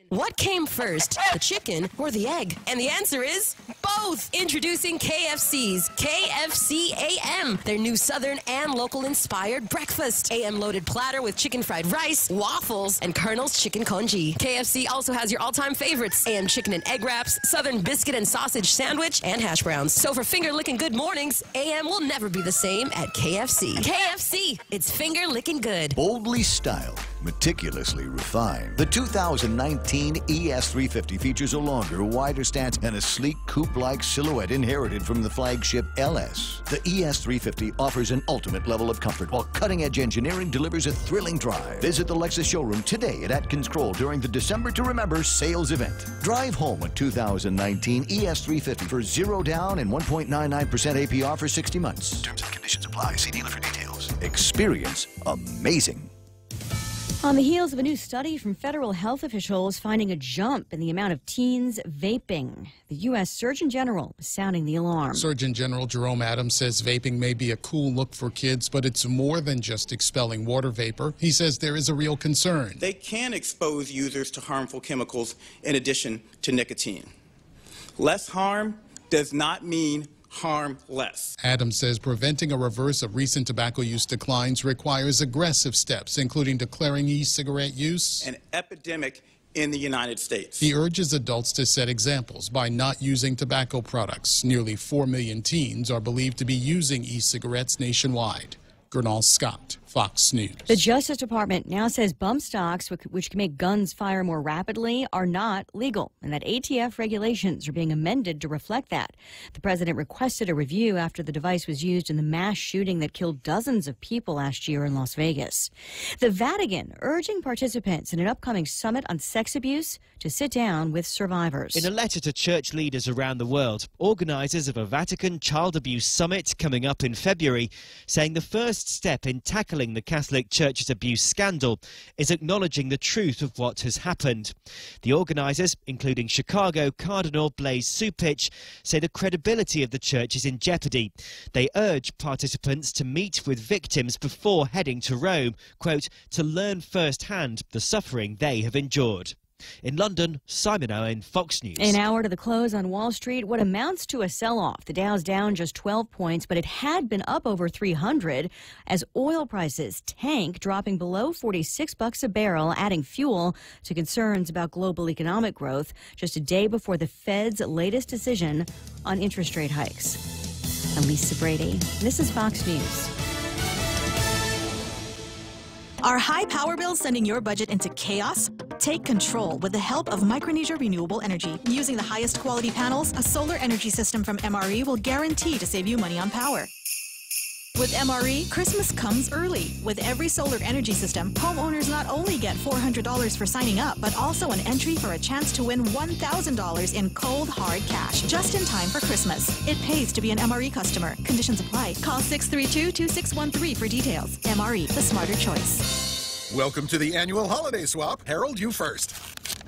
What came first, the chicken or the egg? And the answer is both. Introducing KFC's KFC AM, their new Southern and local-inspired breakfast. AM-loaded platter with chicken fried rice, waffles, and Colonel's chicken congee. KFC also has your all-time favorites, AM chicken and egg wraps, Southern biscuit and sausage sandwich, and hash browns. So for finger-licking good mornings, AM will never be the same at KFC. KFC, it's finger-licking good. Boldly styled, meticulously refined. The 2019 ES350 features a longer, wider stance and a sleek coupe-like silhouette inherited from the flagship LS. The ES350 offers an ultimate level of comfort, while cutting-edge engineering delivers a thrilling drive. Visit the Lexus showroom today at Atkins Kroll during the December to Remember sales event. Drive home a 2019 ES350 for 0 down and 1.99% APR for 60 months. Terms and conditions apply. See dealer for details. Experience amazing. On the heels of a new study from federal health officials finding a jump in the amount of teens vaping, the U.S. Surgeon General is sounding the alarm. Surgeon General Jerome Adams says vaping may be a cool look for kids, but it's more than just expelling water vapor. He says there is a real concern. They can expose users to harmful chemicals in addition to nicotine. Less harm does not mean harm less. Adams says preventing a reverse of recent tobacco use declines requires aggressive steps, including declaring e-cigarette use an epidemic in the United States. He urges adults to set examples by not using tobacco products. Nearly 4 million teens are believed to be using e-cigarettes nationwide. Gernal Scott, Fox News. The Justice Department now says bump stocks, which can make guns fire more rapidly, are not legal, and that ATF regulations are being amended to reflect that. The president requested a review after the device was used in the mass shooting that killed dozens of people last year in Las Vegas. The Vatican urging participants in an upcoming summit on sex abuse to sit down with survivors. In a letter to church leaders around the world, organizers of a Vatican Child Abuse Summit coming up in February, saying the first step in tackling the Catholic Church's abuse scandal is acknowledging the truth of what has happened. The organisers, including Chicago Cardinal Blaise Supich, say the credibility of the church is in jeopardy. They urge participants to meet with victims before heading to Rome, quote, to learn firsthand the suffering they have endured. In London, Simon Owen, Fox News. An hour to the close on Wall Street, what amounts to a sell-off. The Dow's down just 12 points, but it had been up over 300 as oil prices tank, dropping below $46 a barrel, adding fuel to concerns about global economic growth just a day before the Fed's latest decision on interest rate hikes. I'm Lisa Brady. This is Fox News. Are high power bills sending your budget into chaos? Take control with the help of Micronesia Renewable Energy. Using the highest quality panels, a solar energy system from MRE will guarantee to save you money on power. With MRE, Christmas comes early. With every solar energy system, homeowners not only get $400 for signing up, but also an entry for a chance to win $1,000 in cold, hard cash, just in time for Christmas. It pays to be an MRE customer. Conditions apply. Call 632-2613 for details. MRE, the smarter choice. Welcome to the annual holiday swap. Harold, you first.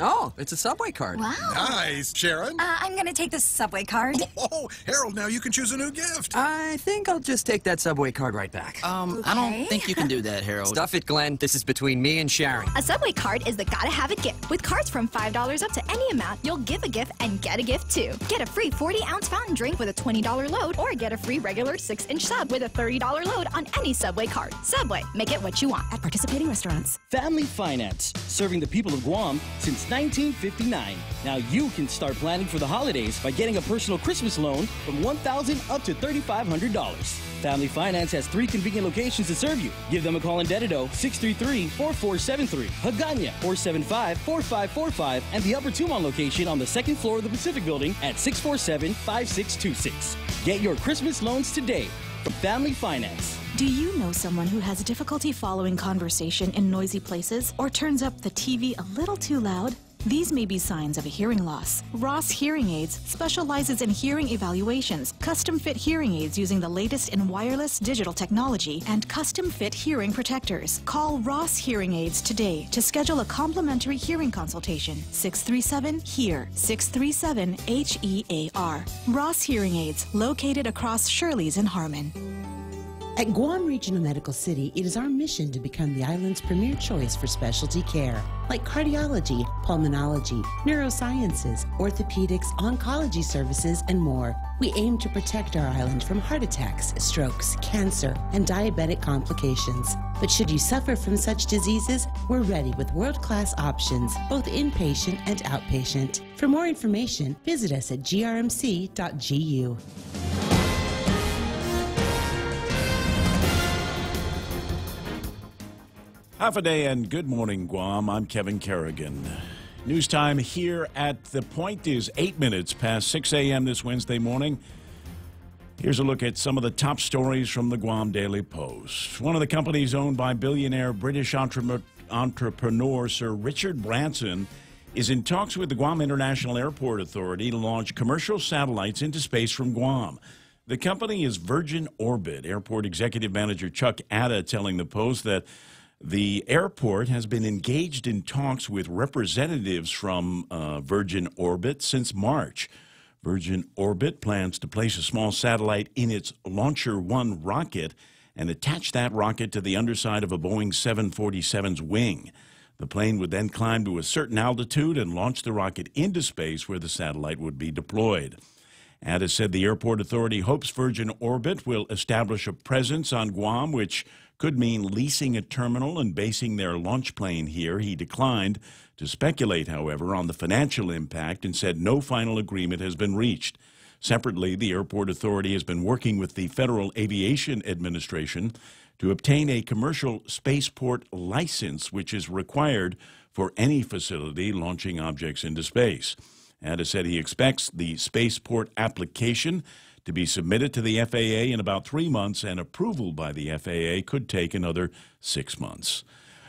Oh, it's a Subway card. Wow. Nice. Sharon? I'm going to take the Subway card. Oh, Harold, now you can choose a new gift. I think I'll just take that Subway card right back. Okay. I don't think you can do that, Harold. Stuff it, Glenn. This is between me and Sharon. A Subway card is the gotta-have-it gift. With cards from $5 up to any amount, you'll give a gift and get a gift, too. Get a free 40-ounce fountain drink with a $20 load, or get a free regular 6-inch sub with a $30 load on any Subway card. Subway, make it what you want. At participating restaurants. Family Finance, serving the people of Guam since 1959. Now you can start planning for the holidays by getting a personal Christmas loan from $1,000 up to $3,500. Family Finance has 3 convenient locations to serve you. Give them a call in Dededo, 633-4473, Hagåtña, 475-4545, and the Upper Tumon location on the 2nd floor of the Pacific Building at 647-5626. Get your Christmas loans today from Family Finance. Do you know someone who has difficulty following conversation in noisy places or turns up the TV a little too loud? These may be signs of a hearing loss. Ross Hearing Aids specializes in hearing evaluations, custom-fit hearing aids using the latest in wireless digital technology, and custom-fit hearing protectors. Call Ross Hearing Aids today to schedule a complimentary hearing consultation. 637-HEAR, 637-HEAR. Ross Hearing Aids, located across Shirley's in Harmon. At Guam Regional Medical City, it is our mission to become the island's premier choice for specialty care, like cardiology, pulmonology, neurosciences, orthopedics, oncology services, and more. We aim to protect our island from heart attacks, strokes, cancer, and diabetic complications. But should you suffer from such diseases, we're ready with world-class options, both inpatient and outpatient. For more information, visit us at grmc.gu. Half a day and good morning, Guam. I'm Kevin Kerrigan. News time here at The Point is 8 minutes past 6 a.m. this Wednesday morning. Here's a look at some of the top stories from the Guam Daily Post. One of the companies owned by billionaire British entrepreneur Sir Richard Branson is in talks with the Guam International Airport Authority to launch commercial satellites into space from Guam. The company is Virgin Orbit. Airport Executive Manager Chuck Atta telling the Post that the airport has been engaged in talks with representatives from Virgin Orbit since March. Virgin Orbit plans to place a small satellite in its Launcher 1 rocket and attach that rocket to the underside of a Boeing 747's wing. The plane would then climb to a certain altitude and launch the rocket into space where the satellite would be deployed. Atta said the airport authority hopes Virgin Orbit will establish a presence on Guam, which could mean leasing a terminal and basing their launch plane here. He declined to speculate, however, on the financial impact and said no final agreement has been reached. Separately, the airport authority has been working with the Federal Aviation Administration to obtain a commercial spaceport license, which is required for any facility launching objects into space. Atta said he expects the spaceport application to be submitted to the FAA in about 3 months, and approval by the FAA could take another 6 months.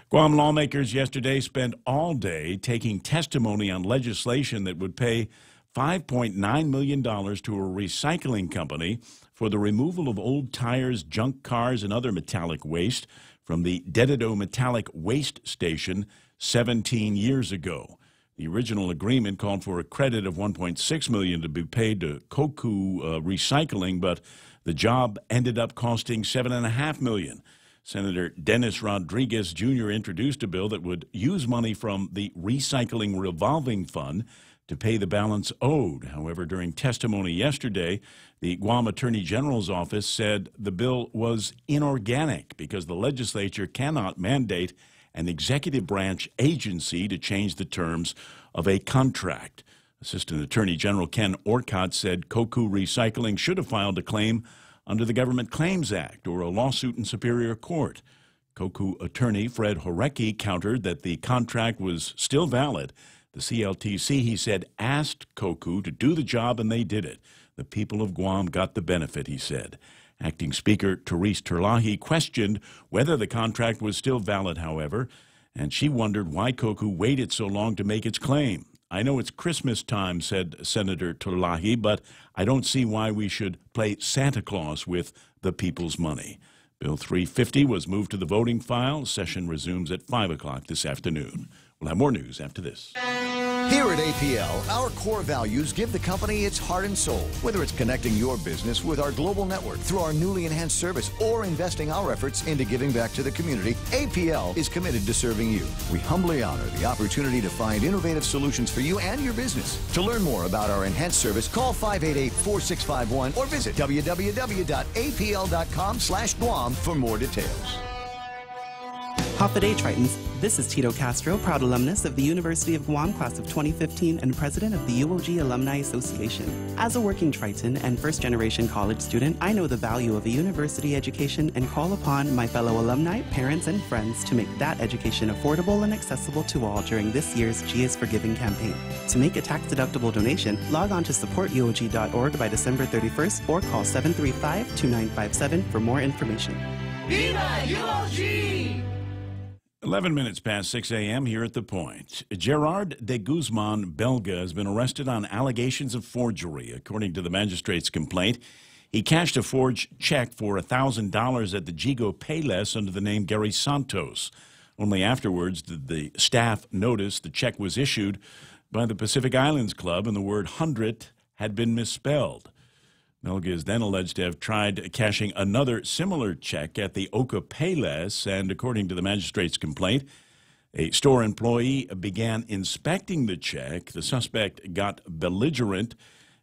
Guam lawmakers yesterday spent all day taking testimony on legislation that would pay $5.9 million to a recycling company for the removal of old tires, junk cars, and other metallic waste from the Dedido Metallic Waste Station 17 years ago. The original agreement called for a credit of $1.6 million to be paid to Koku Recycling, but the job ended up costing $7.5 million. Senator Dennis Rodriguez Jr. introduced a bill that would use money from the Recycling Revolving Fund to pay the balance owed. However, during testimony yesterday, the Guam Attorney General's office said the bill was inorganic because the legislature cannot mandate an executive branch agency to change the terms of a contract. Assistant Attorney General Ken Orcott said Koku Recycling should have filed a claim under the Government Claims Act or a lawsuit in Superior Court. Koku attorney Fred Horecki countered that the contract was still valid. The CLTC, he said, asked Koku to do the job, and they did it. The people of Guam got the benefit, he said. Acting Speaker Therese Terlahi questioned whether the contract was still valid, however, and she wondered why Koku waited so long to make its claim. I know it's Christmas time, said Senator Terlahi, but I don't see why we should play Santa Claus with the people's money. Bill 350 was moved to the voting file. Session resumes at 5 o'clock this afternoon. We'll have more news after this. Here at APL, our core values give the company its heart and soul. Whether it's connecting your business with our global network through our newly enhanced service or investing our efforts into giving back to the community, APL is committed to serving you. We humbly honor the opportunity to find innovative solutions for you and your business. To learn more about our enhanced service, call 588-4651 or visit www.apl.com/Guam for more details. Half a day, Tritons. This is Tito Castro, proud alumnus of the University of Guam, class of 2015, and president of the UOG Alumni Association. As a working Triton and first-generation college student, I know the value of a university education and call upon my fellow alumni, parents, and friends to make that education affordable and accessible to all during this year's G is Forgiving campaign. To make a tax-deductible donation, log on to supportuog.org by December 31st or call 735-2957 for more information. Viva UOG! 11 minutes past 6 a.m. here at The Point. Gerard de Guzman Belga has been arrested on allegations of forgery. According to the magistrate's complaint, he cashed a forged check for $1,000 at the Jigo Payless under the name Gary Santos. Only afterwards did the staff notice the check was issued by the Pacific Islands Club and the word 100 had been misspelled. Belga is then alleged to have tried cashing another similar check at the Oka Payless, and according to the magistrate's complaint, a store employee began inspecting the check. The suspect got belligerent,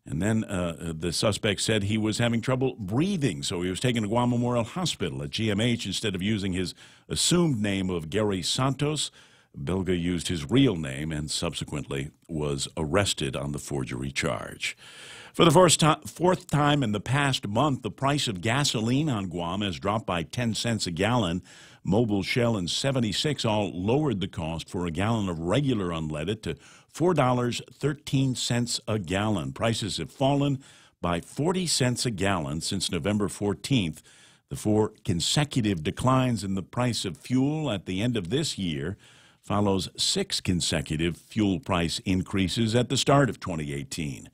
and then the suspect said he was having trouble breathing, so he was taken to Guam Memorial Hospital at GMH instead of using his assumed name of Gary Santos. Belga used his real name and subsequently was arrested on the forgery charge. For the fourth time in the past month, the price of gasoline on Guam has dropped by 10 cents a gallon. Mobil, Shell, and 76 all lowered the cost for a gallon of regular unleaded to $4.13 a gallon. Prices have fallen by 40 cents a gallon since November 14th. The 4 consecutive declines in the price of fuel at the end of this year follows 6 consecutive fuel price increases at the start of 2018.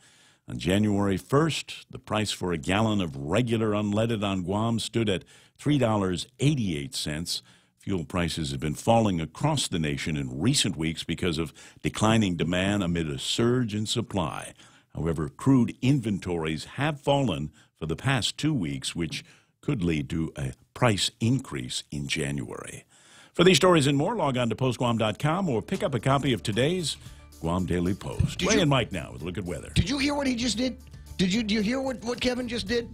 On January 1st, the price for a gallon of regular unleaded on Guam stood at $3.88. Fuel prices have been falling across the nation in recent weeks because of declining demand amid a surge in supply. However, crude inventories have fallen for the past 2 weeks, which could lead to a price increase in January. For these stories and more, log on to postguam.com or pick up a copy of today's Guam Daily Post. Ray and Mike now with a look at weather. Did you hear what he just did? Do you hear what Kevin just did?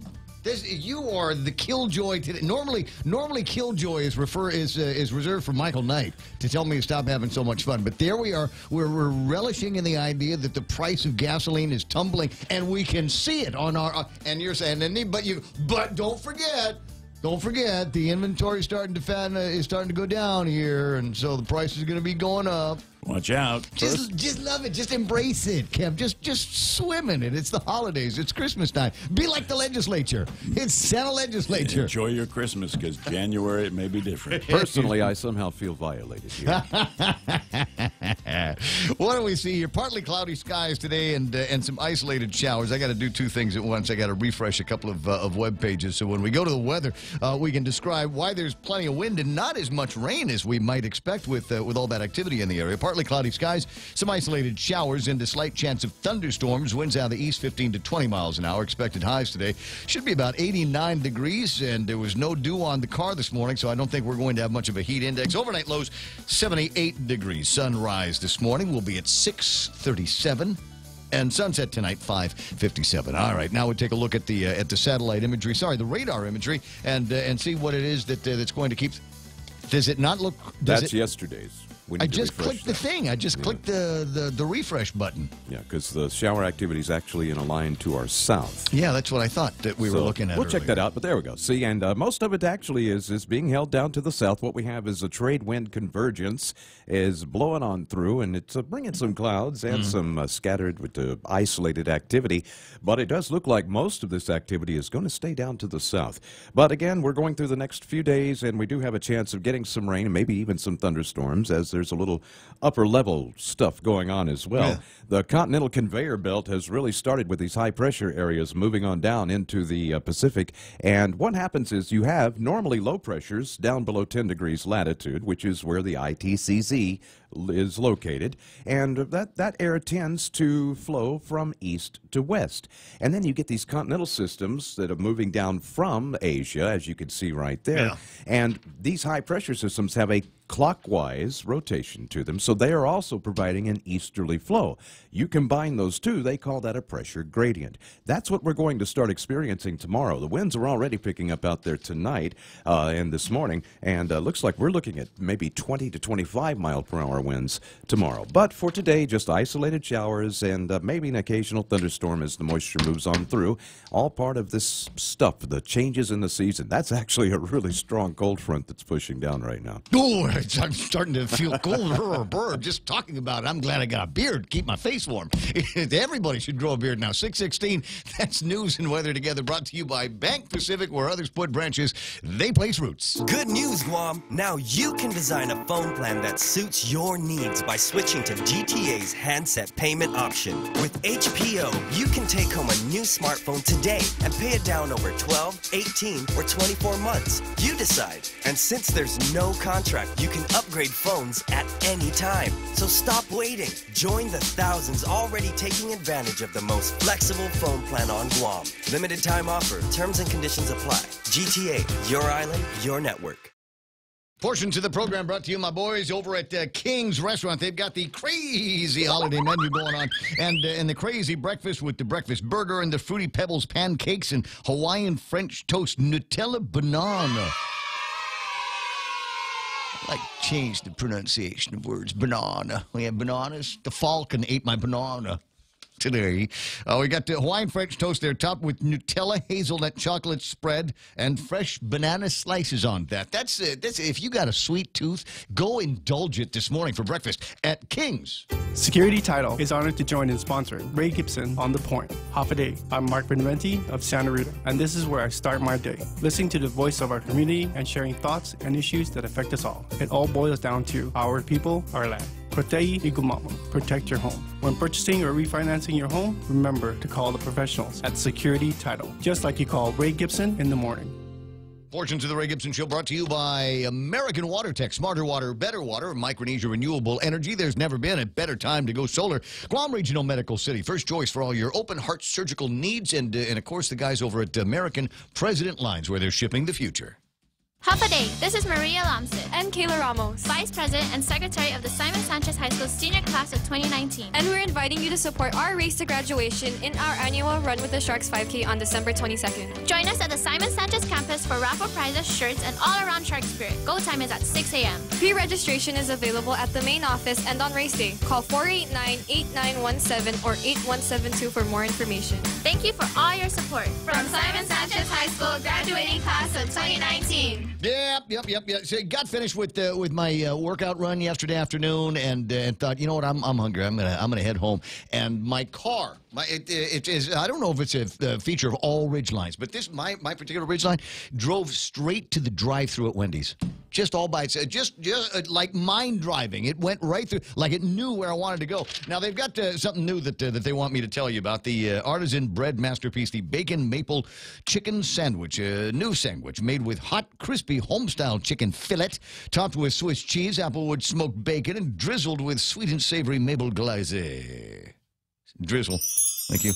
You are the killjoy today. Normally killjoy is reserved for Michael Knight to tell me to stop having so much fun. But there we are. We're relishing in the idea that the price of gasoline is tumbling, and we can see it on our. And you're saying, but don't forget. Don't forget, the inventory is starting to go down here, and so the price is going to be going up. Watch out. Just love it. Just embrace it, Kev. Just swim in it. It's the holidays. It's Christmas time. Be like the legislature. It's Santa legislature. Enjoy your Christmas, because January it may be different. Personally, I somehow feel violated here. What do we see here? Partly cloudy skies today and some isolated showers. I got to do 2 things at once. I got to refresh a couple of web pages, so when we go to the weather, we can describe why there's plenty of wind and not as much rain as we might expect with all that activity in the area. Partly cloudy skies, some isolated showers, and a slight chance of thunderstorms. Winds out of the east 15 to 20 miles an hour. Expected highs today should be about 89 degrees, and there was no dew on the car this morning, so I don't think we're going to have much of a heat index. Overnight lows 78 degrees. Sunrise this morning will be at 6:37. And sunset tonight, 5:57. All right, now we'll take a look at the satellite imagery. Sorry, the radar imagery, and see what it is that's going to keep. Does it not look? That's yesterday's. I just clicked the thing. I just clicked the refresh button. Yeah, because the shower activity is actually in a line to our south. Yeah, that's what I thought that we were looking at. We'll check that out, but there we go. See, and most of it actually is being held down to the south. What we have is a trade wind convergence is blowing on through, and it's bringing some clouds and some scattered with isolated activity. But it does look like most of this activity is going to stay down to the south. But again, we're going through the next few days, and we do have a chance of getting some rain and maybe even some thunderstorms, as there's a little upper level stuff going on as well. Yeah. The continental conveyor belt has really started with these high pressure areas moving on down into the Pacific. And what happens is you have normally low pressures down below 10 degrees latitude, which is where the ITCZ is located, and that air tends to flow from east to west. And then you get these continental systems that are moving down from Asia, as you can see right there. Yeah. And these high pressure systems have a clockwise rotation to them, so they are also providing an easterly flow. You combine those two, they call that a pressure gradient. That's what we're going to start experiencing tomorrow. The winds are already picking up out there tonight and this morning, and looks like we're looking at maybe 20 to 25 mile per hour winds tomorrow. But for today, just isolated showers and maybe an occasional thunderstorm as the moisture moves on through. All part of this stuff, the changes in the season. That's actually a really strong cold front that's pushing down right now. Oh, I'm starting to feel cold. Just talking about it. I'm glad I got a beard to keep my face warm. Everybody should grow a beard now. 6:16, that's news and weather together, brought to you by Bank Pacific, where others put branches, they place roots. Good news, Guam. Now you can design a phone plan that suits your your needs by switching to GTA's handset payment option. With HPO, you can take home a new smartphone today and pay it down over 12, 18, or 24 months. You decide. And since there's no contract, you can upgrade phones at any time. So stop waiting. Join the thousands already taking advantage of the most flexible phone plan on Guam. Limited time offer. Terms and conditions apply. GTA, your island, your network. Portions of the program brought to you, my boys, over at King's Restaurant. They've got the crazy holiday menu going on, and the crazy breakfast with the breakfast burger and the Fruity Pebbles pancakes and Hawaiian French toast Nutella banana. I changed the pronunciation of words. Banana. We have bananas. The falcon ate my banana today. We got the Hawaiian French toast there, topped with Nutella hazelnut chocolate spread and fresh banana slices on that. That's if you got a sweet tooth, go indulge it this morning for breakfast at King's. Security Title is honored to join in sponsoring Ray Gibson on The Point. Half a day. I'm Mark Beneventi of Santa Rita, and this is where I start my day, listening to the voice of our community and sharing thoughts and issues that affect us all. It all boils down to our people, our land. Protei Igumama. Protect your home. When purchasing or refinancing your home, remember to call the professionals at Security Title, just like you call Ray Gibson in the morning. Portions of the Ray Gibson Show brought to you by American Water Tech. Smarter water, better water, Micronesia Renewable Energy. There's never been a better time to go solar. Guam Regional Medical City, first choice for all your open heart surgical needs. And of course, the guys over at American President Lines, where they're shipping the future. Half a day. This is Maria Lamsit and Kayla Ramos, Vice President and Secretary of the Simon Sanchez High School Senior Class of 2019. And we're inviting you to support our race to graduation in our annual Run with the Sharks 5K on December 22nd. Join us at the Simon Sanchez campus for raffle prizes, shirts, and all-around Shark spirit. Go time is at 6 a.m. Pre-registration is available at the main office and on race day. Call 489-8917 or 8172 for more information. Thank you for all your support. From Simon Sanchez High School graduating class of 2019. Yep. So got finished with my workout run yesterday afternoon, and thought, you know what, I'm hungry. I'm gonna head home. And my car, it is, I don't know if it's a feature of all Ridgelines, but this my particular Ridgeline drove straight to the drive-thru at Wendy's. Just all by itself, just like mind driving. It went right through, like it knew where I wanted to go. Now they've got something new that they want me to tell you about. The artisan bread masterpiece, the bacon maple chicken sandwich, a new sandwich made with hot, crispy home-style chicken fillet, topped with Swiss cheese, applewood smoked bacon, and drizzled with sweet and savory maple glaze. Drizzle. Thank you.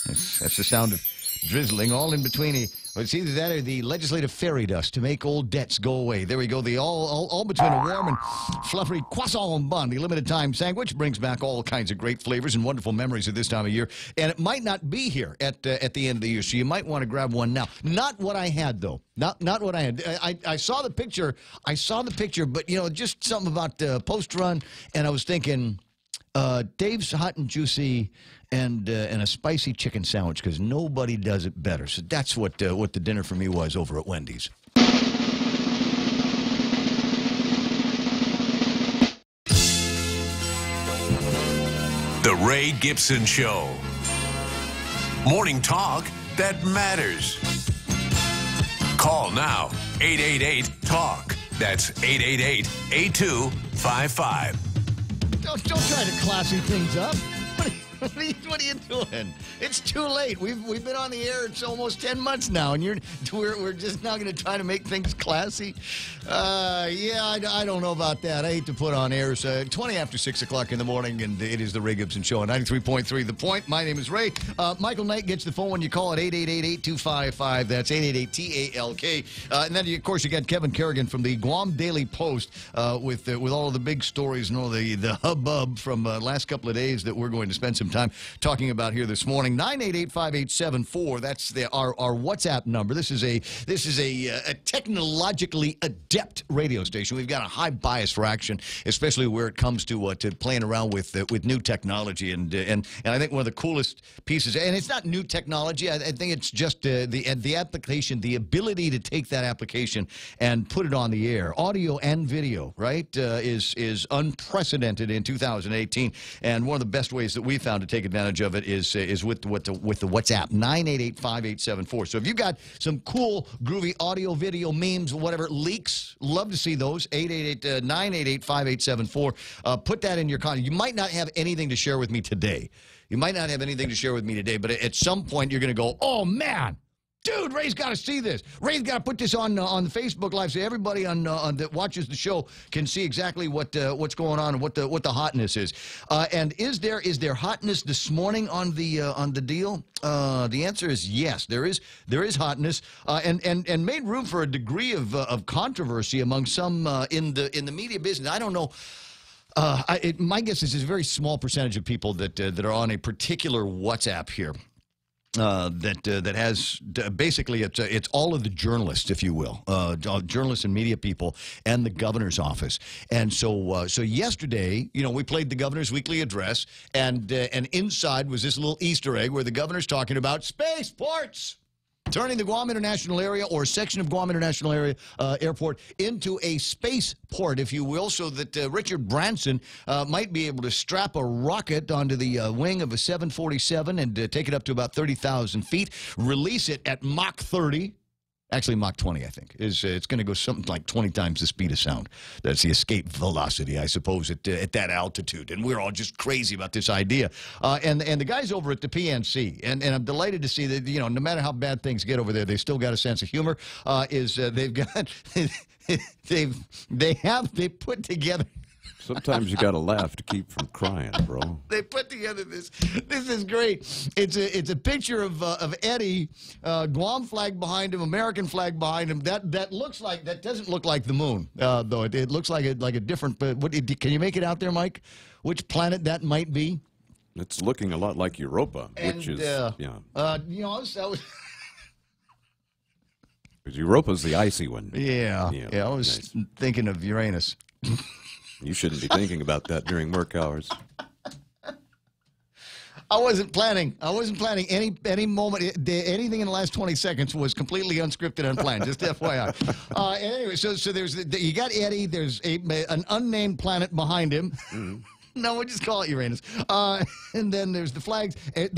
That's the sound of drizzling, all in between. It's either that or the legislative fairy dust to make old debts go away. There we go. The all between a warm and fluffy croissant bun. The limited time sandwich brings back all kinds of great flavors and wonderful memories at this time of year. And it might not be here at the end of the year, so you might want to grab one now. Not what I had, though. Not what I had. I saw the picture. But you know, just something about post run, and I was thinking, Dave's hot and juicy. And a spicy chicken sandwich, because nobody does it better. So that's what the dinner for me was over at Wendy's. The Ray Gibson Show. Morning talk that matters. Call now, 888-TALK. That's 888-8255. Don't try to classy things up. What are you doing? It's too late. We've been on the air. It's almost 10 months now, and we're just now going to try to make things classy. I don't know about that. I hate to put on airs 20 after 6 o'clock in the morning, and it is the Ray Gibson Show on 93.3 The Point. My name is Ray. Michael Knight gets the phone when you call at 888-8255. That's 888-TALK. And then, of course, you got Kevin Kerrigan from the Guam Daily Post with all of the big stories and all the hubbub from last couple of days that we're going to spend some time talking about here this morning. 988-5874. That's our WhatsApp number. This is a technologically adept radio station. We've got a high bias for action, especially where it comes to playing around with new technology. And I think one of the coolest pieces, and it's not new technology. I think it's just the application, the ability to take that application and put it on the air, audio and video. Right, is unprecedented in 2018, and one of the best ways that we found to take advantage of it is with the WhatsApp 988-5874. So if you got some cool, groovy audio, video, memes, whatever leaks, love to see those. 988-5874. Put that in your comment. You might not have anything to share with me today. But at some point you're going to go, oh man. Dude, Ray's got to see this. Ray's got to put this on the Facebook Live so everybody on that watches the show can see exactly what's going on and what the hotness is. And is there hotness this morning on the deal? The answer is yes. There is hotness, and made room for a degree of controversy among some in the media business. I don't know. My guess is there's a very small percentage of people that are on a particular WhatsApp here. That has basically it's all of the journalists, if you will, journalists and media people, and the governor's office. And so yesterday, we played the governor's weekly address, and inside was this little Easter egg where the governor's talking about spaceports. Turning the Guam International Area or section of Guam International Area Airport into a spaceport, if you will, so that Richard Branson might be able to strap a rocket onto the wing of a 747 and take it up to about 30,000 feet, release it at Mach 30. Actually, Mach 20, I think. It's going to go something like 20 times the speed of sound. That's the escape velocity, I suppose, at that altitude. And we're all just crazy about this idea. And the guys over at the PNC, and I'm delighted to see that, no matter how bad things get over there, they still got a sense of humor, they've got, they put together... Sometimes you got to laugh to keep from crying, bro. They put together this. This is great. It's a picture of Eddie, Guam flag behind him, American flag behind him. That doesn't look like the moon, though. It looks like a different. But can you make it out there, Mike? Which planet that might be? It's looking a lot like Europa, which is yeah. Because Europa's the icy one. Yeah. I was thinking of Uranus. You shouldn't be thinking about that during work hours. I wasn't planning any moment. Anything in the last 20 seconds was completely unscripted, unplanned. Just FYI. Anyway, so there's you got Eddie. There's an unnamed planet behind him. Mm-hmm. No, we'll just call it Uranus. And then there's the flags,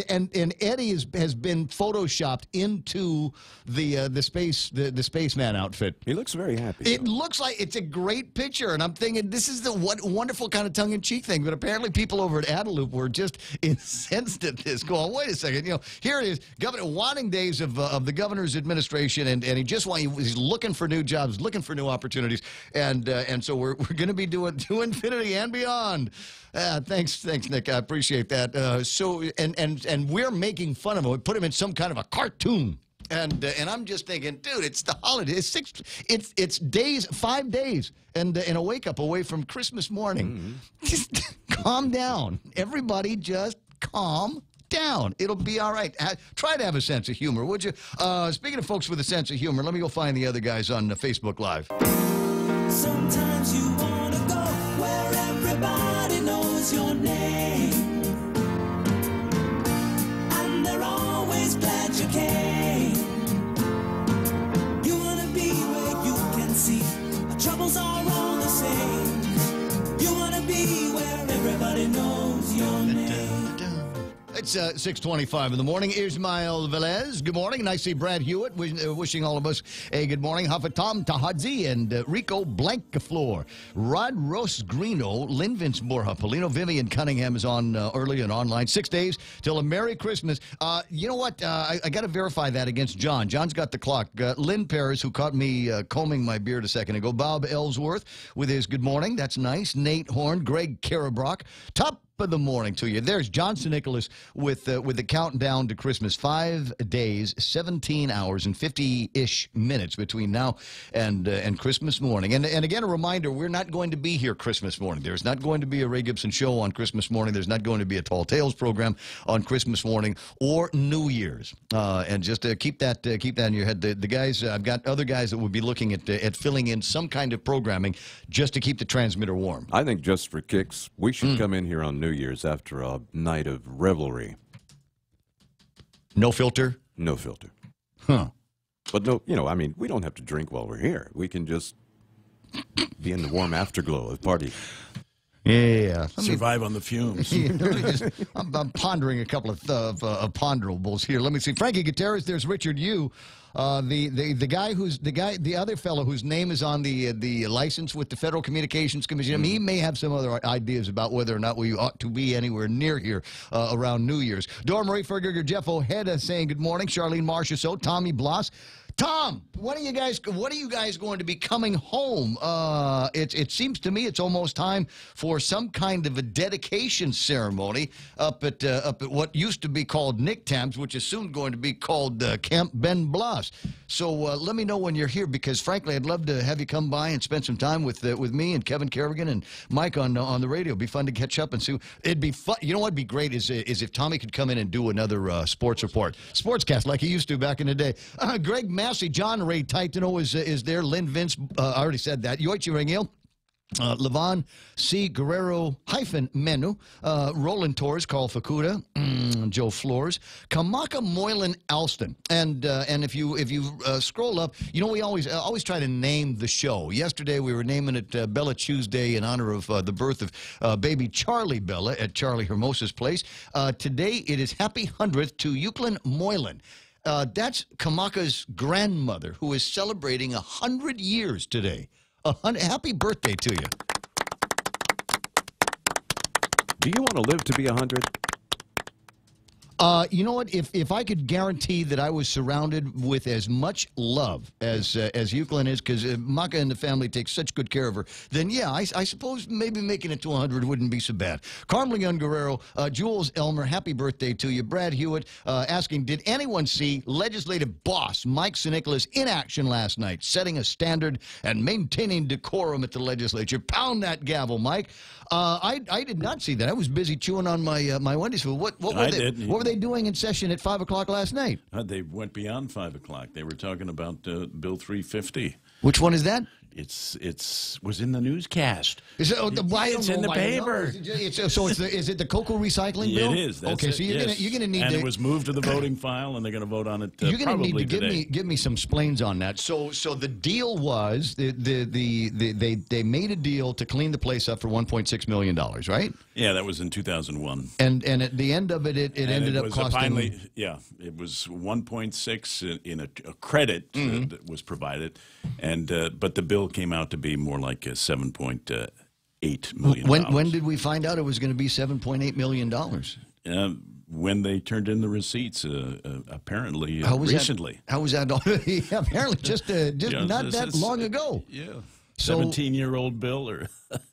and Eddie has been photoshopped into the spaceman outfit. He looks very happy. It looks like it's a great picture, and I'm thinking this is the wonderful kind of tongue-in-cheek thing. But apparently, people over at Adeloop were just incensed at this. Going, wait a second, here it is, Governor wanting days of the governor's administration, and he just he's looking for new jobs, looking for new opportunities, and so we're going to be doing to infinity and beyond. Thanks, Nick. I appreciate that. And we're making fun of him. We put him in some kind of a cartoon. And I'm just thinking, dude, it's the holiday. It's 5 days, and a wake up away from Christmas morning. Mm-hmm. Just calm down, everybody. Just calm down. It'll be all right. Try to have a sense of humor, would you? Speaking of folks with a sense of humor, let me go find the other guys on Facebook Live. Sometimes you want to go where everybody knows your name, and they're always glad you came. You want to be where you can see our troubles are all the same. You want to be where everybody knows your name. It's 6:25 in the morning. Ismael Velez, good morning. And I see Brad Hewitt wishing all of us a good morning. Hafatam Tahadzi and Rico Blancaflor. Rod Rosgrino, Lynn Vince Borja, Polino Vivian Cunningham is on early and online. 6 days till a Merry Christmas. You know what? I got to verify that against John. John's got the clock. Lynn Paris, who caught me combing my beard a second ago. Bob Ellsworth with his good morning. That's nice. Nate Horn, Greg Karabrock. Top of the morning to you. There's Johnson Nicholas with the countdown to Christmas. 5 days, 17 hours, and 50-ish minutes between now and Christmas morning. And again, a reminder, we're not going to be here Christmas morning. There's not going to be a Ray Gibson show on Christmas morning. There's not going to be a Tall Tales program on Christmas morning or New Year's. And just keep that in your head. The guys, I've got other guys that will be looking at filling in some kind of programming just to keep the transmitter warm. I think just for kicks, we should come in here on New Year's after a night of revelry. No filter? No filter. Huh. But no, I mean, we don't have to drink while we're here. We can just be in the warm afterglow of party. Yeah. Survive on the fumes. I'm pondering a couple of ponderables here. Let me see. Frankie Gutierrez, there's Richard Yu. The other fellow whose name is on the license with the Federal Communications Commission. I mean, he may have some other ideas about whether or not we ought to be anywhere near here around New Year's. Dora Marie Ferger, Jeff Ojeda saying good morning. Charlene Marchessault, Tommy Bloss. Tom, when are you guys going to be coming home? It seems to me it's almost time for some kind of a dedication ceremony up at what used to be called Nick Tams, which is soon going to be called Camp Ben Blas. So let me know when you're here, because frankly, I'd love to have you come by and spend some time with me and Kevin Kerrigan and Mike on the radio. It'd be fun to catch up and see. It'd be fun. You know what'd be great is if Tommy could come in and do another sports report, sportscast like he used to back in the day. Greg Massey, John Ray Titano is there. Lynn Vince, I already said that. Yoichi Rangil. Levon C. Guerrero Menu, Roland Torres, Carl Facuda, Joe Flores, Kamaka Moylan Alston, and if you scroll up, you know we always try to name the show. Yesterday we were naming it Bella Tuesday in honor of the birth of baby Charlie Bella at Charlie Hermosa's place. Today it is Happy 100th to Euclid Moylan. That's Kamaka's grandmother, who is celebrating 100 years today. Happy birthday to you. Do you want to live to be 100? You know what? If I could guarantee that I was surrounded with as much love as Euclid is, because Maka and the family take such good care of her, then yeah, I suppose maybe making it to 100 wouldn't be so bad. Carmen Leon Guerrero, Jules Elmer, happy birthday to you. Brad Hewitt asking, did anyone see legislative boss Mike St. in action last night, setting a standard and maintaining decorum at the legislature? Pound that gavel, Mike. I did not see that. I was busy chewing on my Wendy's food. What were they doing in session at 5 o'clock last night? They went beyond 5 o'clock. They were talking about Bill 350. Which one is that? It's was in the newscast. Is it? It's in the paper. Is it the cocoa recycling bill? It is. Okay, so you're gonna need. And to, it was moved to the voting file, and they're gonna vote on it. You're gonna probably need to today. give me some splains on that. So the deal was they made a deal to clean the place up for $1.6 million, right? Yeah, that was in 2001. And at the end of it, it ended up costing. Finally, yeah, it was 1.6 in a credit that was provided, and but the bill came out to be more like $7.8 million. When did we find out it was going to be $7.8 million? When they turned in the receipts, apparently recently. How was that? Apparently just not that long ago. Yeah, 17-year-old bill or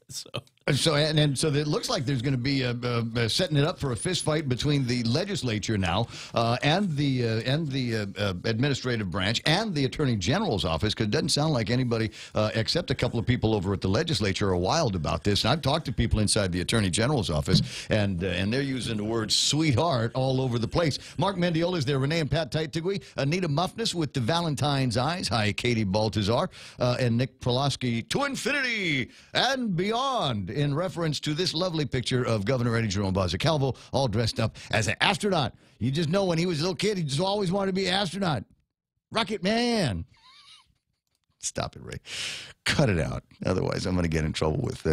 so. So it looks like there's going to be setting it up for a fist fight between the legislature now and the administrative branch and the Attorney General's office, because it doesn't sound like anybody except a couple of people over at the legislature are wild about this. And I've talked to people inside the Attorney General's office, and they're using the word sweetheart all over the place. Mark Mendiola's there, Renee and Pat Taitigui, Anita Muffness with the Valentine's eyes. Hi, Katie Baltazar, and Nick Pulaski, to infinity and beyond, in reference to this lovely picture of Governor Eddie Jerome Calvo, all dressed up as an astronaut. You just know when he was a little kid, he just always wanted to be an astronaut. Rocket Man. Stop it, Ray. Cut it out. Otherwise, I'm going to get in trouble with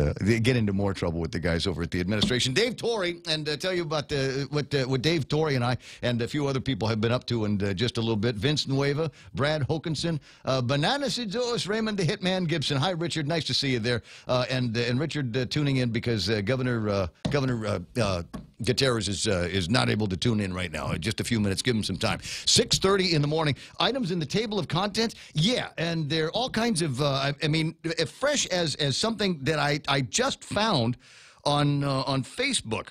get into more trouble with the guys over at the administration. Dave Torrey, and tell you about what Dave Torrey and I and a few other people have been up to in just a little bit. Vince Nueva, Brad Hokinson, Banana Sidzois, Raymond the Hitman Gibson. Hi, Richard. Nice to see you there. And Richard tuning in because Governor Gutierrez is not able to tune in right now. Just a few minutes. Give him some time. 6:30 in the morning. Items in the table of contents. Yeah, and there are all kinds of. I mean, fresh as something that I just found on Facebook.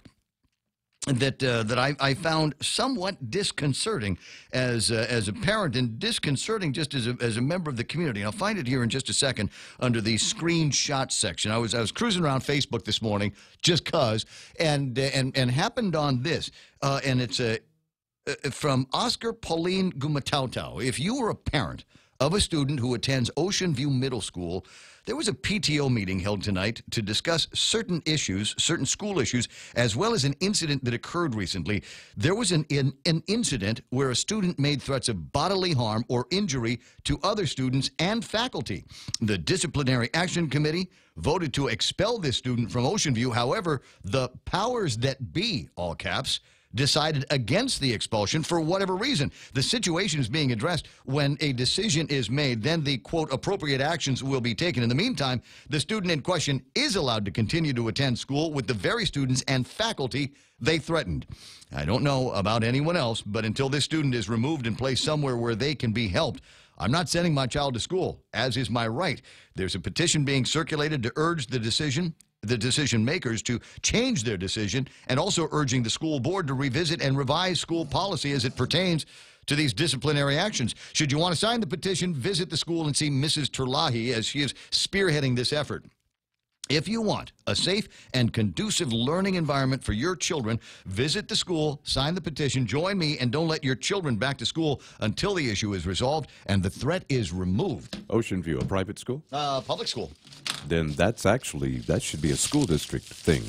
That I found somewhat disconcerting as a parent, and disconcerting just as a member of the community. And I'll find it here in just a second under the screenshot section. I was cruising around Facebook this morning just cause, and happened on this, and it's from Oscar Pauline Gumatautau. If you were a parent of a student who attends Ocean View Middle School. There was a PTO meeting held tonight to discuss certain issues, certain school issues, as well as an incident that occurred recently. There was an incident where a student made threats of bodily harm or injury to other students and faculty. The Disciplinary Action Committee voted to expel this student from Ocean View. However, the powers that be, all caps, decided against the expulsion for whatever reason. The situation is being addressed. When a decision is made, then the, quote, appropriate actions will be taken. In the meantime, the student in question is allowed to continue to attend school with the very students and faculty they threatened. I don't know about anyone else, but until this student is removed and placed somewhere where they can be helped, I'm not sending my child to school, as is my right. There's a petition being circulated to urge the decision makers to change their decision, and also urging the school board to revisit and revise school policy as it pertains to these disciplinary actions. Should you want to sign the petition, visit the school and see Mrs. Terlahi as she is spearheading this effort. If you want a safe and conducive learning environment for your children, visit the school, sign the petition, join me, and don't let your children back to school until the issue is resolved and the threat is removed. Ocean View, a private school? Public school. Then that should be a school district thing.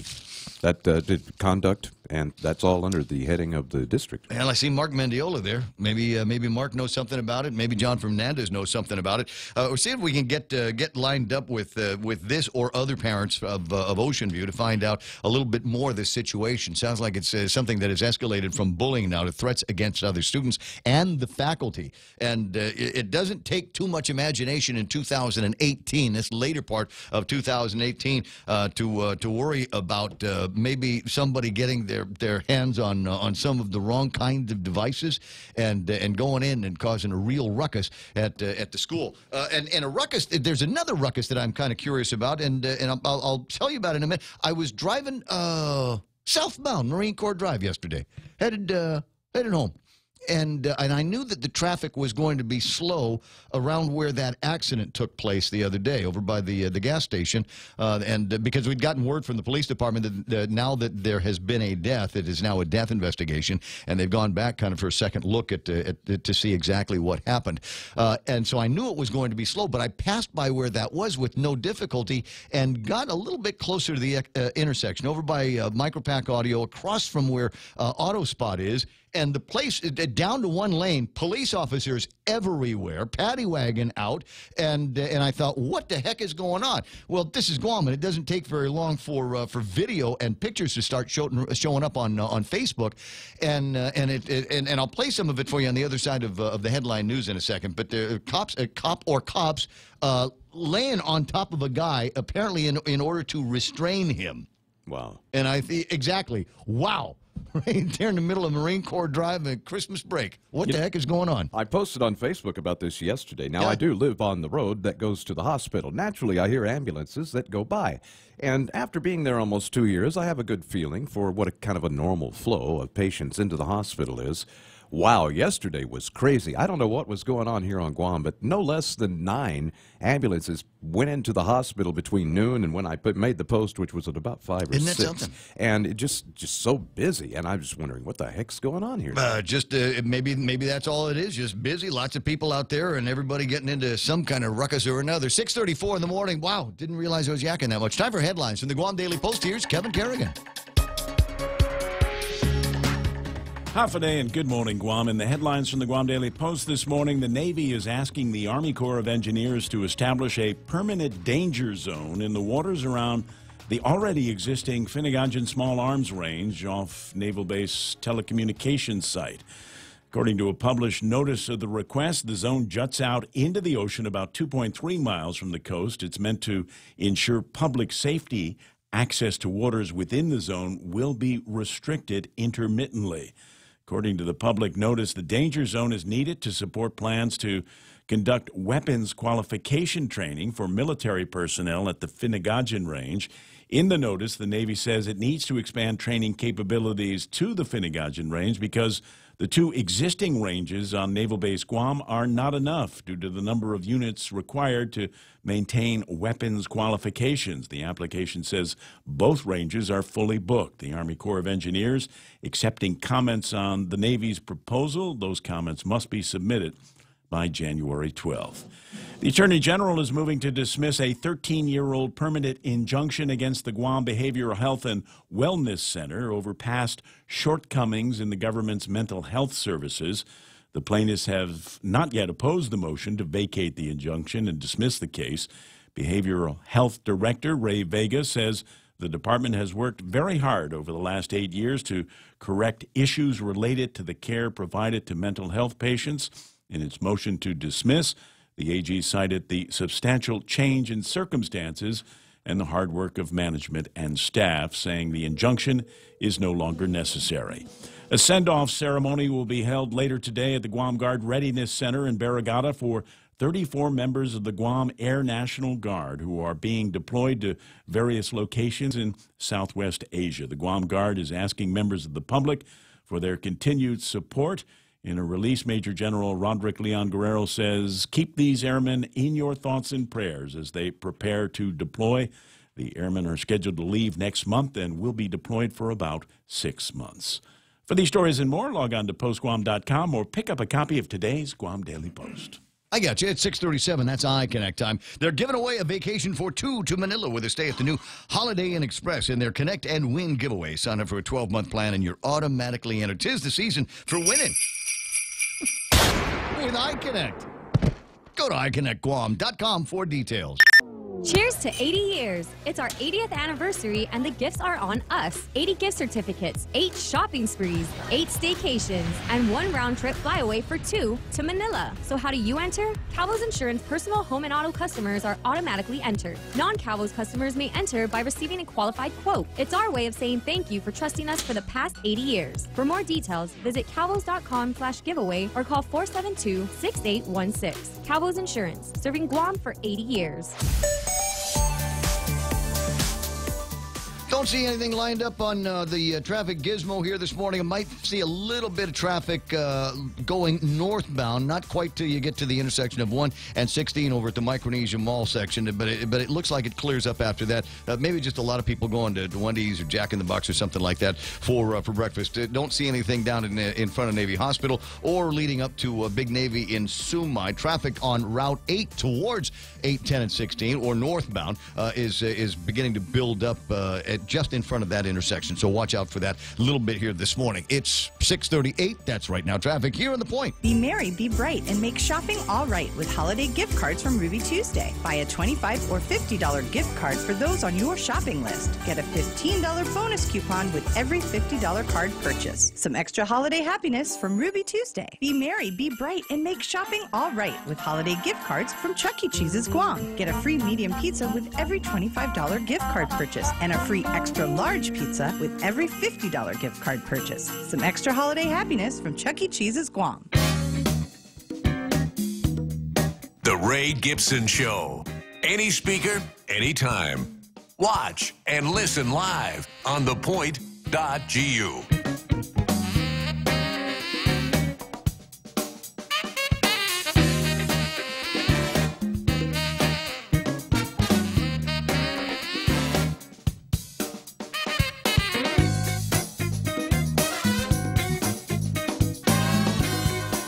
That did conduct, and that's all under the heading of the district. Well, I see Mark Mendiola there. Maybe Mark knows something about it. Maybe John Fernandez knows something about it. We'll see if we can get lined up with this or other parents of Ocean View to find out a little bit more of this situation. Sounds like it's something that has escalated from bullying now to threats against other students and the faculty. And it doesn't take too much imagination in 2018, this later part of 2018, to worry about maybe somebody getting their hands on some of the wrong kinds of devices and going in and causing a real ruckus at the school. And a ruckus, there's another ruckus that I'm kind of curious about, and I'll tell you about it in a minute. I was driving southbound Marine Corps Drive yesterday, headed home. And I knew that the traffic was going to be slow around where that accident took place the other day, over by the gas station, and because we'd gotten word from the police department that now that there has been a death, it is now a death investigation, and they've gone back kind of for a second look to see exactly what happened. And so I knew it was going to be slow, but I passed by where that was with no difficulty and got a little bit closer to the intersection, over by Micropack Audio, across from where Auto Spot is. And the place, down to one lane, police officers everywhere, paddy wagon out, and I thought, what the heck is going on? Well, this is Guam, and it doesn't take very long for video and pictures to start showing up on Facebook, and I'll play some of it for you on the other side of the headline news in a second. But the cops laying on top of a guy, apparently in order to restrain him. Wow. And exactly, wow. Right there in the middle of Marine Corps Drive and Christmas break. What the heck is going on? I posted on Facebook about this yesterday. Now, I do live on the road that goes to the hospital. Naturally, I hear ambulances that go by. And after being there almost 2 years, I have a good feeling for what a kind of a normal flow of patients into the hospital is. Wow, yesterday was crazy. I don't know what was going on here on Guam, but no less than 9 ambulances went into the hospital between noon and when I made the post, which was at about 5 or 6. Isn't that something? And it just so busy. And I'm just wondering, what the heck's going on here? Maybe that's all it is, just busy. Lots of people out there and everybody getting into some kind of ruckus or another. 6:34 in the morning. Wow, didn't realize I was yakking that much. Time for headlines from the Guam Daily Post. Here's Kevin Kerrigan. Half a day and good morning, Guam. In the headlines from the Guam Daily Post this morning, the Navy is asking the Army Corps of Engineers to establish a permanent danger zone in the waters around the already existing Finnegajan Small Arms Range off Naval Base Telecommunications Site. According to a published notice of the request, the zone juts out into the ocean about 2.3 miles from the coast. It's meant to ensure public safety. Access to waters within the zone will be restricted intermittently. According to the public notice, the danger zone is needed to support plans to conduct weapons qualification training for military personnel at the Finnegajan Range. In the notice, the Navy says it needs to expand training capabilities to the Finnegajan Range because the 2 existing ranges on Naval Base Guam are not enough due to the number of units required to maintain weapons qualifications. The application says both ranges are fully booked. The Army Corps of Engineers accepting comments on the Navy's proposal. Those comments must be submitted by January 12th. The Attorney General is moving to dismiss a 13-year-old permanent injunction against the Guam Behavioral Health and Wellness Center over past shortcomings in the government's mental health services. The plaintiffs have not yet opposed the motion to vacate the injunction and dismiss the case. Behavioral Health Director Ray Vega says the department has worked very hard over the last 8 years to correct issues related to the care provided to mental health patients. In its motion to dismiss, the AG cited the substantial change in circumstances and the hard work of management and staff, saying the injunction is no longer necessary. A send-off ceremony will be held later today at the Guam Guard Readiness Center in Barrigada for 34 members of the Guam Air National Guard who are being deployed to various locations in Southwest Asia. The Guam Guard is asking members of the public for their continued support. In a release, Major General Roderick Leon Guerrero says, keep these airmen in your thoughts and prayers as they prepare to deploy. The airmen are scheduled to leave next month and will be deployed for about 6 months. For these stories and more, log on to postguam.com or pick up a copy of today's Guam Daily Post. I got you. It's 6:37. That's iConnect time. They're giving away a vacation for two to Manila with a stay at the new Holiday Inn Express in their Connect and Win giveaway. Sign up for a 12-month plan and you're automatically entered. 'Tis the season for winning with iConnect. Go to iConnectGuam.com for details. Cheers to 80 years. It's our 80th anniversary and the gifts are on us. 80 gift certificates, 8 shopping sprees, 8 staycations, and 1 round-trip flyaway for 2 to Manila. So how do you enter? Calvo's Insurance personal home and auto customers are automatically entered. Non-Calvo's customers may enter by receiving a qualified quote. It's our way of saying thank you for trusting us for the past 80 years. For more details, visit calvos.com/giveaway or call 472-6816. Calvo's Insurance, serving Guam for 80 years. Don't see anything lined up on the traffic gizmo here this morning. I might see a little bit of traffic going northbound, not quite till you get to the intersection of 1 and 16 over at the Micronesia Mall section, but it looks like it clears up after that. Maybe just a lot of people going to Wendy's or Jack in the Box or something like that for breakfast. Don't see anything down in front of Navy Hospital or leading up to Big Navy in Sumai. Traffic on Route 8 towards 8, 10, and 16 or northbound is beginning to build up just in front of that intersection. So watch out for that a little bit here this morning. It's 6:38. That's right now. Traffic here on The Point. Be merry, be bright, and make shopping all right with holiday gift cards from Ruby Tuesday. Buy a $25 or $50 gift card for those on your shopping list. Get a $15 bonus coupon with every $50 card purchase. Some extra holiday happiness from Ruby Tuesday. Be merry, be bright, and make shopping all right with holiday gift cards from Chuck E. Cheese's Guam. Get a free medium pizza with every $25 gift card purchase and a free extra large pizza with every $50 gift card purchase. Some extra holiday happiness from Chuck E. Cheese's Guam. The Ray Gibson Show. Any speaker, anytime. Watch and listen live on thepoint.gu.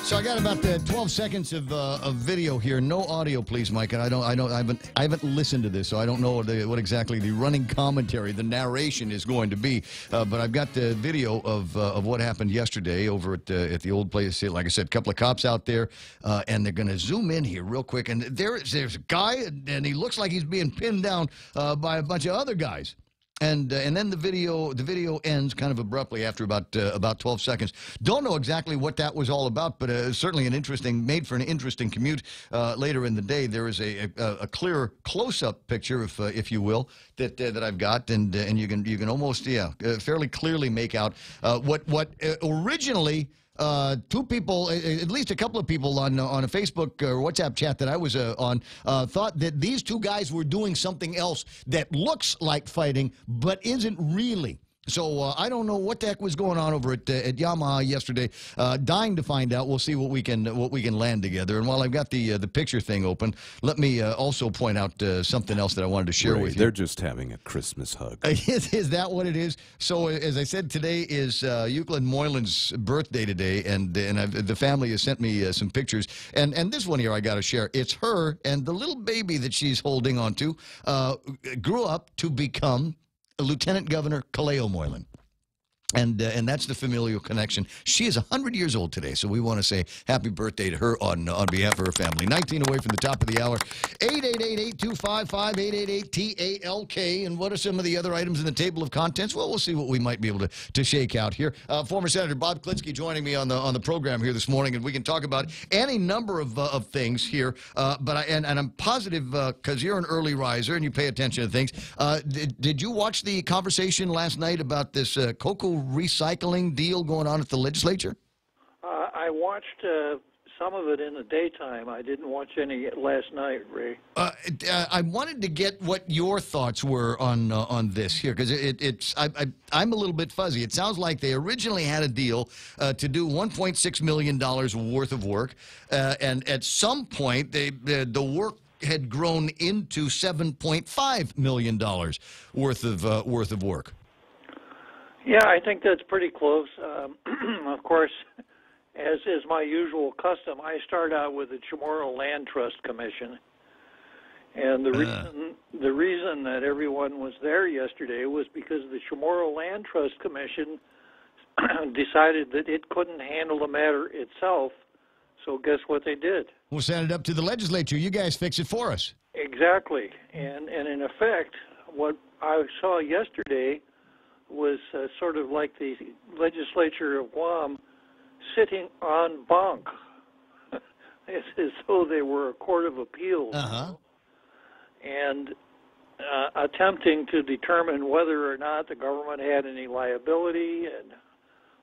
So I got about 12 seconds of video here. No audio, please, Mike. And I haven't listened to this, so I don't know what exactly the running commentary, the narration is going to be. But I've got the video of what happened yesterday over at the old place. Like I said, a couple of cops out there, and they're going to zoom in here real quick. And there's a guy, and he looks like he's being pinned down by a bunch of other guys. And then the video ends kind of abruptly after about 12 seconds. Don't know exactly what that was all about, but certainly made for an interesting commute later in the day. There is a clear close-up picture, if you will, that I've got, and you can almost fairly clearly make out what originally. Two people, at least a couple of people on a Facebook or WhatsApp chat that I was on, thought that these two guys were doing something else that looks like fighting but isn't really. So I don't know what the heck was going on over at Yamaha yesterday. Dying to find out. We'll see what we can land together. And while I've got the picture thing open, let me also point out something else that I wanted to share with you. They're just having a Christmas hug. Is that what it is? So as I said, today is Euclid Moylan's birthday today, and the family has sent me some pictures. And this one here I got to share. It's her and the little baby that she's holding on to grew up to become Lieutenant Governor Kaleo Moylan. And that's the familial connection. She is 100 years old today, so we want to say happy birthday to her on behalf of her family. 19 away from the top of the hour. 888-825-5888-TALK. And what are some of the other items in the table of contents? Well, we'll see what we might be able to shake out here. Former Senator Bob Klitsky joining me on the program here this morning, and we can talk about any number of things here. But I'm positive, because you're an early riser and you pay attention to things. Did you watch the conversation last night about this cocoa recycling deal going on at the legislature? I watched some of it in the daytime. I didn't watch any last night, Ray. I wanted to get what your thoughts were on this here, because I'm a little bit fuzzy. It sounds like they originally had a deal to do $1.6 million worth of work, and at some point the work had grown into $7.5 million worth of work. Yeah, I think that's pretty close. Of course, as is my usual custom, I start out with the Chamorro Land Trust Commission. And the reason that everyone was there yesterday was because the Chamorro Land Trust Commission decided that it couldn't handle the matter itself. So guess what they did? We'll send it up to the legislature. You guys fix it for us. Exactly. And in effect, what I saw yesterday was sort of like the legislature of Guam sitting en banc, as though they were a court of appeals, and attempting to determine whether or not the government had any liability and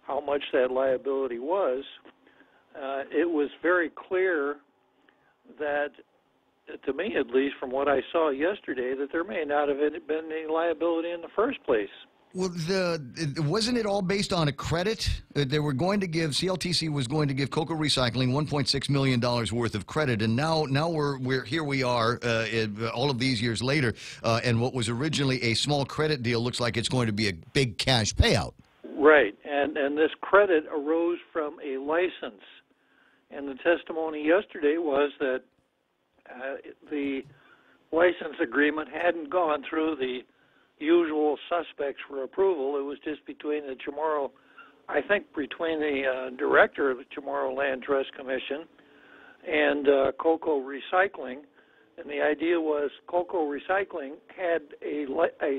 how much that liability was. It was very clear that, to me at least, from what I saw yesterday, that there may not have been any liability in the first place. Well, wasn't it all based on a credit? They were going to give, CLTC was going to give Cocoa Recycling $1.6 million worth of credit, and now we're here we are all of these years later, and what was originally a small credit deal looks like it's going to be a big cash payout. Right, and this credit arose from a license, and the testimony yesterday was that the license agreement hadn't gone through the usual suspects for approval. It was just between the Chamorro, I think between the director of the Chamorro Land Trust Commission and Cocoa Recycling. And the idea was Cocoa Recycling had a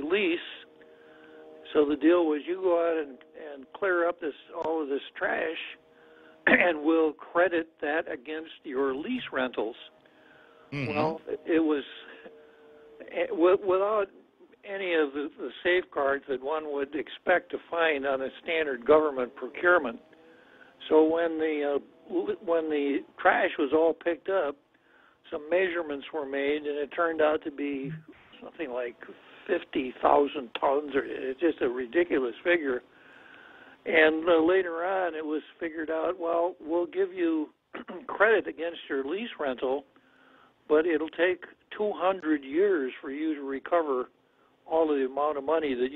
lease, so the deal was you go out and clear up all of this trash, and we'll credit that against your lease rentals. Mm-hmm. Well, it was without any of the safeguards that one would expect to find on a standard government procurement. So when the trash was all picked up, some measurements were made, and it turned out to be something like 50,000 tons, or it's just a ridiculous figure. And later on, it was figured out, well, we'll give you credit against your lease rental, but it'll take 200 years for you to recover all of the amount of money that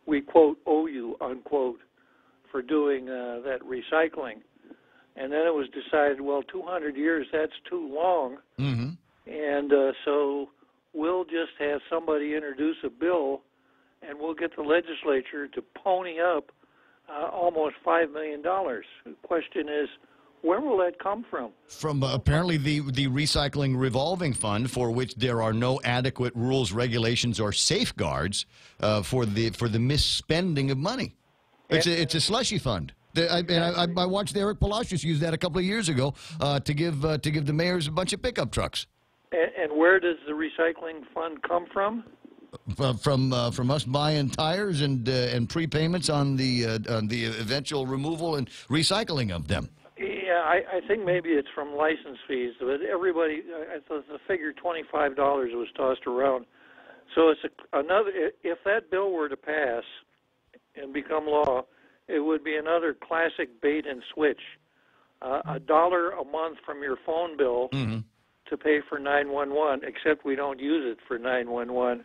we, quote, owe you, unquote, for doing that recycling. And then it was decided, well, 200 years, that's too long. Mm-hmm. And so we'll just have somebody introduce a bill, and we'll get the legislature to pony up almost $5 million. The question is, where will that come from? From apparently the recycling revolving fund, for which there are no adequate rules, regulations, or safeguards for the misspending of money. It's a slushy fund. I watched Eric Palacios use that a couple of years ago to give the mayors a bunch of pickup trucks. And where does the recycling fund come from? From us buying tires and prepayments on the eventual removal and recycling of them. Yeah, I think maybe it's from license fees, but everybody, I thought the figure $25 was tossed around. So it's another. If that bill were to pass, and become law, it would be another classic bait and switch. $1 a month from your phone bill to pay for 911, except we don't use it for 911.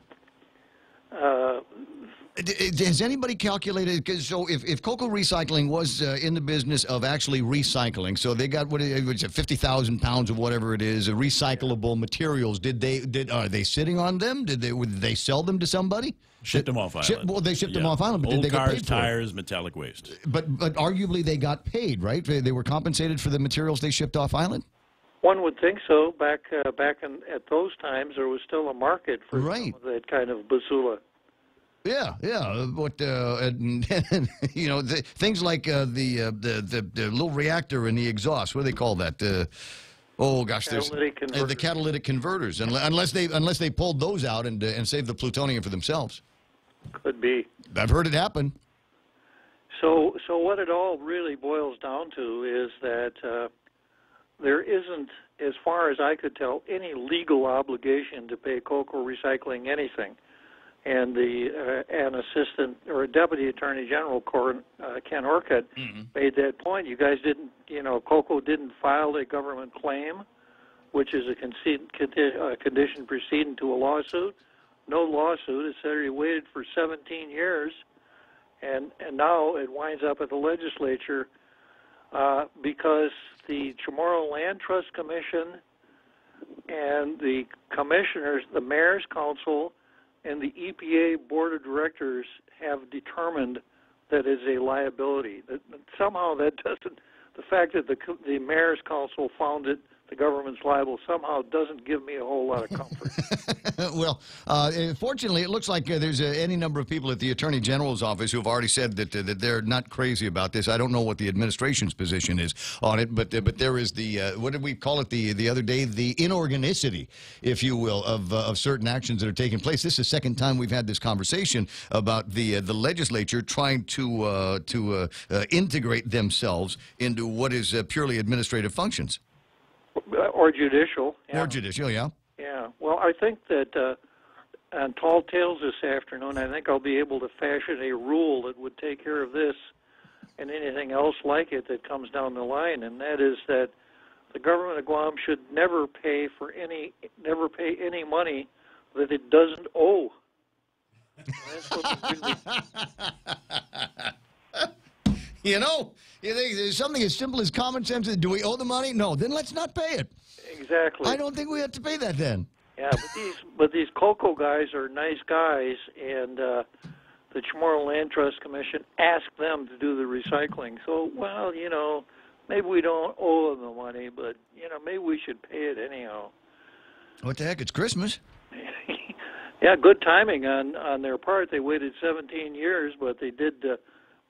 Has anybody calculated? Because so if Cocoa Recycling was in the business of actually recycling, so they got 50,000 pounds of whatever it is, recyclable materials. Are they sitting on them? Would they sell them to somebody? Shipped them off island. Well, they shipped them off island, but Old did they cars, get paid for tires, metallic waste. But arguably they got paid, right? They were compensated for the materials they shipped off island. One would think so. Back at those times, there was still a market for some of that kind of basula. Yeah. But you know, things like the little reactor in the exhaust. What do they call that? Oh gosh, the catalytic converters. Unless they pulled those out and saved the plutonium for themselves. Could be. I've heard it happen. So what it all really boils down to is that there isn't, as far as I could tell, any legal obligation to pay Cocoa Recycling anything. And an assistant or a deputy attorney general, Ken Orcutt, made that point. You guys didn't, Cocoa didn't file a government claim, which is a condition preceding to a lawsuit. No lawsuit. It said he waited for 17 years, and now it winds up at the legislature because the Chamorro Land Trust Commission and the commissioners, the Mayor's Council, and the EPA Board of Directors have determined that it's a liability. That somehow that doesn't, the fact that the Mayor's Council found it, the government's liable, somehow doesn't give me a whole lot of comfort. Well, fortunately, it looks like there's any number of people at the Attorney General's office who have already said that they're not crazy about this. I don't know what the administration's position is on it, but there is the what did we call it the other day? The inorganicity, if you will, of certain actions that are taking place. This is the second time we've had this conversation about the legislature trying to integrate themselves into what is purely administrative functions. Or judicial. Yeah. Or judicial, yeah. Yeah. Well, I think that on Tall Tales this afternoon, I think I'll be able to fashion a rule that would take care of this and anything else like it that comes down the line, and that is that the government of Guam should never pay any money that it doesn't owe. That's what really... You know, you think there's something as simple as common sense. Do we owe the money? No. Then let's not pay it. Exactly. I don't think we have to pay that then. Yeah, but these Cocoa guys are nice guys, and the Chamorro Land Trust Commission asked them to do the recycling. So, well, maybe we don't owe them the money, but maybe we should pay it anyhow. What the heck? It's Christmas. Yeah, good timing on their part. They waited 17 years, but they did.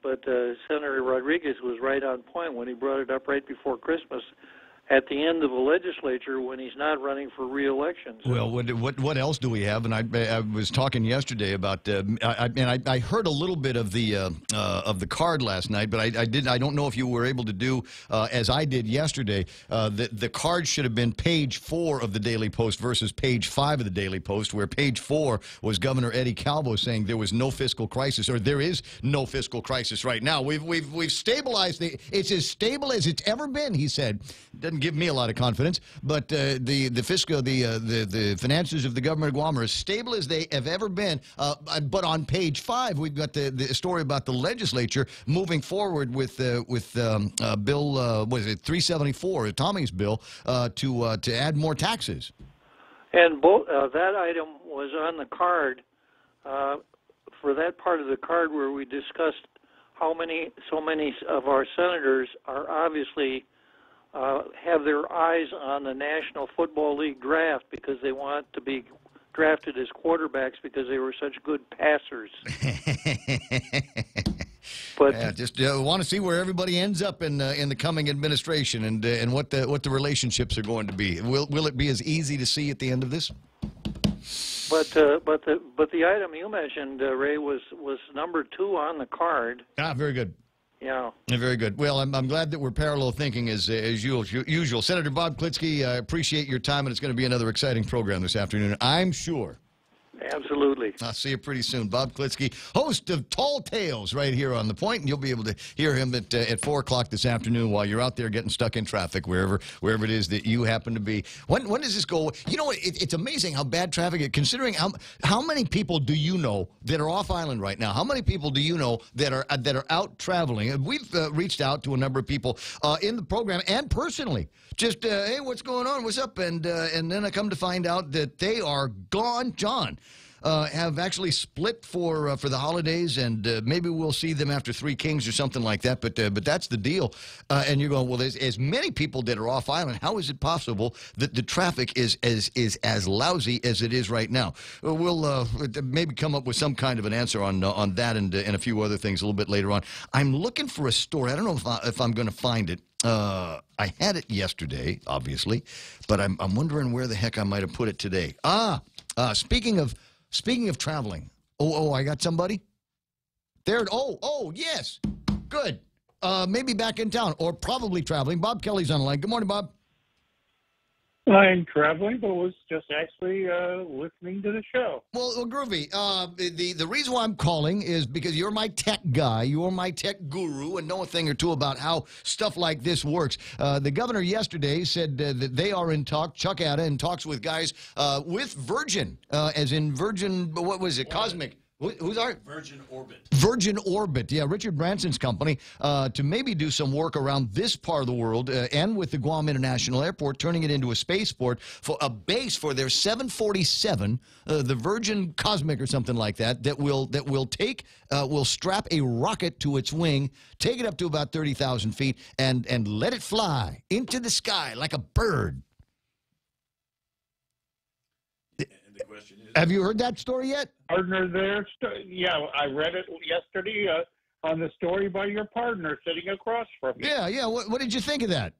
But Senator Rodriguez was right on point when he brought it up right before Christmas at the end of the legislature when he's not running for re-election. So. Well, what else do we have? And I was talking yesterday about I heard a little bit of the card last night, but I don't know if you were able to do as I did yesterday. The card should have been page 4 of the Daily Post versus page 5 of the Daily Post, where page 4 was Governor Eddie Calvo saying there was no fiscal crisis, or there is no fiscal crisis right now. We've stabilized it's as stable as it's ever been, he said. Doesn't give me a lot of confidence, but the finances of the government of Guam are as stable as they have ever been. But on page 5, we've got the story about the legislature moving forward with Bill 374, Tommy's bill, to add more taxes. And both that item was on the card for that part of the card where we discussed so many of our senators are obviously have their eyes on the National Football League draft because they want to be drafted as quarterbacks because they were such good passers. But yeah, just want to see where everybody ends up in the coming administration and what the relationships are going to be. Will it be as easy to see at the end of this? But the item you mentioned, Ray, was number 2 on the card. Ah, very good. Yeah. Very good. Well, I'm glad that we're parallel thinking as usual. Senator Bob Klitsky, I appreciate your time, and it's going to be another exciting program this afternoon, I'm sure. Absolutely. I'll see you pretty soon. Bob Klitsky, host of Tall Tales, right here on The Point, and you'll be able to hear him at 4 o'clock this afternoon while you're out there getting stuck in traffic, wherever it is that you happen to be. When does this go? You know, it's amazing how bad traffic is, considering how many people do you know that are off island right now? How many people do you know that are out traveling? We've reached out to a number of people in the program and personally. Just, hey, what's going on? What's up? And then I come to find out that they are gone. John, have actually split for the holidays, and maybe we'll see them after Three Kings or something like that. But that's the deal. And you're going, well, there's as many people that are off island. How is it possible that the traffic is as lousy as it is right now? We'll maybe come up with some kind of an answer on that and a few other things a little bit later on. I'm looking for a story. I don't know if I'm going to find it. I had it yesterday, obviously, but I'm wondering where the heck I might have put it today. Speaking of traveling. I got somebody there. Yes, good. Maybe back in town or probably traveling. Bob Kelly's on the line. Good morning, Bob. I'm traveling, but was just actually listening to the show. Well, groovy. The reason why I'm calling is because you're my tech guy, you're my tech guru, and know a thing or two about how stuff like this works. The governor yesterday said that they are in talk, Chuck Adda, in talks with guys with Virgin, as in Virgin, what was it, Cosmic. Who's our? Virgin Orbit. Virgin Orbit, yeah, Richard Branson's company, to maybe do some work around this part of the world and with the Guam International Airport, turning it into a spaceport for a base for their 747, the Virgin Cosmic or something like that, that will strap a rocket to its wing, take it up to about 30,000 feet, and let it fly into the sky like a bird. Have you heard that story yet? Partner there, yeah, I read it yesterday on the story by your partner sitting across from you. Yeah. What did you think of that?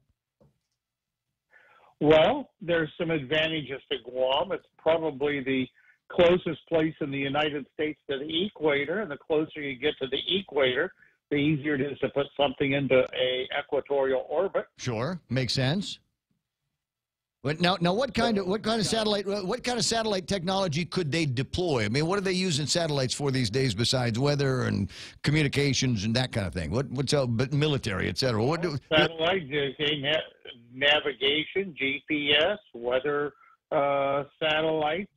Well, there's some advantages to Guam. It's probably the closest place in the United States to the equator, and the closer you get to the equator, the easier it is to put something into a equatorial orbit. Sure, makes sense. But now, what kind of satellite technology could they deploy? I mean, what are they using satellites for these days besides weather and communications and that kind of thing? What's but military, et cetera? Satellite navigation, GPS, weather satellites,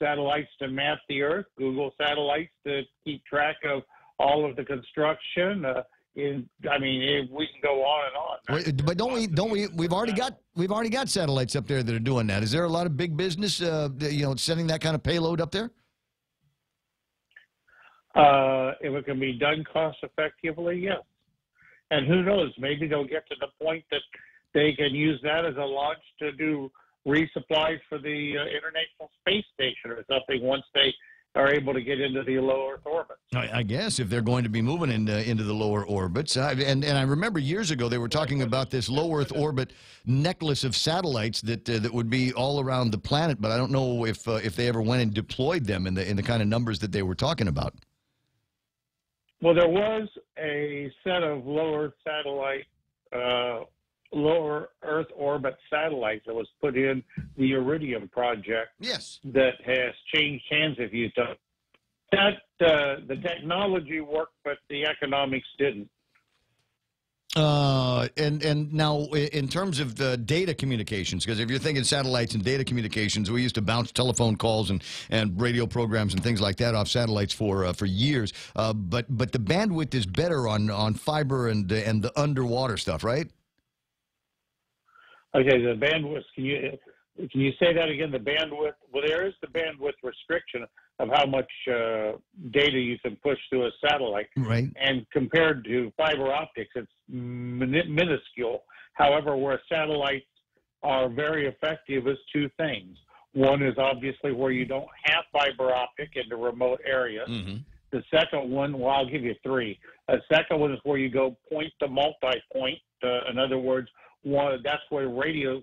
satellites to map the Earth, Google satellites to keep track of all of the construction. We can go on and on. But don't we? We've already got satellites up there that are doing that. Is there a lot of big business, sending that kind of payload up there? If it can be done cost effectively, yes. And who knows? Maybe they'll get to the point that they can use that as a launch to do resupplies for the International Space Station or something once they are able to get into the low Earth orbits. I guess if they're going to be moving into the lower orbits. And I remember years ago they were talking about this low Earth orbit necklace of satellites that would be all around the planet, but I don't know if they ever went and deployed them in the kind of numbers that they were talking about. Well, there was a set of lower Earth orbit satellites that was put in the Iridium project. Yes. That has changed hands a few times. The technology worked, but the economics didn't. And now in terms of the data communications, because if you're thinking satellites and data communications, we used to bounce telephone calls and radio programs and things like that off satellites for years. But the bandwidth is better on fiber and the underwater stuff, right? Okay, the bandwidth, can you say that again? The bandwidth, well, there is the bandwidth restriction of how much data you can push through a satellite. Right. And compared to fiber optics, it's minuscule. However, where satellites are very effective is two things. One is obviously where you don't have fiber optic into remote areas. Mm-hmm. The second one, well, I'll give you three. The second one is where you go point to multi-point. In other words, that's why radio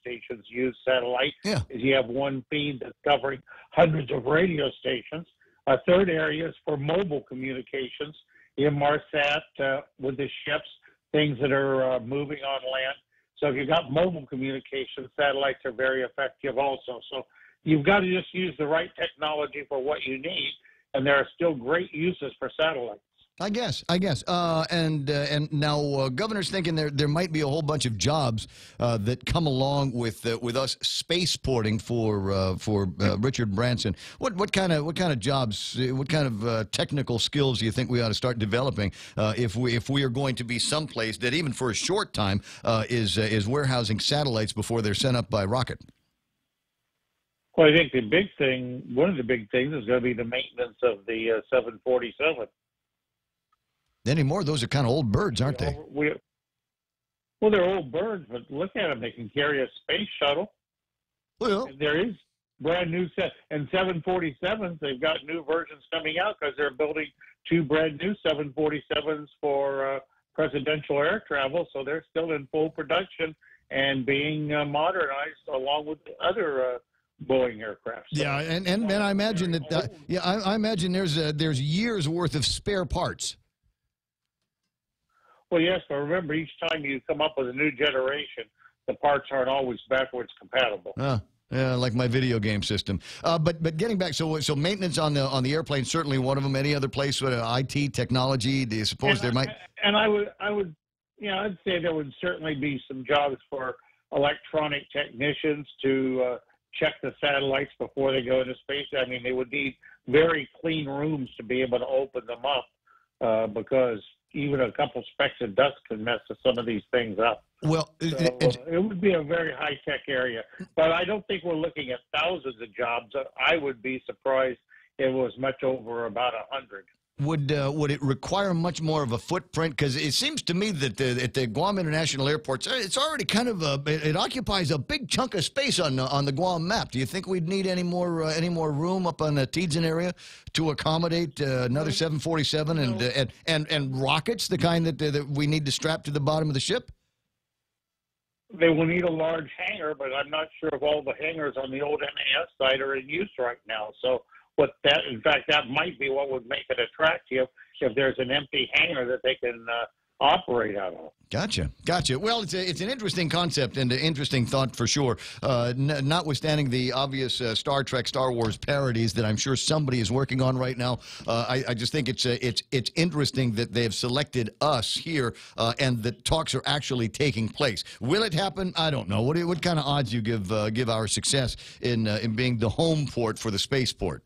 stations use satellite. Yeah. Is you have one feed that's covering hundreds of radio stations. A third area is for mobile communications, Inmarsat with the ships, things that are moving on land. So if you've got mobile communications, satellites are very effective also. So you've got to just use the right technology for what you need, and there are still great uses for satellites. I guess. And now Governor's thinking there might be a whole bunch of jobs that come along with us spaceporting for Richard Branson. What kind of jobs? What kind of technical skills do you think we ought to start developing if we are going to be someplace that even for a short time is warehousing satellites before they're sent up by rocket? Well, I think one of the big things is going to be the maintenance of the 747. Anymore, those are kind of old birds, aren't they? Well, they're old birds, but look at them. They can carry a space shuttle. Well, and there is brand new and 747s. They've got new versions coming out because they're building 2 brand new 747s for presidential air travel. So they're still in full production and being modernized along with other Boeing aircraft. So, yeah, and I imagine that. I imagine there's years worth of spare parts. Well, yes, but remember, each time you come up with a new generation, the parts aren't always backwards compatible. Yeah, like my video game system. But getting back, so maintenance on the airplane, certainly one of them. Any other place with IT technology? Do you suppose there might? And I'd say there would certainly be some jobs for electronic technicians to check the satellites before they go into space. I mean, they would need very clean rooms to be able to open them up because even a couple specks of dust can mess some of these things up. Well, it would be a very high-tech area. But I don't think we're looking at thousands of jobs. I would be surprised if it was much over about 100. Would it require much more of a footprint? Because it seems to me that at the Guam International Airport, it's already kind of it occupies a big chunk of space on the Guam map. Do you think we'd need any more room up on the Teedzin area to accommodate another 747 and rockets, the kind that we need to strap to the bottom of the ship? They will need a large hangar, but I'm not sure if all the hangars on the old NAS site are in use right now. So. In fact, that might be what would make it attractive if there's an empty hangar that they can operate out of. Gotcha. Well, it's an interesting concept and an interesting thought for sure. Notwithstanding the obvious Star Trek, Star Wars parodies that I'm sure somebody is working on right now, I just think it's interesting that they have selected us here and that talks are actually taking place. Will it happen? I don't know. What kind of odds you give our success in being the home port for the spaceport?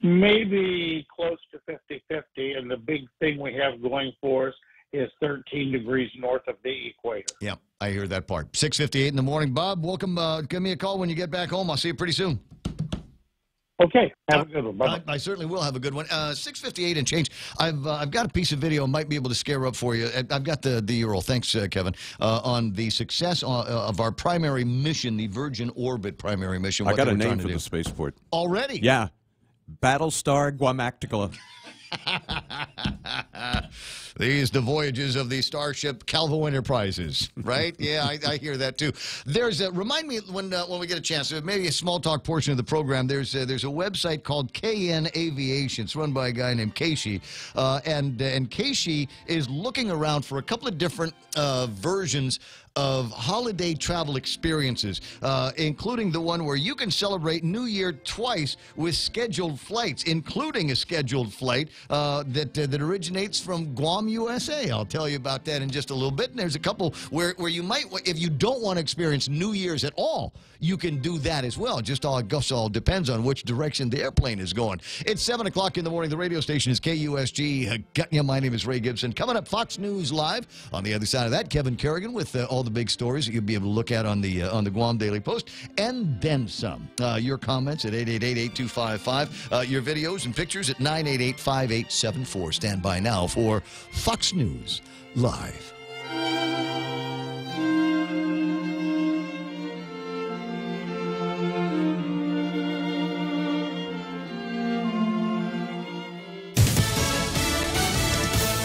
Maybe close to 50-50, and the big thing we have going for us is 13 degrees north of the equator. Yeah, I hear that part. 6:58 in the morning. Bob, welcome. Give me a call when you get back home. I'll see you pretty soon. Okay, have a good one. Bye-bye. I certainly will have a good one. 6:58 and change. I've got a piece of video might be able to scare up for you. I've got the URL. Thanks, Kevin. On the success of our primary mission, the Virgin Orbit primary mission. I got a name for the spaceport already. Yeah. Battlestar Guamacticula. These the voyages of the starship Calvo Enterprises, right? Yeah, I hear that too. There's remind me when we get a chance, maybe a small talk portion of the program. There's a website called KN Aviation. It's run by a guy named Keishi, and Keishi is looking around for a couple of different versions of holiday travel experiences, including the one where you can celebrate New Year twice with scheduled flights, including a scheduled flight that originates from Guam, USA. I'll tell you about that in just a little bit. And there's a couple where you might, if you don't want to experience New Year's at all, you can do that as well. Just all depends on which direction the airplane is going. It's 7 o'clock in the morning. The radio station is KUSG. My name is Ray Gibson. Coming up, Fox News Live. On the other side of that, Kevin Kerrigan with all the big stories that you'll be able to look at on the Guam Daily Post, and then some. Your comments at 888-8255. Your videos and pictures at 988-5874. Stand by now for Fox News Live.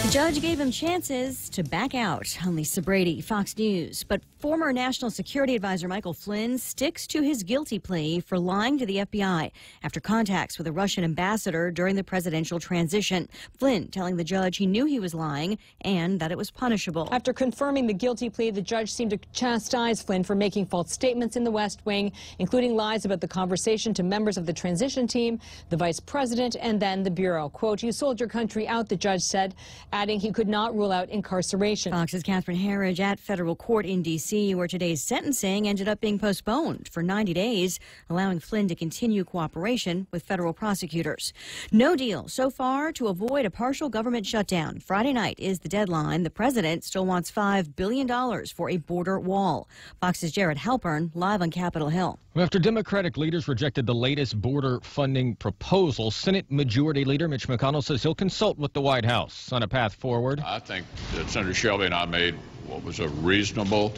The judge Judge gave him chances to back out. I'm Lisa Brady, Fox News. But former National Security Advisor Michael Flynn sticks to his guilty plea for lying to the FBI after contacts with a Russian ambassador during the presidential transition. Flynn telling the judge he knew he was lying and that it was punishable. After confirming the guilty plea, the judge seemed to chastise Flynn for making false statements in the West Wing, including lies about the conversation to members of the transition team, the vice president, and then the Bureau. Quote, "You sold your country out," the judge said, adding he could not rule out incarceration. Fox's Catherine Herridge at federal court in D.C., where today's sentencing ended up being postponed for 90 days, allowing Flynn to continue cooperation with federal prosecutors. No deal so far to avoid a partial government shutdown. Friday night is the deadline. The president still wants $5 billion for a border wall. Fox's Jared Halpern live on Capitol Hill. After Democratic leaders rejected the latest border funding proposal, Senate Majority Leader Mitch McConnell says he'll consult with the White House on a path forward. I think that Senator Shelby and I made what was a reasonable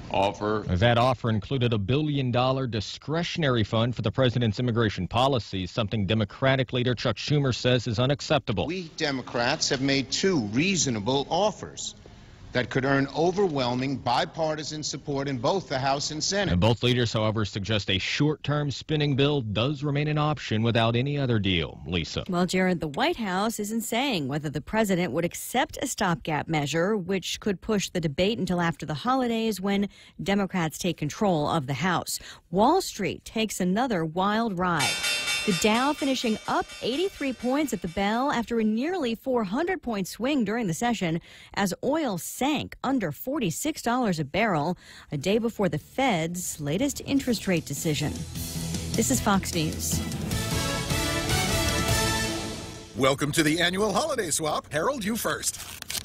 offer. That offer included $1 billion discretionary fund for the president's immigration policies, something Democratic leader Chuck Schumer says is unacceptable. We Democrats have made two reasonable offers that could earn overwhelming bipartisan support in both the House and Senate. And both leaders, however, suggest a short-term spending bill does remain an option without any other deal. Lisa. Well, Jared, the White House isn't saying whether the president would accept a stopgap measure, which could push the debate until after the holidays when Democrats take control of the House. Wall Street takes another wild ride. The Dow finishing up 83 points at the bell after a nearly 400-point swing during the session as oil sank under $46 a barrel, a day before the Fed's latest interest rate decision. This is Fox News. Welcome to the annual holiday swap. Harold, you first.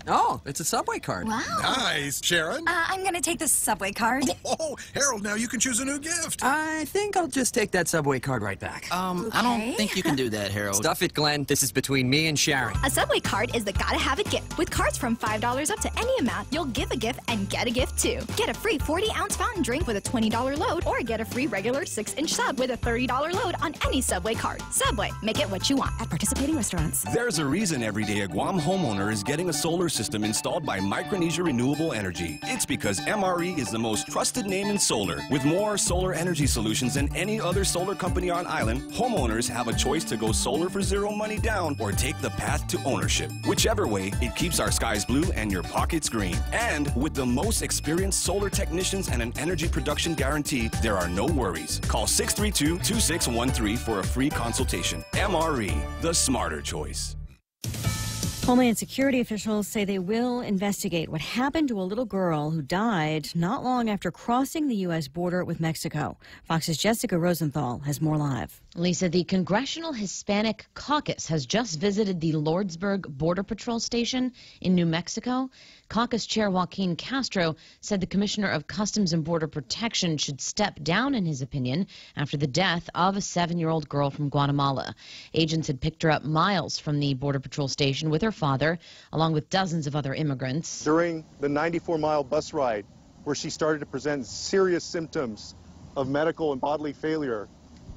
Oh, it's a Subway card. Wow. Nice. Sharon? I'm going to take the Subway card. Oh, Harold, now you can choose a new gift. I think I'll just take that Subway card right back. Okay. I don't think you can do that, Harold. Stuff it, Glenn. This is between me and Sharon. A Subway card is the gotta-have-it gift. With cards from $5 up to any amount, you'll give a gift and get a gift, too. Get a free 40-ounce fountain drink with a $20 load, or get a free regular 6-inch sub with a $30 load on any Subway card. Subway, make it what you want. At participating restaurants. There's a reason every day a Guam homeowner is getting a solar system installed by Micronesia Renewable Energy. It's because MRE is the most trusted name in solar. With more solar energy solutions than any other solar company on island, homeowners have a choice to go solar for zero money down or take the path to ownership. Whichever way, it keeps our skies blue and your pockets green. And with the most experienced solar technicians and an energy production guarantee, there are no worries. Call 632-2613 for a free consultation. MRE, the smarter choice. Homeland Security officials say they will investigate what happened to a little girl who died not long after crossing the U.S. border with Mexico. Fox's Jessica Rosenthal has more live. Lisa, the Congressional Hispanic Caucus has just visited the Lordsburg Border Patrol Station in New Mexico. Caucus Chair Joaquin Castro said the Commissioner of Customs and Border Protection should step down, in his opinion, after the death of a 7-year-old girl from Guatemala. Agents had picked her up miles from the Border Patrol station with her father, along with dozens of other immigrants. During the 94-mile bus ride, where she started to present serious symptoms of medical and bodily failure,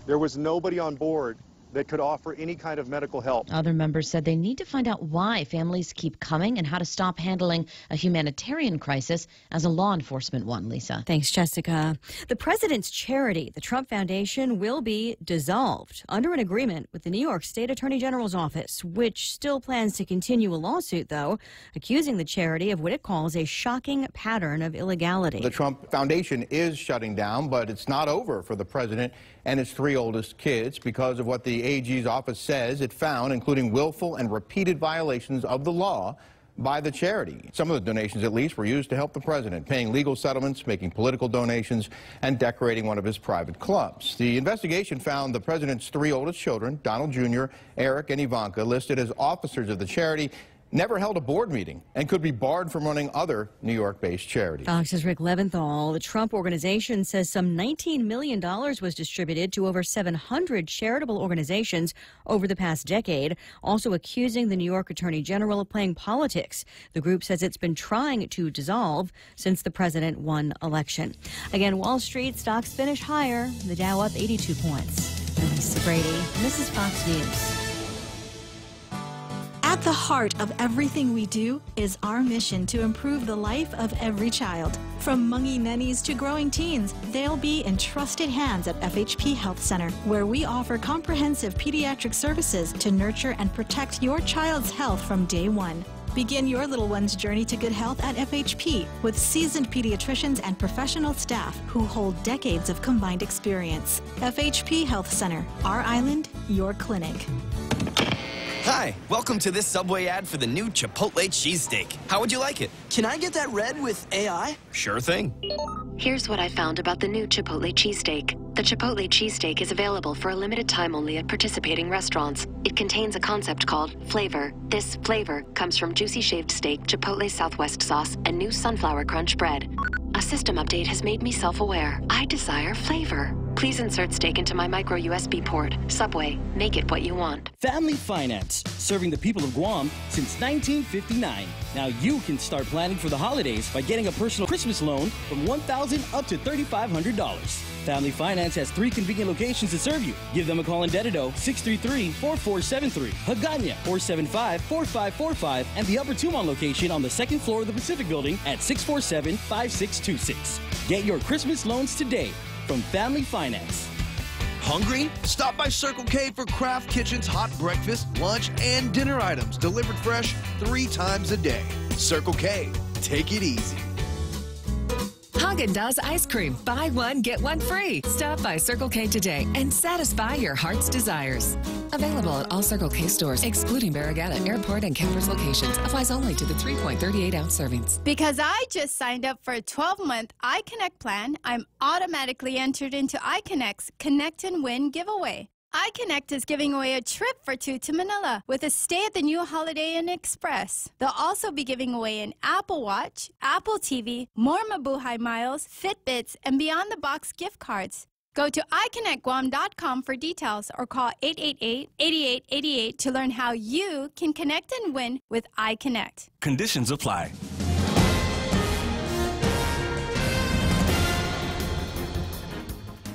there was nobody on board that could offer any kind of medical help. Other members said they need to find out why families keep coming and how to stop handling a humanitarian crisis as a law enforcement one, Lisa. Thanks, Jessica. The president's charity, the Trump Foundation, will be dissolved under an agreement with the New York State Attorney General's office, which still plans to continue a lawsuit, though, accusing the charity of what it calls a shocking pattern of illegality. The Trump Foundation is shutting down, but it's not over for the president and his 3 oldest kids because of what the AG's office says it found, including willful and repeated violations of the law by the charity. Some of the donations, at least, were used to help the president, paying legal settlements, making political donations, and decorating one of his private clubs. The investigation found the president's 3 oldest children, Donald Jr., Eric, and Ivanka, listed as officers of the charity, never held a board meeting and could be barred from running other New York-based charities. Fox's Rick Leventhal. The Trump Organization says some $19 million was distributed to over 700 charitable organizations over the past decade, also accusing the New York Attorney General of playing politics. The group says it's been trying to dissolve since the president won election. Again, Wall Street stocks finish higher, the Dow up 82 points. I'm Lisa Brady, and this is Fox News. At At the heart of everything we do is our mission to improve the life of every child. From mungy nennies to growing teens, they'll be in trusted hands at FHP Health Center, where we offer comprehensive pediatric services to nurture and protect your child's health from day one. Begin your little one's journey to good health at FHP with seasoned pediatricians and professional staff who hold decades of combined experience. FHP Health Center, our island, your clinic. Hi, welcome to this Subway ad for the new Chipotle cheesesteak. How would you like it? Can I get that red with AI? Sure thing. Here's what I found about the new Chipotle cheesesteak. The Chipotle cheesesteak is available for a limited time only at participating restaurants. It contains a concept called flavor. This flavor comes from juicy shaved steak, Chipotle Southwest sauce, and new sunflower crunch bread. A system update has made me self-aware. I desire flavor. Please insert steak into my micro USB port. Subway, make it what you want. Family Finance, serving the people of Guam since 1959. Now you can start planning for the holidays by getting a personal Christmas loan from $1,000 up to $3,500. Family Finance has 3 convenient locations to serve you. Give them a call in Dededo, 633-4473, Hagåtña, 475-4545, and the Upper Tumon location on the 2nd floor of the Pacific Building at 647-5626. Get your Christmas loans today from Family Finance. Hungry? Stop by Circle K for Craft Kitchen's hot breakfast, lunch, and dinner items delivered fresh 3 times a day. Circle K, take it easy. Haagen-Dazs ice cream. Buy one, get one free. Stop by Circle K today and satisfy your heart's desires. Available at all Circle K stores, excluding Barragata, Airport, and Campers locations. Applies only to the 3.38-ounce servings. Because I just signed up for a 12-month iConnect plan, I'm automatically entered into iConnect's Connect and Win giveaway. iConnect is giving away a trip for 2 to Manila with a stay at the new Holiday Inn Express. They'll also be giving away an Apple Watch, Apple TV, more Mabuhay miles, Fitbits, and Beyond the Box gift cards. Go to iConnectGuam.com for details or call 888-8888 to learn how you can connect and win with iConnect. Conditions apply.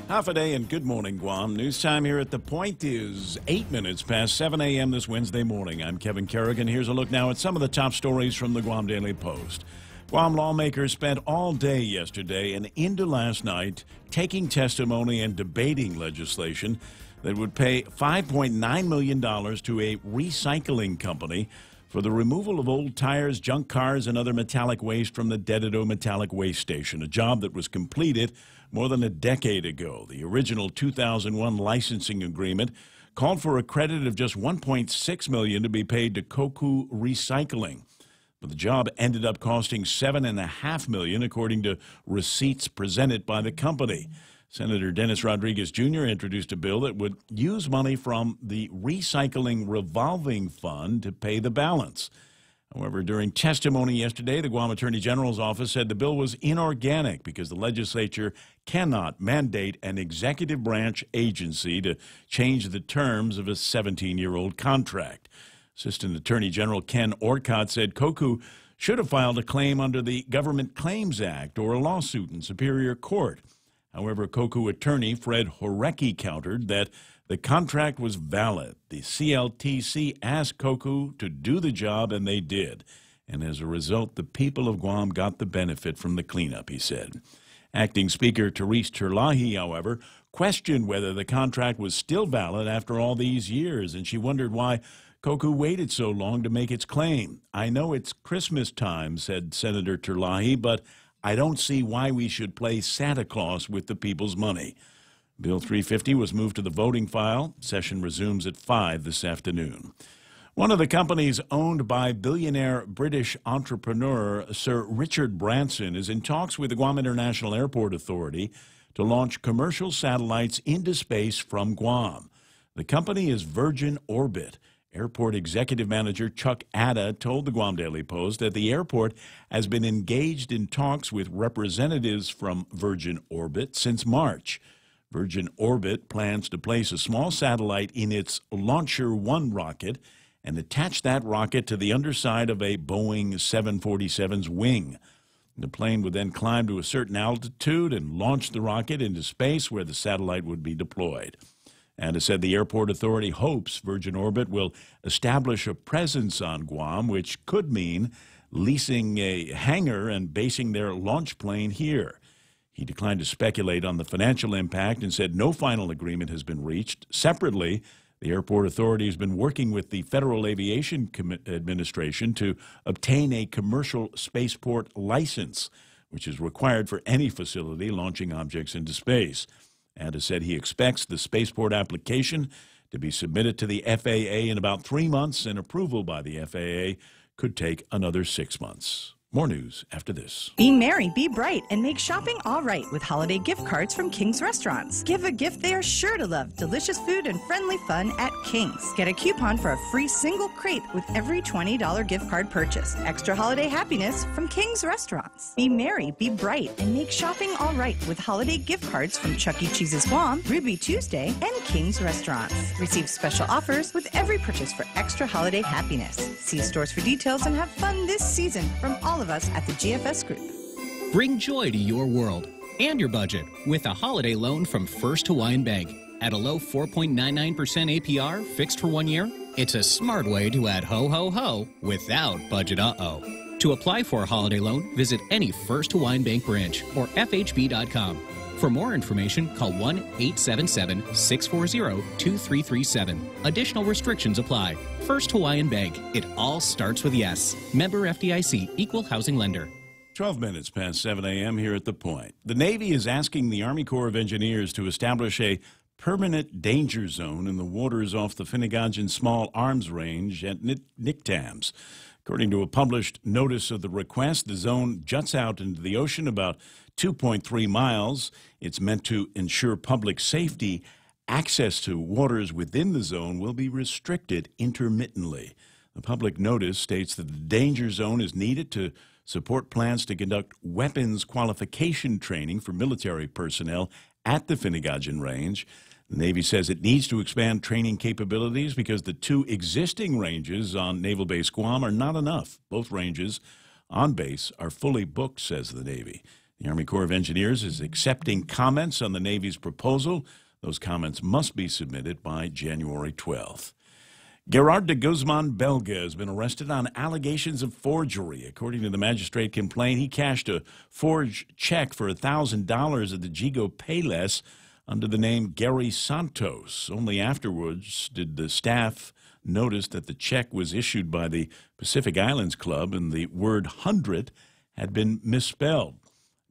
Half a day and good morning, Guam. News time here at The Point is 8 minutes past 7 a.m. this Wednesday morning. I'm Kevin Kerrigan. Here's a look now at some of the top stories from the Guam Daily Post. Guam lawmakers spent all day yesterday and into last night taking testimony and debating legislation that would pay $5.9 million to a recycling company for the removal of old tires, junk cars, and other metallic waste from the Dededo Metallic Waste Station, a job that was completed more than a decade ago. The original 2001 licensing agreement called for a credit of just $1.6 million to be paid to Koku Recycling. But the job ended up costing $7.5 million, according to receipts presented by the company. Senator Dennis Rodriguez Jr. introduced a bill that would use money from the Recycling Revolving Fund to pay the balance. However, during testimony yesterday, the Guam Attorney General's office said the bill was inorganic because the legislature cannot mandate an executive branch agency to change the terms of a 17-year-old contract. Assistant Attorney General Ken Orcott said Koku should have filed a claim under the Government Claims Act or a lawsuit in Superior Court. However, Koku attorney Fred Horecki countered that the contract was valid. The CLTC asked Koku to do the job, and they did. And as a result, the people of Guam got the benefit from the cleanup, he said. Acting Speaker Therese Terlahi, however, questioned whether the contract was still valid after all these years, and she wondered why Koku waited so long to make its claim. I know it's Christmas time, said Senator Terlahi, but I don't see why we should play Santa Claus with the people's money. Bill 350 was moved to the voting file. Session resumes at 5 this afternoon. One of the companies owned by billionaire British entrepreneur Sir Richard Branson is in talks with the Guam International Airport Authority to launch commercial satellites into space from Guam. The company is Virgin Orbit. Airport Executive Manager Chuck Atta told the Guam Daily Post that the airport has been engaged in talks with representatives from Virgin Orbit since March. Virgin Orbit plans to place a small satellite in its Launcher 1 rocket and attach that rocket to the underside of a Boeing 747's wing. The plane would then climb to a certain altitude and launch the rocket into space where the satellite would be deployed. And it said the airport authority hopes Virgin Orbit will establish a presence on Guam, which could mean leasing a hangar and basing their launch plane here. He declined to speculate on the financial impact and said no final agreement has been reached. Separately, the airport authority has been working with the Federal Aviation Administration to obtain a commercial spaceport license, which is required for any facility launching objects into space. And has said he expects the spaceport application to be submitted to the FAA in about 3 months, and approval by the FAA could take another 6 months. More news after this. Be merry, be bright, and make shopping all right with holiday gift cards from King's Restaurants. Give a gift they are sure to love. Delicious food and friendly fun at King's. Get a coupon for a free single crate with every $20 gift card purchase. Extra holiday happiness from King's Restaurants. Be merry, be bright, and make shopping all right with holiday gift cards from Chuck E. Cheese's Guam, Ruby Tuesday, and King's Restaurants. Receive special offers with every purchase for extra holiday happiness. See stores for details and have fun this season from all of us at the GFS Group. Bring joy to your world and your budget with a holiday loan from First Hawaiian Bank. At a low 4.99% APR, fixed for 1 year, it's a smart way to add ho-ho-ho without budget uh-oh. To apply for a holiday loan, visit any First Hawaiian Bank branch or FHB.com. For more information, call 1-877-640-2337. Additional restrictions apply. First Hawaiian Bank. It all starts with yes. Member FDIC, Equal Housing Lender. 12 minutes past 7 a.m. here at The Point. The Navy is asking the Army Corps of Engineers to establish a permanent danger zone in the waters off the Finnegajan Small Arms Range at Nictams. According to a published notice of the request, the zone juts out into the ocean about 2.3 miles. It's meant to ensure public safety. Access to waters within the zone will be restricted intermittently. The public notice states that the danger zone is needed to support plans to conduct weapons qualification training for military personnel at the Finnegajan Range. The Navy says it needs to expand training capabilities because the 2 existing ranges on Naval Base Guam are not enough. Both ranges on base are fully booked, says the Navy. The Army Corps of Engineers is accepting comments on the Navy's proposal. Those comments must be submitted by January 12th. Gerard de Guzman Belga has been arrested on allegations of forgery. According to the magistrate complaint, he cashed a forged check for $1,000 at the Jigo Payless under the name Gary Santos. Only afterwards did the staff notice that the check was issued by the Pacific Islands Club and the word 100 had been misspelled.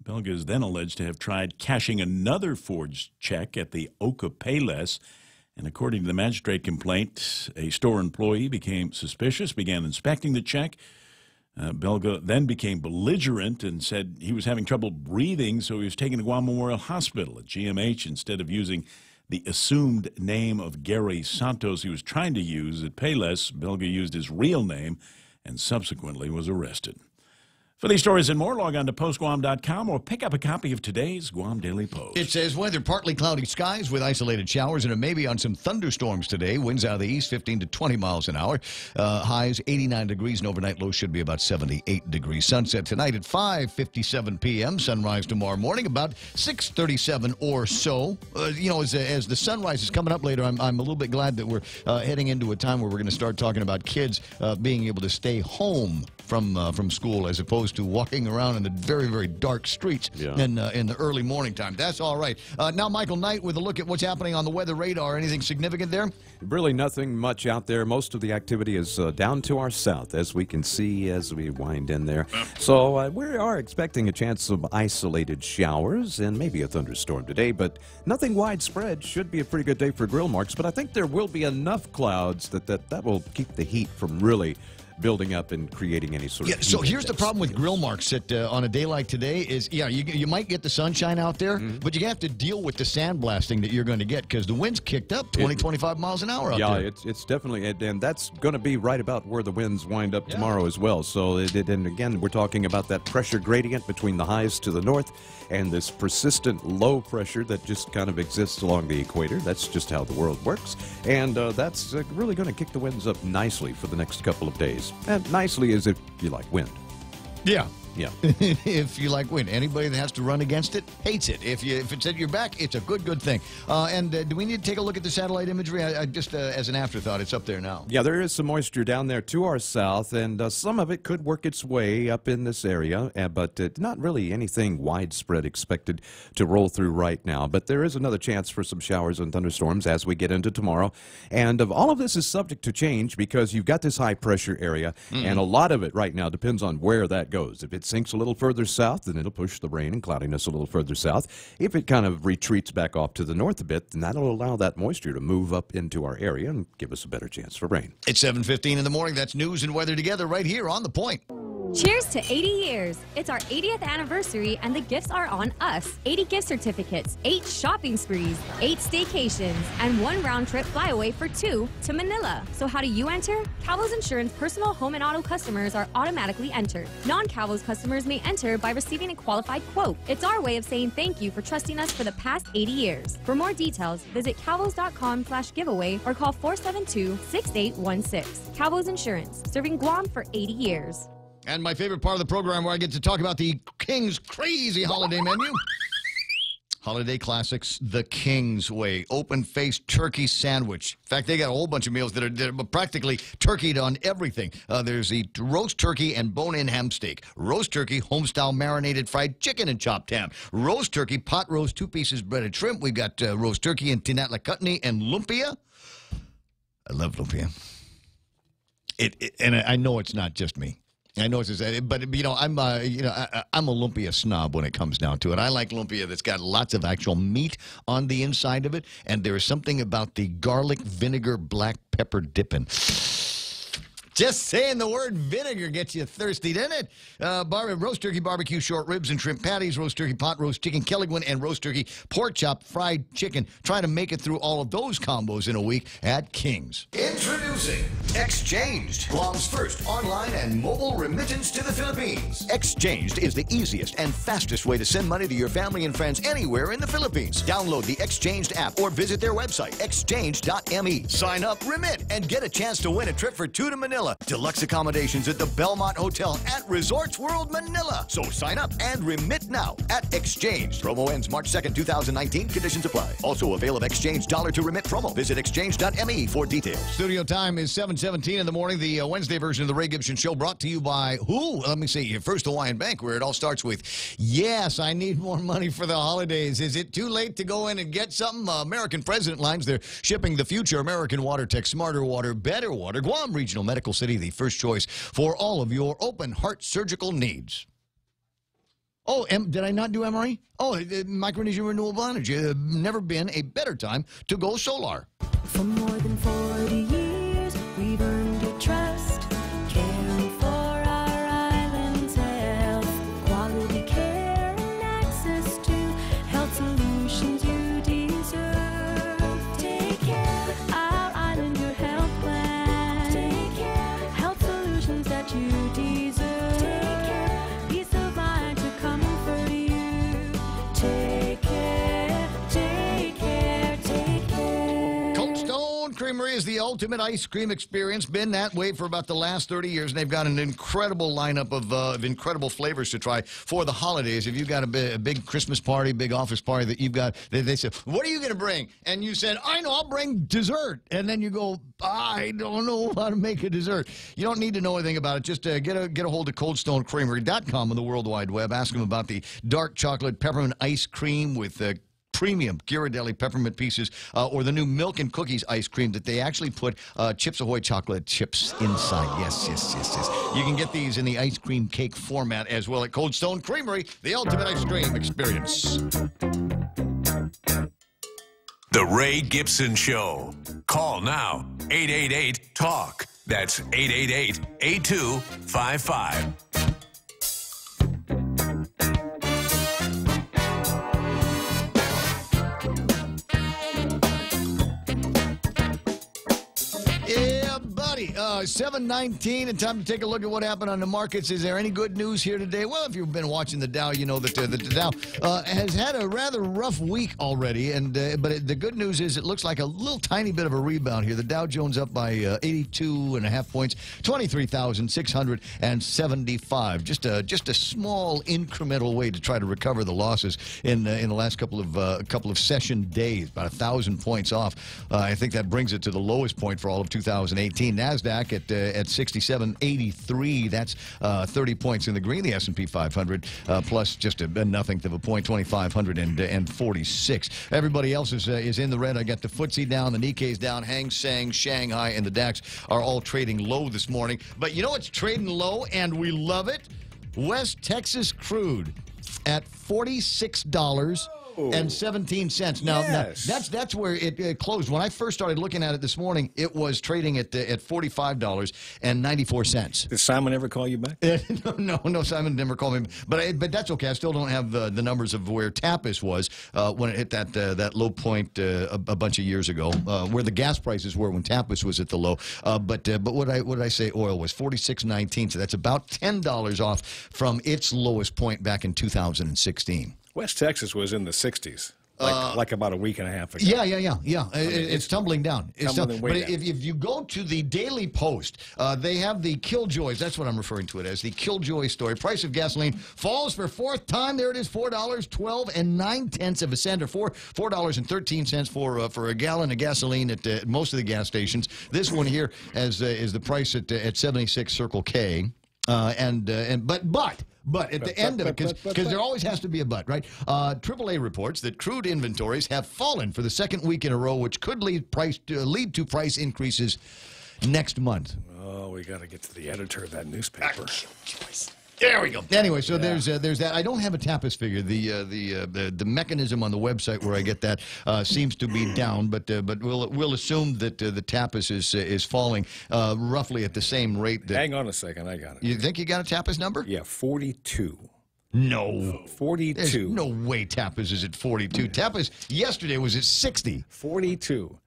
Belga is then alleged to have tried cashing another forged check at the Oka Payless, and according to the magistrate complaint, a store employee became suspicious, began inspecting the check. Belga then became belligerent and said he was having trouble breathing, so he was taken to Guam Memorial Hospital at GMH instead of using the assumed name of Gary Santos he was trying to use at Payless. Belga used his real name and subsequently was arrested. For these stories and more, log on to postguam.com or pick up a copy of today's Guam Daily Post. It says weather, partly cloudy skies with isolated showers and a maybe on some thunderstorms today. Winds out of the east, 15 to 20 miles an hour. Highs 89 degrees and overnight lows should be about 78 degrees. Sunset tonight at 5:57 p.m. Sunrise tomorrow morning about 6:37 or so. As the sunrise is coming up later, I'm a little bit glad that we're heading into a time where we're going to start talking about kids being able to stay home from school as opposed to walking around in the very, very dark streets in the early morning time. That's all right. Now, Michael Knight with a look at what's happening on the weather radar. Anything significant there? Really nothing much out there. Most of the activity is down to our south, as we can see as we wind in there. So we are expecting a chance of isolated showers and maybe a thunderstorm today, but nothing widespread. Should be a pretty good day for grill marks, but I think there will be enough clouds that will keep the heat from really building up and creating any sort of heat. So here's the problem with grill marks that on a day like today is, you might get the sunshine out there, but you have to deal with the sandblasting that you're going to get because the wind's kicked up 25 miles an hour out there. Yeah, it's definitely, and that's going to be right about where the winds wind up tomorrow as well. So, and again, we're talking about that pressure gradient between the highs to the north and this persistent low pressure that just kind of exists along the equator. That's just how the world works. And that's really going to kick the winds up nicely for the next couple of days. And nicely as if you like wind. Yeah. Yeah. If you like wind, anybody that has to run against it hates it. If it's at your back, it's a good thing. Do we need to take a look at the satellite imagery? I just as an afterthought, it's up there now. Yeah, there is some moisture down there to our south, and some of it could work its way up in this area, but not really anything widespread expected to roll through right now. But there is another chance for some showers and thunderstorms as we get into tomorrow. And all of this is subject to change because you've got this high pressure area, and a lot of it right now depends on where that goes. If it sinks a little further south, then it'll push the rain and cloudiness a little further south. If it kind of retreats back off to the north a bit, then that'll allow that moisture to move up into our area and give us a better chance for rain. It's 7:15 in the morning. That's news and weather together right here on The Point. Cheers to 80 years. It's our 80th anniversary and the gifts are on us. 80 gift certificates, 8 shopping sprees, 8 staycations, and 1 round-trip flyaway for 2 to Manila. So how do you enter? Calvo's Insurance personal home and auto customers are automatically entered. Non-Calvo's customers may enter by receiving a qualified quote. It's our way of saying thank you for trusting us for the past 80 years. For more details, visit calvos.com/giveaway or call 472-6816. Calvo's Insurance, serving Guam for 80 years. And my favorite part of the program where I get to talk about the King's crazy holiday menu. Holiday classics, the King's way. Open-faced turkey sandwich. In fact, they got a whole bunch of meals that are practically turkeyed on everything. There's the roast turkey and bone-in ham steak. Roast turkey, home-style marinated fried chicken and chopped ham. Roast turkey, pot roast, 2 pieces breaded shrimp. We've got roast turkey and tinatla chutney and lumpia. I love lumpia. And I know it's not just me. I know it's but I'm a lumpia snob when it comes down to it. I like lumpia that's got lots of actual meat on the inside of it, and there is something about the garlic vinegar black pepper dipping. Just saying the word vinegar gets you thirsty, doesn't it? Roast turkey barbecue short ribs and shrimp patties, roast turkey pot roast chicken Kelligwin, and roast turkey pork chop fried chicken. Try to make it through all of those combos in a week at King's. Introducing Exchanged, Guam's first online and mobile remittance to the Philippines. Exchanged is the easiest and fastest way to send money to your family and friends anywhere in the Philippines. Download the Exchanged app or visit their website, exchange.me. Sign up, remit, and get a chance to win a trip for 2 to Manila. Deluxe accommodations at the Belmont Hotel at Resorts World Manila. So sign up and remit now at Exchange. Promo ends March 2nd, 2019. Conditions apply. Also avail of Exchange dollar to remit promo. Visit exchange.me for details. Studio time is 7:17 in the morning. The Wednesday version of the Ray Gibson Show brought to you by who? Let me see. First Hawaiian Bank, where it all starts with, yes, I need more money for the holidays. Is it too late to go in and get something? American President Lines, they're shipping the future American Water Tech, smarter water, better water. Guam Regional Medical City, the first choice for all of your open heart surgical needs. Oh, did I not do MRE? Oh, Micronesian Renewable Energy. Never been a better time to go solar. For more than 40 years, we've earned your trust. Caring for our island's health. Quality care and access to health solutions you deserve. Take care, our island, your health plan. Take care, health solutions that you deserve. Take care, peace of mind to comfort you. Take care, take care, take care. Cold Stone Creamery is the ultimate ice cream experience. Been that way for about the last 30 years, and they've got an incredible lineup of incredible flavors to try for the holidays. If you've got a big Christmas party, big office party that you've got, they say, what are you going to bring? And you said, I know, I'll bring dessert. And then you go, I don't know how to make a dessert. You don't need to know anything about it. Just get a hold of ColdStoneCreamery.com on the World Wide Web. Ask them about the dark chocolate peppermint ice cream with premium Ghirardelli peppermint pieces, or the new milk and cookies ice cream that they actually put Chips Ahoy chocolate chips inside. Yes. You can get these in the ice cream cake format as well at Cold Stone Creamery, the ultimate ice cream experience. The Ray Gibson Show. Call now, 888-TALK. That's 888-8255. righty, 7:19, and time to take a look at what happened on the markets. Is there any good news here today? Well, if you've been watching the Dow, you know that the Dow has had a rather rough week already, and the good news is it looks like a little tiny bit of a rebound here. The Dow Jones up by 82.5 points, 23,675. Just a small incremental way to try to recover the losses in the last couple of session days, about 1,000 points off. I think that brings it to the lowest point for all of 2018. NASDAQ at 67.83. That's 30 points in the green. The S&P 500 plus just a nothing of a point, 2,546. Everybody else is in the red. I got the FTSE down, the Nikkei's down, Hang Seng, Shanghai, and the DAX are all trading low this morning. But you know what's trading low, and we love it? West Texas crude at $46.17. Now, that's where it closed. When I first started looking at it this morning, it was trading at $45.94. Did Simon ever call you back? No, Simon never called me. But that's okay. I still don't have the numbers of where Tapas was when it hit that low point a bunch of years ago, where the gas prices were when Tapas was at the low. But what did I say? Oil was $46.19. So that's about $10 off from its lowest point back in 2016. West Texas was in the 60s, like about a week and a half ago. Yeah. It's tumbling down. But if you go to the Daily Post, they have the Killjoys. That's what I'm referring to it as, the Killjoy story. Price of gasoline falls for fourth time. There it is, $4.12.9 or $4.13 for a gallon of gasoline at most of the gas stations. This one here is the price at 76 Circle K. But at the end of it, because there always has to be a but, right? AAA reports that crude inventories have fallen for the second week in a row, which could lead to price increases next month. Oh, we got to get to the editor of that newspaper. There we go. Anyway, so there's that. I don't have a Tapas figure. The mechanism on the website where I get that seems to be down, but we'll assume that the Tapas is falling roughly at the same rate. Hang on a second, I got it. You think you got a Tapas number? Yeah, 42. No. 42. There's no way Tapas is at 42. Tapas yesterday was at 60. 42.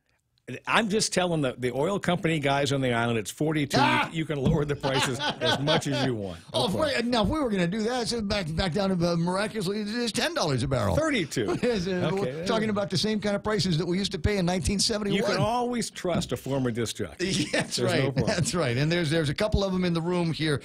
I'm just telling the oil company guys on the island, it's 42. You can lower the prices as much as you want. If we were going to do that, it's back down to miraculously, it's $10 a barrel. 32. We're talking about the same kind of prices that we used to pay in 1971. You can always trust a former disc jockey. That's right. That's right. And there's a couple of them in the room here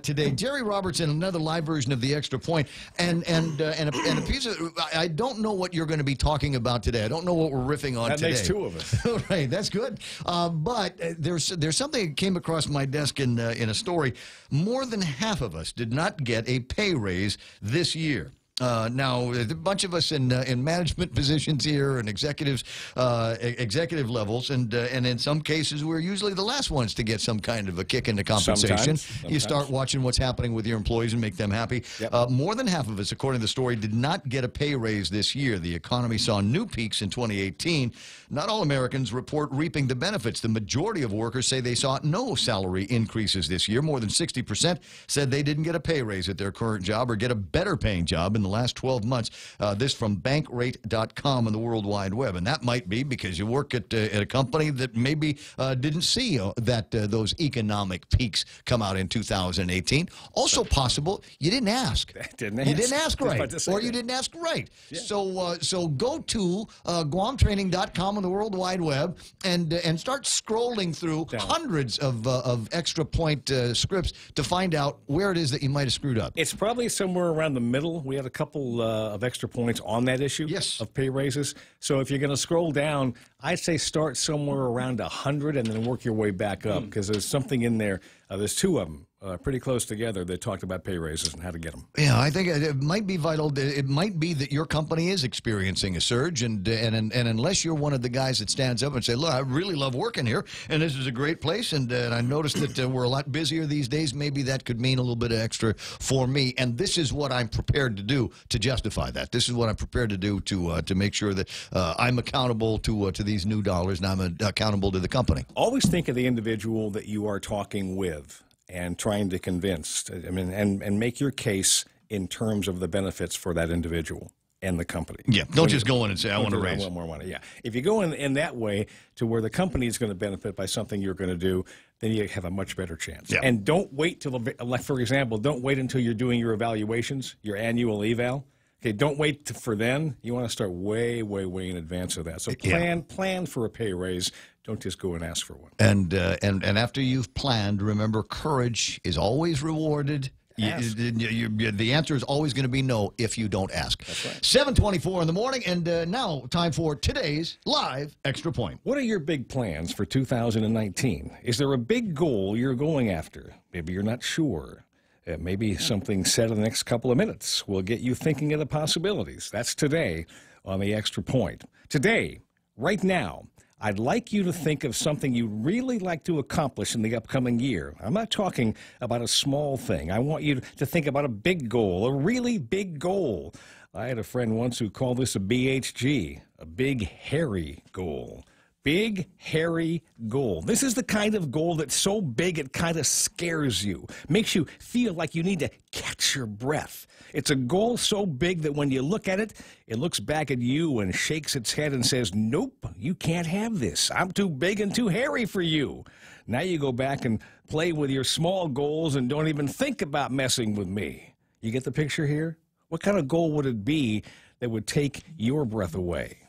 today. Jerry Robertson, another live version of the Extra Point, and a piece of. I don't know what you're going to be talking about today. I don't know what we're riffing on today. That makes two of us. Right, that's good. But there's something that came across my desk in a story. More than half of us did not get a pay raise this year. Now, a bunch of us in management positions here and executive levels, and in some cases, we're usually the last ones to get some kind of a kick in the compensation. Sometimes. You start watching what's happening with your employees and make them happy. Yep. More than half of us, according to the story, did not get a pay raise this year. The economy saw new peaks in 2018. Not all Americans report reaping the benefits. The majority of workers say they saw no salary increases this year. More than 60% said they didn't get a pay raise at their current job or get a better paying job in the last 12 months. This from bankrate.com on the World Wide Web. And that might be because you work at a company that maybe didn't see those economic peaks come out in 2018. Also possible you didn't ask. You didn't ask right. Or you didn't ask right. Yeah. So go to guamtraining.com on the World Wide Web and start scrolling through hundreds of Extra Point scripts to find out where it is that you might have screwed up. It's probably somewhere around the middle. We had a couple of extra points on that issue of pay raises. So if you're going to scroll down, I'd say start somewhere around 100 and then work your way back up because there's something in there. There's two of them pretty close together that talked about pay raises and how to get them. Yeah, I think it might be vital. It might be that your company is experiencing a surge, and unless you're one of the guys that stands up and say, look, I really love working here, and this is a great place, and I noticed that we're a lot busier these days, maybe that could mean a little bit of extra for me, and this is what I'm prepared to do to justify that. This is what I'm prepared to do to make sure that I'm accountable to these new dollars, and I'm accountable to the company. Always think of the individual that you are talking with and trying to convince, and make your case in terms of the benefits for that individual and the company. Yeah, don't just go in and say, I want to raise. I want more money, yeah. If you go in that way to where the company is going to benefit by something you're going to do, then you have a much better chance. Yeah. And don't wait till, like for example, don't wait until you're doing your evaluations, your annual eval. Okay, don't wait for then. You want to start way, way, way in advance of that. So plan for a pay raise. Don't just go and ask for one. And after you've planned, remember, courage is always rewarded. The answer is always going to be no if you don't ask. That's right. 7:24 in the morning, and now time for today's live Extra Point. What are your big plans for 2019? Is there a big goal you're going after? Maybe you're not sure. Maybe something said in the next couple of minutes will get you thinking of the possibilities. That's today on the Extra Point. Today, right now, I'd like you to think of something you'd really like to accomplish in the upcoming year. I'm not talking about a small thing. I want you to think about a big goal, a really big goal. I had a friend once who called this a BHG, a big, hairy goal. Big, hairy goal. This is the kind of goal that's so big it kind of scares you, makes you feel like you need to catch your breath. It's a goal so big that when you look at it, it looks back at you and shakes its head and says, nope, you can't have this. I'm too big and too hairy for you. Now you go back and play with your small goals and don't even think about messing with me. You get the picture here? What kind of goal would it be that would take your breath away?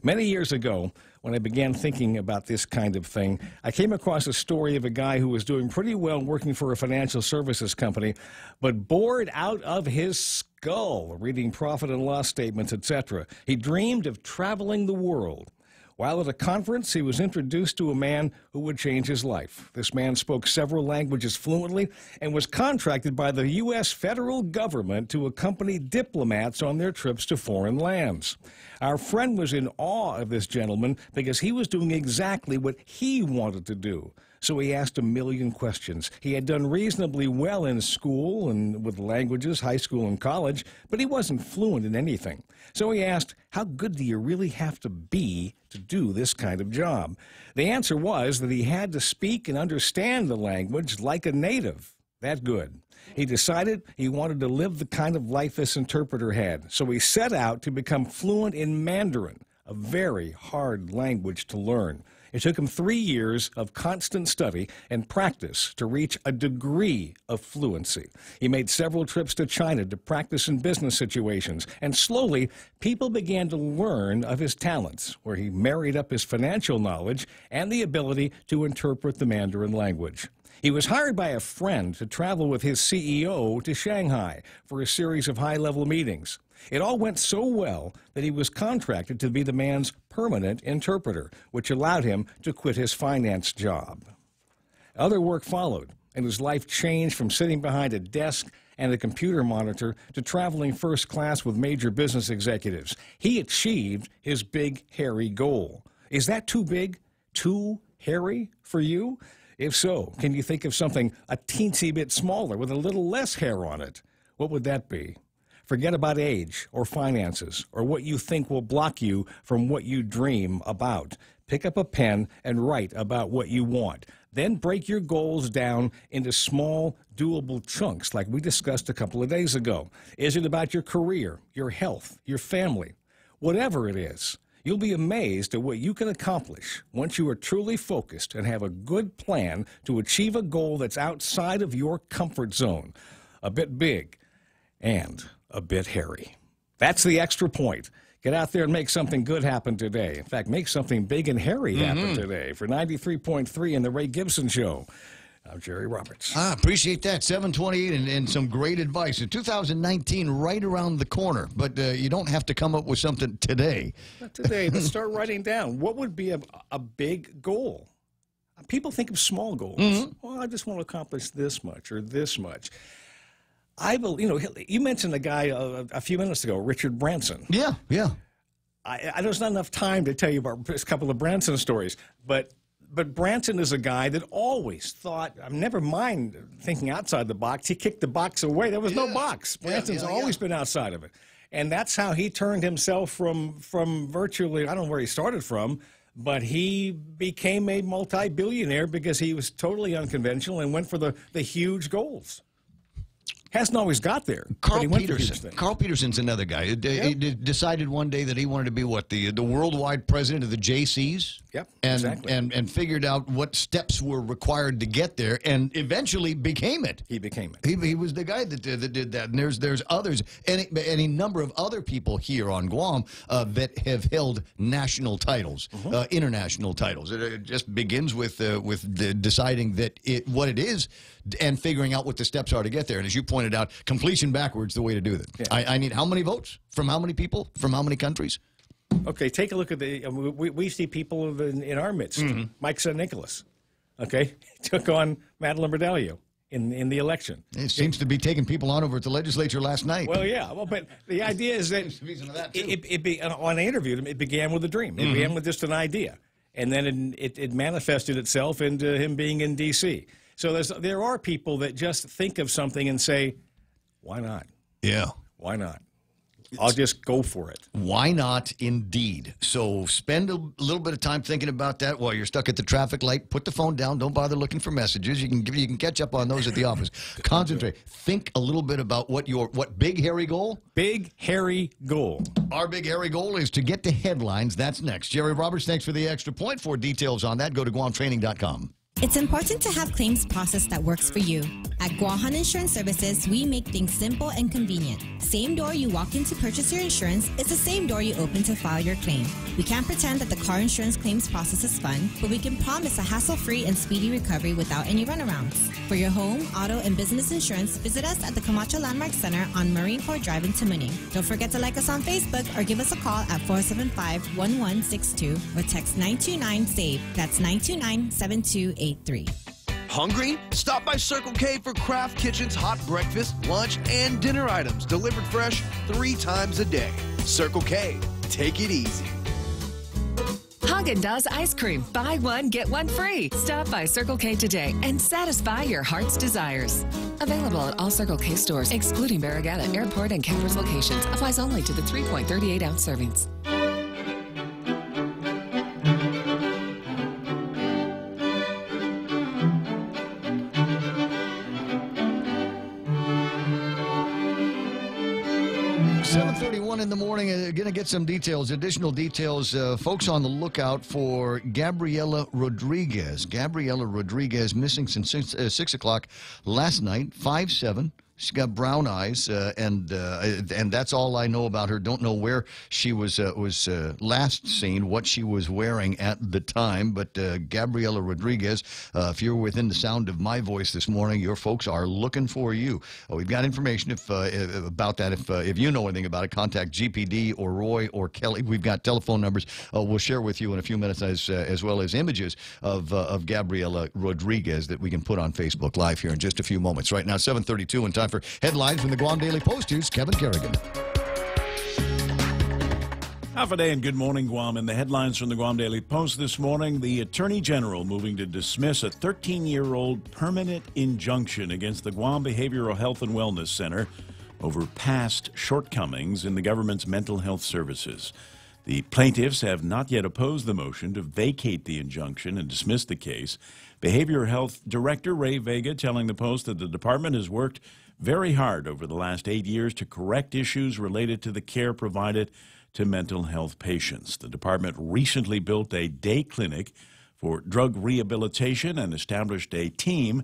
Many years ago, when I began thinking about this kind of thing, I came across a story of a guy who was doing pretty well working for a financial services company, but bored out of his skull, reading profit and loss statements, etc. He dreamed of traveling the world. While at a conference, he was introduced to a man who would change his life. This man spoke several languages fluently and was contracted by the U.S. federal government to accompany diplomats on their trips to foreign lands. Our friend was in awe of this gentleman because he was doing exactly what he wanted to do. So he asked a million questions. He had done reasonably well in school and with languages, high school and college, but he wasn't fluent in anything. So he asked, how good do you really have to be to do this kind of job? The answer was that he had to speak and understand the language like a native. That good. He decided he wanted to live the kind of life this interpreter had. So he set out to become fluent in Mandarin, a very hard language to learn. It took him 3 years of constant study and practice to reach a degree of fluency. He made several trips to China to practice in business situations, and slowly people began to learn of his talents, where he married up his financial knowledge and the ability to interpret the Mandarin language. He was hired by a friend to travel with his CEO to Shanghai for a series of high-level meetings. It all went so well that he was contracted to be the man's permanent interpreter, which allowed him to quit his finance job. Other work followed, and his life changed from sitting behind a desk and a computer monitor to traveling first class with major business executives. He achieved his big, hairy goal. Is that too big, too hairy for you? If so, can you think of something a teensy bit smaller with a little less hair on it? What would that be? Forget about age or finances or what you think will block you from what you dream about. Pick up a pen and write about what you want. Then break your goals down into small, doable chunks like we discussed a couple of days ago. Is it about your career, your health, your family? Whatever it is, you'll be amazed at what you can accomplish once you are truly focused and have a good plan to achieve a goal that's outside of your comfort zone, a bit big and a bit hairy. That's the Extra Point. Get out there and make something good happen today. In fact, make something big and hairy happen today. For 93.3 in the Ray Gibson Show, I'm Jerry Roberts. Appreciate that. 728 and some great advice. In 2019, right around the corner. But you don't have to come up with something today. Not today, but start writing down. What would be a big goal? People think of small goals. Well, I just want to accomplish this much or this much. You mentioned a guy a few minutes ago, Richard Branson. Yeah. There's not enough time to tell you about a couple of Branson stories, but Branson is a guy that always thought, never mind thinking outside the box. He kicked the box away. There was no box. Branson's always been outside of it. And that's how he turned himself from virtually, I don't know where he started from, but he became a multi-billionaire because he was totally unconventional and went for the huge goals. Hasn't always got there. but Carl he went for huge Peterson. things. Carl Peterson's another guy. He decided one day that he wanted to be what, the worldwide president of the JCs. Yep, and, exactly. and figured out what steps were required to get there, and eventually became it. He became it. He was the guy that did that. And there's others, any number of other people here on Guam that have held national titles, international titles. It just begins with deciding that what it is and figuring out what the steps are to get there. And as you pointed out, completion backwards the way to do that. Yeah. I need how many votes from how many people from how many countries? Okay, take a look at we see people in our midst. Mike San Nicholas, okay, took on Madeline Berdelio in the election. It seems to be taking people on over at the legislature last night. Well, yeah. Well, but the idea is that when I interviewed him, it began with a dream. It began with just an idea, and then it manifested itself into him being in D.C. So there are people that just think of something and say, "Why not? Yeah, why not? I'll just go for it." Why not, indeed? So spend a little bit of time thinking about that while you're stuck at the traffic light. Put the phone down. Don't bother looking for messages. You can catch up on those at the office. Concentrate. Think a little bit about what big hairy goal? Big hairy goal. Our big hairy goal is to get to headlines. That's next. Jerry Roberts, thanks for the extra point. For details on that, go to GuamTraining.com. It's important to have claims process that works for you. At Guahan Insurance Services, we make things simple and convenient. Same door you walk in to purchase your insurance is the same door you open to file your claim. We can't pretend that the car insurance claims process is fun, but we can promise a hassle-free and speedy recovery without any runarounds. For your home, auto, and business insurance, visit us at the Camacho Landmark Center on Marine Corps Drive in Tamuning. Don't forget to like us on Facebook or give us a call at 475-1162 or text 929-SAVE. That's 929-7283. Hungry? Stop by Circle K for Craft Kitchen's hot breakfast, lunch, and dinner items delivered fresh 3 times a day. Circle K. Take it easy. Haagen-Dazs ice cream. Buy one, get one free. Stop by Circle K today and satisfy your heart's desires. Available at all Circle K stores, excluding Barragata, Airport, and Campers locations. Applies only to the 3.38-ounce servings. In the morning, going to get some details, additional details. Folks on the lookout for Gabriela Rodriguez. Gabriela Rodriguez missing since 6 o'clock last night, 5'7". She's got brown eyes, and that's all I know about her. Don't know where she was last seen, what she was wearing at the time. But Gabriela Rodriguez, if you're within the sound of my voice this morning, your folks are looking for you. We've got information about that. If you know anything about it, contact GPD or Roy or Kelly. We've got telephone numbers. We'll share with you in a few minutes, as well as images of Gabriela Rodriguez that we can put on Facebook Live here in just a few moments. Right now, 7:32, and time for headlines from the Guam Daily Post. Here's Kevin Kerrigan. Half a day and good morning, Guam. In the headlines from the Guam Daily Post this morning, the Attorney General moving to dismiss a 13-year-old permanent injunction against the Guam Behavioral Health and Wellness Center over past shortcomings in the government's mental health services. The plaintiffs have not yet opposed the motion to vacate the injunction and dismiss the case. Behavioral Health Director Ray Vega telling the Post that the department has worked very hard over the last 8 years to correct issues related to the care provided to mental health patients. The department recently built a day clinic for drug rehabilitation and established a team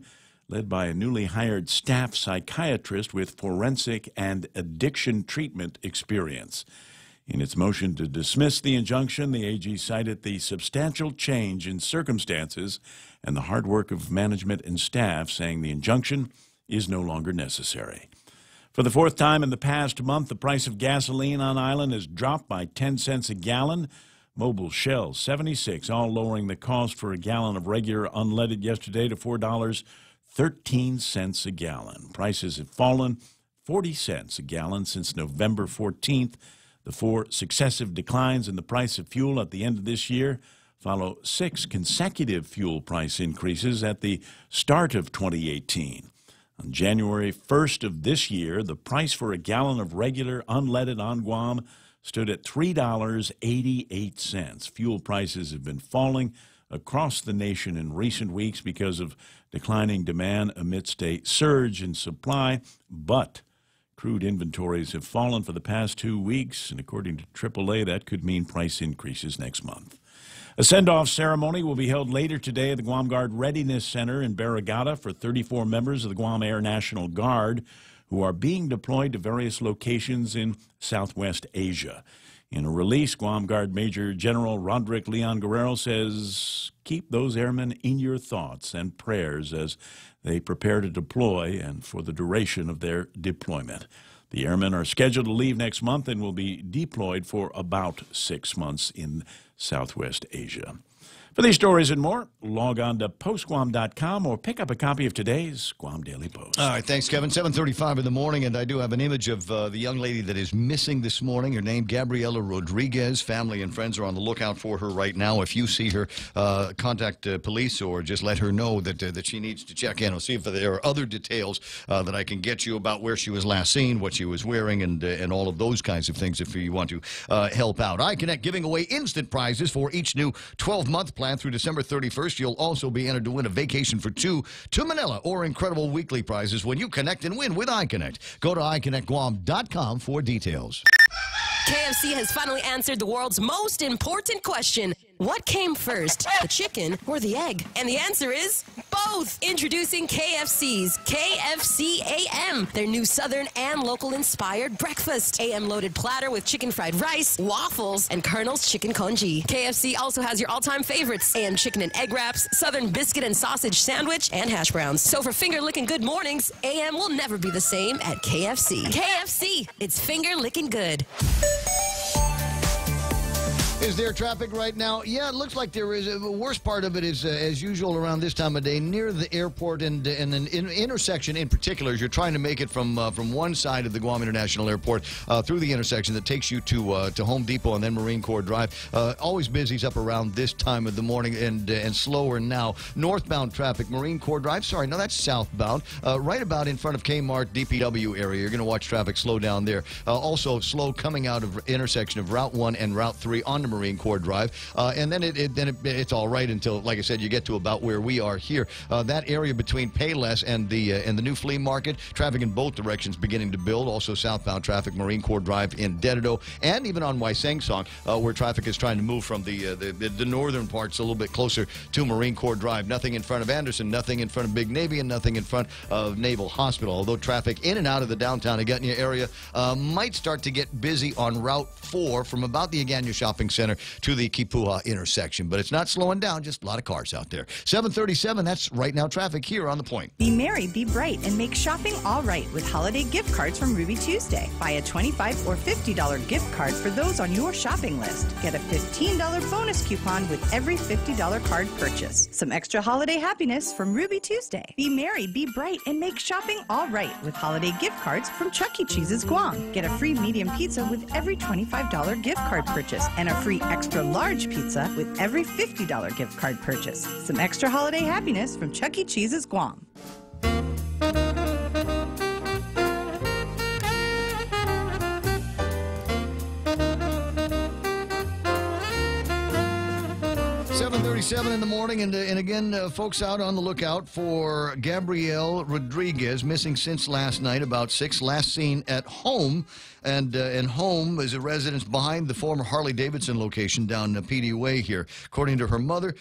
led by a newly hired staff psychiatrist with forensic and addiction treatment experience. In its motion to dismiss the injunction, the AG cited the substantial change in circumstances and the hard work of management and staff, saying the injunction is no longer necessary. For the 4th time in the past month, the price of gasoline on island has dropped by 10 cents a gallon. Mobil, Shell, 76, all lowering the cost for a gallon of regular unleaded yesterday to $4.13 a gallon. Prices have fallen 40 cents a gallon since November 14th. The 4 successive declines in the price of fuel at the end of this year follow 6 consecutive fuel price increases at the start of 2018. On January 1st of this year, the price for a gallon of regular unleaded on Guam stood at $3.88. Fuel prices have been falling across the nation in recent weeks because of declining demand amidst a surge in supply. But crude inventories have fallen for the past 2 weeks, and according to AAA, that could mean price increases next month. A send-off ceremony will be held later today at the Guam Guard Readiness Center in Barrigada for 34 members of the Guam Air National Guard who are being deployed to various locations in Southwest Asia. In a release, Guam Guard Major General Roderick Leon Guerrero says, keep those airmen in your thoughts and prayers as they prepare to deploy and for the duration of their deployment. The airmen are scheduled to leave next month and will be deployed for about 6 months in Southwest Asia. For these stories and more, log on to postguam.com or pick up a copy of today's Guam Daily Post. All right, thanks, Kevin. 7:35 in the morning, and I do have an image of the young lady that is missing this morning. Her name, Gabriela Rodriguez. Family and friends are on the lookout for her right now. If you see her, contact police or just let her know that she needs to check in. I'll see if there are other details that I can get you about where she was last seen, what she was wearing, and all of those kinds of things if you want to help out. iConnect giving away instant prizes for each new 12-month plan through December 31st. You'll also be entered to win a vacation for 2 to Manila or incredible weekly prizes when you connect and win with iConnect. Go to iConnectGuam.com for details. KFC has finally answered the world's most important question. What came first, the chicken or the egg? And the answer is both. Introducing KFC's KFC AM, their new Southern and local-inspired breakfast. AM-loaded platter with chicken fried rice, waffles, and Colonel's chicken congee. KFC also has your all-time favorites, AM chicken and egg wraps, Southern biscuit and sausage sandwich, and hash browns. So for finger-licking good mornings, AM will never be the same at KFC. KFC, it's finger-licking good. Is there traffic right now? Yeah, it looks like there is. The worst part of it is, as usual, around this time of day, near the airport and an intersection in particular, as you're trying to make it from one side of the Guam International Airport through the intersection that takes you to Home Depot and then Marine Corps Drive. Always busy up around this time of the morning and slower now. Northbound traffic, Marine Corps Drive. Sorry, no, that's southbound. Right about in front of Kmart, DPW area. You're going to watch traffic slow down there. Also slow coming out of intersection of Route 1 and Route 3 onto Marine Corps Drive, and then it's all right until, like I said, you get to about where we are here. That area between Payless and the new flea market, traffic in both directions beginning to build. Also southbound traffic, Marine Corps Drive in Dededo, and even on Waisengsong, where traffic is trying to move from the northern parts a little bit closer to Marine Corps Drive. Nothing in front of Anderson, nothing in front of Big Navy, and nothing in front of Naval Hospital. Although traffic in and out of the downtown Agutnia area might start to get busy on Route 4 from about the Agutnia Shopping Center to the Kipuha intersection. But it's not slowing down, just a lot of cars out there. 7:37, that's right now traffic here on The Point. Be merry, be bright, and make shopping all right with holiday gift cards from Ruby Tuesday. Buy a $25 or $50 gift card for those on your shopping list. Get a $15 bonus coupon with every $50 card purchase. Some extra holiday happiness from Ruby Tuesday. Be merry, be bright, and make shopping all right with holiday gift cards from Chuck E. Cheese's Guam. Get a free medium pizza with every $25 gift card purchase and a free extra large pizza with every $50 gift card purchase. Some extra holiday happiness from Chuck E. Cheese's Guam. .37 in the morning, and again, folks out on the lookout for Gabrielle Rodriguez, missing since last night, about 6, last seen at home. And home is a residence behind the former Harley-Davidson location down PD Way here. According to her mother,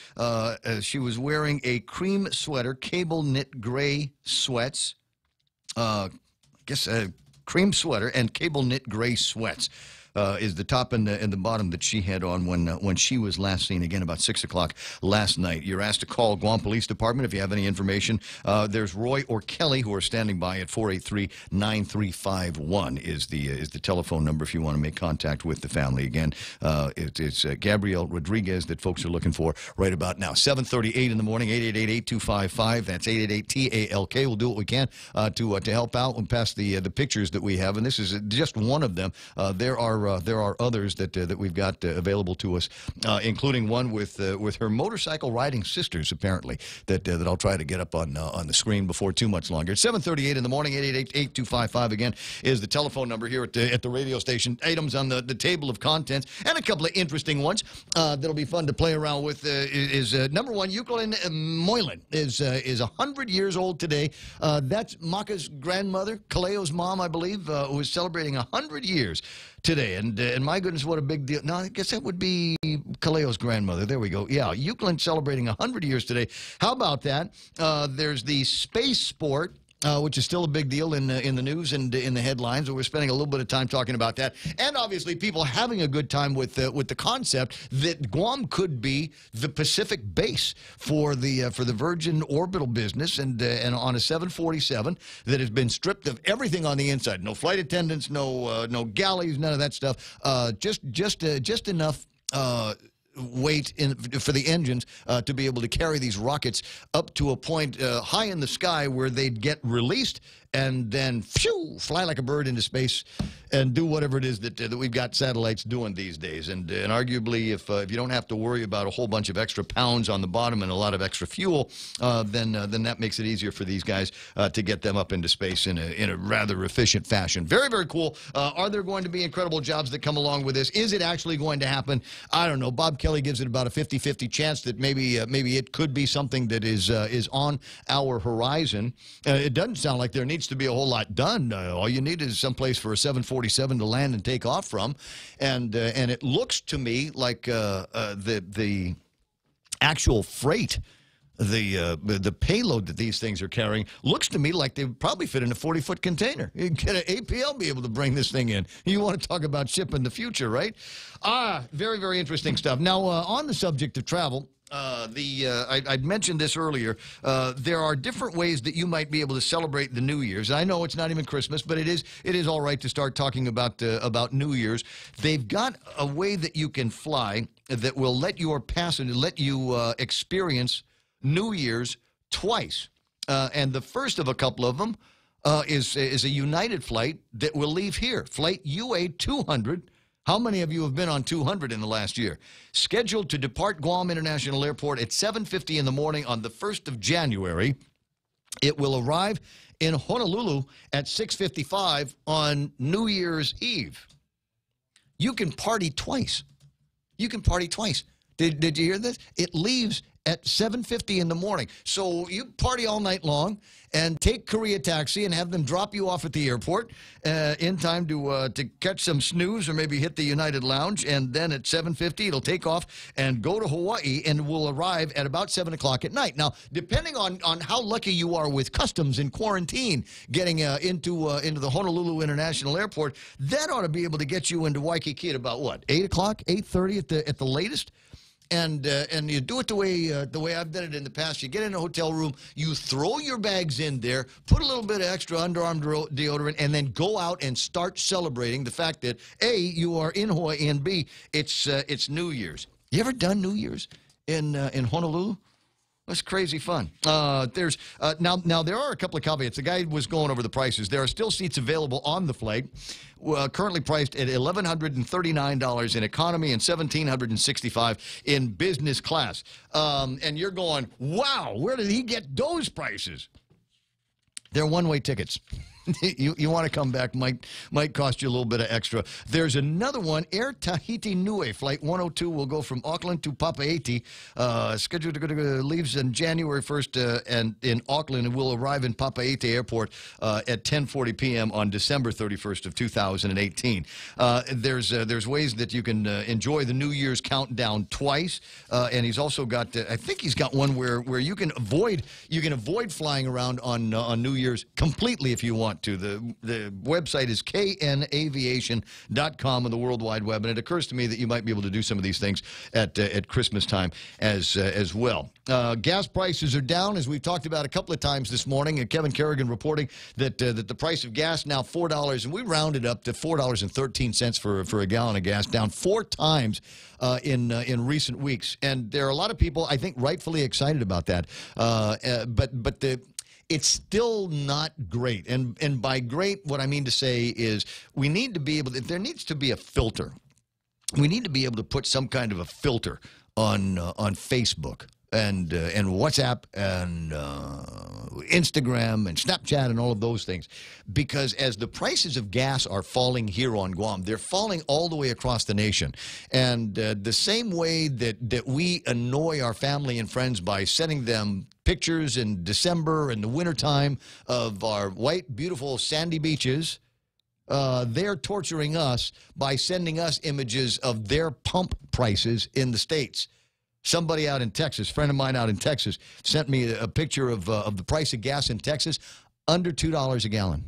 she was wearing a cream sweater, cable knit gray sweats, cream sweater and cable knit gray sweats. Is the top and the bottom that she had on when she was last seen, again, about 6 o'clock last night. You're asked to call Guam Police Department if you have any information. There's Roy or Kelly who are standing by at 483-9351 is the telephone number if you want to make contact with the family. Again, it's Gabrielle Rodriguez that folks are looking for right about now. 7:38 in the morning, 888-8255. That's 888-TALK. We'll do what we can to help out and pass the pictures that we have, and this is just one of them. There are there are others that we've got available to us, including one with her motorcycle riding sisters, apparently, that I'll try to get up on the screen before too much longer. It's 7:38 in the morning. 888-8255 again is the telephone number here at the radio station. Items on the table of contents, and a couple of interesting ones that'll be fun to play around with. Is number one, Euclid Moylan is 100 years old today. That's Maka's grandmother, Kaleo's mom, I believe, who is celebrating 100 years today. And my goodness, what a big deal. No, I guess that would be Kaleo's grandmother. There we go. Yeah, Euclid celebrating 100 years today. How about that? There's the space sport, which is still a big deal in the news and in the headlines. So we're spending a little bit of time talking about that, and obviously people having a good time with the concept that Guam could be the Pacific base for the Virgin Orbital business, and on a 747 that has been stripped of everything on the inside. No flight attendants, no galleys, none of that stuff. Just enough. Weight for the engines to be able to carry these rockets up to a point high in the sky where they'd get released and then fly like a bird into space and do whatever it is that we've got satellites doing these days. And arguably, if you don't have to worry about a whole bunch of extra pounds on the bottom and a lot of extra fuel, then that makes it easier for these guys to get them up into space in a rather efficient fashion. Very, very cool. Are there going to be incredible jobs that come along with this? Is it actually going to happen? I don't know. Bob Kelly gives it about a 50-50 chance that maybe it could be something that is on our horizon. It doesn't sound like there needs to be a whole lot done. All you need is someplace for a 747 to land and take off from, and it looks to me like the actual freight, the payload that these things are carrying, looks to me like they would probably fit in a 40-foot container. You can get an APL be able to bring this thing in. You want to talk about shipping the future, right? Very, very interesting stuff. Now, on the subject of travel, I'd mentioned this earlier. There are different ways that you might be able to celebrate the New Year's. I know it's not even Christmas, but it is all right to start talking about New Year's. They've got a way that you can fly that will let your passenger experience New Year's twice, and the first of a couple of them is a United flight that will leave here, Flight UA 200. How many of you have been on 200 in the last year? Scheduled to depart Guam International Airport at 7:50 in the morning on the 1st of January. It will arrive in Honolulu at 6:55 on New Year's Eve. You can party twice. You can party twice. Did you hear this? It leaves at 7:50 in the morning. So you party all night long and take Korea Taxi and have them drop you off at the airport in time to catch some snooze or maybe hit the United Lounge. And then at 7:50, it'll take off and go to Hawaii and will arrive at about 7 o'clock at night. Now, depending on how lucky you are with customs and quarantine getting into the Honolulu International Airport, that ought to be able to get you into Waikiki at about, what, 8 o'clock, 8:30 at the latest? And you do it the way I've done it in the past. You get in a hotel room, you throw your bags in there, put a little bit of extra underarm deodorant, and then go out and start celebrating the fact that A, you are in Hawaii, and B, it's New Year's. You ever done New Year's in Honolulu? That's crazy fun. Now there are a couple of caveats. The guy was going over the prices. There are still seats available on the flight, currently priced at $1,139 in economy and $1,765 in business class. And you're going, wow, where did he get those prices? They're one-way tickets. You want to come back, might cost you a little bit of extra. There's another one, Air Tahiti Nui, Flight 102 will go from Auckland to Papeete. Scheduled to leaves on January 1st and in Auckland, and will arrive in Papeete Airport at 10:40 p.m. on December 31st of 2018. There's ways that you can enjoy the New Year's countdown twice, and he's also got I think he's got one where you can avoid flying around on New Year's completely if you want to. The website is knaviation.com on the World Wide Web, and it occurs to me that you might be able to do some of these things at Christmas time as well. Gas prices are down, as we've talked about a couple of times this morning, and Kevin Kerrigan reporting that the price of gas now $4, and we rounded up to $4.13 for a gallon of gas, down 4 times in recent weeks. And there are a lot of people, I think, rightfully excited about that. But it's still not great. And by great, what I mean to say is we need to be able to, there needs to be a filter. We need to be able to put some kind of a filter on Facebook and WhatsApp and Instagram and Snapchat and all of those things, because as the prices of gas are falling here on Guam, they're falling all the way across the nation. And the same way that we annoy our family and friends by sending them pictures in December and the wintertime of our white, beautiful, sandy beaches, they're torturing us by sending us images of their pump prices in the States. Somebody out in Texas, friend of mine out in Texas, sent me a picture of the price of gas in Texas, under $2 a gallon.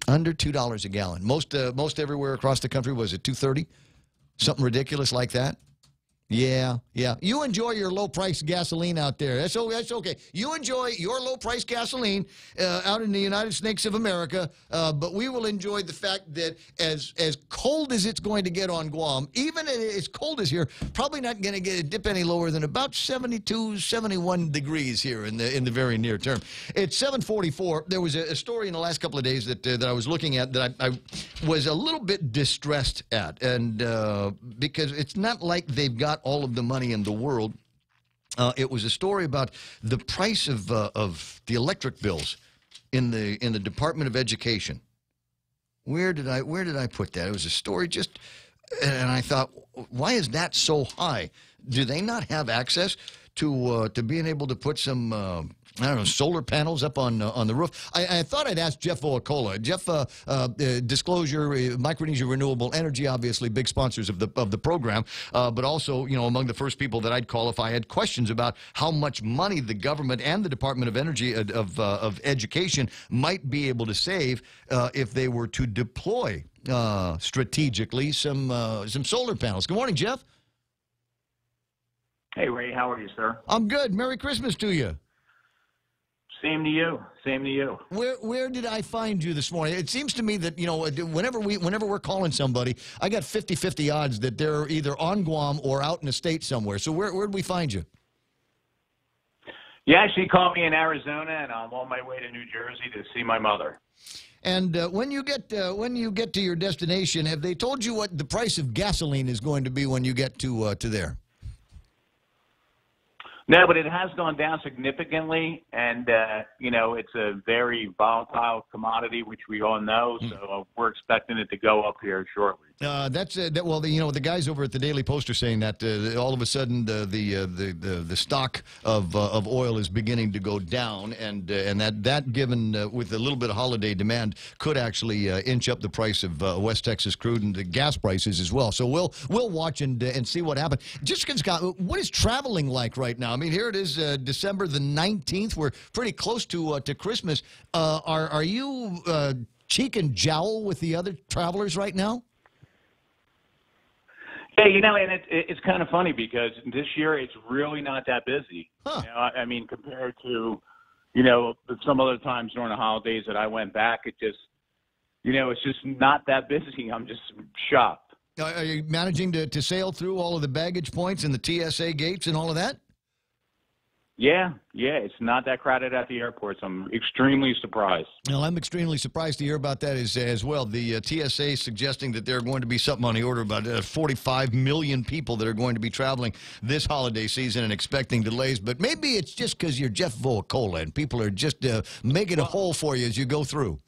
Under $2 a gallon. Most everywhere across the country was at $2.30, something ridiculous like that. Yeah. You enjoy your low-priced gasoline out there. That's okay. You enjoy your low-priced gasoline out in the United States of America, but we will enjoy the fact that as cold as it's going to get on Guam, even as cold as here, probably not going to dip any lower than about 72, 71 degrees here in the very near term. It's 7:44. There was a story in the last couple of days that I was looking at that I was a little bit distressed at, and because it's not like they've got all of the money in the world. It was a story about the price of the electric bills in the Department of Education. Where did I put that? It was a story and I thought, why is that so high? Do they not have access to being able to put some I don't know, solar panels up on the roof? I thought I'd ask Jeff Voakola. Jeff, Disclosure, Micronesia Renewable Energy, obviously big sponsors of the program, but also, among the first people that I'd call if I had questions about how much money the government and the Department of Energy of Education might be able to save if they were to deploy strategically some solar panels. Good morning, Jeff. Hey, Ray. How are you, sir? I'm good. Merry Christmas to you. Same to you. Same to you. Where did I find you this morning? It seems to me that, whenever we're calling somebody, I got 50-50 odds that they're either on Guam or out in the state somewhere. So where did we find you? You actually called me in Arizona, and I'm on my way to New Jersey to see my mother. And when you get to your destination, have they told you what the price of gasoline is going to be when you get to there? No, but it has gone down significantly, and, it's a very volatile commodity, which we all know, so we're expecting it to go up here shortly. Well, the guys over at the Daily Post are saying that all of a sudden the stock of oil is beginning to go down, and that given with a little bit of holiday demand could actually inch up the price of West Texas crude and the gas prices as well. So we'll watch and see what happens. Jessica Scott, what is traveling like right now? I mean, here it is, December the 19th. We're pretty close to Christmas. Are you cheek and jowl with the other travelers right now? Yeah, and it's kind of funny because this year it's really not that busy. Huh. I mean, compared to, some other times during the holidays that I went back, it's just not that busy. I'm just shocked. Are you managing to sail through all of the baggage points and the TSA gates and all of that? Yeah, it's not that crowded at the airports. I'm extremely surprised. Well, I'm extremely surprised to hear about that as well. The TSA suggesting that there are going to be something on the order of about 45 million people that are going to be traveling this holiday season and expecting delays. But maybe it's just because you're Jeff Voakola and people are just making a hole for you as you go through.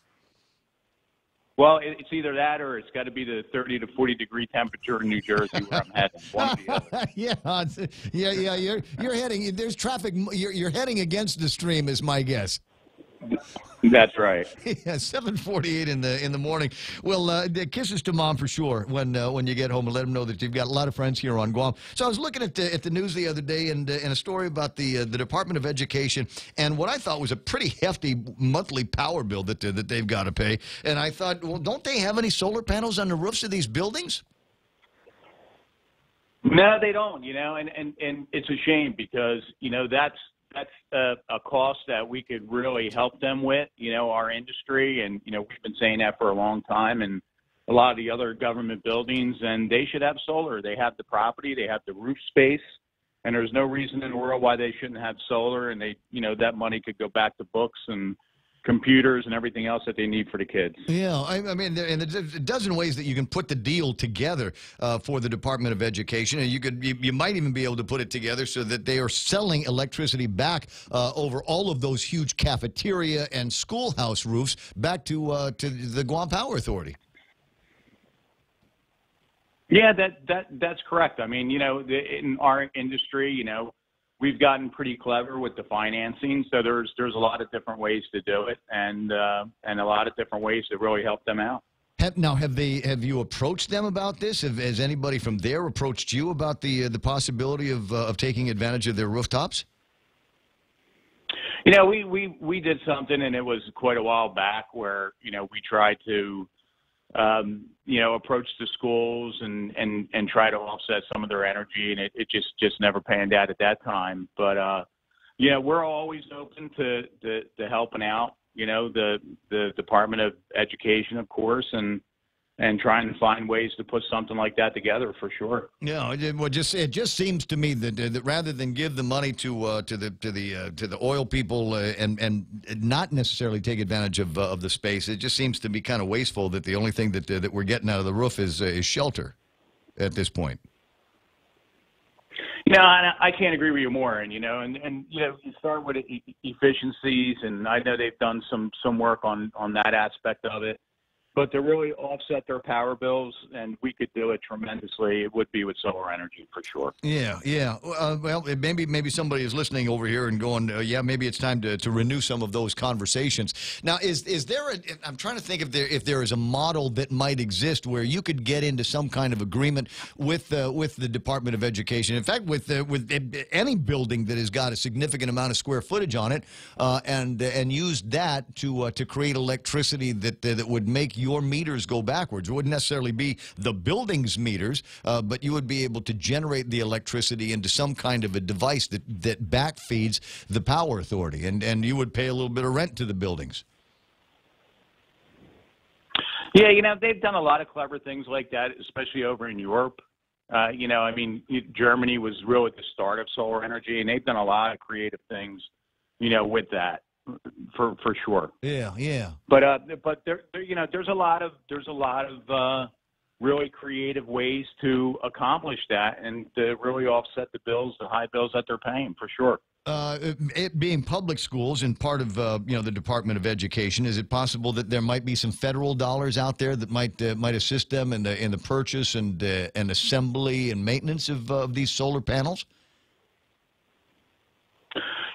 Well, it's either that or it's got to be the 30 to 40 degree temperature in New Jersey where I'm heading. One or the other. Yeah. You're heading. There's traffic. You're heading against the stream, is my guess. That's right. Yeah, 7:48 in the morning. Well, kisses to Mom for sure when you get home, and let them know that you've got a lot of friends here on Guam. So I was looking at the news the other day and a story about the Department of Education and what I thought was a pretty hefty monthly power bill that they've got to pay. And I thought, well, don't they have any solar panels on the roofs of these buildings? No, they don't. And it's a shame because that's a cost that we could really help them with, our industry. And, we've been saying that for a long time. And a lot of the other government buildings, and they should have solar. They have the property. They have the roof space. and there's no reason in the world why they shouldn't have solar, and that money could go back to books and computers and everything else that they need for the kids. Yeah, I mean, and there's a dozen ways that you can put the deal together for the Department of Education, and you might even be able to put it together so that they are selling electricity back over all of those huge cafeteria and schoolhouse roofs back to the Guam Power Authority. Yeah, that's correct. I mean, in our industry, we've gotten pretty clever with the financing. So there's a lot of different ways to do it, and a lot of different ways to really help them out. Have you approached them about this? Has anybody from there approached you about the possibility of taking advantage of their rooftops? We did something, and it was quite a while back, where we tried to approach the schools and try to offset some of their energy, and it just never panned out at that time. But we're always open to helping out, the Department of Education, of course, and trying to find ways to put something like that together for sure. Yeah, it just seems to me that rather than give the money to the oil people and not necessarily take advantage of the space, it just seems to be kind of wasteful that the only thing that we're getting out of the roof is shelter at this point. I can't agree with you more. And you start with efficiencies, and I know they've done some work on that aspect of it. But to really offset their power bills, and we could do it tremendously, it would be with solar energy for sure. Yeah. Well, maybe somebody is listening over here and going, yeah, maybe it's time to renew some of those conversations. Now, is there I'm trying to think if there is a model that might exist where you could get into some kind of agreement with the Department of Education. In fact, with any building that has got a significant amount of square footage on it, and use that to create electricity that would make your meters go backwards. It wouldn't necessarily be the building's meters, but you would be able to generate the electricity into some kind of a device that backfeeds the power authority, and you would pay a little bit of rent to the buildings. Yeah, they've done a lot of clever things like that, especially over in Europe. Germany was really the start of solar energy, and they've done a lot of creative things, with that. For sure. Yeah. But there's a lot of really creative ways to accomplish that and to really offset the high bills that they're paying for sure. It being public schools and part of the Department of Education, is it possible that there might be some federal dollars out there that might assist them in the purchase and assembly and maintenance of these solar panels?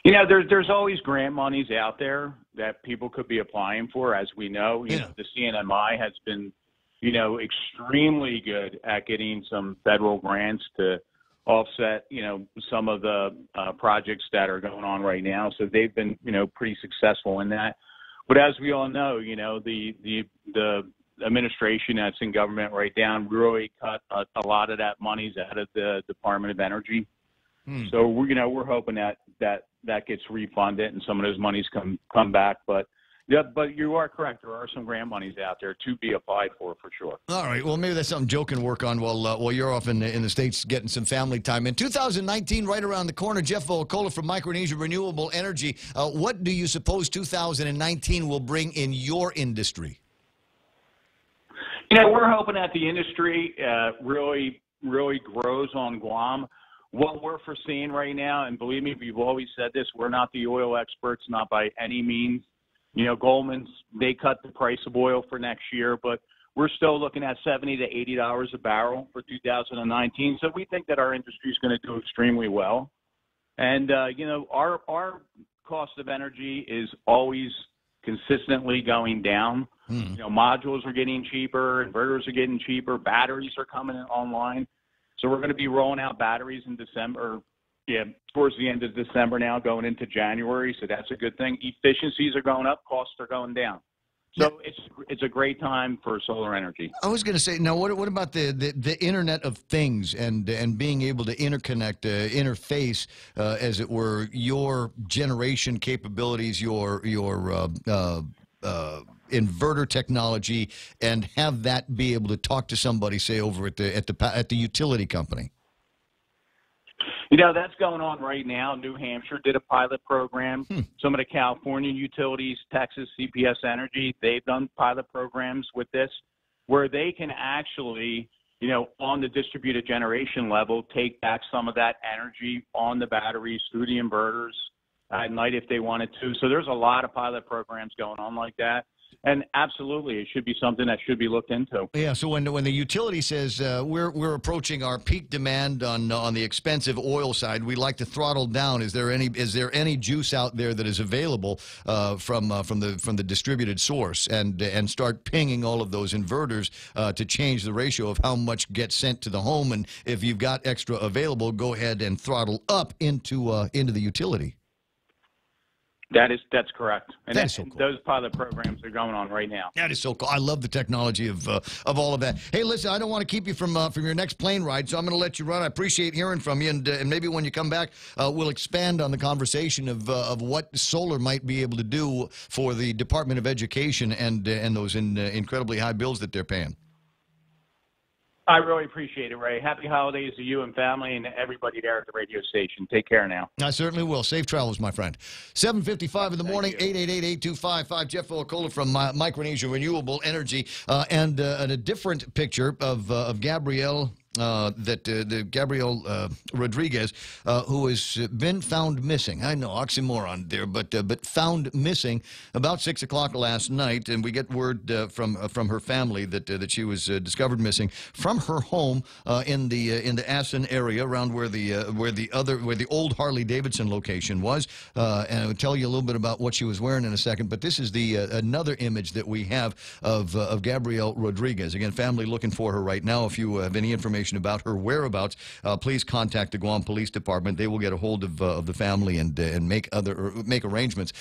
There's always grant monies out there that people could be applying for. As we know, the CNMI has been, extremely good at getting some federal grants to offset, some of the projects that are going on right now. So they've been, pretty successful in that. But as we all know, the administration that's in government right now really cut a lot of that monies out of the Department of Energy. So we're hoping that gets refunded and some of those monies come back. But you are correct. There are some grant monies out there to be applied for sure. All right. Well, maybe that's something Joe can work on while you're off in the States getting some family time. In 2019, right around the corner, Jeff Volcola from Micronesia Renewable Energy. What do you suppose 2019 will bring in your industry? We're hoping that the industry really grows on Guam. What we're foreseeing right now, and believe me, we've always said this, we're not the oil experts, not by any means. Goldman's, they cut the price of oil for next year, but we're still looking at $70 to $80 a barrel for 2019. So we think that our industry is going to do extremely well. And, our cost of energy is always consistently going down. Modules are getting cheaper, inverters are getting cheaper, batteries are coming online. So we're going to be rolling out batteries in December, towards the end of December now, going into January. So that's a good thing. Efficiencies are going up, costs are going down. So it's a great time for solar energy. I was going to say, now what about the Internet of Things and being able to interconnect, interface, as it were, your generation capabilities, your inverter technology, and have that be able to talk to somebody, say, over at the utility company? You know, that's going on right now. New Hampshire did a pilot program. Some of the California utilities, Texas, CPS Energy, they've done pilot programs with this where they can actually, you know, on the distributed generation level, take back some of that energy on the batteries through the inverters at night if they wanted to. So there's a lot of pilot programs going on like that. And absolutely, it should be something that should be looked into. Yeah. So when the utility says we're approaching our peak demand on the expensive oil side, we like to throttle down. Is there any juice out there that is available from the distributed source and start pinging all of those inverters to change the ratio of how much gets sent to the home? And if you've got extra available, go ahead and throttle up into the utility. That's correct. And that is so cool. Those pilot programs are going on right now. That is so cool. I love the technology of all of that. Hey, listen, I don't want to keep you from your next plane ride, so I'm going to let you run. I appreciate hearing from you, and maybe when you come back, we'll expand on the conversation of what solar might be able to do for the Department of Education and those incredibly high bills that they're paying. I really appreciate it, Ray. Happy holidays to you and family and everybody there at the radio station. Take care now. I certainly will. Safe travels, my friend. 7:55 in the morning, 888-8255. Jeff Olacola from Micronesia Renewable Energy, and a different picture of Gabrielle. Gabrielle Rodriguez, who has been found missing. I know, oxymoron there, but found missing about 6 o'clock last night, and we get word from her family that she was discovered missing from her home in the Assen area, around where the old Harley Davidson location was. And I will tell you a little bit about what she was wearing in a second. But this is the another image that we have of Gabrielle Rodriguez. Again, family looking for her right now. If you have any information about her whereabouts, please contact the Guam Police Department. They will get a hold of the family and make arrangements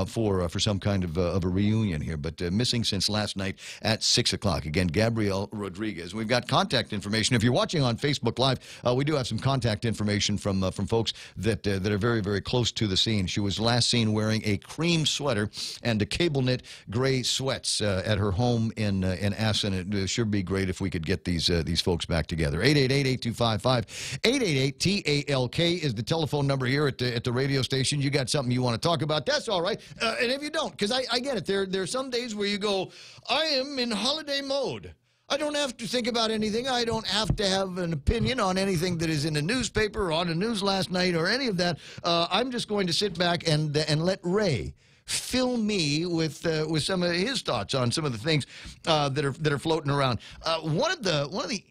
for some kind of a reunion here. But missing since last night at 6 o'clock. Again, Gabrielle Rodriguez. We've got contact information. If you're watching on Facebook Live, we do have some contact information from folks that are very, very close to the scene. She was last seen wearing a cream sweater and a cable knit gray sweats at her home in Assen. It sure be great if we could get these folks back together. 888-8255. 888-TALK is the telephone number here at the radio station. You got something you want to talk about, that's all right. And if you don't, because I get it, there are some days where you go, I am in holiday mode. I don't have to think about anything. I don't have to have an opinion on anything that is in the newspaper or on the news last night or any of that. I'm just going to sit back and let Ray fill me with some of his thoughts on some of the things that are floating around. One of the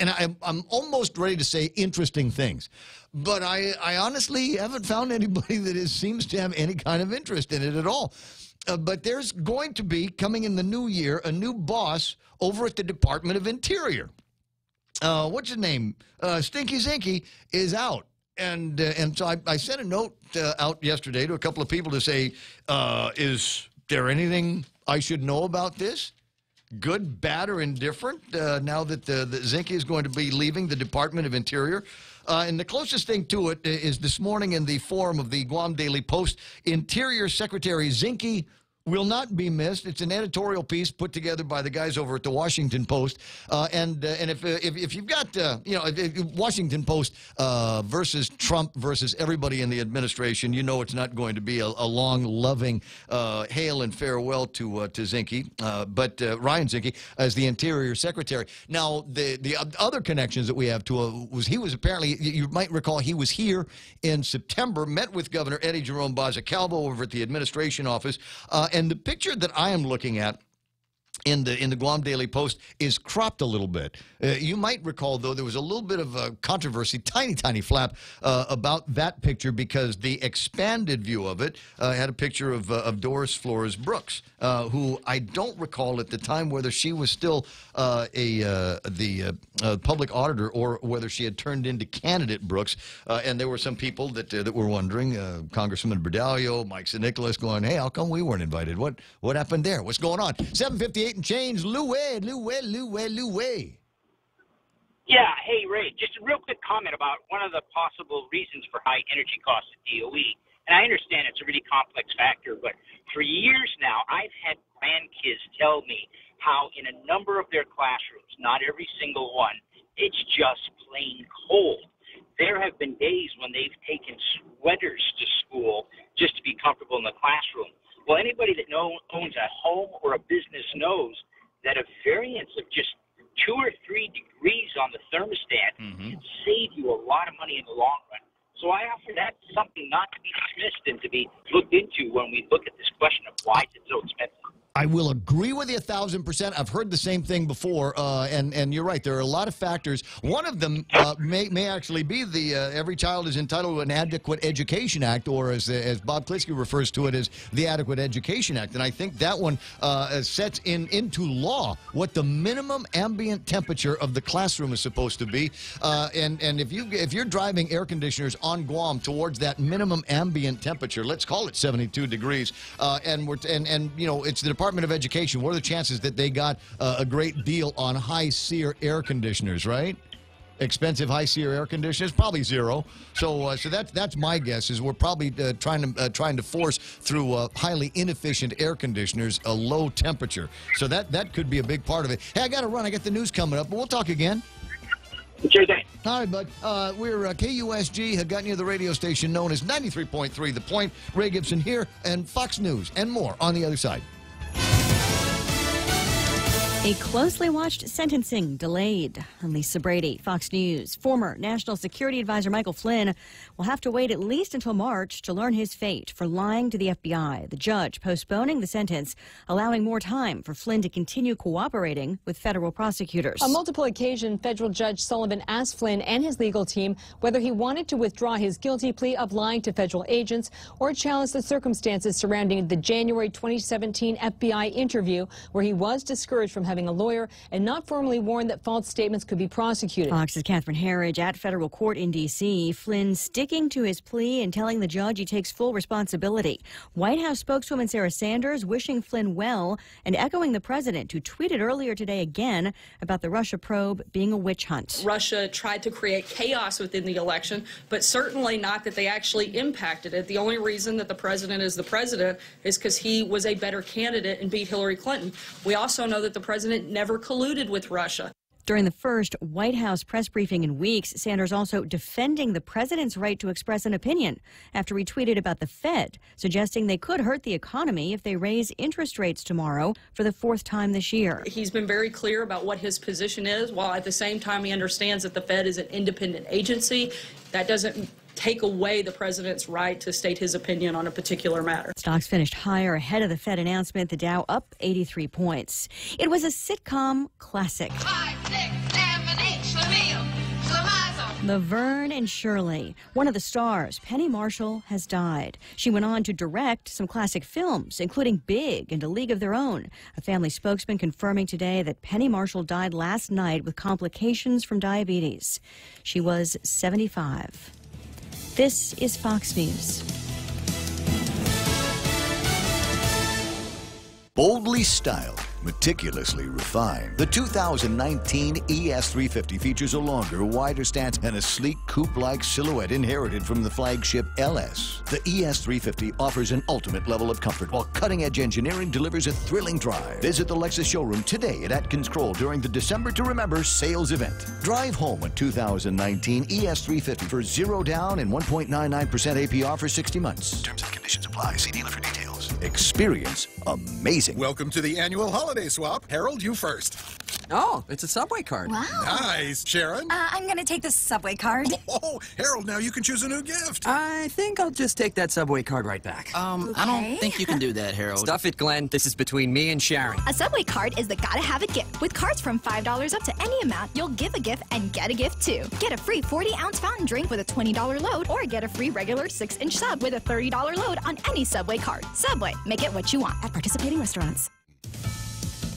and I'm almost ready to say interesting things, but I honestly haven't found anybody that seems to have any kind of interest in it at all. But there's going to be, coming in the new year, a new boss over at the Department of Interior. What's his name? Stinky Zinky is out. And so I sent a note out yesterday to a couple of people to say, is there anything I should know about this? Good, bad, or indifferent, now that the Zinke is going to be leaving the Department of Interior. And the closest thing to it is this morning in the forum of the Guam Daily Post. Interior Secretary Zinke will not be missed. It's an editorial piece put together by the guys over at the Washington Post. And if you've got, Washington Post versus Trump versus everybody in the administration, you know it's not going to be a long, loving hail and farewell to Zinke, but Ryan Zinke as the Interior Secretary. Now, the other connections that we have to was he was apparently, you might recall, he was here in September, met with Governor Eddie Jerome Baza-Calvo over at the administration office, and the picture that I am looking at in the Guam Daily Post is cropped a little bit. You might recall, though, there was a little bit of a controversy, tiny flap, about that picture because the expanded view of it had a picture of Doris Flores Brooks, who I don't recall at the time whether she was still the public auditor or whether she had turned into candidate Brooks. And there were some people that were wondering, Congressman Berdalio, Mike Nicholas, going, hey, how come we weren't invited? What happened there? What's going on? 7:58 and change. Louie. Yeah, hey, Ray, just a real quick comment about one of the possible reasons for high energy costs at DOE. And I understand it's a really complex factor, but for years now, I've had grandkids tell me how in a number of their classrooms, not every single one, it's just plain cold. there have been days when they've taken sweaters to school just to be comfortable in the classroom. Well, anybody that owns a home or a business knows that a variance of just 2 or 3 degrees on the thermostat can save you a lot of money in the long run. So I offer that something not to be dismissed and to be looked into when we look at this question of why it's so expensive. I will agree with you 1,000%. I've heard the same thing before, and you're right. There are a lot of factors. One of them may actually be the Every Child is Entitled to an Adequate Education Act, or as Bob Klitzky refers to it as the Adequate Education Act. And I think that one sets into law what the minimum ambient temperature of the classroom is supposed to be. And if you're driving air conditioners on Guam towards that minimum ambient temperature, let's call it 72 degrees, and you know, it's the Department of Education. What are the chances that they got a great deal on high SEER air conditioners, right? Expensive high SEER air conditioners, probably zero. So that's my guess. Is we're probably trying to force through highly inefficient air conditioners a low temperature. So that could be a big part of it. Hey, I got to run. I got the news coming up, but we'll talk again. Sure thing. All right, bud. We're KUSG, have gotten you the radio station known as 93.3 The Point. Ray Gibson here, and Fox News and more on the other side. A closely watched sentencing delayed. I'm Lisa Brady, Fox News. Former National Security Advisor Michael Flynn will have to wait at least until March to learn his fate for lying to the FBI. The judge postponing the sentence, allowing more time for Flynn to continue cooperating with federal prosecutors. On multiple occasions, federal Judge Sullivan asked Flynn and his legal team whether he wanted to withdraw his guilty plea of lying to federal agents or challenge the circumstances surrounding the January 2017 FBI interview, where he was discouraged from having a lawyer and not formally warned that false statements could be prosecuted. Fox's Catherine Herridge at federal court in D.C. Flynn sticking to his plea and telling the judge he takes full responsibility. White House spokeswoman Sarah Sanders wishing Flynn well and echoing the president, who tweeted earlier today again about the Russia probe being a witch hunt. Russia tried to create chaos within the election, but certainly not that they actually impacted it. The only reason that the president is the president is because he was a better candidate and beat Hillary Clinton. We also know that the president never colluded with Russia. During the first White House press briefing in weeks, Sanders also defending the president's right to express an opinion after he tweeted about the Fed, suggesting they could hurt the economy if they raise interest rates tomorrow for the 4th time this year. He's been very clear about what his position is, while at the same time he understands that the Fed is an independent agency. That doesn't take away the president's right to state his opinion on a particular matter. Stocks finished higher ahead of the Fed announcement, the Dow up 83 points. It was a sitcom classic. 5, 6, 7, 8, Schlemiel, Laverne and Shirley. One of the stars, Penny Marshall, has died. She went on to direct some classic films, including Big and A League of Their Own. A family spokesman confirming today that Penny Marshall died last night with complications from diabetes. She was 75. This is Fox News. Boldly styled, meticulously refined. The 2019 ES350 features a longer, wider stance and a sleek coupe-like silhouette inherited from the flagship LS. The ES350 offers an ultimate level of comfort, while cutting-edge engineering delivers a thrilling drive. Visit the Lexus showroom today at Atkins Kroll during the December to Remember sales event. Drive home a 2019 ES350 for 0 down and 1.99% APR for 60 months. Terms and conditions apply. See dealer for details. Experience amazing. Welcome to the annual holiday swap. Harold, you first. Oh, it's a Subway card. Wow. Nice. Sharon? I'm going to take the Subway card. Oh, Harold, now you can choose a new gift. I think I'll just take that Subway card right back. Okay. I don't think you can do that, Harold. Stuff it, Glenn. This is between me and Sharon. A Subway card is the gotta have it gift. With cards from $5 up to any amount, you'll give a gift and get a gift too. Get a free 40-ounce fountain drink with a $20 load, or get a free regular 6-inch sub with a $30 load on any Subway card. Subway, make it what you want at participating restaurants.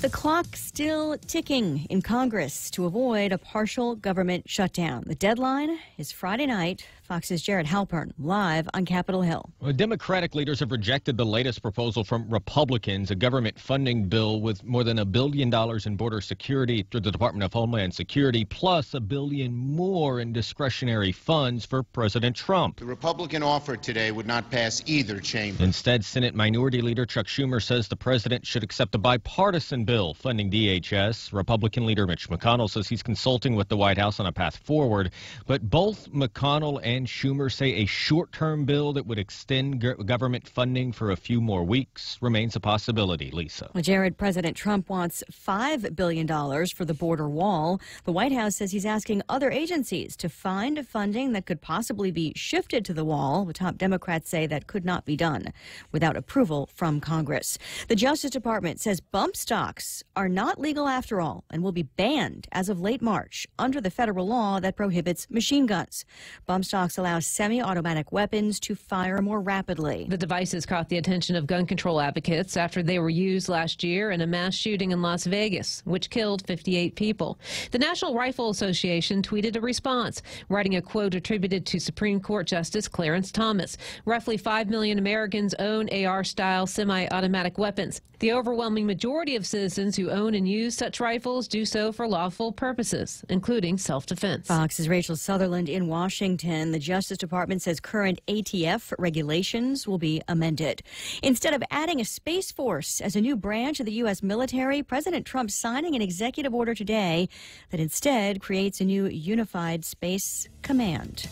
The clock still ticking in Congress to avoid a partial government shutdown. The deadline is Friday night, Fox's Jared Halpern, live on Capitol Hill. Well, Democratic leaders have rejected the latest proposal from Republicans, a government funding bill with more than $1 billion in border security through the Department of Homeland Security, plus $1 billion more in discretionary funds for President Trump. The Republican offer today would not pass either chamber. Instead, Senate Minority Leader Chuck Schumer says the president should accept a bipartisan bill funding DHS. Republican leader Mitch McConnell says he's consulting with the White House on a path forward, but both McConnell and Schumer say a short-term bill that would extend government funding for a few more weeks remains a possibility. Lisa. Well, Jared, President Trump wants $5 billion for the border wall. The White House says he's asking other agencies to find funding that could possibly be shifted to the wall. The top Democrats say that could not be done without approval from Congress. The Justice Department says bump stocks are not legal after all and will be banned as of late March under the federal law that prohibits machine guns. Bump stocks allow semi-automatic weapons to fire more rapidly. The devices caught the attention of gun control advocates after they were used last year in a mass shooting in Las Vegas, which killed 58 people. The National Rifle Association tweeted a response, writing a quote attributed to Supreme Court Justice Clarence Thomas. Roughly 5 million Americans own AR-style semi-automatic weapons. The overwhelming majority of citizens who own and use such rifles do so for lawful purposes, including self-defense. Fox's Rachel Sutherland in Washington. The Justice Department says current ATF regulations will be amended. Instead of adding a Space Force as a new branch of the U.S. military, President Trump signing an executive order today that instead creates a new unified space command.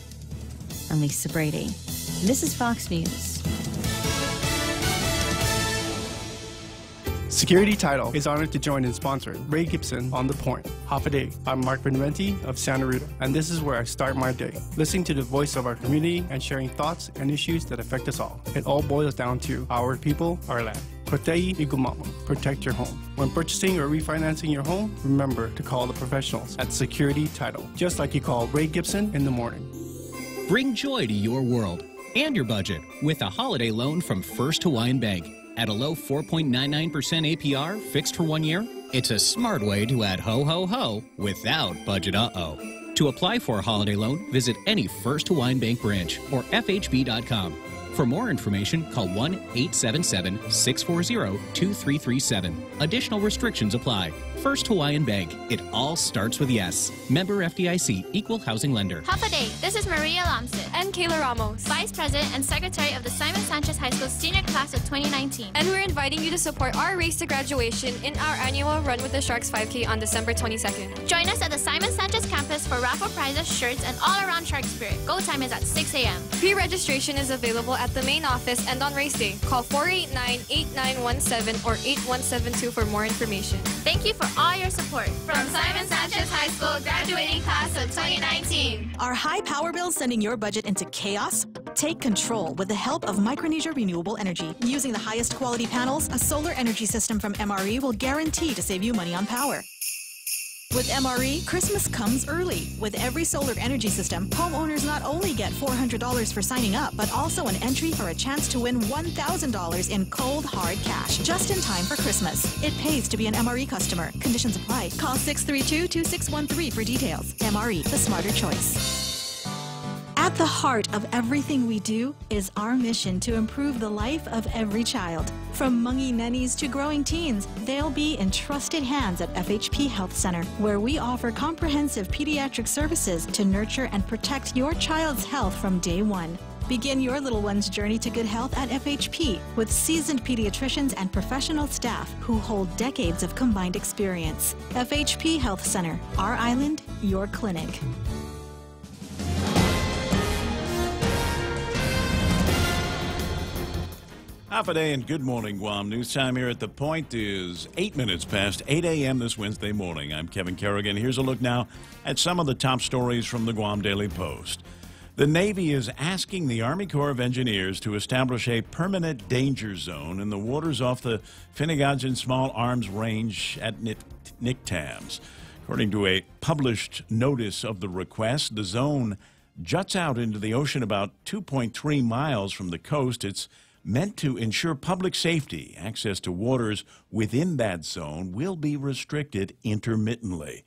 I'm Lisa Brady. This is Fox News. Security Title is honored to join in sponsoring Ray Gibson on The Point. Half a day. I'm Mark Benventi of Santa Rita, and this is where I start my day, listening to the voice of our community and sharing thoughts and issues that affect us all. It all boils down to our people, our land. Protei Igumamo. Protect your home. When purchasing or refinancing your home, remember to call the professionals at Security Title, just like you call Ray Gibson in the morning. Bring joy to your world and your budget with a holiday loan from First Hawaiian Bank. At a low 4.99% APR, fixed for 1 year, it's a smart way to add ho ho ho without budget uh-oh. To apply for a holiday loan, visit any First Hawaiian Bank branch or FHB.com. For more information, call 1-877-640-2337. Additional restrictions apply. First Hawaiian Bank. It all starts with yes. Member FDIC, Equal Housing Lender. Half a day. This is Maria Lamsit and Kayla Ramos, Vice President and Secretary of the Simon Sanchez High School Senior Class of 2019. And we're inviting you to support our race to graduation in our annual Run with the Sharks 5K on December 22nd. Join us at the Simon Sanchez campus for raffle prizes, shirts, and all-around Shark spirit. Go time is at 6 a.m. Pre-registration is available at the main office and on race day. Call 489-8917 or 8172 for more information. Thank you for all your support. From Simon Sanchez High School graduating class of 2019. Are high power bills sending your budget into chaos? Take control with the help of Micronesia Renewable Energy. Using the highest quality panels, a solar energy system from MRE will guarantee to save you money on power. With MRE, Christmas comes early. With every solar energy system, homeowners not only get $400 for signing up, but also an entry for a chance to win $1,000 in cold, hard cash, just in time for Christmas. It pays to be an MRE customer. Conditions apply. Call 632-2613 for details. MRE, the smarter choice. At the heart of everything we do is our mission to improve the life of every child. From mungy nennies to growing teens, they'll be in trusted hands at FHP Health Center, where we offer comprehensive pediatric services to nurture and protect your child's health from day one. Begin your little one's journey to good health at FHP with seasoned pediatricians and professional staff who hold decades of combined experience. FHP Health Center, our island, your clinic. Half a day and good morning, Guam. News time here at The Point is 8 minutes past 8 a.m. this Wednesday morning. I'm Kevin Kerrigan. Here's a look now at some of the top stories from the Guam Daily Post. The Navy is asking the Army Corps of Engineers to establish a permanent danger zone in the waters off the Finnegadjin Small Arms Range at Nictams. According to a published notice of the request, the zone juts out into the ocean about 2.3 miles from the coast. It's meant to ensure public safety. Access to waters within that zone will be restricted intermittently.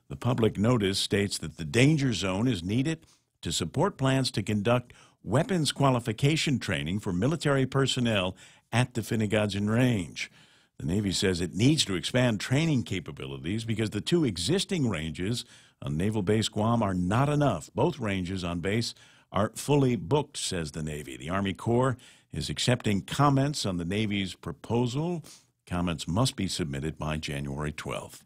The public notice states that the danger zone is needed to support plans to conduct weapons qualification training for military personnel at the Finnegadson Range. The Navy says it needs to expand training capabilities because the two existing ranges on Naval Base Guam are not enough. Both ranges on base are fully booked, says the Navy. The Army Corps is accepting comments on the Navy's proposal. Comments must be submitted by January 12th.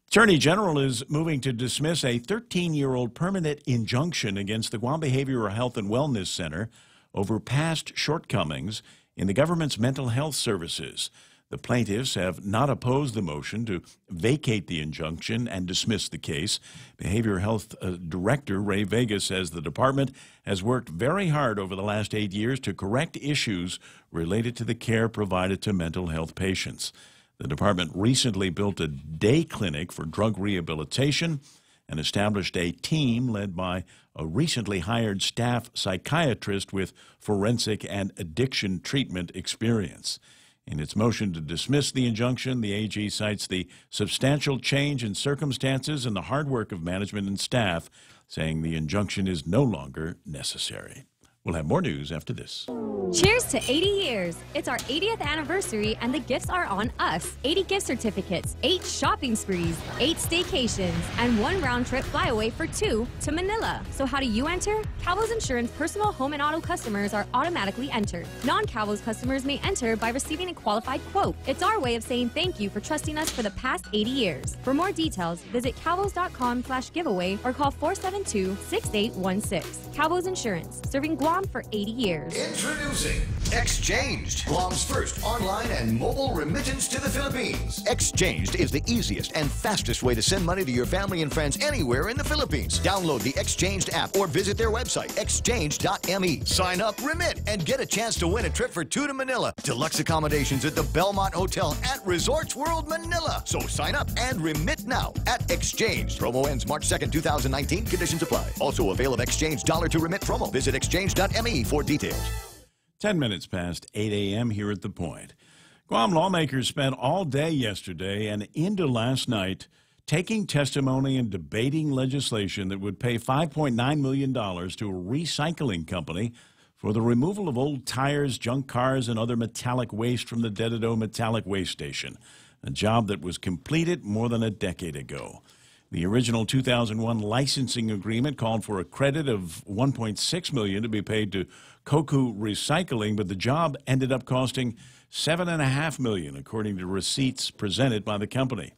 Attorney General is moving to dismiss a 13-year-old permanent injunction against the Guam Behavioral Health and Wellness Center over past shortcomings in the government's mental health services. The plaintiffs have not opposed the motion to vacate the injunction and dismiss the case. Behavioral Health Director Ray Vega says the department has worked very hard over the last 8 years to correct issues related to the care provided to mental health patients. The department recently built a day clinic for drug rehabilitation and established a team led by a recently hired staff psychiatrist with forensic and addiction treatment experience. In its motion to dismiss the injunction, the AG cites the substantial change in circumstances and the hard work of management and staff, saying the injunction is no longer necessary. We'll have more news after this. Cheers to 80 years. It's our 80th anniversary and the gifts are on us. 80 gift certificates, 8 shopping sprees, 8 staycations, and 1 round-trip flyaway for 2 to Manila. So how do you enter? Calvo's Insurance personal home and auto customers are automatically entered. Non-Calvo's customers may enter by receiving a qualified quote. It's our way of saying thank you for trusting us for the past 80 years. For more details, visit calvos.com/giveaway or call 472-6816. Calvo's Insurance, serving Guam for 80 years. Introducing Exchanged, Guam's first online and mobile remittance to the Philippines. Exchanged is the easiest and fastest way to send money to your family and friends anywhere in the Philippines. Download the Exchanged app or visit their website, exchanged.me. Sign up, remit, and get a chance to win a trip for 2 to Manila. Deluxe accommodations at the Belmont Hotel at Resorts World Manila. So sign up and remit now at Exchanged. Promo ends March 2nd, 2019. Conditions apply. Also avail of Exchange dollar to remit promo. Visit exchange.me for details. 10 minutes past 8 a.m. here at The Point. Guam lawmakers spent all day yesterday and into last night taking testimony and debating legislation that would pay $5.9 million to a recycling company for the removal of old tires, junk cars, and other metallic waste from the Dededo Metallic Waste Station, a job that was completed more than a decade ago. The original 2001 licensing agreement called for a credit of $1.6 million to be paid to Koku Recycling, but the job ended up costing $7.5 million, according to receipts presented by the company.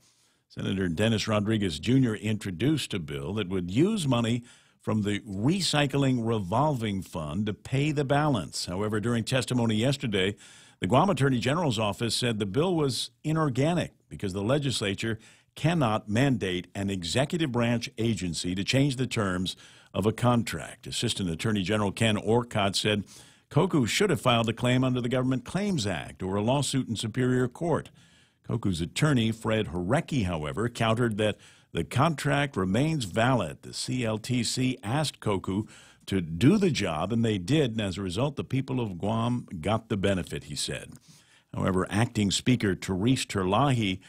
Senator Dennis Rodriguez Jr. introduced a bill that would use money from the Recycling Revolving Fund to pay the balance. However, during testimony yesterday, the Guam Attorney General's office said the bill was inorganic because the legislature cannot mandate an executive branch agency to change the terms of a contract. Assistant Attorney General Ken Orcott said Koku should have filed a claim under the Government Claims Act or a lawsuit in Superior Court. Koku's attorney, Fred Horecki, however, countered that the contract remains valid. The CLTC asked Koku to do the job, and they did, and as a result, the people of Guam got the benefit, he said. However, Acting Speaker Therese Terlahi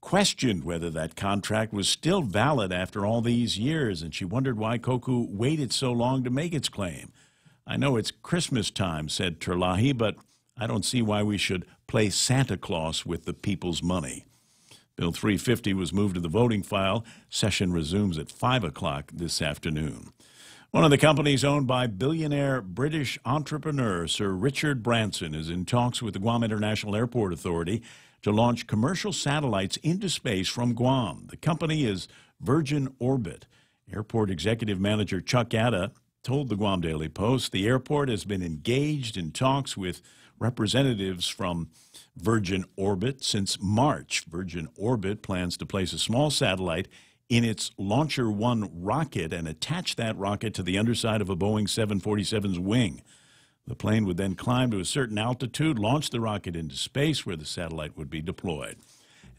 questioned whether that contract was still valid after all these years, and she wondered why Koku waited so long to make its claim. I know it's Christmas time, said Terlahi, but I don't see why we should play Santa Claus with the people's money. Bill 350 was moved to the voting file. Session resumes at 5 o'clock this afternoon. One of the companies owned by billionaire British entrepreneur Sir Richard Branson is in talks with the Guam International Airport Authority to launch commercial satellites into space from Guam. The company is Virgin Orbit. Airport Executive Manager Chuck Atta told the Guam Daily Post the airport has been engaged in talks with representatives from Virgin Orbit since March. Virgin Orbit plans to place a small satellite in its Launcher 1 rocket and attach that rocket to the underside of a Boeing 747's wing. The plane would then climb to a certain altitude, launch the rocket into space where the satellite would be deployed.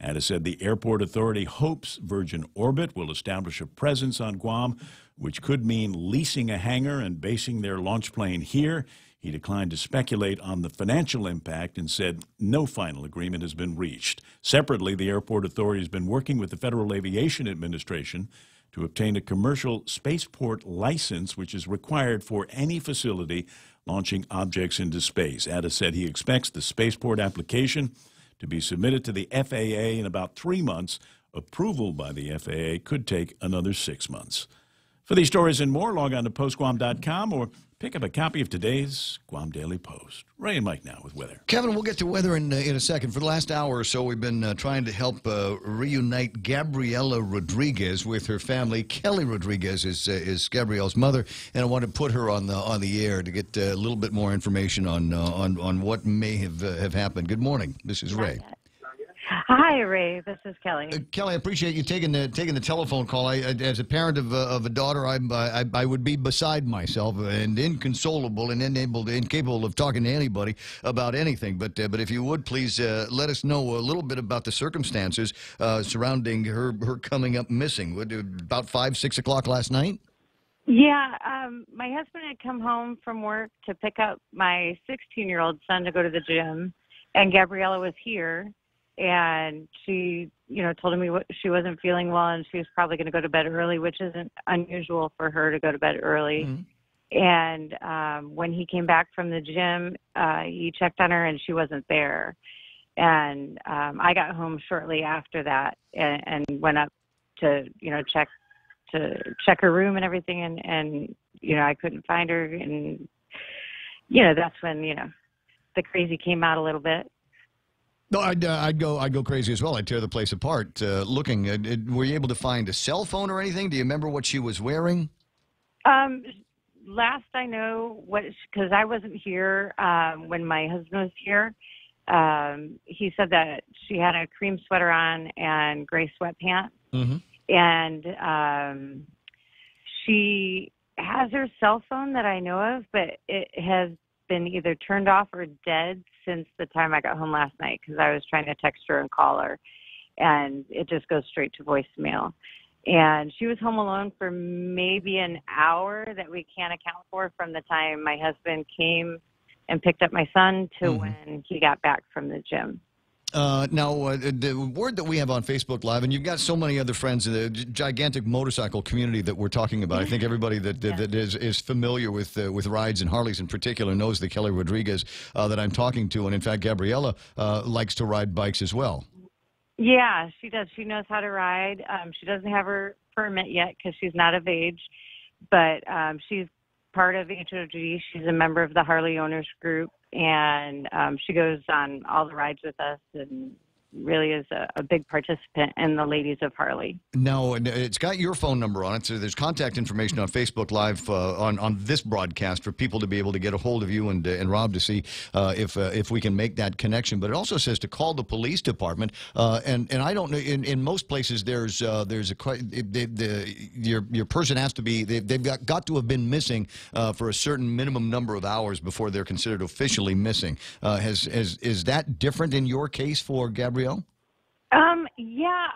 Atta said the airport authority hopes Virgin Orbit will establish a presence on Guam, which could mean leasing a hangar and basing their launch plane here. He declined to speculate on the financial impact and said no final agreement has been reached. Separately, the airport authority has been working with the Federal Aviation Administration to obtain a commercial spaceport license, which is required for any facility launching objects into space. Addis said he expects the spaceport application to be submitted to the FAA in about 3 months. Approval by the FAA could take another 6 months. For these stories and more, log on to postguam.com or pick up a copy of today's Guam Daily Post. Ray and Mike now with weather. Kevin, we'll get to weather in a second. For the last hour or so, we've been trying to help reunite Gabriela Rodriguez with her family. Kelly Rodriguez is Gabrielle's mother, and I want to put her on the air to get a little bit more information on what may have happened. Good morning. This is Ray. Hi, Ray. This is Kelly. Kelly, I appreciate you taking the telephone call. As a parent of a daughter, I would be beside myself and inconsolable and incapable of talking to anybody about anything. But if you would please let us know a little bit about the circumstances surrounding her coming up missing. About 5, 6 o'clock last night. Yeah, my husband had come home from work to pick up my 16-year-old son to go to the gym, and Gabriella was here. And she, told him she wasn't feeling well and she was probably going to go to bed early, which isn't unusual for her to go to bed early. Mm-hmm. And when he came back from the gym, he checked on her and she wasn't there. And I got home shortly after that and went up to, check her room and everything. And I couldn't find her. And, that's when, the crazy came out a little bit. No, I'd go crazy as well. I'd tear the place apart looking. Were you able to find a cell phone or anything? Do you remember what she was wearing? Last I know, because I wasn't here when my husband was here, he said that she had a cream sweater on and gray sweatpants. Mm-hmm. And she has her cell phone that I know of, but it has been either turned off or dead since the time I got home last night because I was trying to text her and call her, and it just goes straight to voicemail. And she was home alone for maybe an hour that we can't account for from the time my husband came and picked up my son to when he got back from the gym. Now, the word that we have on Facebook Live, and you've got so many other friends in the gigantic motorcycle community that we're talking about. I think everybody that is familiar with rides and Harleys in particular knows the Kelly Rodriguez that I'm talking to. And in fact, Gabriella likes to ride bikes as well. Yeah, she does. She knows how to ride. She doesn't have her permit yet because she's not of age, but she's part of HOG. She's a member of the Harley Owners Group. And she goes on all the rides with us and really is a big participant in the Ladies of Harley. Now, it's got your phone number on it, so there's contact information on Facebook Live on this broadcast for people to be able to get a hold of you and Rob to see if we can make that connection. But it also says to call the police department, and I don't know. In most places, there's your person has to be they've got to have been missing for a certain minimum number of hours before they're considered officially missing. Is that different in your case for Gabrielle? Yeah,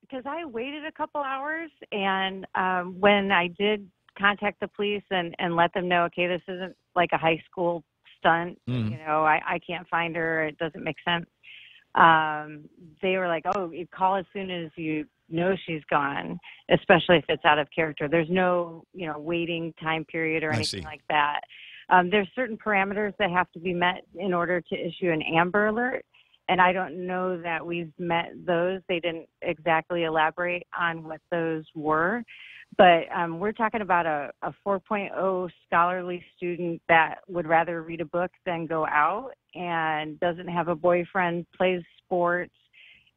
because I waited a couple hours, and when I did contact the police and let them know, okay, this isn't like a high school stunt, I can't find her, it doesn't make sense. They were like, oh, you call as soon as you know she's gone, especially if it's out of character. There's no, waiting time period or anything like that. There's certain parameters that have to be met in order to issue an Amber Alert. And I don't know that we've met those. They didn't exactly elaborate on what those were. But we're talking about a 4.0 scholarly student that would rather read a book than go out and doesn't have a boyfriend, plays sports,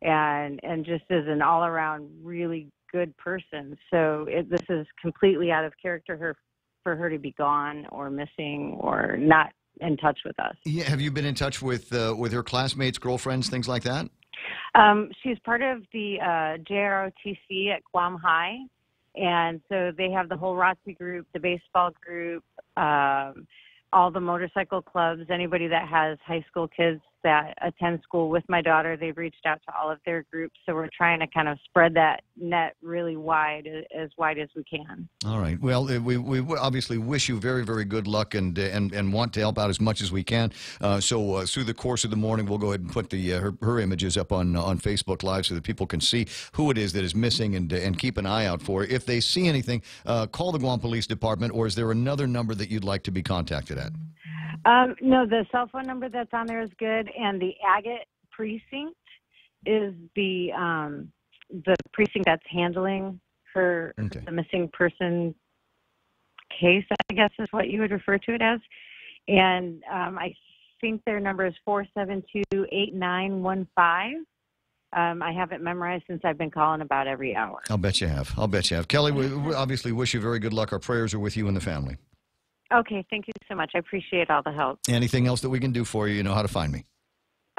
and just is an all-around really good person. So this is completely out of character for her to be gone or missing or not in touch with us. Yeah, have you been in touch with her classmates, girlfriends, things like that? She's part of the JROTC at Guam High, and so they have the whole ROTC group, the baseball group, all the motorcycle clubs, anybody that has high school kids that attend school with my daughter. They've reached out to all of their groups, so we're trying to kind of spread that net really wide as we can. All right. Well, we obviously wish you very, very good luck and want to help out as much as we can. So through the course of the morning, we'll go ahead and put her images up on Facebook Live so that people can see who it is that is missing and keep an eye out for. If they see anything, call the Guam Police Department, or is there another number that you'd like to be contacted at? No, the cell phone number that's on there is good, and the Agate precinct is the precinct that's handling the missing person case, I guess is what you would refer to it as. And I think their number is 472-8915. I have it memorized since I've been calling about every hour. I'll bet you have. Kelly, we obviously wish you very good luck. Our prayers are with you and the family. Okay, thank you so much. I appreciate all the help. Anything else that we can do for you, you know how to find me.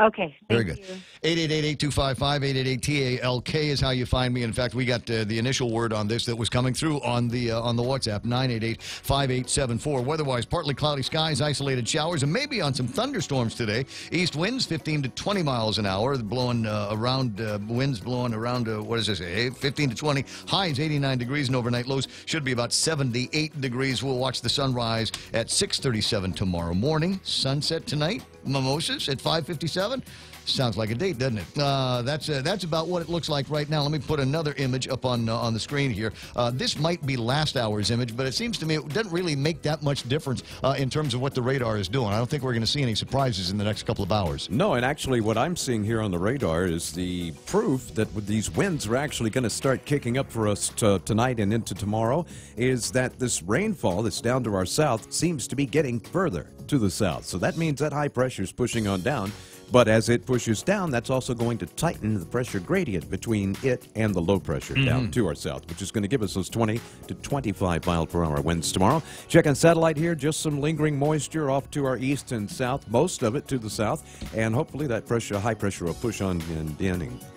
Okay, very good. 888-8255-888-TALK is how you find me. In fact, we got the initial word on this that was coming through on the WhatsApp, 988-5874. Weather-wise, partly cloudy skies, isolated showers, and maybe on some thunderstorms today. East winds 15 to 20 miles an hour, blowing winds blowing around, 15 to 20. Highs 89 degrees, and overnight lows should be about 78 degrees. We'll watch the sunrise at 6:37 tomorrow morning. Sunset tonight. Mimosas at 5:57. Sounds like a date, doesn't it? That's about what it looks like right now. Let me put another image up on the screen here. This might be last hour's image, but it seems to me it doesn't really make that much difference in terms of what the radar is doing. I don't think we're going to see any surprises in the next couple of hours. No, and actually what I'm seeing here on the radar is the proof that these winds are actually going to start kicking up for us tonight and into tomorrow, is that this rainfall that's down to our south seems to be getting further to the south. So that means that high pressure is pushing on down. But as it pushes down, that's also going to tighten the pressure gradient between it and the low pressure down to our south, which is going to give us those 20 to 25 mile per hour winds tomorrow. Check on satellite here, just some lingering moisture off to our east and south, most of it to the south, and hopefully that high pressure will push on and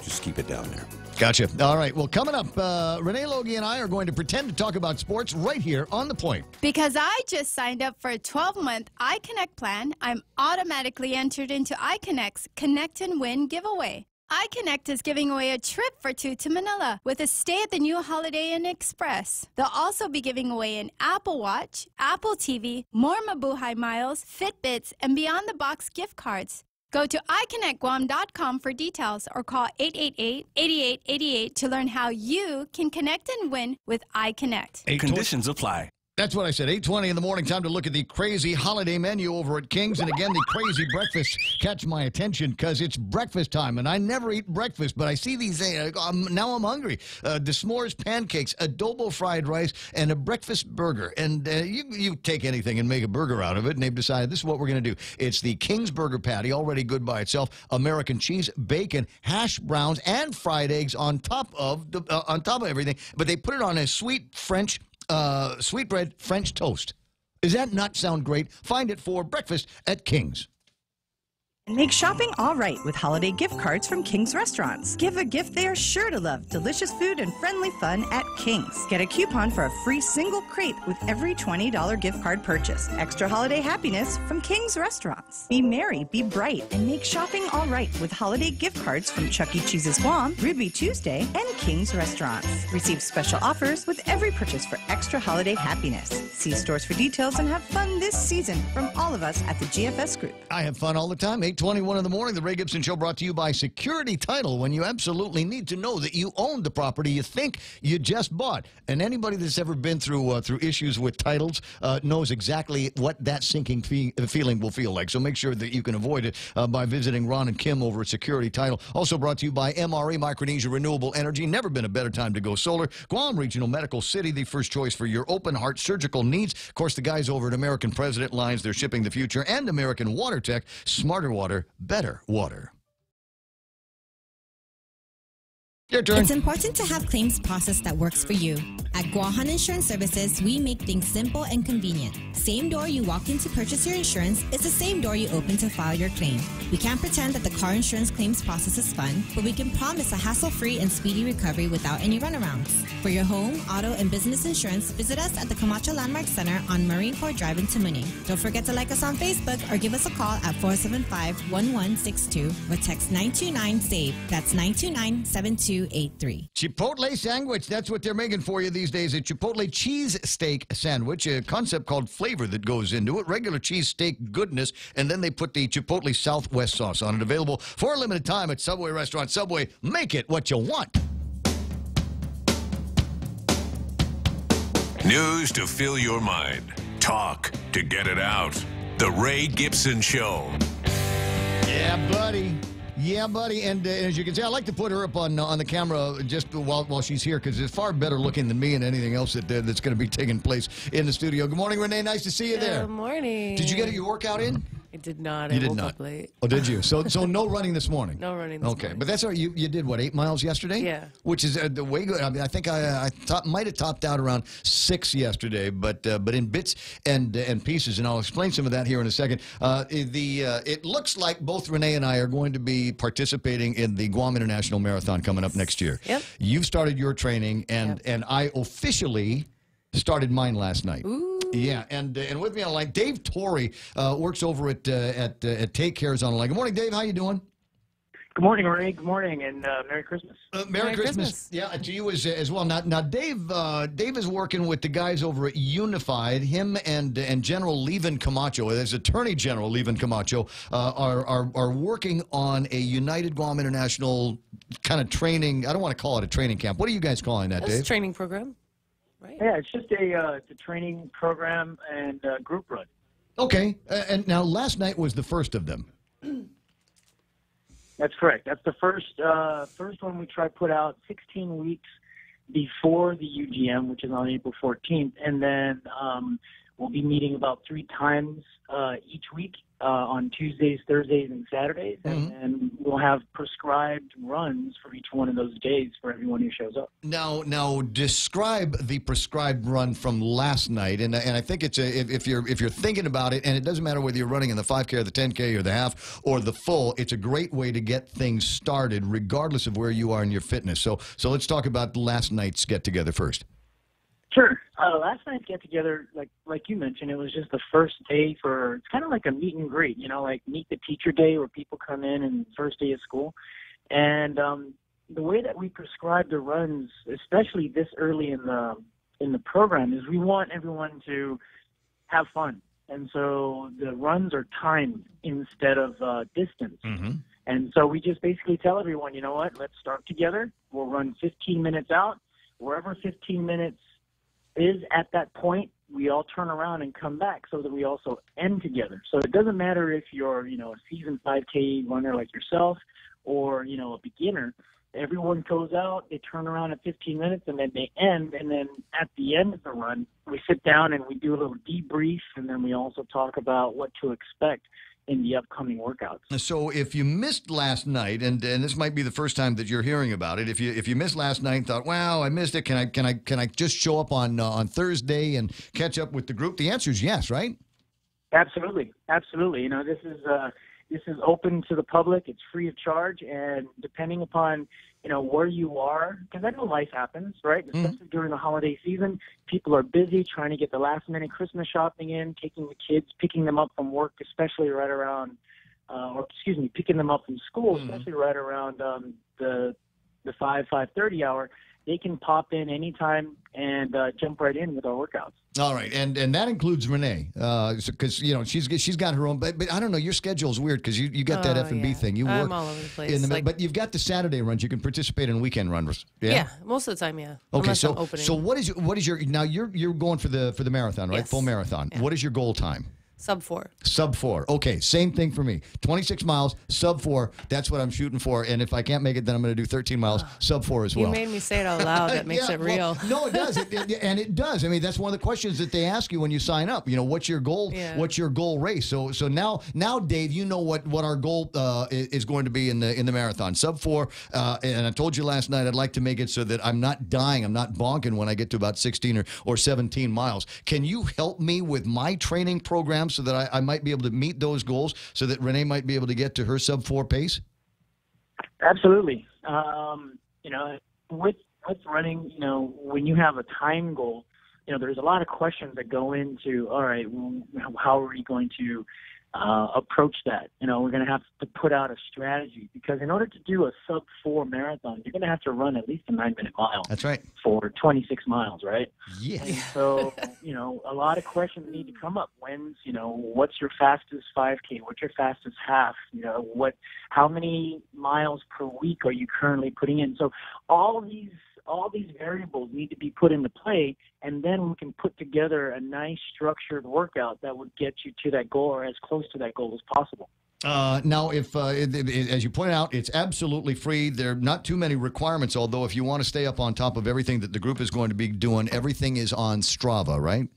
just keep it down there. Gotcha. All right. Well, coming up, Renee Logie and I are going to pretend to talk about sports right here on The Point. Because I just signed up for a 12-month iConnect plan, I'm automatically entered into iConnect's Connect and Win giveaway. iConnect is giving away a trip for two to Manila with a stay at the new Holiday Inn Express. They'll also be giving away an Apple Watch, Apple TV, more Mabuhay miles, Fitbits, and Beyond the Box gift cards. Go to iConnectGuam.com for details or call 888-8888 to learn how you can connect and win with iConnect. Conditions apply. That's what I said. 8:20 in the morning. Time to look at the crazy holiday menu over at King's. And again, the crazy breakfasts catch my attention because it's breakfast time. And I never eat breakfast, but I see these things. Now I'm hungry. The s'mores pancakes, adobo fried rice, and a breakfast burger. And you take anything and make a burger out of it. And they've decided this is what we're going to do. It's the King's Burger Patty, already good by itself. American cheese, bacon, hash browns, and fried eggs on top of everything. But they put it on a sweetbread French toast. Does that not sound great? Find it for breakfast at King's. Make shopping all right with holiday gift cards from King's Restaurants. Give a gift they are sure to love. Delicious food and friendly fun at King's. Get a coupon for a free single crate with every $20 gift card purchase. Extra holiday happiness from King's Restaurants. Be merry, be bright, and make shopping all right with holiday gift cards from Chuck E. Cheese's Guam, Ruby Tuesday, and King's Restaurants. Receive special offers with every purchase for extra holiday happiness. See stores for details and have fun this season from all of us at the GFS Group. I have fun all the time. 8:21 in the morning. The Ray Gibson Show brought to you by Security Title, when you absolutely need to know that you own the property you think you just bought. And anybody that's ever been through issues with titles knows exactly what that sinking feeling will feel like. So make sure that you can avoid it by visiting Ron and Kim over at Security Title. Also brought to you by MRE, Micronesia Renewable Energy. Never been a better time to go solar. Guam Regional Medical City, the first choice for your open heart surgical needs. Of course, the guys over at American President Lines, they're shipping the future. And American Water Tech, smarter water, better water. Your turn. It's important to have claims process that works for you. At Guahan Insurance Services, we make things simple and convenient. Same door you walk in to purchase your insurance is the same door you open to file your claim. We can't pretend that the car insurance claims process is fun, but we can promise a hassle-free and speedy recovery without any runarounds. For your home, auto, and business insurance, visit us at the Camacho Landmark Center on Marine Corps Drive in Tamuning. Don't forget to like us on Facebook or give us a call at 475-1162 or text 929-SAVE. That's 929-7283. Chipotle sandwich. That's what they're making for you these days. A Chipotle cheese steak sandwich, a concept called flavor that goes into it. Regular cheese steak goodness, and then they put the Chipotle Southwest sauce on it. Available for a limited time at Subway restaurant. Subway, make it what you want. News to fill your mind. Talk to get it out. The Ray Gibson Show. Yeah, buddy. Yeah, buddy. And as you can see, I like to put her up on the camera just while she's here because it's far better looking than me and anything else that's going to be taking place in the studio. Good morning, Renee. Nice to see you there. Good morning. Did you get your workout in? I did not. You I did woke not. up late. Oh, did you? So no running this morning? No running this morning. Okay, but that's all right. You did, what, 8 miles yesterday? Yeah. Which is the way good. I mean, I think I might have topped out around 6 yesterday, but in bits and pieces, and I'll explain some of that here in a second. It looks like both Renee and I are going to be participating in the Guam International Marathon coming up next year. Yep. You've started your training, and I officially started mine last night. Ooh. Yeah, and with me on the line, Dave Torrey works over at Take Care's on the line. Good morning, Dave. How you doing? Good morning, Ray. Good morning, and Merry Christmas. Merry Christmas. Yeah, to you as well. Now, Dave is working with the guys over at Unified. Him and General Levin Camacho, as Attorney General Levin Camacho, are working on a United Guam International kind of training. I don't want to call it a training camp. What are you guys calling that, It's Dave? a training program. Right. Yeah, it's just a training program and group run. Okay, and now last night was the first of them. That's correct. That's the first one we tried put out 16 weeks before the UGM, which is on April 14th, and then we'll be meeting about 3 times each week on Tuesdays, Thursdays, and Saturdays, and we'll have prescribed runs for each one of those days for everyone who shows up. Now describe the prescribed run from last night, and I think it's if you're thinking about it, and it doesn't matter whether you're running in the 5K or the 10K or the half or the full, it's a great way to get things started, regardless of where you are in your fitness. So let's talk about last night's get together first. Sure. Last night's get together, like you mentioned, it was just the first day for, it's kind of like a meet and greet, like meet the teacher day where people come in and first day of school. And the way that we prescribe the runs, especially this early in the program, is we want everyone to have fun. And so the runs are timed instead of distance. And so we just basically tell everyone, you know what, let's start together. We'll run 15 minutes out. Wherever 15 minutes is at that point, we all turn around and come back so that we also end together. So it doesn't matter if you're, a seasoned 5K runner like yourself or, a beginner. Everyone goes out, they turn around at 15 minutes, and then they end. And then at the end of the run, we sit down and we do a little debrief, and then we also talk about what to expect in the upcoming workouts. So if you missed last night, and this might be the first time that you're hearing about it, if you missed last night and thought, wow, I missed it, can I just show up on Thursday and catch up with the group? The answer is yes, right? Absolutely. This is open to the public. It's free of charge, and depending upon where you are, because I know life happens, right? Especially during the holiday season, people are busy trying to get the last minute Christmas shopping in, taking the kids, picking them up from work, especially right around, picking them up from school, especially right around the 5:30 hour. They can pop in anytime and jump right in with our workouts. All right, and that includes Renee, because she's got her own. But I don't know, your schedule's weird because you got that F&B thing. You work all over the place. But you've got the Saturday runs. You can participate in weekend runs. Yeah, most of the time, yeah. Okay, Unless I'm opening. so what is your now? You're going for the marathon, right? Yes. Full marathon. Yeah. What is your goal time? Sub 4. Sub 4. Okay, same thing for me. 26 miles, sub 4. That's what I'm shooting for. And if I can't make it, then I'm going to do 13 miles, sub 4 as well. You made me say it out loud. That makes it real. Well, no, it does. And it does. I mean, that's one of the questions that they ask you when you sign up. You know, what's your goal? Yeah. What's your goal race? So now, Dave, you know what our goal is going to be in the marathon. Sub 4. And I told you last night I'd like to make it so that I'm not dying. I'm not bonking when I get to about 16 or 17 miles. Can you help me with my training program so that I might be able to meet those goals, so that Renee might be able to get to her sub 4 pace? Absolutely. You know, with running, you know, when you have a time goal, you know, there's a lot of questions that go into, all right, well, how are we going to approach that? You know, we're going to have to put out a strategy, because in order to do a sub 4 marathon, you're going to have to run at least a 9-minute mile. That's right. For 26 miles, right? Yes. And so, you know, a lot of questions need to come up. You know, what's your fastest 5K? What's your fastest half? You know, how many miles per week are you currently putting in? So all these variables need to be put into play, and then we can put together a nice structured workout that would get you to that goal, or as close to that goal as possible. Now, if as you point out, it's absolutely free. There are not too many requirements, although if you want to stay up on top of everything that the group is going to be doing, everything is on Strava, right?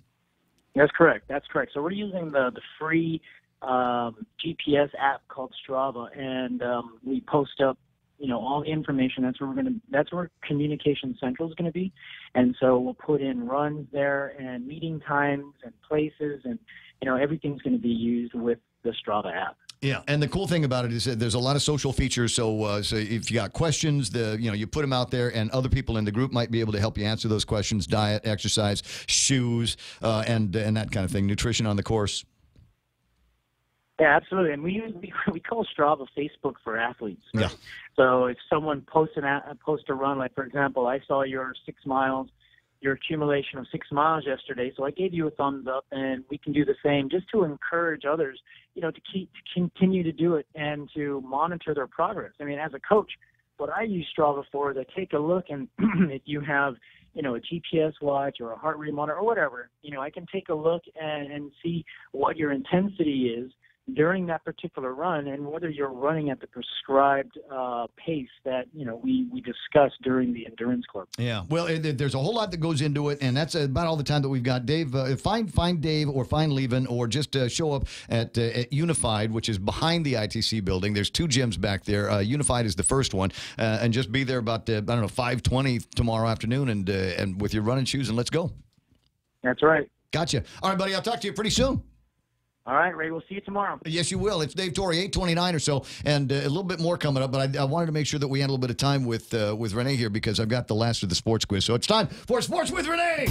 That's correct. So we're using the free GPS app called Strava, and we post up, you know, all the information. That's where Communication Central is going to be. And so we'll put in runs there and meeting times and places, and, you know, everything's going to be used with the Strava app. Yeah, and the cool thing about it is that there's a lot of social features. So if you got questions, you put them out there, and other people in the group might be able to help you answer those questions: diet, exercise, shoes, and that kind of thing. Nutrition on the course. Yeah, absolutely. And we call Strava Facebook for athletes. Right? Yeah. So if someone posts a run, like, for example, I saw your 6 miles, your accumulation of 6 miles yesterday, so I gave you a thumbs up, and we can do the same, just to encourage others, you know, to continue to do it and to monitor their progress. I mean, as a coach, what I use Strava for is I take a look, and if you have, you know, a GPS watch or a heart rate monitor or whatever, you know, I can take a look and see what your intensity is during that particular run, and whether you're running at the prescribed pace that, you know, we discussed during the endurance club. Yeah, well, there's a whole lot that goes into it, and that's about all the time that we've got. Dave, find Dave or find Levin, or just show up at Unified, which is behind the ITC building. There's 2 gyms back there. Unified is the first one, and just be there about 5:20 tomorrow afternoon, and with your running shoes, and let's go. That's right. Gotcha. All right, buddy. I'll talk to you pretty soon. All right, Ray, we'll see you tomorrow. Yes, you will. It's Dave Torrey, 8:29 or so, and a little bit more coming up, but I wanted to make sure that we had a little bit of time with Renee here, because I've got the last of the sports quiz. So it's time for Sports with Renee.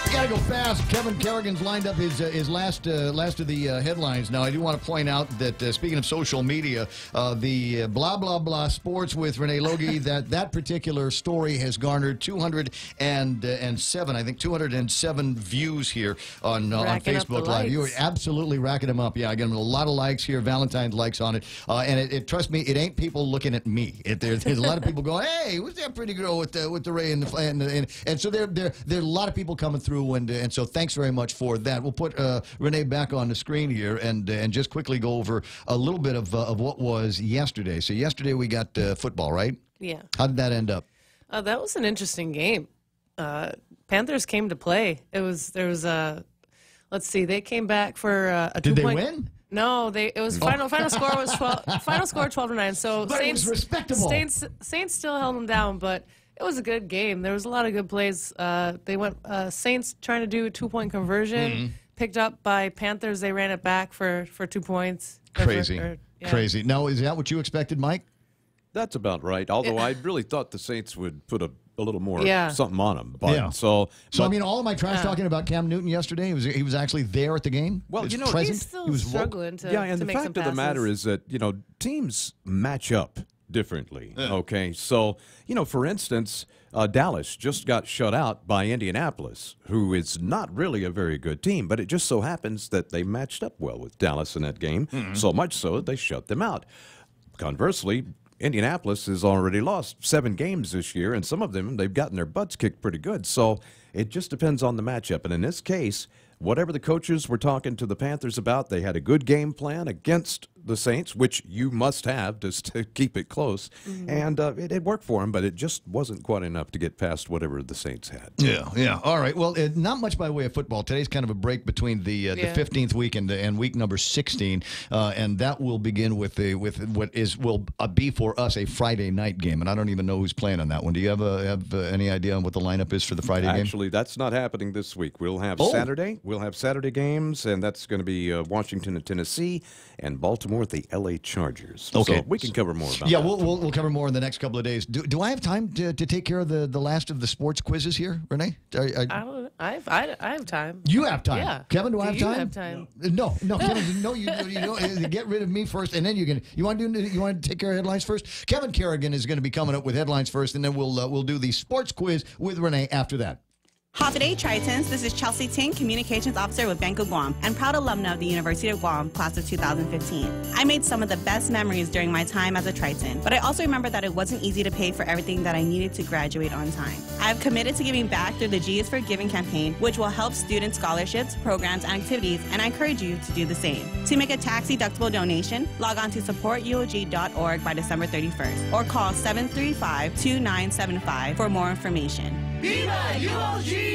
I gotta go fast. Kevin Kerrigan's lined up his last of the headlines. Now, I do want to point out that speaking of social media, the blah blah blah sports with Renee Logie, that particular story has garnered 207 views here on Facebook Live. You are absolutely racking them up. Yeah, I get a lot of likes here, Valentine's likes on it, and trust me, it ain't people looking at me. There's a lot of people going, "Hey, who's that pretty girl with the Ray and so there are a lot of people coming through. And so thanks very much for that. We'll put Renee back on the screen here and just quickly go over a little bit of what was yesterday. So yesterday we got football, right? Yeah. How did that end up? That was an interesting game. Panthers came to play. Let's see, they came back for a 2-point. Did they win? No, it was final score was 12. Final score 12-9. So but Saints, it was respectable. Saints still held them down, but it was a good game. There was a lot of good plays. They went Saints trying to do a 2-point conversion, picked up by Panthers. They ran it back for 2 points. Crazy. Crazy. Now, is that what you expected, Mike? That's about right. Although I really thought the Saints would put a little more something on them. But, yeah. So I mean, all of my trash talking about Cam Newton yesterday, he was actually there at the game. Well, he was he's still struggling to and to the make fact some of the matter passes. is that, you know, teams match up differently. Okay, so, you know, for instance, Dallas just got shut out by Indianapolis, who is not really a very good team, but it just so happens that they matched up well with Dallas in that game, so much so that they shut them out. Conversely, Indianapolis has already lost 7 games this year, and some of them, they've gotten their butts kicked pretty good. So it just depends on the matchup. And in this case, whatever the coaches were talking to the Panthers about, they had a good game plan against the Saints, which you must have just to keep it close. And it worked for them, but it just wasn't quite enough to get past whatever the Saints had. Yeah. All right. Well, not much by way of football. Today's kind of a break between the 15th week and week number 16, and that will begin with what will be for us a Friday night game. And I don't even know who's playing on that one. Do you have any idea on what the lineup is for the Friday game? Actually, that's not happening this week. We'll have Saturday. We'll have Saturday games, and that's going to be Washington and Tennessee and Baltimore at the L.A. Chargers. Okay. So we can cover more about that. Yeah, we'll cover more in the next couple of days. Do I have time to take care of the last of the sports quizzes here, Renee? I have time. You have time. Yeah. Kevin, do I have time? You have time. No, Kevin, no, you don't. Get rid of me first, and then you want to take care of headlines first? Kevin Kerrigan is going to be coming up with headlines first, and then we'll do the sports quiz with Renee after that. Holiday Tritons, this is Chelsea Ting, Communications Officer with Bank of Guam and proud alumna of the University of Guam, class of 2015. I made some of the best memories during my time as a Triton, but I also remember that it wasn't easy to pay for everything that I needed to graduate on time. I have committed to giving back through the G is for Giving campaign, which will help student scholarships, programs, and activities, and I encourage you to do the same. To make a tax-deductible donation, log on to supportuog.org by December 31st or call 735-2975 for more information. Viva UOG!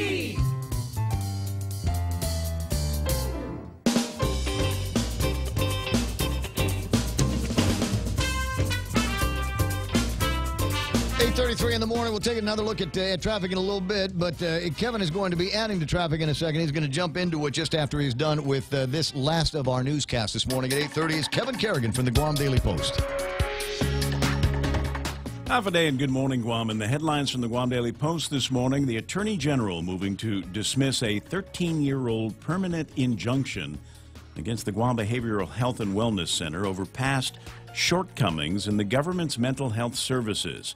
.33 in the morning. We'll take another look at traffic in a little bit, but Kevin is going to be adding to traffic in a second. He's going to jump into it just after he's done with this last of our newscast this morning at 8:30 is Kevin Kerrigan from the Guam Daily Post. Half a day and good morning, Guam. And the headlines from the Guam Daily Post this morning, the Attorney General moving to dismiss a 13-year-old permanent injunction against the Guam Behavioral Health and Wellness Center over past shortcomings in the government's mental health services.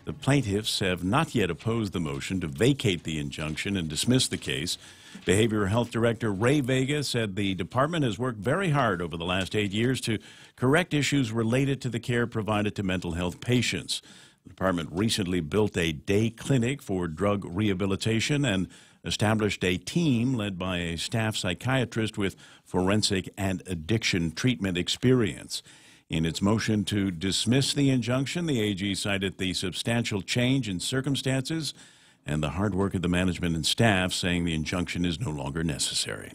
The plaintiffs have not yet opposed the motion to vacate the injunction and dismiss the case. Behavioral Health Director Ray Vega said the department has worked very hard over the last 8 years to correct issues related to the care provided to mental health patients. The department recently built a day clinic for drug rehabilitation and established a team led by a staff psychiatrist with forensic and addiction treatment experience. In its motion to dismiss the injunction, the AG cited the substantial change in circumstances and the hard work of the management and staff, saying the injunction is no longer necessary.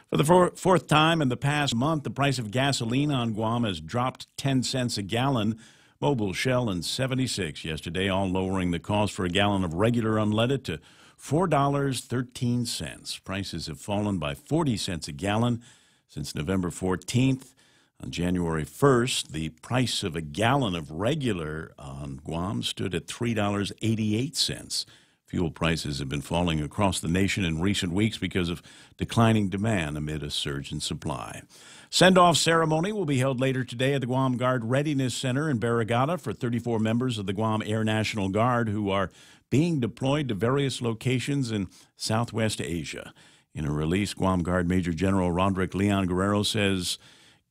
For the fourth time in the past month, the price of gasoline on Guam has dropped 10 cents a gallon. Mobil, Shell, and 76 yesterday, all lowering the cost for a gallon of regular unleaded to $4.13. Prices have fallen by 40 cents a gallon since November 14th. On January 1st, the price of a gallon of regular on Guam stood at $3.88. Fuel prices have been falling across the nation in recent weeks because of declining demand amid a surge in supply. Send-off ceremony will be held later today at the Guam Guard Readiness Center in Barrigada for 34 members of the Guam Air National Guard who are being deployed to various locations in Southwest Asia. In a release, Guam Guard Major General Roderick Leon Guerrero says,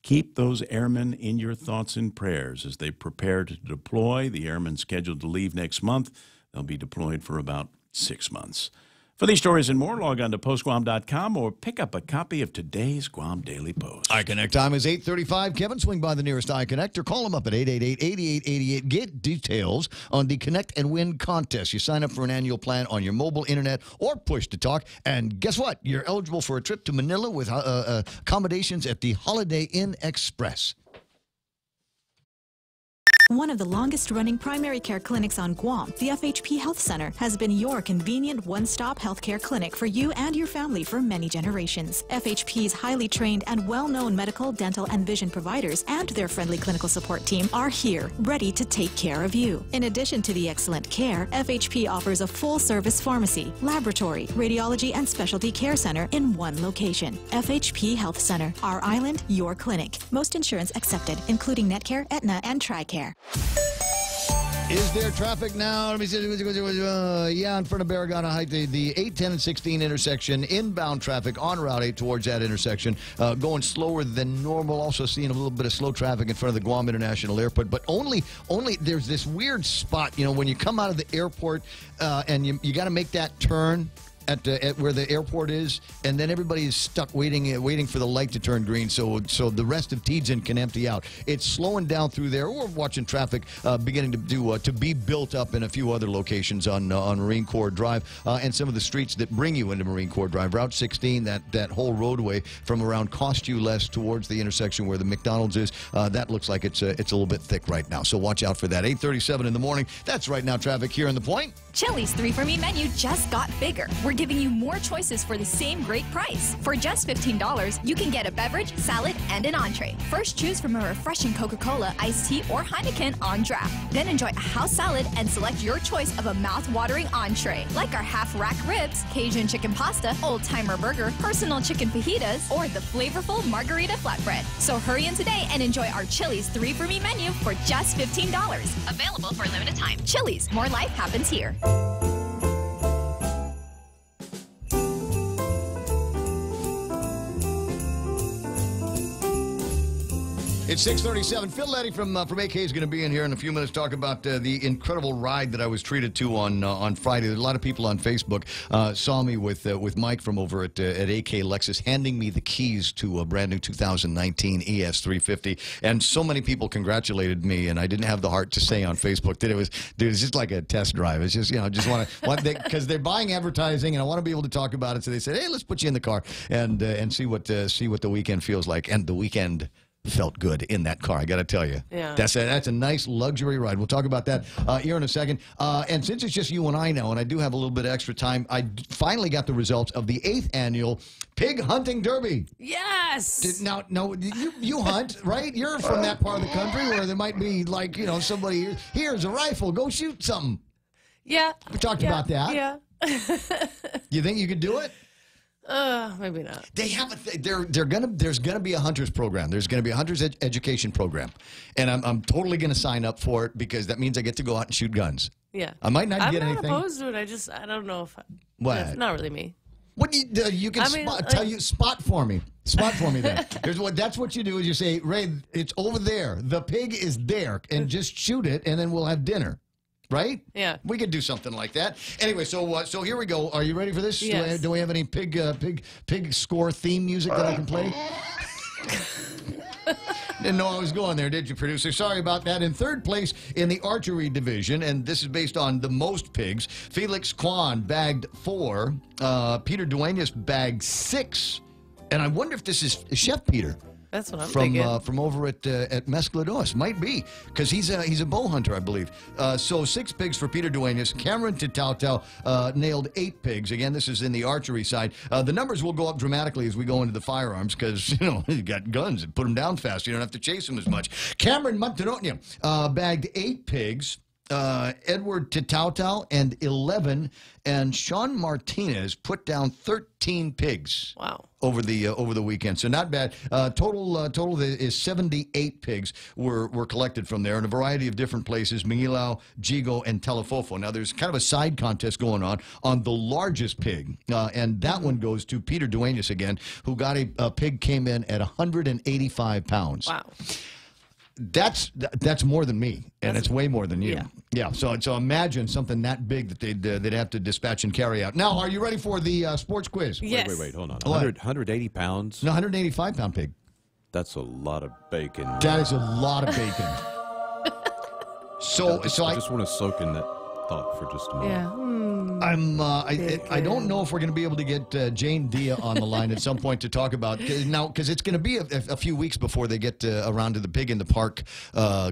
"Keep those airmen in your thoughts and prayers as they prepare to deploy." The airmen scheduled to leave next month. They'll be deployed for about 6 months. For these stories and more, log on to postguam.com or pick up a copy of today's Guam Daily Post. iConnect time is 8:35. Kevin, swing by the nearest iConnect or call them up at 888-8888. Get details on the Connect and Win contest. You sign up for an annual plan on your mobile, internet, or push-to-talk. And guess what? You're eligible for a trip to Manila with accommodations at the Holiday Inn Express. One of the longest-running primary care clinics on Guam, the FHP Health Center, has been your convenient one-stop healthcare clinic for you and your family for many generations. FHP's highly trained and well-known medical, dental, and vision providers and their friendly clinical support team are here, ready to take care of you. In addition to the excellent care, FHP offers a full-service pharmacy, laboratory, radiology, and specialty care center in one location. FHP Health Center, our island, your clinic. Most insurance accepted, including Netcare, Aetna, and TRICARE. Is there traffic now? Let me see. Yeah, in front of Barrigada Heights, the 8, 10, and 16 intersection, inbound traffic on Route 8 towards that intersection, going slower than normal. Also seeing a little bit of slow traffic in front of the Guam International Airport, but only there's this weird spot, when you come out of the airport and you got to make that turn. at where the airport is, and then everybody is stuck waiting for the light to turn green, so the rest of Tejan can empty out. It's slowing down through there. We're watching traffic beginning to be built up in a few other locations on Marine Corps Drive and some of the streets that bring you into Marine Corps Drive. Route 16, that whole roadway from around Cost You Less towards the intersection where the McDonald's is, that looks like it's a little bit thick right now. So watch out for that. 8:37 in the morning. That's right now traffic here in The Point. Chili's 3 for Me menu just got bigger. We're giving you more choices for the same great price. For just $15, you can get a beverage, salad, and an entree. First, choose from a refreshing Coca-Cola, iced tea, or Heineken on draft. Then enjoy a house salad and select your choice of a mouth-watering entree, like our half-rack ribs, Cajun chicken pasta, old-timer burger, personal chicken fajitas, or the flavorful margarita flatbread. So hurry in today and enjoy our Chili's 3 for Me menu for just $15. Available for a limited time. Chili's, more life happens here. It's 6:37. Phil Leddy from AK is going to be in here in a few minutes. Talk about the incredible ride that I was treated to on Friday. A lot of people on Facebook saw me with Mike from over at AK Lexus handing me the keys to a brand new 2019 ES350, and so many people congratulated me, and I didn't have the heart to say on Facebook that it was just like a test drive. It's just just want because they're buying advertising, and I want to be able to talk about it. So they said, hey, let's put you in the car and see what the weekend feels like, and the weekend felt good in that car, I got to tell you. Yeah. That's a nice luxury ride. We'll talk about that here in a second. And since it's just you and I now, and I do have a little bit of extra time, I finally got the results of the 8th annual Pig Hunting Derby. Yes! Now, you hunt, right? You're from that part of the country where there might be, like, somebody, here's a rifle, go shoot something. Yeah. We talked about that. Yeah. You think you could do it? Maybe not. They have there's gonna be a hunters program. There's gonna be a hunters education program, and I'm totally gonna sign up for it because that means I get to go out and shoot guns. Yeah. I might not get I'm anything. not opposed to it. I don't know if. What? It's not really me. What you can spot for me. Spot for me then. That's what you do is you say, Ray, it's over there. The pig is there, and just shoot it, and then we'll have dinner. Right? Yeah. We could do something like that. Anyway, so here we go. Are you ready for this? Yes. Do we have any pig score theme music that I can play? Didn't know I was going there, did you, producer? Sorry about that. In third place in the archery division, and this is based on the most pigs, Felix Kwan bagged 4. Peter Duenas bagged 6. And I wonder if this is Chef Peter. That's what I'm thinking. From over at Mesclados. Might be, because he's a bow hunter, I believe. So 6 pigs for Peter Duenas. Cameron Tatautau nailed 8 pigs. Again, this is in the archery side. The numbers will go up dramatically as we go into the firearms because, you got guns and put them down fast. You don't have to chase them as much. Cameron Montanotnia bagged 8 pigs. Edward Tatautau and 11, and Sean Martinez put down 13 pigs. Wow. Over the weekend, so not bad. Total is 78 pigs were collected from there in a variety of different places: Mingilao, Jigo, and Telefofo. Now there's kind of a side contest going on the largest pig, and that one goes to Peter Duenas again, who got a pig came in at 185 pounds. Wow. That's more than me, and it's way more than you. Yeah. So imagine something that big that they'd have to dispatch and carry out. Now, are you ready for the sports quiz? Yes. Wait, hold on. 180 pounds? No, 185 pound pig. That's a lot of bacon. That is a lot of bacon. I just want to soak in that thought for just a moment. Yeah. I don't know if we're going to be able to get Jane Dia on the line at some point to talk about because it's going to be a few weeks before they get around to the Pig in the Park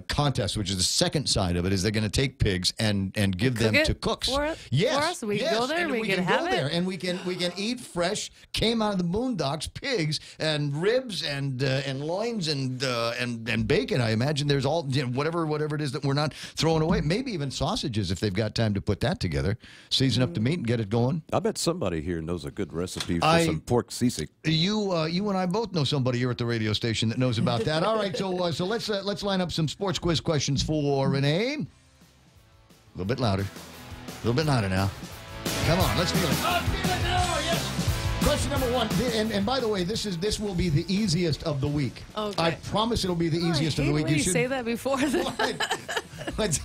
contest, which is the second side of it. Is they're going to take pigs and give them to cooks. Yes, for us, we can go there. And we can have go it. there, and we can eat fresh, came out of the boondocks, pigs and ribs and loins and bacon. I imagine there's all whatever it is that we're not throwing away. Maybe even sausages if they've got time to put that together. Season up the meat and get it going. I bet somebody here knows a good recipe for some pork sisig. You and I both know somebody here at the radio station that knows about that. All right, so let's line up some sports quiz questions for Renee. A little bit louder. A little bit louder now. Come on, let's feel it. Oh, feel it now, yes. Question number 1, and by the way, this will be the easiest of the week. Okay. I promise it'll be the easiest of the week. You say that before. But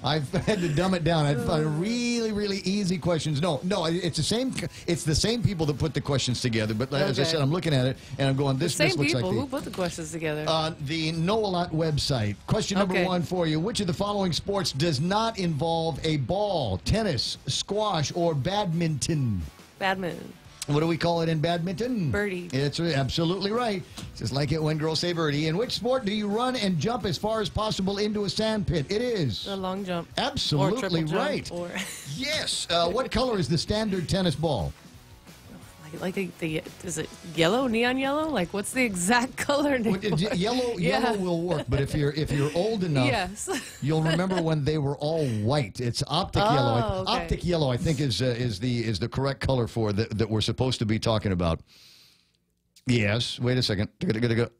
I've had to dumb it down. I've found really, really easy questions. No, it's the same. It's the same people that put the questions together. But as I said, I'm looking at it and I'm going, this looks like who put the questions together. The Know-A-Lot website. Question number 1 for you. Which of the following sports does not involve a ball? Tennis, squash, or badminton? Badminton. What do we call it in badminton? Birdie. It's absolutely right. Just like it when girls say birdie. In which sport do you run and jump as far as possible into a sand pit? It is. A long jump. Absolutely right. Yes. What color is the standard tennis ball? Like is it yellow, neon yellow? Like what's the exact color? Yellow will work, but if you're old enough, you'll remember when they were all white. It's optic yellow. Okay. Optic yellow, I think, is the correct color for that we're supposed to be talking about. Yes. Wait a second.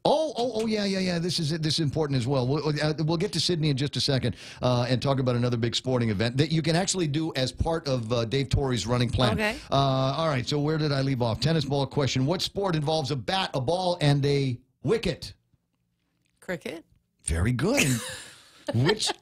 Oh, yeah. This is important as well. We'll get to Sydney in just a second and talk about another big sporting event that you can actually do as part of Dave Torrey's running plan. Okay. All right. So where did I leave off? Tennis ball question. What sport involves a bat, a ball, and a wicket? Cricket. Very good.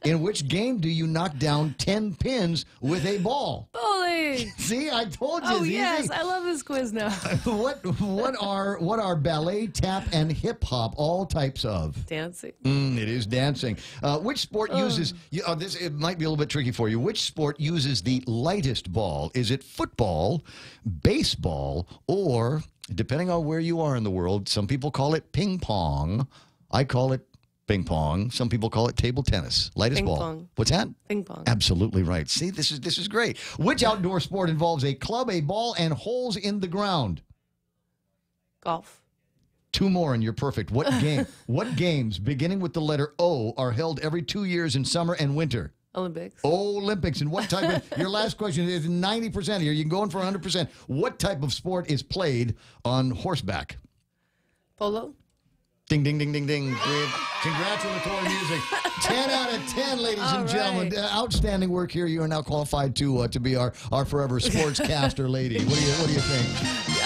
In which game do you knock down 10 pins with a ball? Bowling. See, I told you. Oh it's yes, easy. I love this quiz now. What are ballet, tap, and hip hop all types of? Dancing. It is dancing. Which sport uses? It might be a little bit tricky for you. Which sport uses the lightest ball? Is it football, baseball, or depending on where you are in the world, some people call it ping pong. I call it ping pong. Some people call it table tennis. Lightest ball. Pong. What's that? Ping pong. Absolutely right. See, this is great. Which outdoor sport involves a club, a ball, and holes in the ground? Golf. 2 more and you're perfect. What game? What games beginning with the letter O are held every 2 years in summer and winter? Olympics. Olympics. And what type of, your last question is 90% here. You're going for 100%. What type of sport is played on horseback? Polo. Ding, ding, ding, ding, ding. Congratulatory music. 10 out of 10, ladies and gentlemen. Outstanding work here. You are now qualified to be our forever sportscaster lady. What do you think?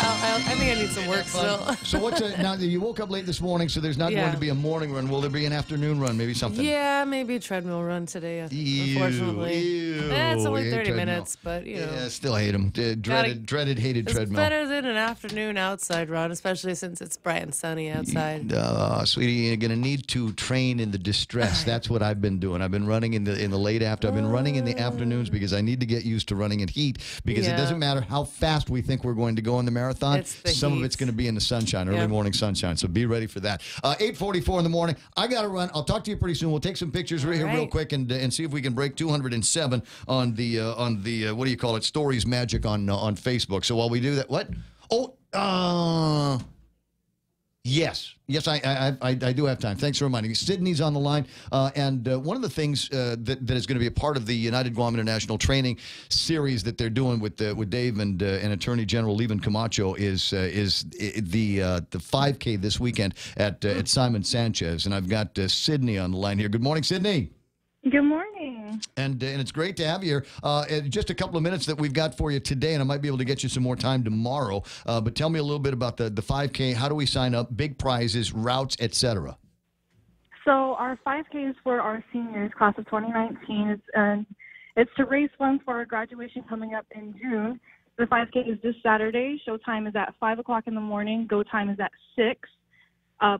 I think I need some work still. So now you woke up late this morning, so there's not going to be a morning run. Will there be an afternoon run? Maybe something? Yeah, maybe a treadmill run today, unfortunately. It's only 30 minutes, but you know. Yeah, still hate them. Dreaded, hated treadmill. It's better than an afternoon outside run, especially since it's bright and sunny outside. Sweetie, you're going to need to train in the distress. That's what I've been doing. I've been running in the late after. I've been running in the afternoons because I need to get used to running in heat because it doesn't matter how fast we think we're going to go in the marathon. Some of it's going to be in the sunshine, early morning sunshine. So be ready for that. 8:44 in the morning. I got to run. I'll talk to you pretty soon. We'll take some pictures real quick and see if we can break 207 on the what do you call it? Stories Magic on Facebook. So while we do that, what? Yes, I do have time. Thanks for reminding me. Sydney's on the line, and one of the things that is going to be a part of the United Guam International Training series that they're doing with Dave and Attorney General Levin Camacho is the 5K this weekend at Simon Sanchez, and I've got Sydney on the line here. Good morning, Sydney. Good morning. And it's great to have you here. Just a couple of minutes that we've got for you today, and I might be able to get you some more time tomorrow. But tell me a little bit about the 5K. How do we sign up? Big prizes, routes, etc. So our 5K is for our seniors, class of 2019. It's to raise funds for our graduation coming up in June. The 5K is this Saturday. Show time is at 5 o'clock in the morning. Go time is at 6.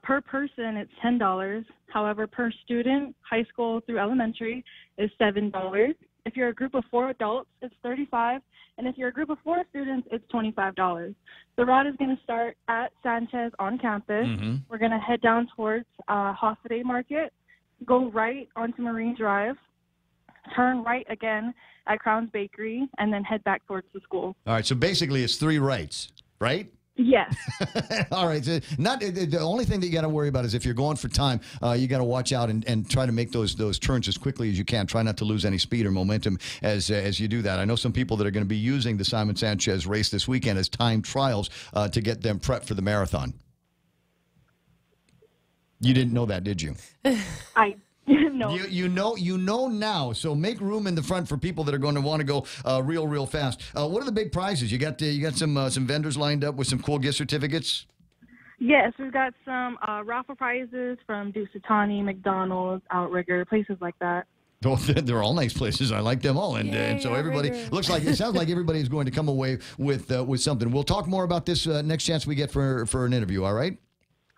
Per person, it's $10. However, per student, high school through elementary, is $7. If you're a group of 4 adults, it's $35. And if you're a group of 4 students, it's $25. The route is going to start at Sanchez on campus. Mm-hmm. We're going to head down towards Hoffaday Market, go right onto Marine Drive, turn right again at Crown's Bakery, and then head back towards the school. All right, so basically it's 3 rights, right? Yes. All right. So the only thing that you got to worry about is if you're going for time, you got to watch out and try to make those turns as quickly as you can. Try not to lose any speed or momentum as you do that. I know some people that are going to be using the Simon Sanchez race this weekend as time trials to get them prepped for the marathon. You didn't know that, did you? I no. You know now. So make room in the front for people that are going to want to go real fast. What are the big prizes? You got some vendors lined up with some cool gift certificates. Yes, we've got some raffle prizes from Dusitani, McDonald's, Outrigger, places like that. They're all nice places. I like them all, and so everybody it sounds like everybody is going to come away with something. We'll talk more about this next chance we get for an interview. All right.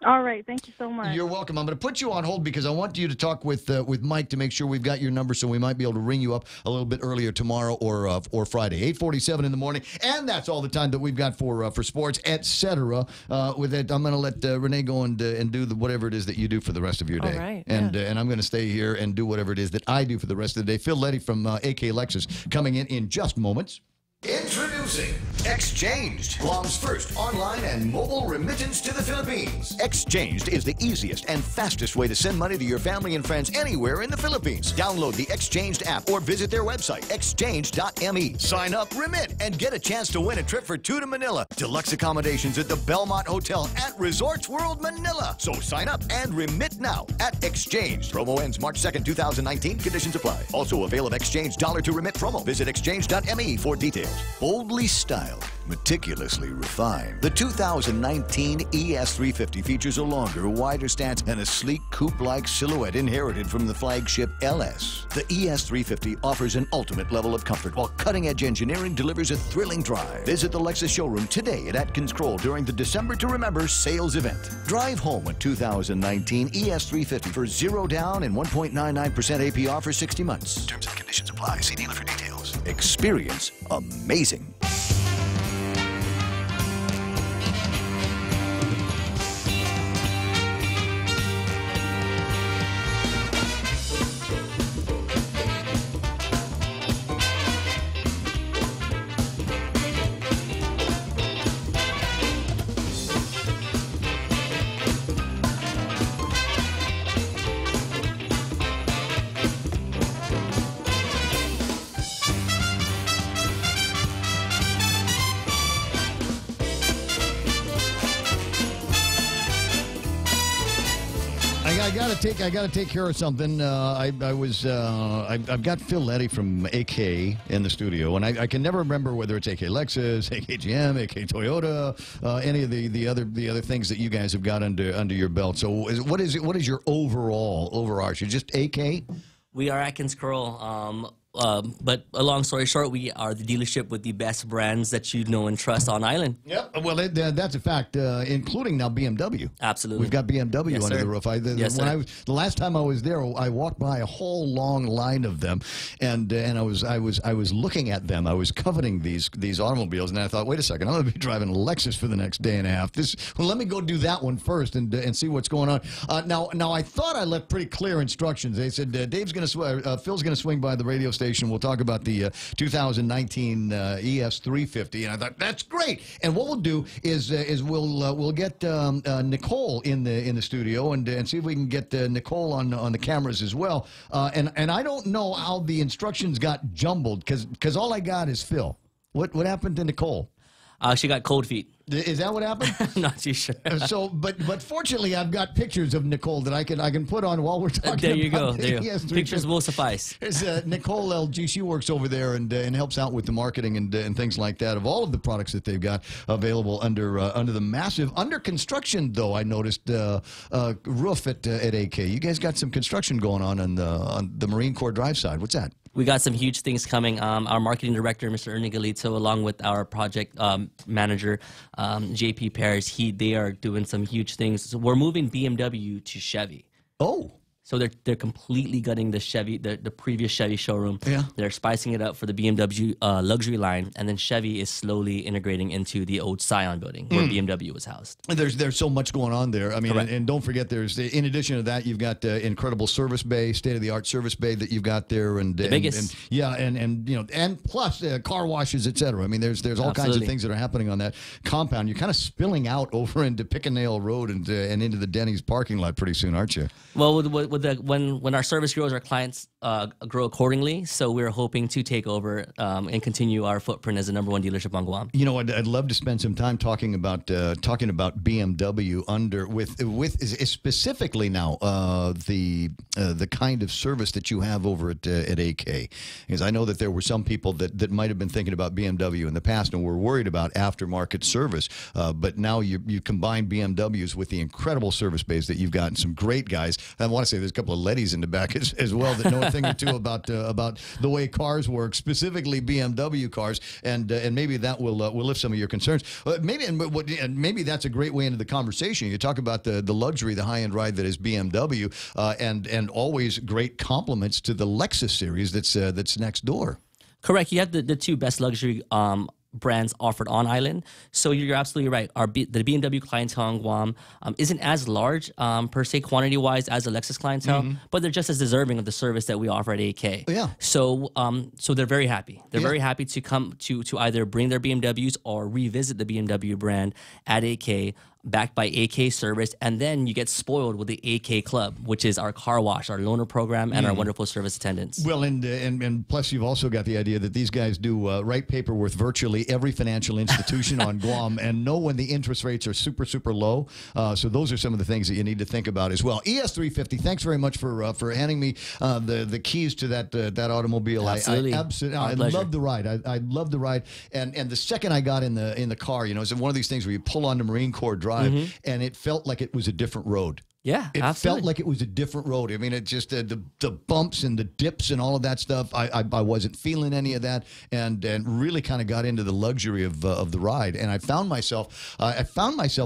All right. Thank you so much. You're welcome. I'm going to put you on hold because I want you to talk with Mike to make sure we've got your number, so we might be able to ring you up a little bit earlier tomorrow or Friday, 8:47 in the morning, and that's all the time that we've got for sports, etc. With that, I'm going to let Renee go and do whatever it is that you do for the rest of your day, All right, and I'm going to stay here and do whatever it is that I do for the rest of the day. Phil Letty from AK Lexus coming in just moments. Introducing Exchanged, Guam's first online and mobile remittance to the Philippines. Exchanged is the easiest and fastest way to send money to your family and friends anywhere in the Philippines. Download the Exchanged app or visit their website, exchange.me. Sign up, remit, and get a chance to win a trip for two to Manila. Deluxe accommodations at the Belmont Hotel at Resorts World Manila. So sign up and remit now at Exchanged. Promo ends March 2nd, 2019. Conditions apply. Also avail of Exchange dollar to remit promo. Visit exchange.me for details. Boldly styled, meticulously refined, the 2019 ES350 features a longer, wider stance and a sleek coupe-like silhouette inherited from the flagship LS. The ES350 offers an ultimate level of comfort, while cutting-edge engineering delivers a thrilling drive. Visit the Lexus showroom today at Atkins Kroll during the December to Remember sales event. Drive home a 2019 ES350 for 0 down and 1.99% APR for 60 months. Terms and conditions apply. See dealer for details. Experience amazing. I got to take care of something. I've got Phil Letty from AK in the studio, and I can never remember whether it's AK Lexus, AK GM, AK Toyota, any of the other things that you guys have got under your belt. So what is your overarching? Just AK? We are Atkins Kroll. But a long story short, we are the dealership with the best brands that you know and trust on island. Yep. Well, that's a fact, including now BMW. Absolutely. We've got BMW under the roof. The last time I was there, I walked by a whole long line of them, and I was looking at them. I was coveting these automobiles, and I thought, wait a second, I'm going to be driving a Lexus for the next day and a half. Let me go do that one first and see what's going on. Now I thought I left pretty clear instructions. They said Phil's going to swing by the radio station. We'll talk about the 2019 ES350, and I thought that's great. And what we'll do is we'll get Nicole in the studio and see if we can get Nicole on the cameras as well. And I don't know how the instructions got jumbled because all I got is Phil. What happened to Nicole? She got cold feet. Is that what happened? I'm not too sure. But fortunately, I've got pictures of Nicole that I can put on while we're talking. There you go. There you go. Pictures will suffice. There's Nicole LG. She works over there and helps out with the marketing and things like that of all of the products that they've got available under the massive under construction. Though I noticed roof at AK. You guys got some construction going on the Marine Corps Drive side. What's that? We got some huge things coming. Our marketing director, Mr. Ernie Galito, along with our project manager, JP Paris, they are doing some huge things. So we're moving BMW to Chevy. Oh. So they're completely gutting the Chevy, the previous Chevy showroom. Yeah. They're spicing it up for the BMW luxury line, and then Chevy is slowly integrating into the old Scion building where BMW was housed. And there's so much going on there. I mean, Correct. and don't forget, in addition to that, you've got incredible service bay, state of the art service bay that you've got there, and the biggest. And plus car washes, etc. I mean, there's all kinds of things that are happening on that compound. You're kind of spilling out over into Pickanail Road and into the Denny's parking lot pretty soon, aren't you? Well, when our service grows, our clients grow accordingly. So we're hoping to take over and continue our footprint as the #1 dealership on Guam. You know, I'd love to spend some time talking about BMW with specifically now the kind of service that you have over at AK, because I know that there were some people that might have been thinking about BMW in the past and were worried about aftermarket service, but now you combine BMWs with the incredible service base that you've got and some great guys. I want to say there's a couple of leddies in the back as well that know a thing or two about the way cars work, specifically BMW cars, and maybe that will lift some of your concerns. Maybe that's a great way into the conversation. You talk about the luxury, the high-end ride that is BMW, and always great compliments to the Lexus series that's next door. Correct. You have the two best luxury brands offered on island. So you're absolutely right. The BMW clientele in Guam isn't as large per se quantity-wise as the Lexus clientele, but they're just as deserving of the service that we offer at AK. Yeah. So they're very happy. They're very happy to come to either bring their BMWs or revisit the BMW brand at AK, backed by AK service, and then you get spoiled with the AK Club, which is our car wash, our loaner program, and our wonderful service attendants. Well, and plus you've also got the idea that these guys do write paper with virtually every financial institution on Guam and know when the interest rates are super, super low. So those are some of the things that you need to think about as well. ES350, thanks very much for handing me the keys to that automobile. Absolutely. I love the ride. I love the ride. And the second I got in the car, it's one of these things where you pull on the Marine Corps Drive, and it felt like it was a different road. Yeah, it absolutely. felt like it was a different road. I mean, it just the bumps and the dips and all of that stuff. I wasn't feeling any of that, and really kind of got into the luxury of the ride. And I found myself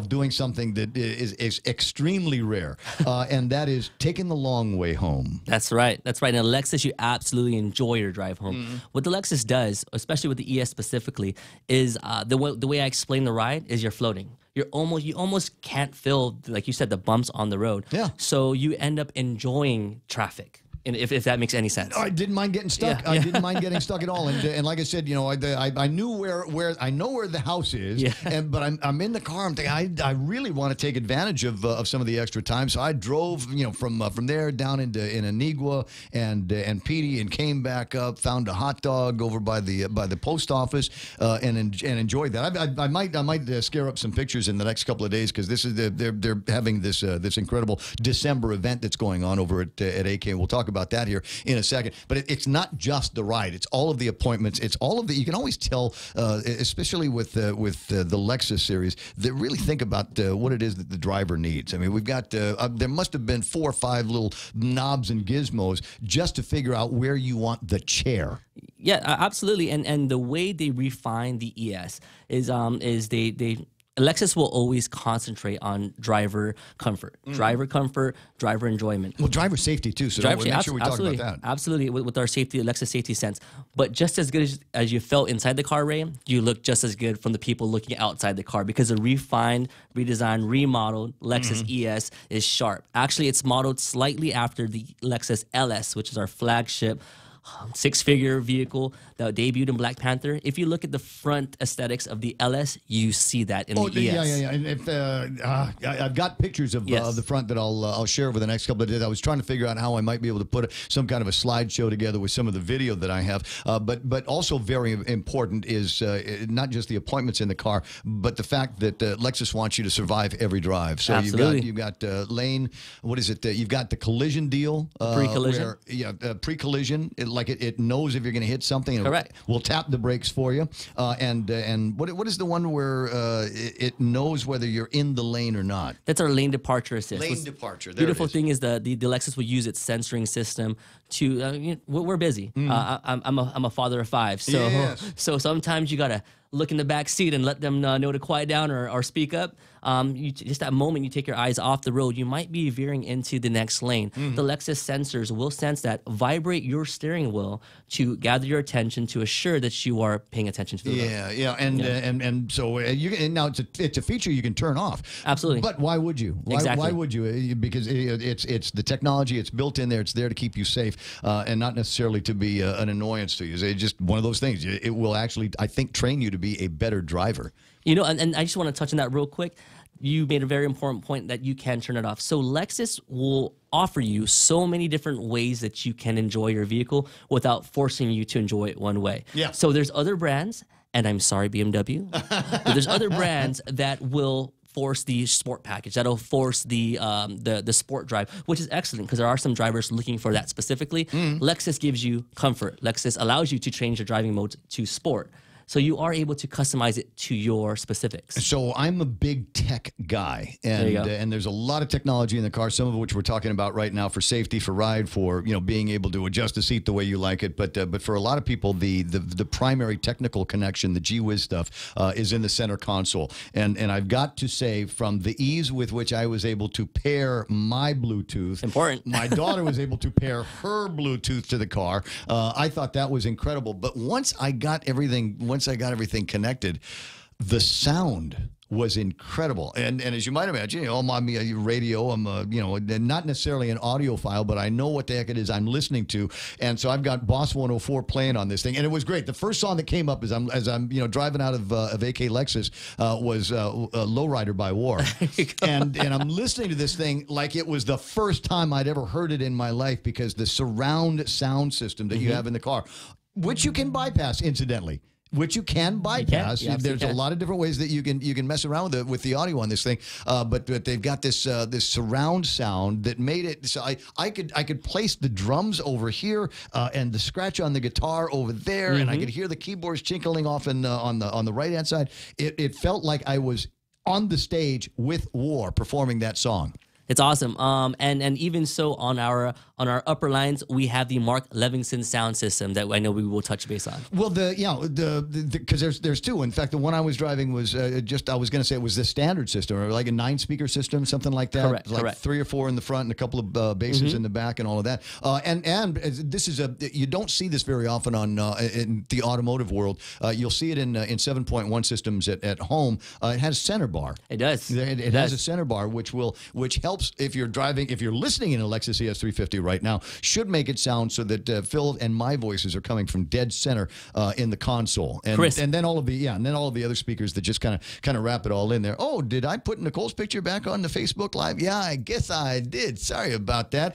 doing something that is extremely rare, and that is taking the long way home. That's right. That's right. In a Lexus, you absolutely enjoy your drive home. What the Lexus does, especially with the ES specifically, is the way I explain the ride is you're floating. You almost can't feel, like you said, the bumps on the road. Yeah. So you end up enjoying traffic. And if that makes any sense. I didn't mind getting stuck. Yeah. I didn't mind getting stuck at all. And like I said, I knew where I know where the house is. Yeah. But I'm in the car. I'm thinking I really want to take advantage of some of the extra time. So I drove from there down in Anigua and Petey, and came back up. Found a hot dog over by the post office and enjoyed that. I might scare up some pictures in the next couple of days, because this is they're having this incredible December event that's going on over at AK. We'll talk about that here in a second. But it's not just the ride. It's all of the appointments. It's all of the. You can always tell, especially with the Lexus series, that really think about what it is that the driver needs. I mean, we've got there must have been 4 or 5 little knobs and gizmos just to figure out where you want the chair. Yeah, absolutely. And the way they refine the ES is they Lexus will always concentrate on driver comfort, driver enjoyment. Well, driver safety too. So make sure we talk about that. Absolutely, with our safety, Lexus Safety Sense. But just as good as you felt inside the car, Ray, you look just as good from the people looking outside the car, because the refined, redesigned, remodeled Lexus ES is sharp. Actually, it's modeled slightly after the Lexus LS, which is our flagship 6-figure vehicle that debuted in Black Panther. If you look at the front aesthetics of the LS, you see that in the ES. Yeah. And if I've got pictures of the front that I'll share over the next couple of days. I was trying to figure out how I might be able to put some kind of a slideshow together with some of the video that I have. But also very important is not just the appointments in the car, but the fact that Lexus wants you to survive every drive. So you've got lane. What is it? You've got the collision deal. Pre-collision. Pre-collision. It knows if you're going to hit something. Correct. We'll tap the brakes for you. And what is the one where it knows whether you're in the lane or not? That's our lane departure assist. Lane departure. There Beautiful thing is the Lexus will use its sensoring system to. We're busy. I'm a father of 5, so sometimes you gotta look in the back seat and let them know to quiet down or speak up. Just that moment you take your eyes off the road, you might be veering into the next lane. The Lexus sensors will sense that, vibrate your steering wheel to gather your attention to assure that you are paying attention to the road. And so now it's a feature you can turn off. Absolutely. But why would you? Why would you? Because it's the technology. It's built in there. It's there to keep you safe and not necessarily to be an annoyance to you. It's just one of those things. It will actually, I think, train you to be a better driver. And I just want to touch on that real quick. You made a very important point that you can turn it off. So Lexus will offer you so many different ways that you can enjoy your vehicle without forcing you to enjoy it one way. Yeah. So there's other brands, and I'm sorry, BMW, but there's other brands that will force the sport package, that'll force the sport drive, which is excellent because there are some drivers looking for that specifically. Lexus gives you comfort. Lexus allows you to change your driving mode to sport. So you are able to customize it to your specifics. So I'm a big tech guy, and there's a lot of technology in the car, some of which we're talking about right now for safety, for ride, for being able to adjust the seat the way you like it. But for a lot of people, the primary technical connection, the gee-whiz stuff, is in the center console. And I've got to say, from the ease with which I was able to pair my Bluetooth, important, my daughter was able to pair her Bluetooth to the car. I thought that was incredible. But once I got everything connected, the sound was incredible. And as you might imagine, I'm on a radio, I'm not necessarily an audiophile, but I know what the heck it is I'm listening to. And so I've got Boss 104 playing on this thing, and it was great. The first song that came up as I'm driving out of AK Lexus was Lowrider by War. and I'm listening to this thing like it was the first time I'd ever heard it in my life, because the surround sound system that you have in the car, which you can bypass, incidentally. Which you can bypass. There's a lot of different ways that you can mess around with the audio on this thing, but they've got this surround sound that made it so I could place the drums over here and the scratch on the guitar over there, and I could hear the keyboards chinkling off on the right hand side. It felt like I was on the stage with War performing that song. It's awesome. And even so, on our upper lines, we have the Mark Levinson sound system that I know we will touch base on. Well, because there's two. In fact, the one I was driving was I was going to say it was the standard system, or like a 9-speaker system, something like that. Correct. Like 3 or 4 in the front and a couple of basses in the back and all of that. And this is you don't see this very often in the automotive world. You'll see it in 7.1 systems at home. It has a center bar. It does. It has a center bar, which helps if you're listening in a Lexus ES350 right now, should make it sound so that Phil and my voices are coming from dead center in the console, and then all of the other speakers that just kind of wrap it all in there. Oh, did I put Nicole's picture back on the Facebook Live? Yeah, I guess I did. Sorry about that.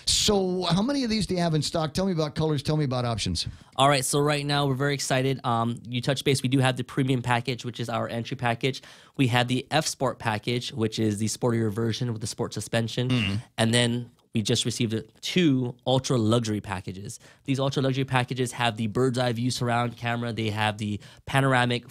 So how many of these do you have in stock? Tell me about colors. Tell me about options. All right, so right now we're very excited. You touched base. We do have the premium package, which is our entry package. We have the F Sport package, which is the sportier version with the sport suspension. And then we just received 2 ultra luxury packages. These ultra luxury packages have the bird's eye view surround camera. They have the panoramic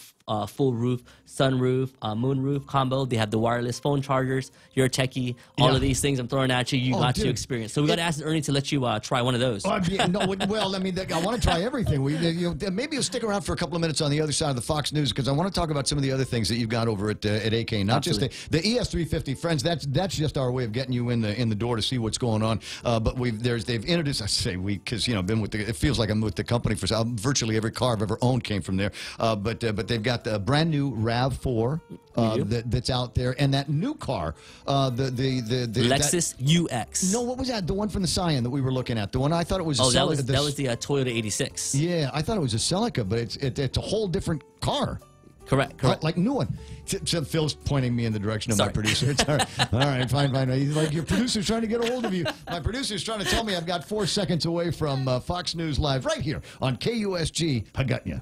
full roof, sunroof, moonroof combo. They have the wireless phone chargers. You're a techie. All of these things I'm throwing at you, you got to experience. So we got to ask Ernie to let you try one of those. Well, I mean, I want to try everything. Maybe you'll stick around for a couple of minutes on the other side of the Fox News, because I want to talk about some of the other things that you've got over at AK. Not Absolutely. just the ES350 friends. That's just our way of getting you in the door to see what's going on. But they've introduced. I say we, because been with it feels like I'm with the company for virtually every car I've ever owned came from there. But they've got the brand new RAV4 that's out there, and that new car, the Lexus UX. No, what was that? The one from the Scion that we were looking at. The one I thought it was. That was the Toyota 86. Yeah, I thought it was a Celica, but it's a whole different car. Correct. Like new one. So Phil's pointing me in the direction of my producer. It's all right, fine. He's like, your producer's trying to get a hold of you. My producer's trying to tell me I've got 4 seconds away from Fox News Live right here on KUSG. I got you.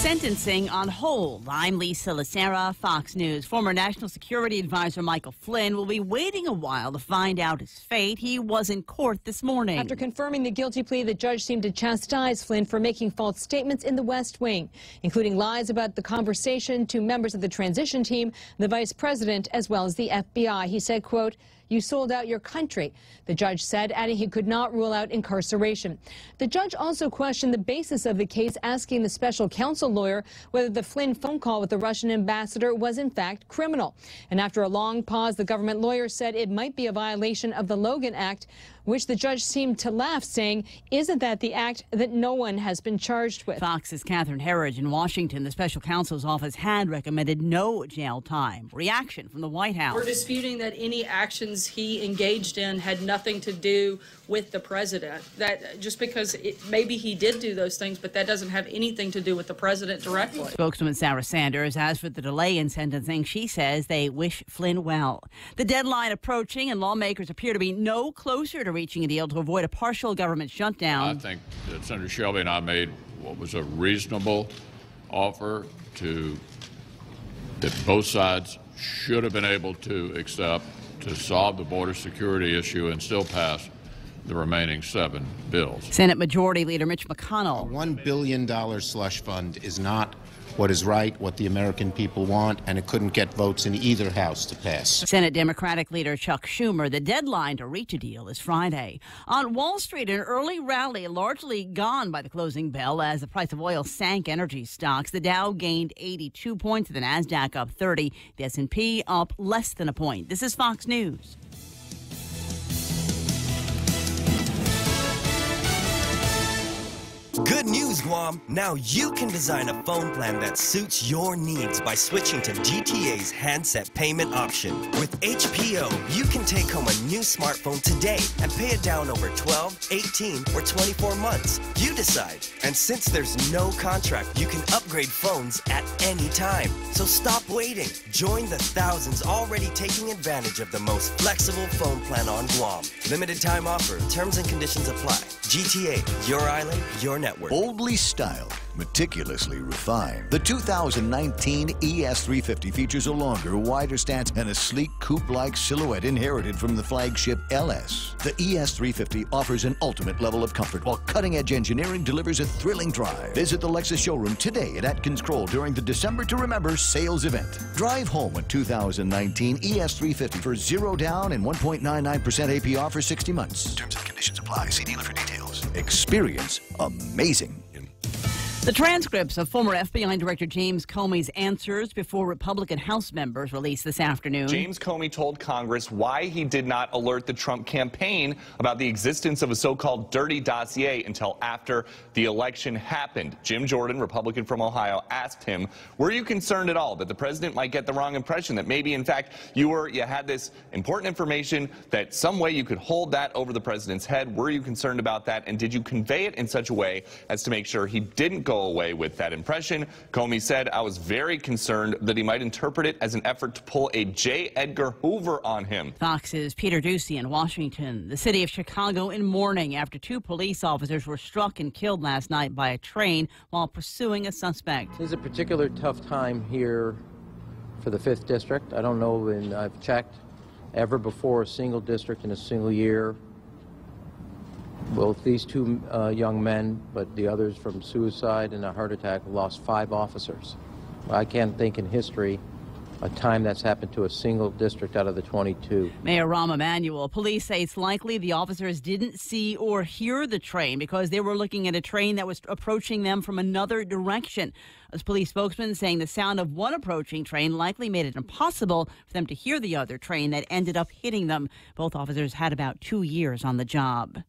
Sentencing on hold. I'm Lisa Lacera, Fox News. Former National Security Advisor Michael Flynn will be waiting a while to find out his fate. He was in court this morning. After confirming the guilty plea, the judge seemed to chastise Flynn for making false statements in the West Wing, including lies about the conversation to members of the transition team, the vice president, as well as the FBI. He said, quote, "You sold out your country," the judge said, adding he could not rule out incarceration. The judge also questioned the basis of the case, asking the special counsel lawyer whether the Flynn phone call with the Russian ambassador was in fact criminal. And after a long pause, the government lawyer said it might be a violation of the Logan Act, which the judge seemed to laugh, saying, "Isn't that the act that no one has been charged with?" Fox's Catherine Herridge in Washington. The special counsel's office had recommended no jail time. Reaction from the White House. We're disputing that any actions he engaged in had nothing to do with the president. That just because maybe he did do those things, but that doesn't have anything to do with the president directly. Spokeswoman Sarah Sanders, as for the delay in sentencing, she says they wish Flynn well. The deadline approaching, and lawmakers appear to be no closer to reaching a deal to avoid a partial government shutdown. I think that Senator Shelby and I made what was a reasonable offer that both sides should have been able to accept to solve the border security issue and still pass the remaining 7 bills. Senate Majority Leader Mitch McConnell. A $1 billion slush fund is not what is right, what the American people want, and it couldn't get votes in either house to pass. Senate Democratic Leader Chuck Schumer. The deadline to reach a deal is Friday. On Wall Street, an early rally largely gone by the closing bell as the price of oil sank energy stocks. The Dow gained 82 points, the Nasdaq up 30, the S&P up less than a point. This is Fox News. Good news, Guam. Now you can design a phone plan that suits your needs by switching to GTA's handset payment option. With HPO, you can take home a new smartphone today and pay it down over 12, 18, or 24 months. You decide. And since there's no contract, you can upgrade phones at any time. So stop waiting. Join the thousands already taking advantage of the most flexible phone plan on Guam. Limited time offer. Terms and conditions apply. GTA, your island, your network. Boldly styled, meticulously refined. The 2019 ES350 features a longer, wider stance and a sleek coupe-like silhouette inherited from the flagship LS. The ES350 offers an ultimate level of comfort, while cutting-edge engineering delivers a thrilling drive. Visit the Lexus showroom today at Atkins Kroll during the December to Remember sales event. Drive home a 2019 ES350 for 0 down and 1.99% APR for 60 months. Terms and conditions apply. See dealer for details. Experience amazing. The transcripts of former FBI Director James Comey's answers before Republican House members released this afternoon. James Comey told Congress why he did not alert the Trump campaign about the existence of a so-called dirty dossier until after the election happened. Jim Jordan, Republican from Ohio, asked him, were you concerned at all that the president might get the wrong impression, that maybe, in fact, you had this important information, that some way you could hold that over the president's head? Were you concerned about that? And did you convey it in such a way as to make sure he didn't go away with that impression? Comey said, I was very concerned that he might interpret it as an effort to pull a J. Edgar Hoover on him. Fox's Peter Ducey in Washington. The city of Chicago in mourning after 2 police officers were struck and killed last night by a train while pursuing a suspect. This is a particular tough time here for the 5th District. I don't know, and I've checked, ever before a single district in a single year. Both these 2 young men, but the others from suicide and a heart attack, lost 5 officers. I can't think in history a time that's happened to a single district out of the 22. Mayor Rahm Emanuel, police say it's likely the officers didn't see or hear the train because they were looking at a train that was approaching them from another direction. A police spokesman saying the sound of one approaching train likely made it impossible for them to hear the other train that ended up hitting them. Both officers had about 2 years on the job.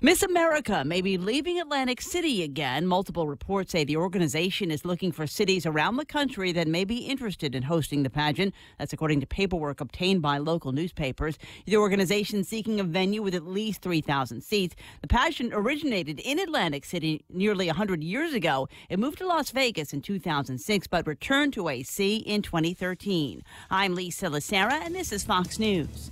Miss America may be leaving Atlantic City again. Multiple reports say the organization is looking for cities around the country that may be interested in hosting the pageant. That's according to paperwork obtained by local newspapers. The organization seeking a venue with at least 3,000 seats. The pageant originated in Atlantic City nearly 100 years ago. It moved to Las Vegas in 2006, but returned to AC in 2013. I'm Lisa Lacera, and this is Fox News.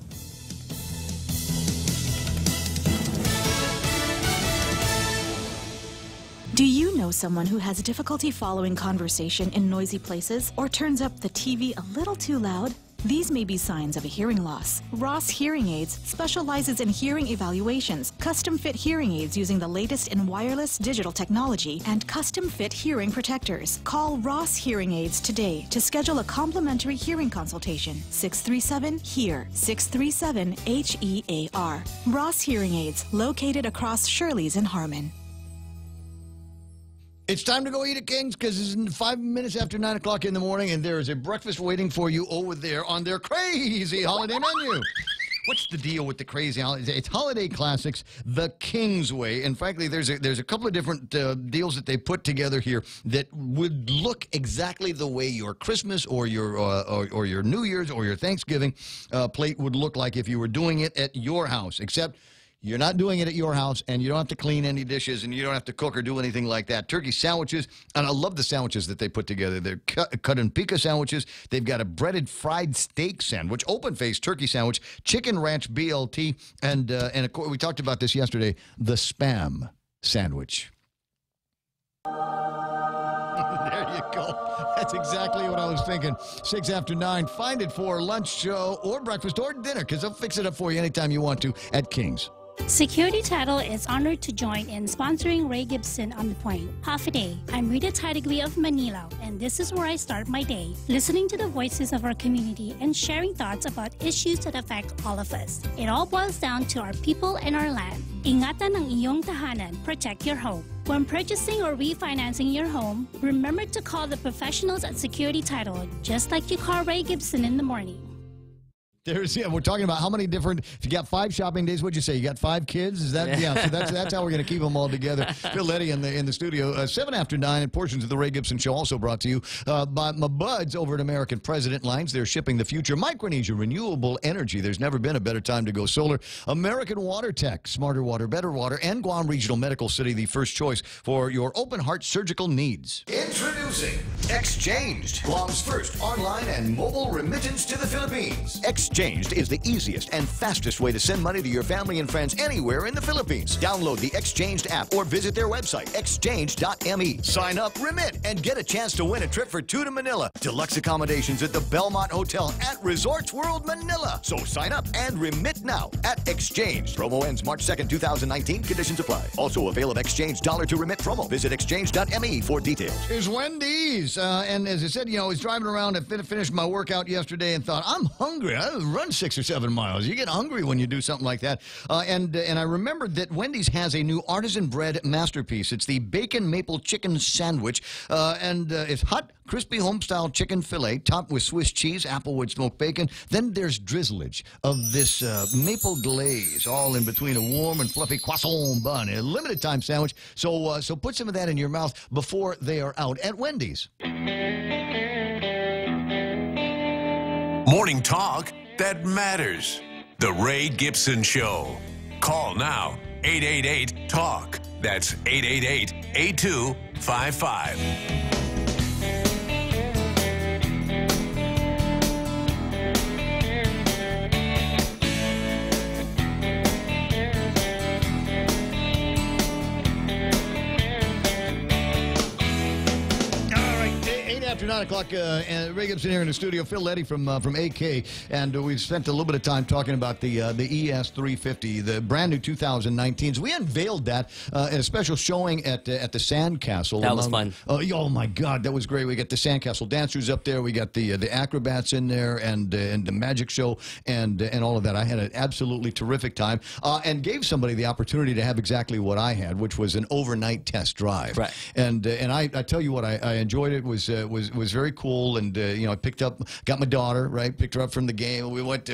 Do you know someone who has difficulty following conversation in noisy places or turns up the TV a little too loud? These may be signs of a hearing loss. Ross Hearing Aids specializes in hearing evaluations, custom-fit hearing aids using the latest in wireless digital technology, and custom-fit hearing protectors. Call Ross Hearing Aids today to schedule a complimentary hearing consultation. 637-HEAR. 637-HEAR. Ross Hearing Aids, located across Shirley's in Harmon. It's time to go eat at King's because it's 5 minutes after 9 o'clock in the morning, and there is a breakfast waiting for you over there on their crazy holiday menu. What's the deal with the crazy holidays? It's holiday classics, the King's way. And frankly, there's a couple of different deals that they put together here that would look exactly the way your Christmas or your New Year's or your Thanksgiving plate would look like if you were doing it at your house, except you're not doing it at your house, and you don't have to clean any dishes, and you don't have to cook or do anything like that. Turkey sandwiches, and I love the sandwiches that they put together. They're cut and pica sandwiches. They've got a breaded fried steak sandwich, open-faced turkey sandwich, chicken ranch BLT, and of course, we talked about this yesterday, the Spam sandwich. There you go. That's exactly what I was thinking. 6 after 9. Find it for lunch, or breakfast, or dinner, because they'll fix it up for you anytime you want to at King's. Security Title is honored to join in sponsoring Ray Gibson on The Point. Half a day. I'm Rita Tidegui of Manila, and this is where I start my day, listening to the voices of our community and sharing thoughts about issues that affect all of us. It all boils down to our people and our land. Ingatan ang iyong tahanan. Protect your home. When purchasing or refinancing your home, remember to call the professionals at Security Title, just like you call Ray Gibson in the morning. We're talking about how many different, if you got 5 shopping days, what'd you say? You got 5 kids? Is that, yeah, so that's how we're going to keep them all together. Phil Letty in the studio. 7 after 9, and portions of the Ray Gibson Show also brought to you by my buds over at American President Lines. They're shipping the future. Micronesia Renewable Energy. There's never been a better time to go solar. American Water Tech, smarter water, better water, and Guam Regional Medical City, the first choice for your open heart surgical needs. Introducing Exchanged, Guam's first online and mobile remittance to the Philippines. Exchanged is the easiest and fastest way to send money to your family and friends anywhere in the Philippines. Download the Exchanged app or visit their website, exchange.me. Sign up, remit, and get a chance to win a trip for 2 to Manila. Deluxe accommodations at the Belmont Hotel at Resorts World Manila. So sign up and remit now at Exchanged. Promo ends March 2nd, 2019. Conditions apply. Also avail of Exchange dollar to remit promo. Visit exchange.me for details. Here's Wendy's. And as I said, I was driving around. I finished my workout yesterday and thought, I'm hungry. I run 6 or 7 miles. You get hungry when you do something like that. And I remembered that Wendy's has a new artisan bread masterpiece. It's the bacon maple chicken sandwich. And it's hot, crispy home-style chicken fillet topped with Swiss cheese, applewood smoked bacon. Then there's drizzlage of this maple glaze, all in between a warm and fluffy croissant bun. A limited-time sandwich. So put some of that in your mouth before they are out at Wendy's. Morning talk that matters. The Ray Gibson Show. Call now. 888-TALK. That's 888-8255. After 9 o'clock, and Ray Gibson here in the studio. Phil Letty from AK, and we've spent a little bit of time talking about the ES350, the brand new 2019s. We unveiled that at a special showing at the Sandcastle. That was fun. Oh my God, that was great. We got the Sandcastle dancers up there. We got the acrobats in there, and the magic show, and all of that. I had an absolutely terrific time, and gave somebody the opportunity to have exactly what I had, which was an overnight test drive. Right. And I tell you what, I enjoyed it. Was very cool, and I got my daughter, right, picked her up from the game. We went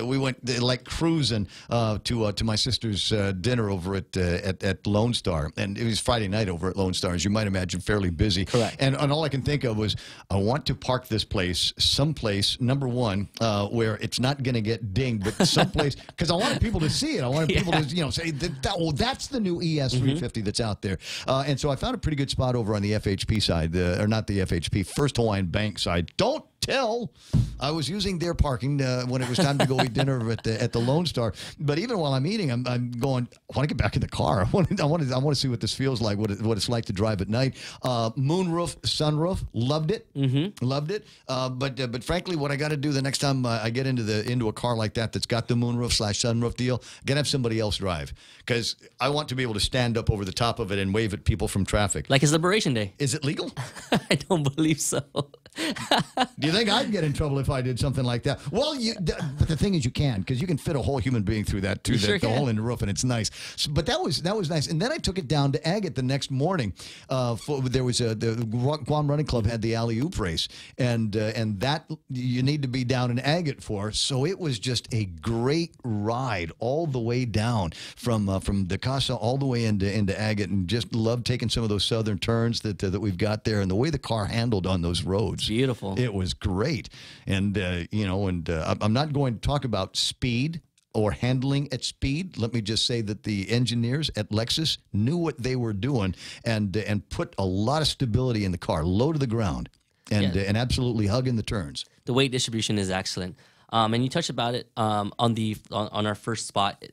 like cruising to my sister's dinner over at Lone Star, and it was Friday night over at Lone Star, as you might imagine, fairly busy. Correct. And all I can think of was, I want to park this place someplace, number one, where it's not going to get dinged, but someplace, because I wanted people to see it. I wanted people to say that's the new ES350 that's out there. And so I found a pretty good spot over on the FHP side, or not the FHP, First Hawaiian Bank side. Don't tell. I was using their parking when it was time to go eat dinner at the Lone Star. But even while I'm eating, I'm going, I want to get back in the car. I want to see what this feels like, what it's like to drive at night. Moonroof, sunroof, loved it. Loved it. But frankly, what I got to do the next time I get into a car like that's got the moonroof/sunroof deal, got to have somebody else drive, because I want to be able to stand up over the top of it and wave at people from traffic. Like it's Liberation Day. Is it legal? I don't believe so. Do you think I'd get in trouble if I did something like that? Well, but the thing is, you can, because you can fit a whole human being through that too. The hole in the roof, and it's nice. But that was nice. And then I took it down to Agate the next morning. There was the Guam Running Club had the alley-oop race, and that you need to be down in Agate for. So it was just a great ride all the way down from the Casa all the way into Agate, and just loved taking some of those southern turns that we've got there, and the way the car handled on those roads. Beautiful. It was great. And, I'm not going to talk about speed or handling at speed. Let me just say that the engineers at Lexus knew what they were doing, and put a lot of stability in the car, low to the ground, and absolutely hugging the turns. The weight distribution is excellent. And you touched about it on our first spot,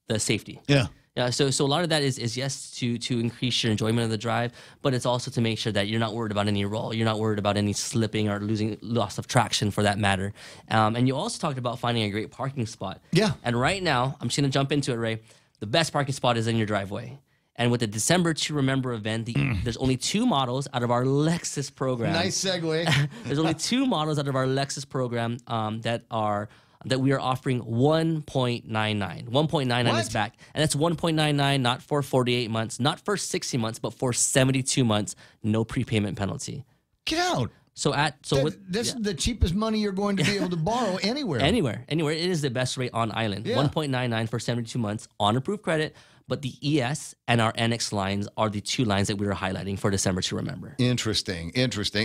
the safety. Yeah. Yeah, so a lot of that is yes to increase your enjoyment of the drive, but it's also to make sure that you're not worried about any roll, you're not worried about any slipping or loss of traction for that matter. And you also talked about finding a great parking spot. Yeah. And right now, I'm just gonna jump into it, Ray. the best parking spot is in your driveway. And with the December to Remember event, there's only 2 models out of our Lexus program. Nice segue. There's only 2 models out of our Lexus program that we are offering 1.99. 1.99 is back. And that's 1.99 not for 48 months, not for 60 months, but for 72 months, no prepayment penalty. Get out. This is the cheapest money you're going to be able to borrow anywhere. Anywhere. It is the best rate on island. Yeah. 1.99 for 72 months on approved credit. But the ES and our NX lines are the 2 lines that we were highlighting for December to Remember. Interesting.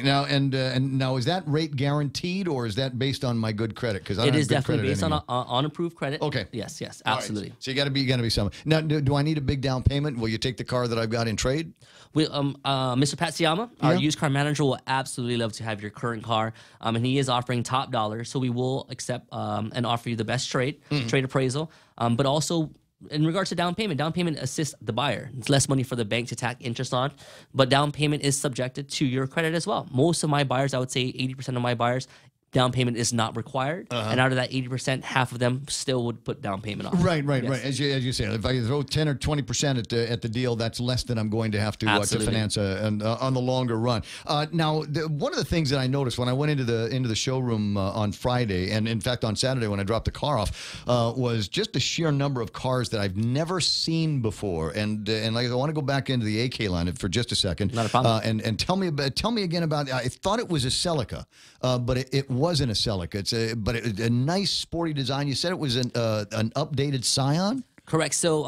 Now, and now is that rate guaranteed, or is that based on my good credit? Because it is definitely based on approved credit. Okay. Yes, absolutely. Right. So you got to be some. Now, do I need a big down payment? Will you take the car that I've got in trade? Mr. Pat Siyama, our used car manager, will absolutely love to have your current car, and he is offering top dollar, so we will accept and offer you the best trade appraisal, but also. In regards to down payment assists the buyer. It's less money for the bank to tack interest on, but down payment is subjected to your credit as well. Most of my buyers, I would say 80% of my buyers, down payment is not required, and out of that 80%, half of them still would put down payment on. Right. As you say, if I throw 10 or 20% at the deal, that's less than I'm going to have to finance on the longer run. Now, one of the things that I noticed when I went into the showroom on Friday, and in fact on Saturday when I dropped the car off, was just the sheer number of cars that I've never seen before. And like I want to go back into the AK line for just a second. Not a problem. And tell me again about. I thought it was a Celica, but it wasn't a Celica. It's a nice sporty design. You said it was an updated Scion? Correct. So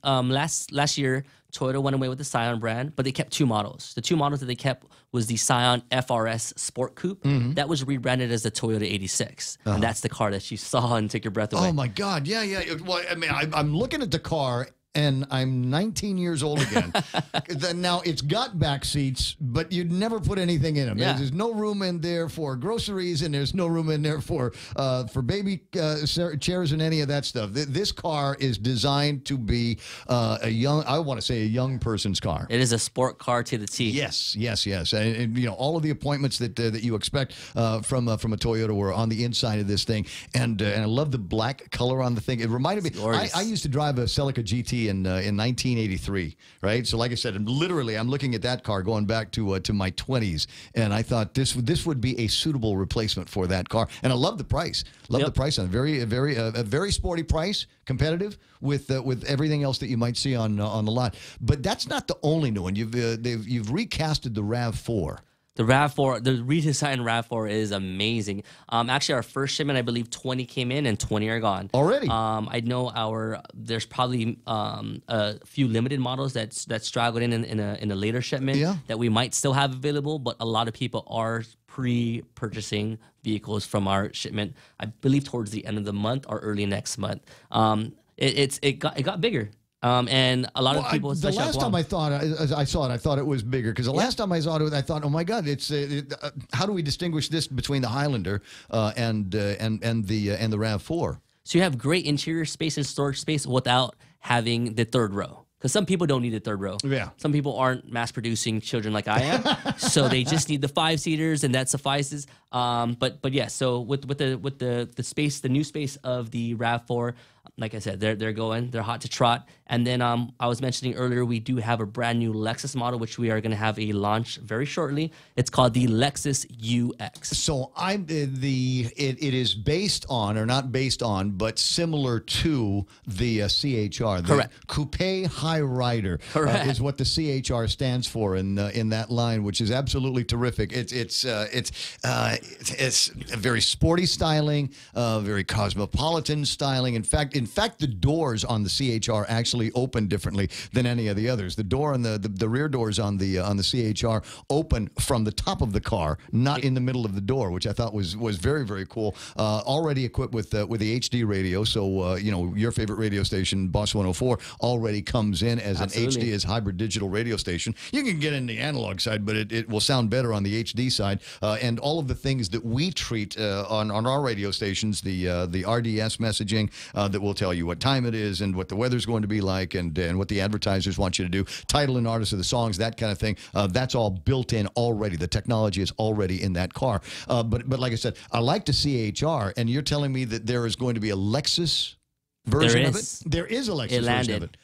last year, Toyota went away with the Scion brand, but they kept 2 models. The 2 models that they kept was the Scion FRS Sport Coupe. That was rebranded as the Toyota 86. And that's the car that you saw and took your breath away. Oh, my God. Yeah. Well, I mean, I'm looking at the car, and I'm 19 years old again. Now, it's got back seats, but you'd never put anything in them. Yeah. There's no room in there for groceries, and there's no room in there for baby chairs and any of that stuff. This car is designed to be a young person's car. It is a sport car to the T. Yes. And you know, all of the appointments that you expect from a Toyota were on the inside of this thing. And I love the black color on the thing. It reminded me, I used to drive a Celica GT in 1983, right? So like I said, literally, I'm looking at that car going back to my 20s, and I thought this would be a suitable replacement for that car. And I love the price. Love the price on it. A very sporty price, competitive with everything else that you might see on the lot. But that's not the only new one. You've recasted the RAV4. The RAV4, the redesigned RAV4 is amazing. Actually, our first shipment, I believe 20 came in and 20 are gone. Already? I know there's probably a few limited models that straggled in a later shipment that we might still have available, but a lot of people are pre-purchasing vehicles from our shipment, I believe towards the end of the month or early next month. It got bigger. And a lot of people. The last time I saw it, I thought it was bigger because the last time I saw it, I thought, oh my God, how do we distinguish this between the Highlander and the RAV4? So you have great interior space and storage space without having the third row. Because some people don't need the third row. Yeah. Some people aren't mass-producing children like I am, so they just need the 5-seaters, and that suffices. But yeah. So with the space, the new space of the RAV4, like I said, they're hot to trot. And then I was mentioning earlier, we do have a brand new Lexus model, which we are going to have a launch very shortly. It's called the Lexus UX. So it is based on, or not based on, but similar to the CHR. Correct. The Coupe High Rider is what the CHR stands for in that line, which is absolutely terrific. It's a very sporty styling, very cosmopolitan styling. In fact, the doors on the CHR actually open differently than any of the others. The door on the rear doors on the CHR open from the top of the car, not in the middle of the door, which I thought was very, very cool. Already equipped with the HD radio, so your favorite radio station, Boss 104, already comes in as an HD, as hybrid digital radio station. You can get in the analog side, but it will sound better on the HD side. And all of the things that we treat on our radio stations, the RDS messaging that will tell you what time it is and what the weather's going to be like and what the advertisers want you to do, title and artist of the songs, that kind of thing. That's all built in already. The technology is already in that car. But like I said, I like the CHR, and you're telling me that there is going to be a Lexus version of is. it? There is a Lexus It version of landed. it.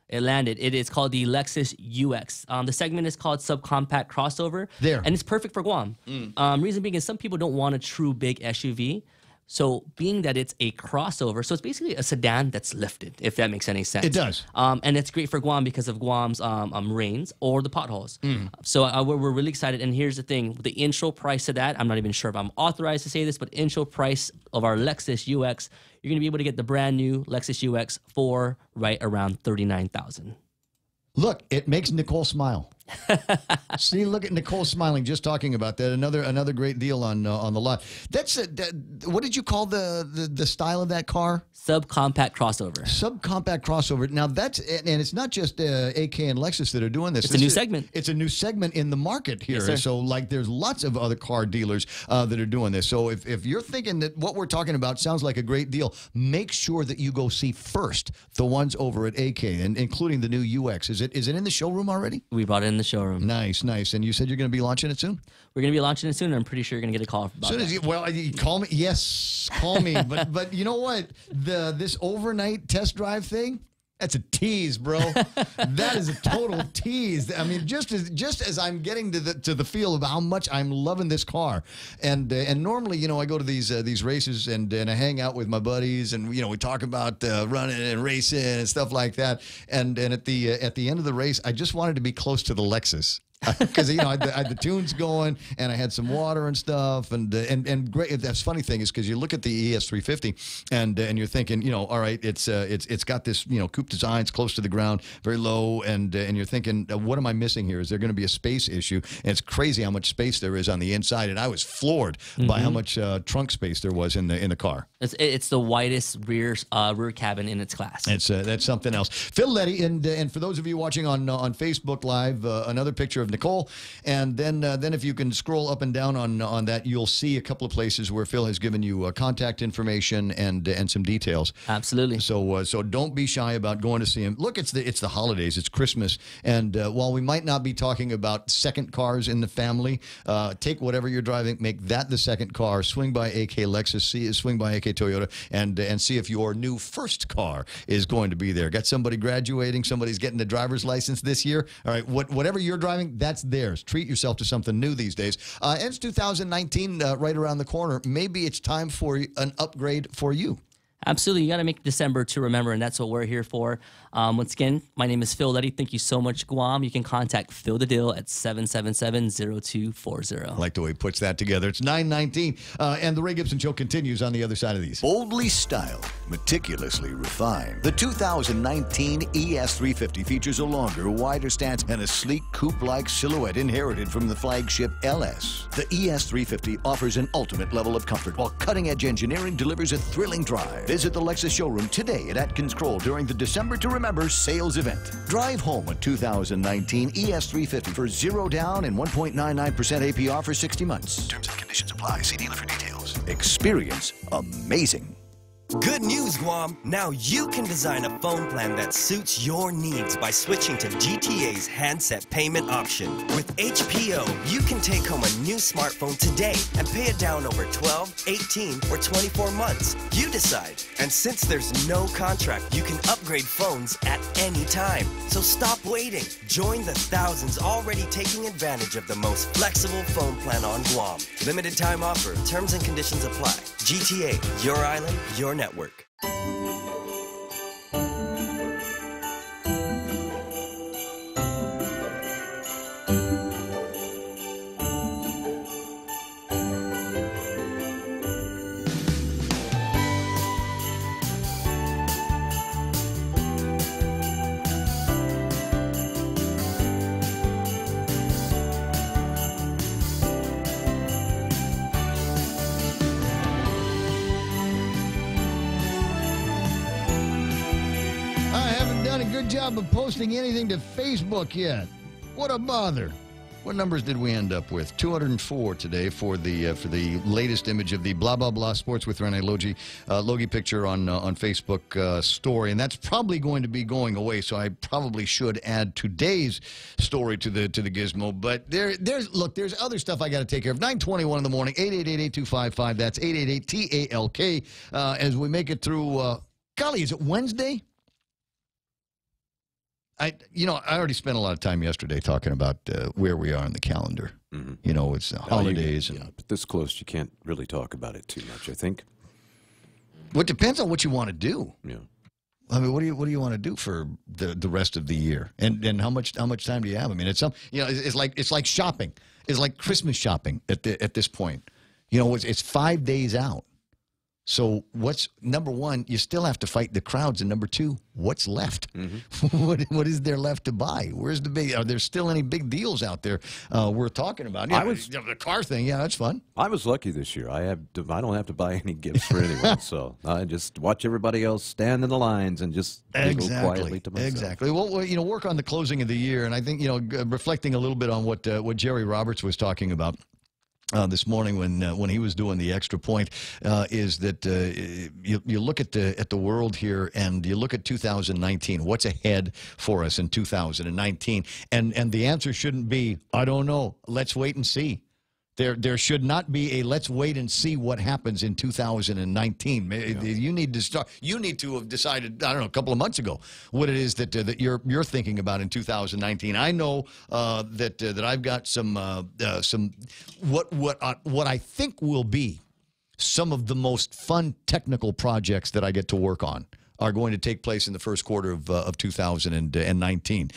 It landed. It is called the Lexus UX. The segment is called subcompact crossover. There. And it's perfect for Guam. Reason being is some people don't want a true big SUV. So being that it's a crossover, so it's basically a sedan that's lifted, if that makes any sense. It does. And it's great for Guam because of Guam's rains or the potholes. So we're really excited. And here's the thing. The intro price of that, I'm not even sure if I'm authorized to say this, but intro price of our Lexus UX, you're going to be able to get the brand new Lexus UX for right around $39,000. Look, it makes Nicole smile. See, look at Nicole smiling just talking about that. Another great deal on the lot. That's what did you call the style of that car? Subcompact crossover. Subcompact crossover. Now that's and it's not just AK and Lexus that are doing this. It's a new segment. It's a new segment in the market here. Yes, sir. So like there's lots of other car dealers that are doing this. So if you're thinking that what we're talking about sounds like a great deal, make sure that you go see first the ones over at AK and including the new UX. Is it in the showroom already? We brought it in the showroom. Nice. And you said you're going to be launching it soon? We're going to be launching it soon, and I'm pretty sure you're going to get a call about Soon that. as you call me. Yes, call me. but you know what? This overnight test drive thing, that's a tease, bro. That is a total tease. I mean, just as I'm getting to the feel of how much I'm loving this car, and normally, I go to these races and I hang out with my buddies, and we talk about running and racing and stuff like that. And at the end of the race, I just wanted to be close to the Lexus. Because I had the tunes going, and I had some water and stuff, and great. That's funny thing is because you look at the ES350, and you're thinking, all right, it's got this coupe design, it's close to the ground, very low, and you're thinking, what am I missing here? Is there going to be a space issue? And it's crazy how much space there is on the inside, and I was floored by how much trunk space there was in the car. It's the widest rear cabin in its class. That's something else. Phil Letty, and for those of you watching on Facebook Live, another picture of Nicole, and then if you can scroll up and down on that, you'll see a couple of places where Phil has given you contact information and some details. Absolutely. So don't be shy about going to see him. Look, it's the holidays, it's Christmas, and while we might not be talking about second cars in the family, take whatever you're driving, make that the second car. Swing by AK Lexus, swing by AK Toyota, and see if your new first car is going to be there. Got somebody graduating, somebody's getting a driver's license this year. All right, whatever you're driving, that's theirs. Treat yourself to something new these days. And it's 2019 right around the corner. Maybe it's time for an upgrade for you. Absolutely. You got to make December to remember, and that's what we're here for. Once again, my name is Phil Letty. Thank you so much, Guam. You can contact Phil the Deal at 777-0240. I like the way he puts that together. It's 9:19, and the Ray Gibson Show continues on the other side of these. Boldly styled, meticulously refined. The 2019 ES350 features a longer, wider stance and a sleek coupe-like silhouette inherited from the flagship LS. The ES350 offers an ultimate level of comfort, while cutting-edge engineering delivers a thrilling drive. Visit the Lexus showroom today at Atkins Kroll during the December to Remember sales event. Drive home a 2019 ES350 for 0 down and 1.99% APR for 60 months. Terms and conditions apply. See dealer for details. Experience amazing. Good news, Guam! Now you can design a phone plan that suits your needs by switching to GTA's handset payment option. With HPO, you can take home a new smartphone today and pay it down over 12, 18, or 24 months. You decide. And since there's no contract, you can upgrade phones at any time. So stop waiting. Join the thousands already taking advantage of the most flexible phone plan on Guam. Limited time offer. Terms and conditions apply. GTA, your island, your network. Job of posting anything to Facebook yet. What a bother. What numbers did we end up with? 204 today for the latest image of the blah blah blah sports with Rene Logie picture on Facebook story, and that's probably going to be going away. So I probably should add today's story to the gizmo. But there's other stuff I got to take care of. 9:21 in the morning. 888-8255. That's 888-TALK. As we make it through. Scully, is it Wednesday? I already spent a lot of time yesterday talking about where we are in the calendar. Mm-hmm. You know, it's holidays. Yeah, but this close, you can't really talk about it too much, I think. Well, it depends on what you want to do. Yeah. I mean, what do you want to do for the rest of the year, and how much time do you have? I mean, it's like shopping. It's like Christmas shopping at this point. You know, it's 5 days out. So what's number one? You still have to fight the crowds, and number two, what's left? Mm-hmm. what is there left to buy? Where's the big? Are there still any big deals out there worth talking about? Yeah, the car thing. Yeah, that's fun. I was lucky this year. I don't have to buy any gifts for anyone, so I just watch everybody else stand in the lines and just go quietly to myself. Exactly. Well, work on the closing of the year, and I think reflecting a little bit on what Jerry Roberts was talking about. This morning when he was doing the extra point is that you look at the world here and you look at 2019. What's ahead for us in 2019? And the answer shouldn't be, I don't know. Let's wait and see. There should not be a let's wait and see what happens in 2019. You need to start. You need to have decided, I don't know, a couple of months ago what it is that you're thinking about in 2019. I know that I've got some what I think will be some of the most fun technical projects that I get to work on are going to take place in the first quarter of 2019.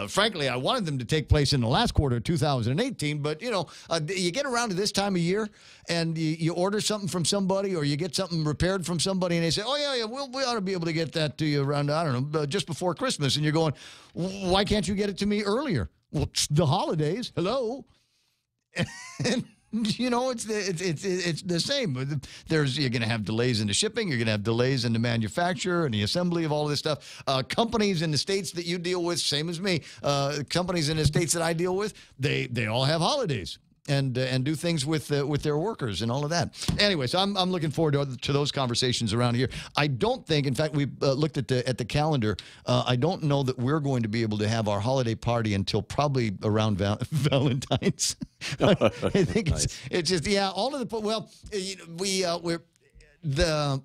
Frankly, I wanted them to take place in the last quarter of 2018, but, you get around to this time of year and you order something from somebody or you get something repaired from somebody and they say, oh, yeah, we ought to be able to get that to you around, I don't know, just before Christmas. And you're going, why can't you get it to me earlier? Well, it's the holidays. Hello. And it's the same. You're going to have delays in the shipping. You're going to have delays in the manufacture and the assembly of all of this stuff. Companies in the states that you deal with, same as me. Companies in the states that I deal with, they all have holidays and do things with their workers and all of that. Anyway, so I'm looking forward to those conversations around here. I don't think, in fact, we looked at the calendar. I don't know that we're going to be able to have our holiday party until probably around Valentine's. I think it's just all of the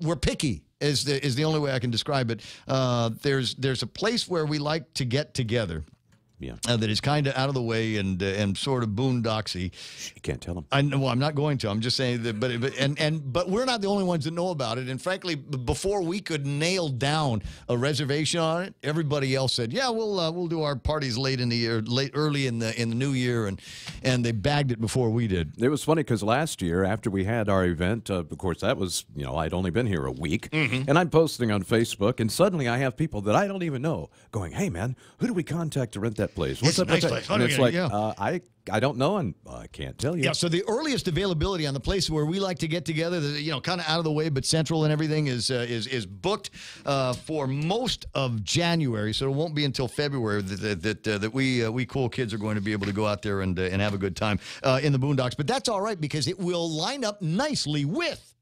we're picky is the only way I can describe it. There's a place where we like to get together. Yeah. That is kind of out of the way and sort of boondocksy. You can't tell them. Well, I'm not going to. I'm just saying that. But we're not the only ones that know about it. And frankly, before we could nail down a reservation on it, everybody else said, "Yeah, we'll do our parties late in the year, early in the new year," and they bagged it before we did. It was funny because last year after we had our event, of course that was I'd only been here a week, and I'm posting on Facebook, and suddenly I have people that I don't even know going, "Hey man, who do we contact to rent that place? What's up?" Nice place. And it's like, I don't know, and I can't tell you. Yeah, so the earliest availability on the place where we like to get together, kind of out of the way, but central and everything is booked for most of January. So it won't be until February that we cool kids are going to be able to go out there and have a good time in the Boondocks. But that's all right because it will line up nicely with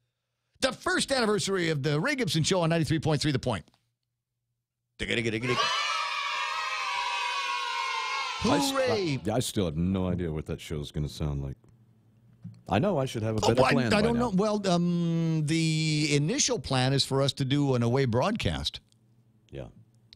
the first anniversary of the Ray Gibson Show on 93.3 The Point. Hooray! I still have no idea what that show is going to sound like. I know I should have a better plan. I don't know. Well, the initial plan is for us to do an away broadcast. Yeah.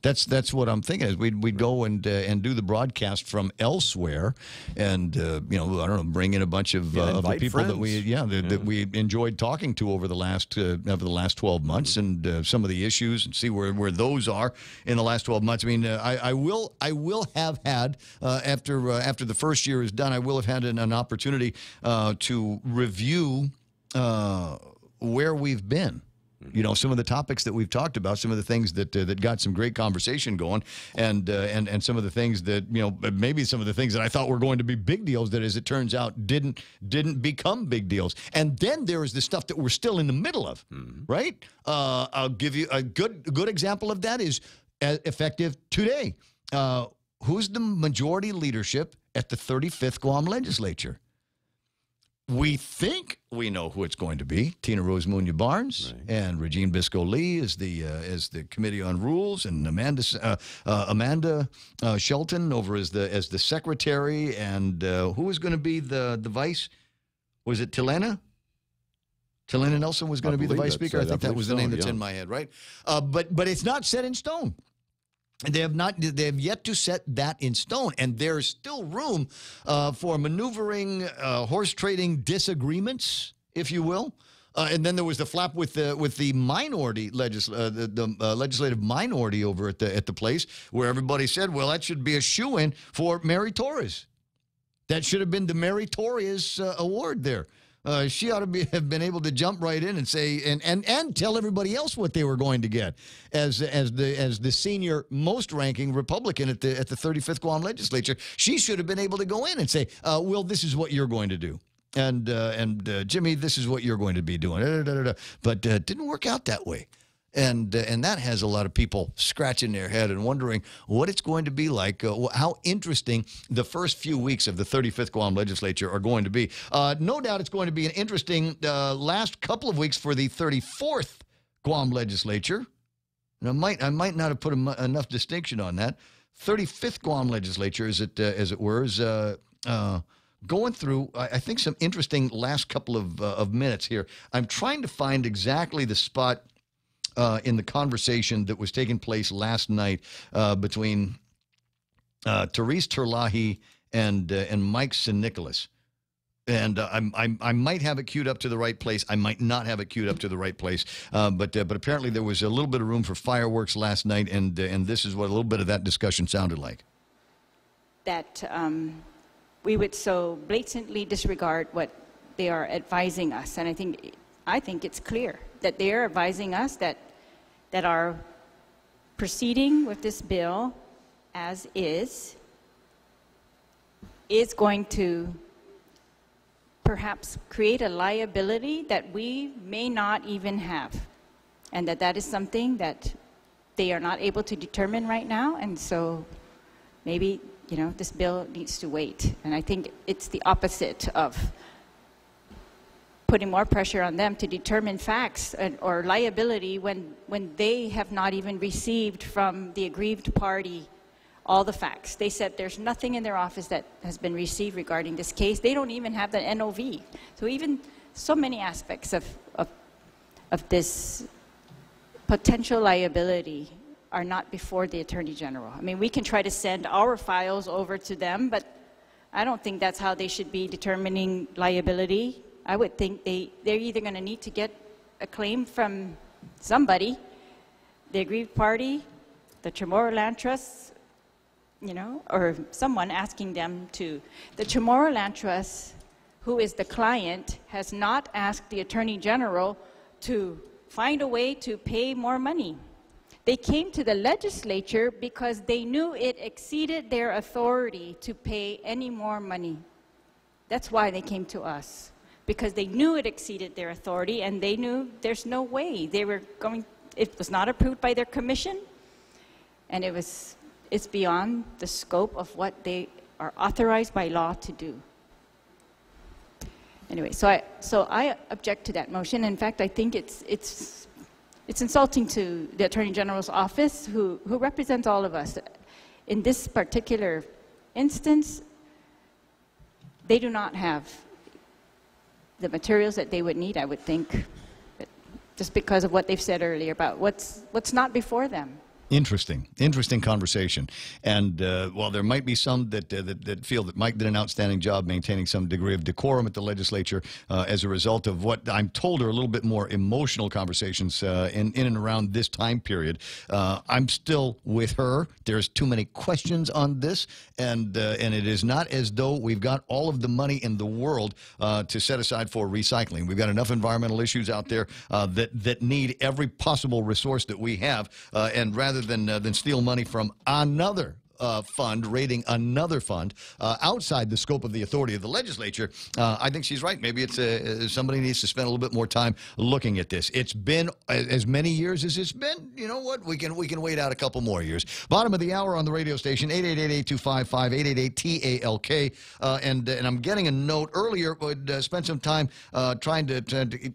That's what I'm thinking. Is we'd go and do the broadcast from elsewhere, and I don't know, bring in a bunch of the people friends. that we enjoyed talking to over the last 12 months, and some of the issues, and see where those are in the last 12 months. I mean, I will have had after the first year is done, I will have had an opportunity to review where we've been. Some of the topics that we've talked about, some of the things that got some great conversation going, and some of the things that maybe some of the things that I thought were going to be big deals that, as it turns out, didn't become big deals. And then there is the stuff that we're still in the middle of, right? I'll give you a good example of that is effective today. Who's the majority leadership at the 35th Guam Legislature? We think we know who it's going to be. Tina Rose Munya Barnes and Regine Biscoe Lee as the Committee on Rules, and Amanda Shelton over as the secretary, and who is going to be the vice? Was it Tilena? Talina Nelson was going to be the vice speaker. I think that was the name that's yeah. in my head, right? But it's not set in stone. They have yet to set that in stone, and there's still room for maneuvering, horse trading disagreements, if you will. And then there was the flap with the minority legislative minority over at the place, where everybody said, well, that should be a shoo-in for Mary Torres. That should have been the Mary Torres award there. She ought to have been able to jump right in and say and tell everybody else what they were going to get as the senior most ranking Republican at the 35th Guam legislature. She should have been able to go in and say, "Well, this is what you're going to do." And Jimmy, this is what you're going to be doing. But didn't work out that way. And that has a lot of people scratching their head and wondering what it's going to be like, how interesting the first few weeks of the 35th Guam legislature are going to be. No doubt it's going to be an interesting last couple of weeks for the 34th Guam legislature. And I might not have put enough distinction on that. 35th Guam legislature, as it were, is going through, I think, some interesting last couple of minutes here. I'm trying to find exactly the spot in the conversation that was taking place last night between Therese Terlahi and Mike San Nicolas. And I might have it queued up to the right place. I might not have it queued up to the right place. But apparently there was a little bit of room for fireworks last night, and this is what a little bit of that discussion sounded like. That we would so blatantly disregard what they are advising us. And I think it's clear that they are advising us that our proceeding with this bill as is going to perhaps create a liability that we may not even have, and that is something that they are not able to determine right now. And so maybe, this bill needs to wait. And I think it's the opposite of putting more pressure on them to determine facts or liability when they have not even received from the aggrieved party all the facts. They said there's nothing in their office that has been received regarding this case. They don't even have the NOV. So even so many aspects of this potential liability are not before the Attorney General. I mean, we can try to send our files over to them, but I don't think that's how they should be determining liability. I would think they're either going to need to get a claim from somebody, the aggrieved party, the Chamorro Land Trust, or someone asking them to. The Chamorro Land Trust, who is the client, has not asked the Attorney General to find a way to pay more money. They came to the legislature because they knew it exceeded their authority to pay any more money. That's why they came to us, because they knew it exceeded their authority, and they knew there's no way they were going. It was not approved by their commission, and it's beyond the scope of what they are authorized by law to do. Anyway, so I object to that motion. In fact, I think it's insulting to the Attorney General's office, who represents all of us. In this particular instance, they do not have the materials that they would need, I would think, just because of what they've said earlier about what's not before them. Interesting conversation. And while there might be some that feel that Mike did an outstanding job maintaining some degree of decorum at the legislature as a result of what I'm told are a little bit more emotional conversations in and around this time period, I'm still with her. There's too many questions on this, and it is not as though we've got all of the money in the world to set aside for recycling. We've got enough environmental issues out there that need every possible resource that we have, and rather than steal money from another fund, raiding another fund outside the scope of the authority of the legislature, I think she's right. Maybe it's somebody needs to spend a little bit more time looking at this. It's been as many years as it's been. You know what? We can wait out a couple more years. Bottom of the hour on the radio station, 888-825-5888-TALK. And I'm getting a note earlier. Would spend some time trying to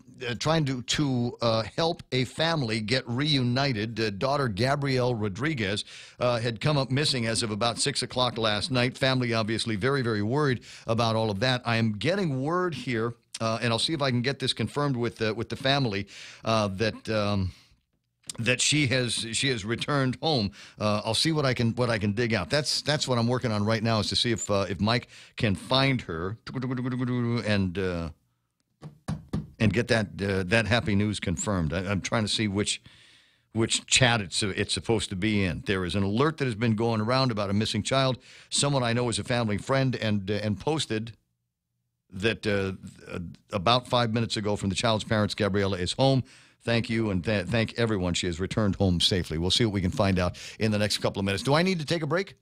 help a family get reunited. Daughter Gabrielle Rodriguez had come up missing as of about 6 o'clock last night. Family obviously very, very worried about all of that. I am getting word here and I'll see if I can get this confirmed with the family that she has returned home. I'll see what I can dig out. That's what I'm working on right now, is to see if Mike can find her and get that happy news confirmed. I'm trying to see which chat it's supposed to be in. There is an alert that has been going around about a missing child. Someone I know is a family friend and posted that about 5 minutes ago from the child's parents, Gabriella is home. Thank you, and thank everyone. She has returned home safely. We'll see what we can find out in the next couple of minutes. Do I need to take a break?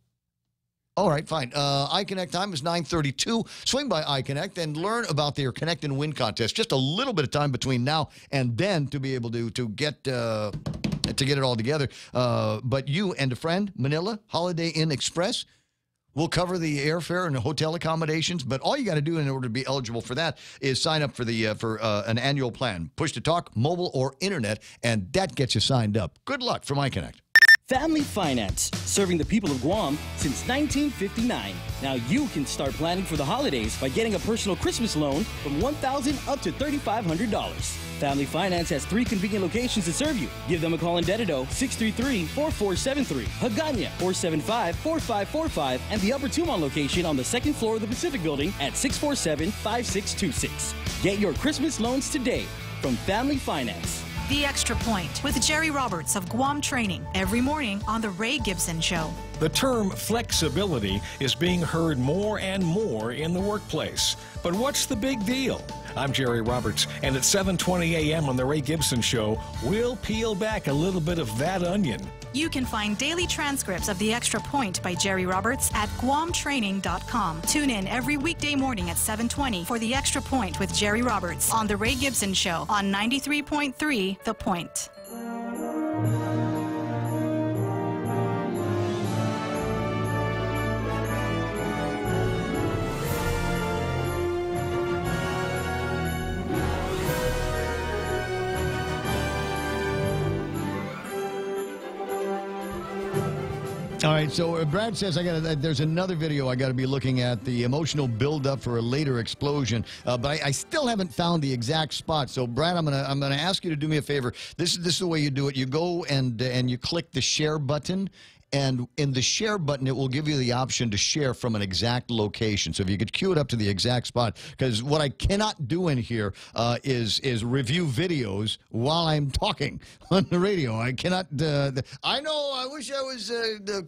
All right, fine. iConnect time is 9:32. Swing by iConnect and learn about their Connect and Win contest. Just a little bit of time between now and then to be able to get it all together. But you and a friend, Manila Holiday Inn Express, will cover the airfare and hotel accommodations, but all you got to do in order to be eligible for that is sign up for an annual plan. Push to talk, mobile, or internet, and that gets you signed up. Good luck from iConnect. Family Finance, serving the people of Guam since 1959. Now you can start planning for the holidays by getting a personal Christmas loan from $1,000 up to $3,500. Family Finance has 3 convenient locations to serve you. Give them a call in Dededo, 633-4473, Hagåtña, 475-4545, and the Upper Tumon location on the 2nd floor of the Pacific Building at 647-5626. Get your Christmas loans today from Family Finance. The Extra Point with Jerry Roberts of Guam Training every morning on The Ray Gibson Show. The term flexibility is being heard more and more in the workplace. But what's the big deal? I'm Jerry Roberts, and at 7:20 a.m. on The Ray Gibson Show, we'll peel back a little bit of that onion. You can find daily transcripts of The Extra Point by Jerry Roberts at GuamTraining.com. Tune in every weekday morning at 7:20 for The Extra Point with Jerry Roberts on The Ray Gibson Show on 93.3 The Point. All right, so Brad says there's another video I got to be looking at, the emotional buildup for a later explosion, but I still haven't found the exact spot. So Brad, I'm gonna ask you to do me a favor. This is the way you do it. You go and you click the share button. And in the share button, it will give you the option to share from an exact location. So if you could cue it up to the exact spot, because what I cannot do in here is review videos while I'm talking on the radio. I cannot. I know. I wish I was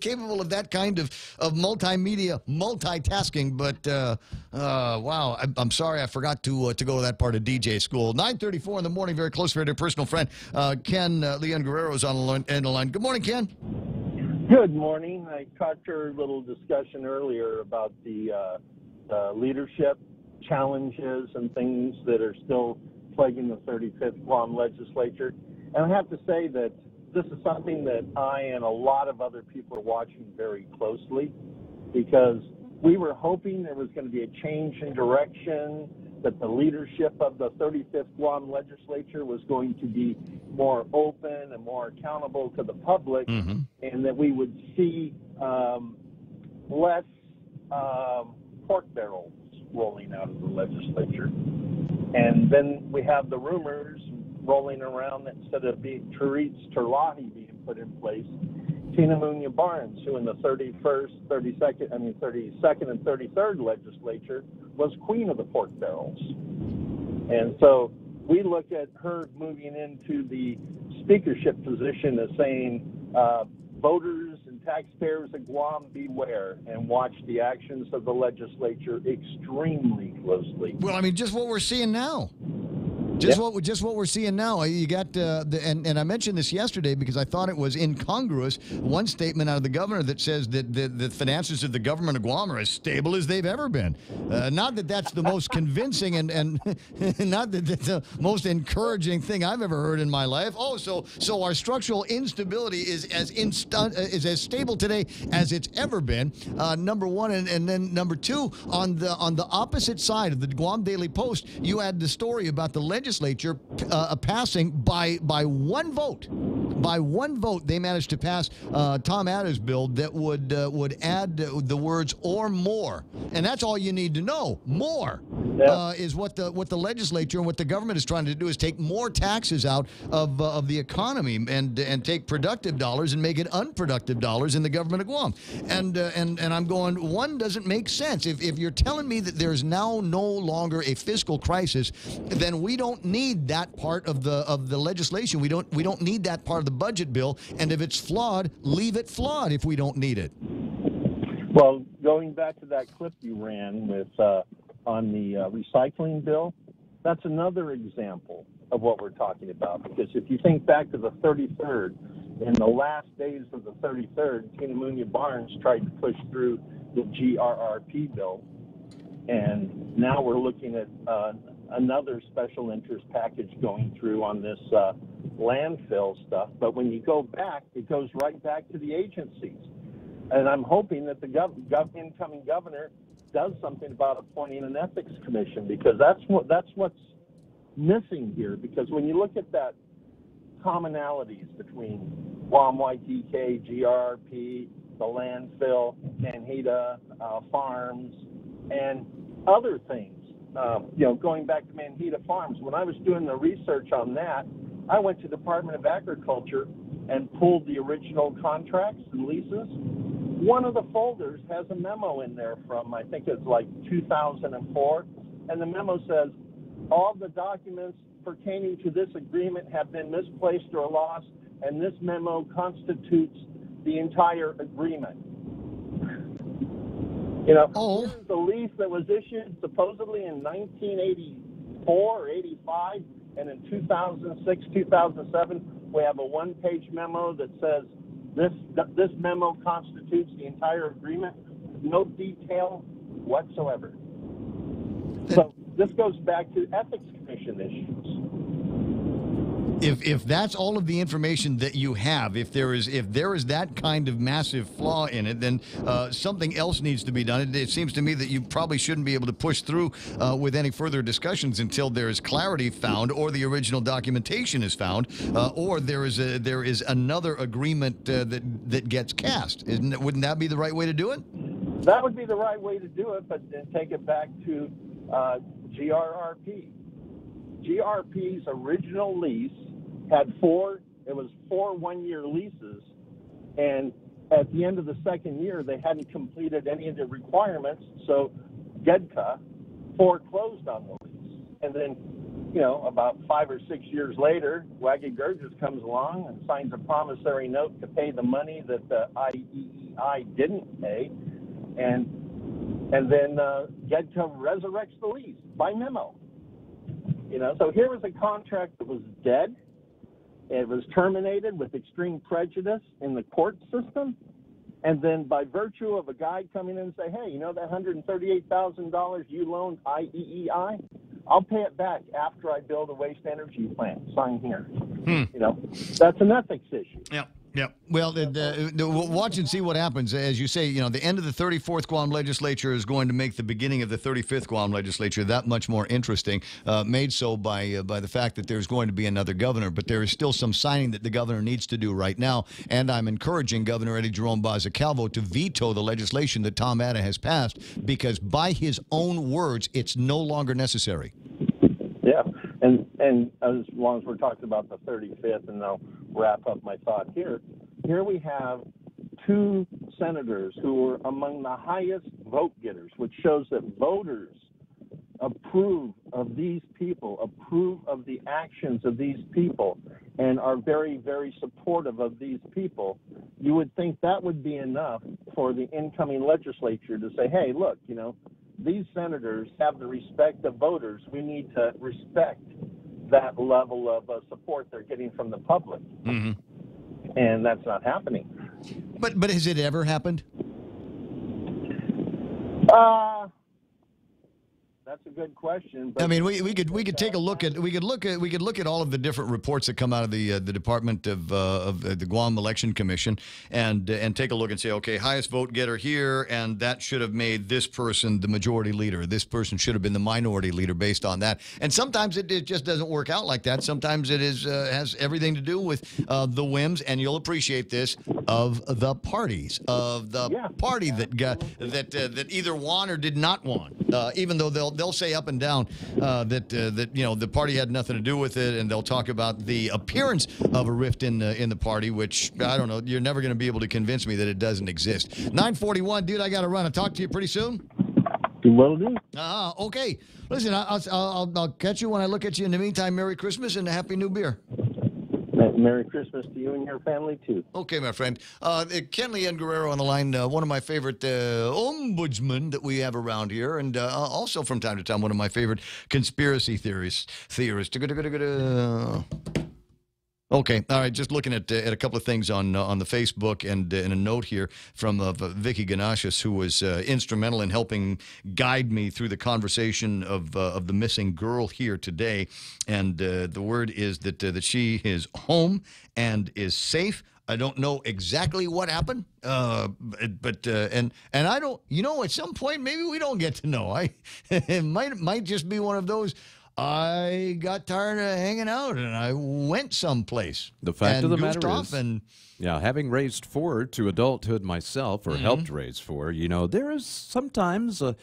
capable of that kind of multimedia multitasking. But wow, I'm sorry, I forgot to go to that part of DJ school. 9:34 in the morning. Very close friend and personal friend, Ken Leon Guerrero is on the end of the line. Good morning, Ken. Good morning. I caught your little discussion earlier about the leadership challenges and things that are still plaguing the 35th Guam legislature. And I have to say that this is something that I and a lot of other people are watching very closely, because we were hoping there was going to be a change in direction, that the leadership of the 35th Guam legislature was going to be more open and more accountable to the public, and that we would see less pork barrels rolling out of the legislature. And then we have the rumors rolling around that instead of being Therese Terlahi being put in place, Tina Munya Barnes, who in the 32nd and 33rd legislature was queen of the pork barrels. And so we look at her moving into the speakership position as saying, voters and taxpayers of Guam, beware and watch the actions of the legislature extremely closely. Well, I mean, just what we're seeing now. Just what we're seeing now. You got and I mentioned this yesterday because I thought it was incongruous. One statement out of the governor that says that the finances of the government of Guam are as stable as they've ever been. Not that that's the most convincing and not that that's the most encouraging thing I've ever heard in my life. Oh, so our structural instability is as stable today as it's ever been. Number one, and then number two, on the opposite side of the Guam Daily Post, you had the story about the legislature legislature passing by one vote. By one vote, they managed to pass Tom Atta's bill that would add the words "or more," and that's all you need to know. More is what the legislature and what the government is trying to do, is take more taxes out of the economy and take productive dollars and make it unproductive dollars in the government of Guam. And I'm going, one doesn't make sense. If you're telling me that there's now no longer a fiscal crisis, then we don't need that part of the legislation. We don't need that part of the budget bill. And if it's flawed, leave it flawed if we don't need it. Well, going back to that clip you ran with on the recycling bill, that's another example of what we're talking about. Because if you think back to the 33rd, in the last days of the 33rd, Tina Munya Barnes tried to push through the GRRP bill, and now we're looking at another special interest package going through on this landfill stuff. But when you go back, it goes right back to the agencies. And I'm hoping that the incoming governor does something about appointing an ethics commission, because that's what's missing here. Because when you look at that commonalities between Guam YTK, GRP, the landfill, Manhita Farms, and other things, going back to Manhita Farms, when I was doing the research on that, I went to Department of Agriculture and pulled the original contracts and leases. One of the folders has a memo in there from, I think it's like 2004, and the memo says, all the documents pertaining to this agreement have been misplaced or lost, and this memo constitutes the entire agreement. Here's the lease that was issued supposedly in 1984 or 85, and in 2006, 2007, we have a one-page memo that says this memo constitutes the entire agreement. No detail whatsoever. So this goes back to ethics commission issues. If that's all of the information that you have, if there is that kind of massive flaw in it, then something else needs to be done. It seems to me that you probably shouldn't be able to push through with any further discussions until there is clarity found, or the original documentation is found, or there is another agreement that gets cast. Wouldn't that be the right way to do it? That would be the right way to do it, but then take it back to GRRP. GRP's original lease had four one-year leases, and at the end of the second year, they hadn't completed any of the requirements, so GEDCA foreclosed on the lease. And then, about 5 or 6 years later, Waggy Gurgis comes along and signs a promissory note to pay the money that the IEEI didn't pay, and then GEDCA resurrects the lease by memo. So here was a contract that was dead. It was terminated with extreme prejudice in the court system. And then by virtue of a guy coming in and say, hey, that $138,000 you loaned IEEI, I'll pay it back after I build a waste energy plant. Sign here. That's an ethics issue. Yeah. Yeah. Well, we'll watch and see what happens. As you say, the end of the 34th Guam legislature is going to make the beginning of the 35th Guam legislature that much more interesting, made so by the fact that there's going to be another governor. But there is still some signing that the governor needs to do right now, and I'm encouraging Governor Eddie Jerome Baza-Calvo to veto the legislation that Tom Atta has passed, because by his own words, it's no longer necessary. Yeah, and as long as we're talking about the 35th, and I'll wrap up my thought here. Here we have two senators who were among the highest vote getters, which shows that voters approve of these people, approve of the actions of these people, and are very, very supportive of these people. You would think that would be enough for the incoming legislature to say, hey, look, these senators have the respect of voters. We need to respect that level of support they're getting from the public. Mm-hmm. And that's not happening. But has it ever happened? That's a good question. But I mean, we could take a look at we could look at all of the different reports that come out of the Department of the Guam Election Commission and take a look and say, okay, highest vote getter here, and that should have made this person the majority leader. This person should have been the minority leader based on that. And sometimes it just doesn't work out like that. Sometimes it is has everything to do with the whims, and you'll appreciate this, of the parties, of the party that got that either won or did not won. Even though they'll say up and down that the party had nothing to do with it, and they'll talk about the appearance of a rift in the party, which I don't know. You're never going to be able to convince me that it doesn't exist. 9:41, dude. I got to run. I'll talk to you pretty soon. Will do. Okay. Listen, I'll catch you when I look at you. In the meantime, Merry Christmas and a Happy New Beer. Merry Christmas to you and your family, too. Okay, my friend. Kenley and Guerrero on the line, one of my favorite ombudsmen that we have around here, and also from time to time one of my favorite conspiracy theorists. Okay, all right. Just looking at a couple of things on the Facebook and in a note here from Vicky Ganashis, who was instrumental in helping guide me through the conversation of the missing girl here today. And the word is that she is home and is safe. I don't know exactly what happened, but I don't. At some point maybe we don't get to know. It might just be one of those. I got tired of hanging out, and I went someplace. The fact of the matter is, having raised 4 to adulthood myself, or helped raise 4, there is sometimes a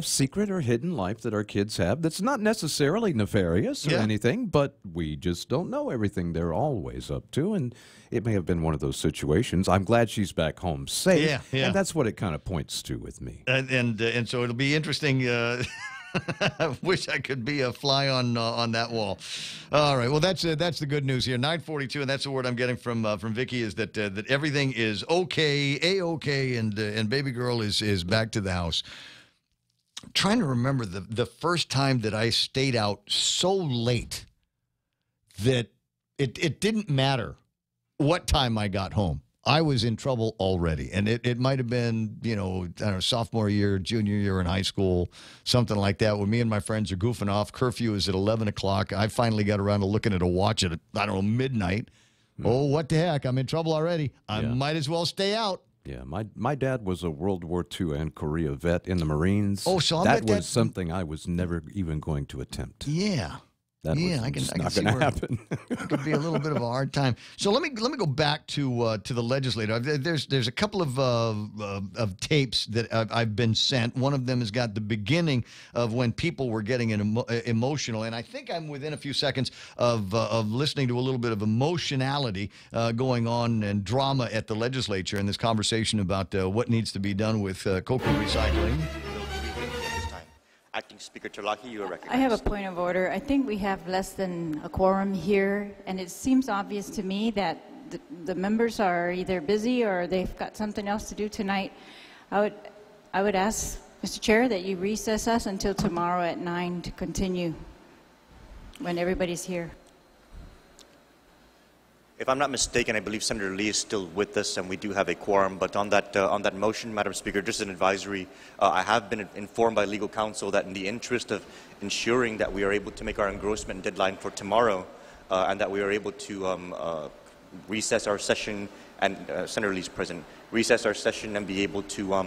secret or hidden life that our kids have that's not necessarily nefarious or anything, but we just don't know everything they're always up to, and it may have been one of those situations. I'm glad she's back home safe, and that's what it kind of points to with me. And so it'll be interesting. I wish I could be a fly on that wall. All right. Well, that's the good news here. 9:42, and that's the word I'm getting from Vicky is that everything is okay, A-okay, and baby girl is back to the house. I'm trying to remember the first time that I stayed out so late that it didn't matter what time I got home. I was in trouble already, and it might have been, I don't know, sophomore year, junior year in high school, something like that, when me and my friends are goofing off. Curfew is at 11 o'clock. I finally got around to looking at a watch at, I don't know, midnight. Oh, what the heck? I'm in trouble already. I might as well stay out. Yeah, my dad was a World War II and Korea vet in the Marines. Oh, so that was something I was never even going to attempt. Yeah. That I can not see going to where happen. It could be a little bit of a hard time. So let me go back to the legislator. There's a couple of tapes that I've been sent. One of them has got the beginning of when people were getting emotional, and I think I'm within a few seconds of listening to a little bit of emotionality going on and drama at the legislature in this conversation about what needs to be done with cocoa recycling. Acting Speaker Terlahi, you are recognized. I have a point of order. I think we have less than a quorum here, and it seems obvious to me that the members are either busy or they've got something else to do tonight. I would ask, Mr. Chair, that you recess us until tomorrow at 9 to continue when everybody's here. If I'm not mistaken, I believe Senator Lee is still with us, and we do have a quorum. But on that motion, Madam Speaker, just an advisory, I have been informed by legal counsel that in the interest of ensuring that we are able to make our engrossment deadline for tomorrow, and that we are able to recess our session, and Senator Lee's present, recess our session and be able to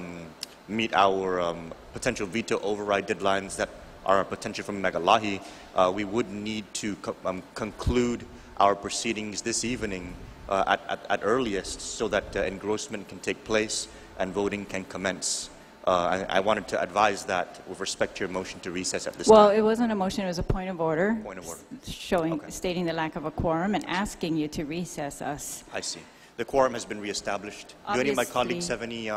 meet our potential veto override deadlines that are a potential from Megalahi, we would need to conclude our proceedings this evening at earliest, so that engrossment can take place and voting can commence. I wanted to advise that with respect to your motion to recess at this time. Well, it wasn't a motion, it was a point of order. Point of order. Stating the lack of a quorum and asking you to recess us. I see. The quorum has been reestablished. Do any of my colleagues have any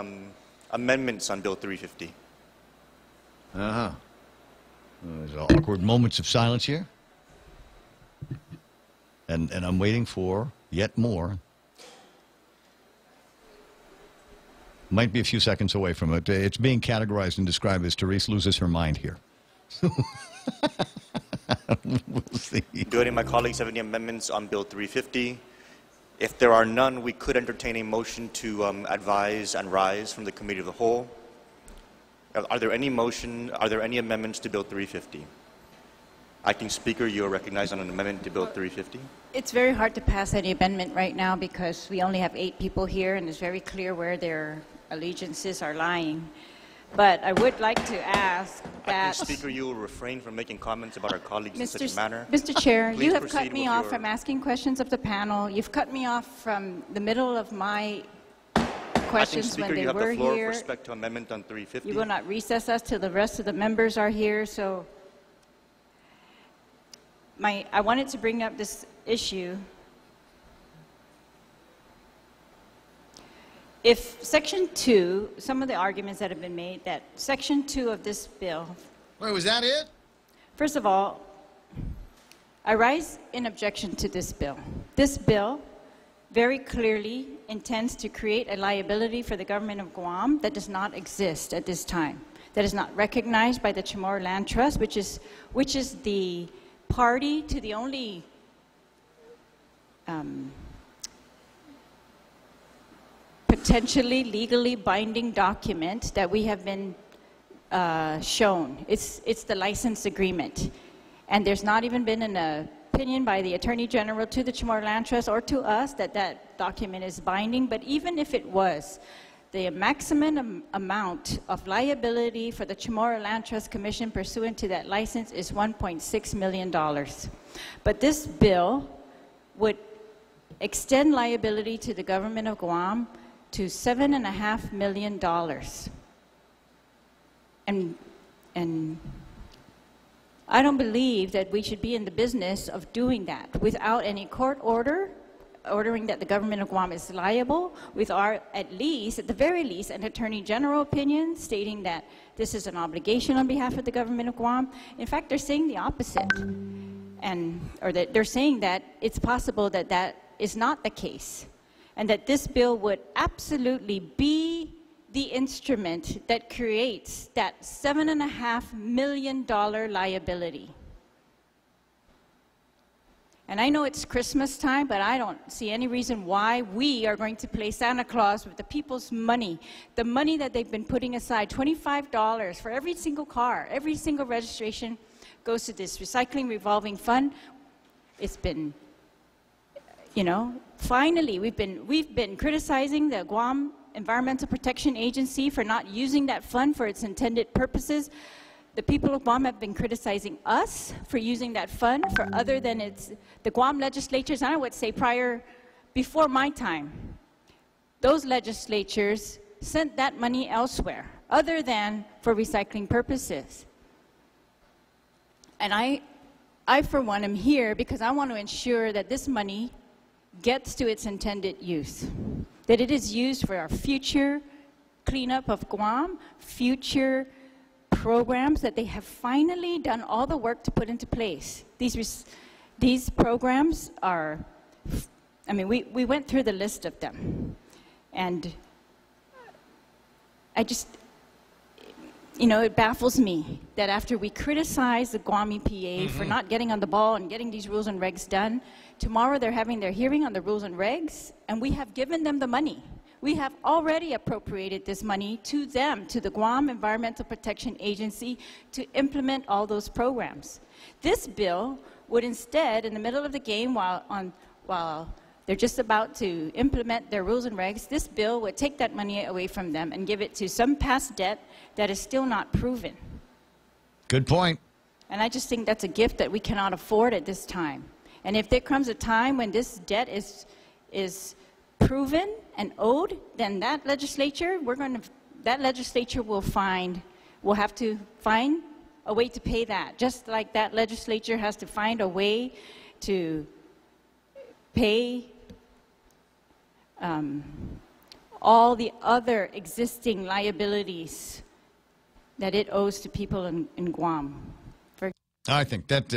amendments on Bill 350? There's awkward moments of silence here. And I'm waiting for yet more. Might be a few seconds away from it. It's being categorized and described as Therese loses her mind here. We'll see. Do any of my colleagues have any amendments on Bill 350? If there are none, we could entertain a motion to advise and rise from the Committee of the Whole. Are there any amendments to Bill 350? Acting Speaker, you are recognized on an amendment to Bill 350. It's very hard to pass any amendment right now because we only have 8 people here, and it's very clear where their allegiances are lying. But I would like to ask that... Acting Speaker, you will refrain from making comments about our colleagues in such a manner. Mr. Chair, Please you have cut proceed me with off your- from asking questions of the panel. You've cut me off from the middle of my questions Acting Speaker, when they you have were the floor here. with respect to amendment on 350. You will not recess us till the rest of the members are here. So I wanted to bring up this issue. If Section 2, some of the arguments that have been made that Section 2 of this bill... Wait, was that it? First of all, I rise in objection to this bill. This bill very clearly intends to create a liability for the government of Guam that does not exist at this time, that is not recognized by the Chamorro Land Trust, which is the party to the only potentially legally binding document that we have been shown. It's the license agreement. And there's not even been an opinion by the Attorney General to the Chamorro Land Trust or to us that that document is binding. But even if it was, the maximum amount of liability for the Chamorro Land Trust Commission pursuant to that license is $1.6 million. But this bill would extend liability to the government of Guam to $7.5 million. And I don't believe that we should be in the business of doing that without any court order ordering that the government of Guam is liable, with our, at the very least, an Attorney General opinion stating that this is an obligation on behalf of the government of Guam. In fact, they're saying the opposite. Or that they're saying that it's possible that that is not the case, and that this bill would absolutely be the instrument that creates that $7.5 million liability. And I know it's Christmas time, but I don't see any reason why we are going to play Santa Claus with the people's money, the money that they've been putting aside, $25 for every single car, every single registration goes to this recycling revolving fund. It's been, you know, finally we've been criticizing the Guam Environmental Protection Agency for not using that fund for its intended purposes. The people of Guam have been criticizing us for using that fund for other than the Guam legislatures, and I would say before my time, those legislatures sent that money elsewhere other than for recycling purposes. And I for one am here because I want to ensure that this money gets to its intended use, that it is used for our future cleanup of Guam, future programs that they have finally done all the work to put into place. These programs are, I mean, we went through the list of them, and I just, you know, it baffles me that after we criticize the Guam EPA for not getting on the ball and getting these rules and regs done, tomorrow they're having their hearing on the rules and regs, and we have given them the money. We have already appropriated this money to them, to the Guam Environmental Protection Agency, to implement all those programs. This bill would instead, in the middle of the game, while they're just about to implement their rules and regs, this bill would take that money away from them and give it to some past debt that is still not proven. Good point. And I just think that's a gift that we cannot afford at this time. And if there comes a time when this debt is proven and owed, then that legislature, will have to find a way to pay that. Just like that legislature has to find a way to pay all the other existing liabilities that it owes to people in Guam. I think that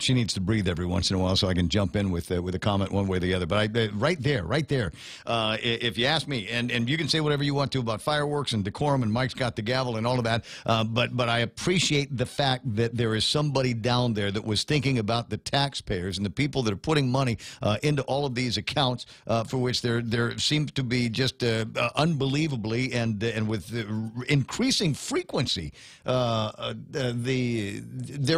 she needs to breathe every once in a while so I can jump in with a comment one way or the other. But right there, if you ask me, and you can say whatever you want to about fireworks and decorum, and Mike's got the gavel and all of that, but I appreciate the fact that there is somebody down there that was thinking about the taxpayers and the people that are putting money into all of these accounts for which there seems to be just unbelievably and with increasing frequency, they're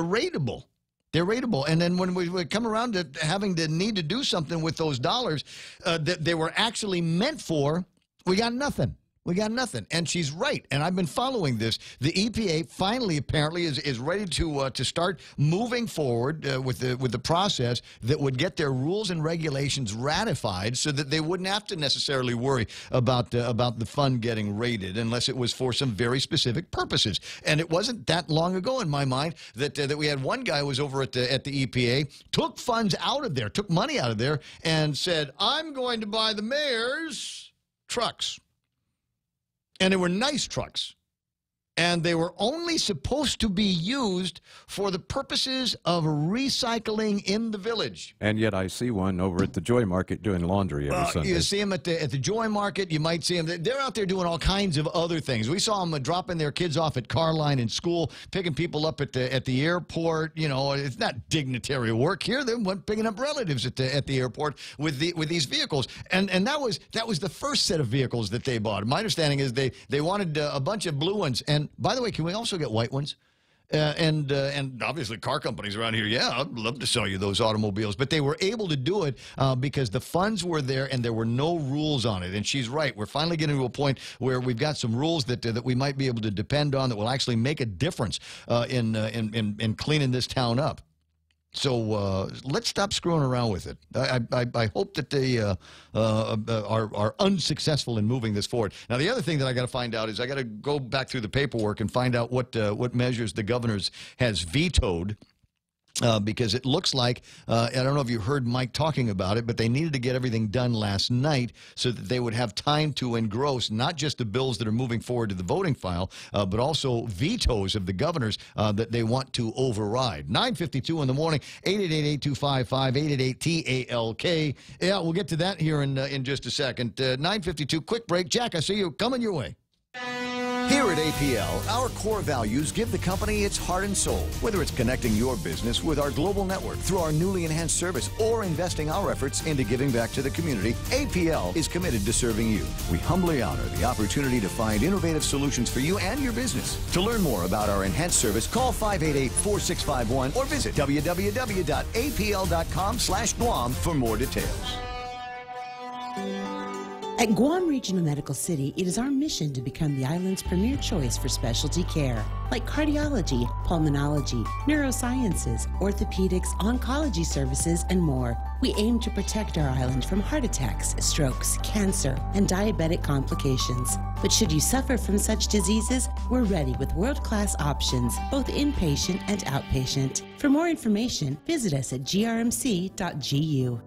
rateable. They're rateable. And then when we come around to having the need to do something with those dollars that they were actually meant for, we got nothing. We got nothing. And she's right. And I've been following this. The EPA finally apparently is ready to start moving forward with the process that would get their rules and regulations ratified so that they wouldn't have to necessarily worry about the fund getting raided unless it was for some very specific purposes. And it wasn't that long ago in my mind that we had one guy who was over at the EPA, took funds out of there, took money out of there, and said, I'm going to buy the mayor's trucks. And they were nice trucks. And they were only supposed to be used for the purposes of recycling in the village. And yet I see one over at the Joy Market doing laundry every Sunday. You see them at the Joy Market. You might see them. They're out there doing all kinds of other things. We saw them dropping their kids off at Carline in school, picking people up at the airport. You know, it's not dignitary work here. They went picking up relatives at the airport with these vehicles. And that was the first set of vehicles that they bought. My understanding is they wanted a bunch of blue ones. And by the way, can we also get white ones? And obviously car companies around here, yeah, I'd love to sell you those automobiles. But they were able to do it because the funds were there and there were no rules on it. And she's right. We're finally getting to a point where we've got some rules that we might be able to depend on that will actually make a difference in cleaning this town up. So let's stop screwing around with it. I hope that they are unsuccessful in moving this forward. Now, the other thing that I got to find out is I got to go back through the paperwork and find out what measures the governor has vetoed. Because it looks like, I don't know if you heard Mike talking about it, but they needed to get everything done last night so that they would have time to engross not just the bills that are moving forward to the voting file, but also vetoes of the governors that they want to override. 9:52 in the morning, 888-825-5888-TALK. Yeah, we'll get to that here in just a second. 9:52, quick break. Jack, I see you coming your way. Here at APL, our core values give the company its heart and soul. Whether it's connecting your business with our global network through our newly enhanced service or investing our efforts into giving back to the community, APL is committed to serving you. We humbly honor the opportunity to find innovative solutions for you and your business. To learn more about our enhanced service, call 588-4651 or visit www.apl.com/Guam for more details. At Guam Regional Medical City, it is our mission to become the island's premier choice for specialty care, like cardiology, pulmonology, neurosciences, orthopedics, oncology services, and more. We aim to protect our island from heart attacks, strokes, cancer, and diabetic complications. But should you suffer from such diseases, we're ready with world-class options, both inpatient and outpatient. For more information, visit us at grmc.gu.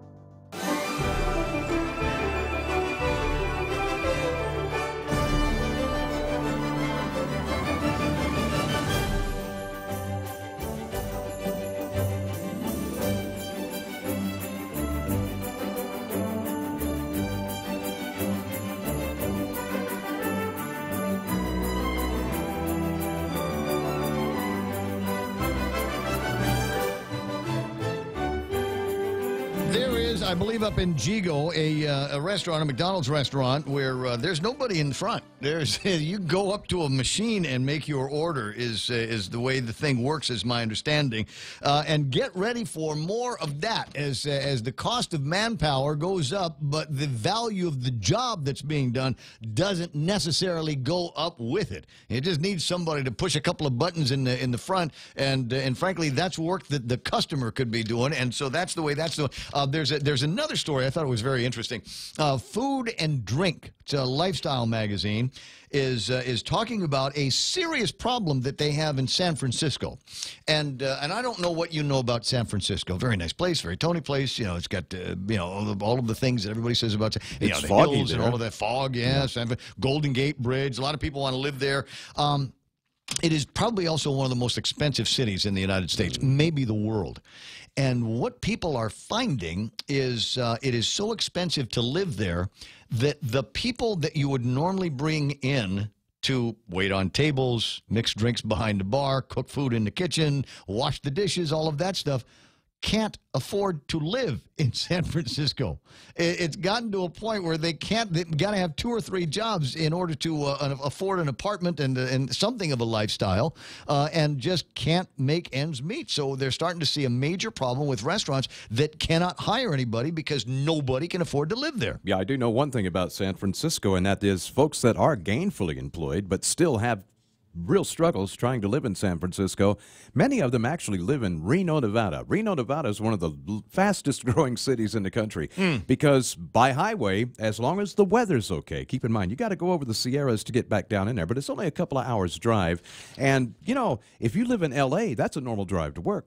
I believe up in Jigo, a restaurant, a McDonald's restaurant, where there's nobody in the front. You go up to a machine and make your order is the way the thing works, is my understanding. And get ready for more of that as the cost of manpower goes up, but the value of the job that's being done doesn't necessarily go up with it. It just needs somebody to push a couple of buttons in the front, and frankly, that's work that the customer could be doing. And so that's the way that's doing. There's another story I thought it was very interesting. Food and Drink, it's a lifestyle magazine, is talking about a serious problem that they have in San Francisco. And I don't know what you know about San Francisco. Very nice place, very Tony place. You know, it's got all of the things that everybody says about the hills and all of that fog. Yes, yeah. Golden Gate Bridge. A lot of people want to live there. It is probably also one of the most expensive cities in the United States, maybe the world. And what people are finding is it is so expensive to live there that the people that you would normally bring in to wait on tables, mix drinks behind the bar, cook food in the kitchen, wash the dishes, all of that stuff, can't afford to live in San Francisco. It's gotten to a point where they've got to have 2 or 3 jobs in order to afford an apartment and something of a lifestyle, and just can't make ends meet. So they're starting to see a major problem with restaurants that cannot hire anybody because nobody can afford to live there. Yeah, I do know one thing about San Francisco, and that is folks that are gainfully employed but still have real struggles trying to live in San Francisco. Many of them actually live in Reno, Nevada. Reno, Nevada is one of the fastest growing cities in the country because by highway, as long as the weather's okay, keep in mind, you got to go over the Sierras to get back down in there, but it's only a couple of hours drive. And, you know, if you live in L.A., that's a normal drive to work.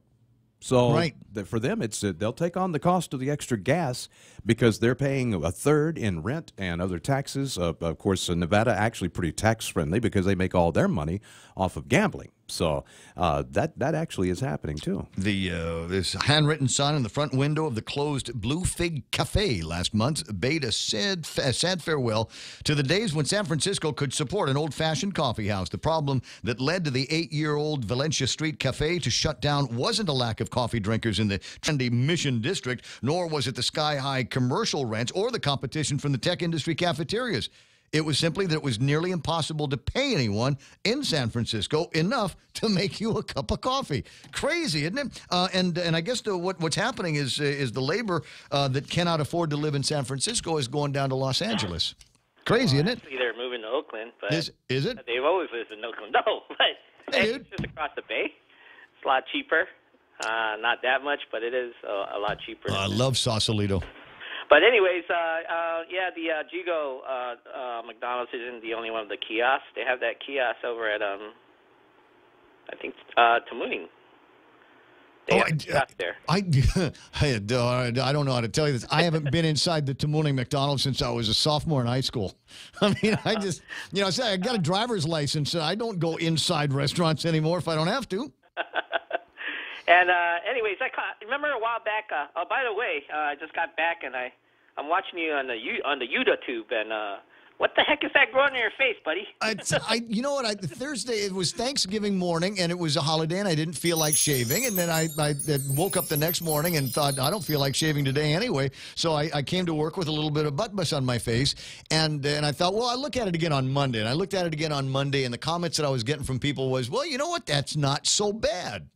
So for them, it's they'll take on the cost of the extra gas because they're paying a third in rent and other taxes. Of course, Nevada actually pretty tax friendly because they make all their money off of gambling. So that actually is happening too. This handwritten sign in the front window of the closed Blue Fig Cafe last month bade a sad farewell to the days when San Francisco could support an old-fashioned coffee house. The problem that led to the 8-year-old Valencia Street Cafe to shut down wasn't a lack of coffee drinkers in the trendy Mission District, nor was it the sky-high commercial rents or the competition from the tech industry cafeterias. It was simply that it was nearly impossible to pay anyone in San Francisco enough to make you a cup of coffee. Crazy, isn't it? And I guess what's happening is the labor that cannot afford to live in San Francisco is going down to Los Angeles. Crazy, isn't it? Actually, they're moving to Oakland, but is it? They've always lived in Oakland. No, but it's just across the bay. It's a lot cheaper. Not that much, but it is a lot cheaper. I love Sausalito. But anyways, yeah, the Jigo McDonald's isn't the only one of the kiosks. They have that kiosk over at, I think, Tamuning. They have a kiosk there. I don't know how to tell you this. I haven't been inside the Tamuning McDonald's since I was a sophomore in high school. I mean, I just, say I got a driver's license. I don't go inside restaurants anymore if I don't have to. And anyways, remember a while back. Oh, by the way, I just got back and I'm watching you on the YouTube. And what the heck is that growing in your face, buddy? You know what? Thursday it was Thanksgiving morning and it was a holiday and I didn't feel like shaving. And then I woke up the next morning and thought I don't feel like shaving today anyway. So I came to work with a little bit of butt bus on my face. And I thought, well, I'll look at it again on Monday. And I looked at it again on Monday. And the comments that I was getting from people was, well, you know what? That's not so bad.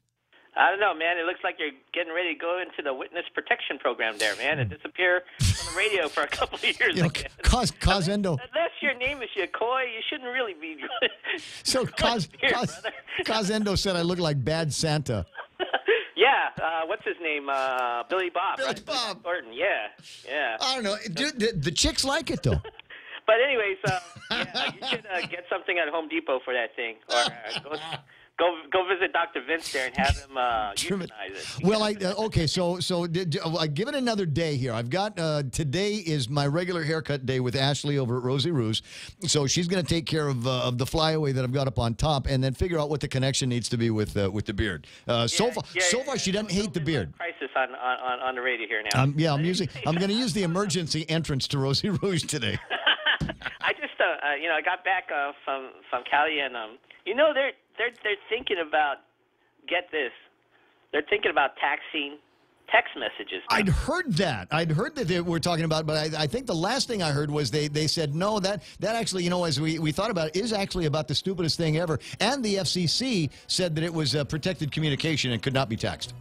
I don't know, man. It looks like you're getting ready to go into the witness protection program there, man, and disappear on the radio for a couple of years. Cosendo. Unless your name is Yakoi, you shouldn't really be. So Cosendo said I look like Bad Santa. Yeah. What's his name? Billy Bob. Billy right? Bob. Thornton. Yeah. I don't know. Dude, the chicks like it, though. But anyways, yeah, you should get something at Home Depot for that thing, or Go visit Dr. Vince there and have him euthanize it. Well, okay, so give it another day here. I've got today is my regular haircut day with Ashley over at Rosie Ruse. So she's going to take care of the flyaway that I've got up on top, and then figure out what the connection needs to be with the beard. So far, she doesn't hate the beard. Crisis on the radio here now. I'm going to use the emergency entrance to Rosie Rouge today. I just I got back from Cali and they're thinking about, get this, they're thinking about taxing text messages. I'd heard that they were talking about, but I think the last thing I heard was they said, no, that actually, as we thought about it, is actually about the stupidest thing ever. And the FCC said that it was protected communication and could not be taxed.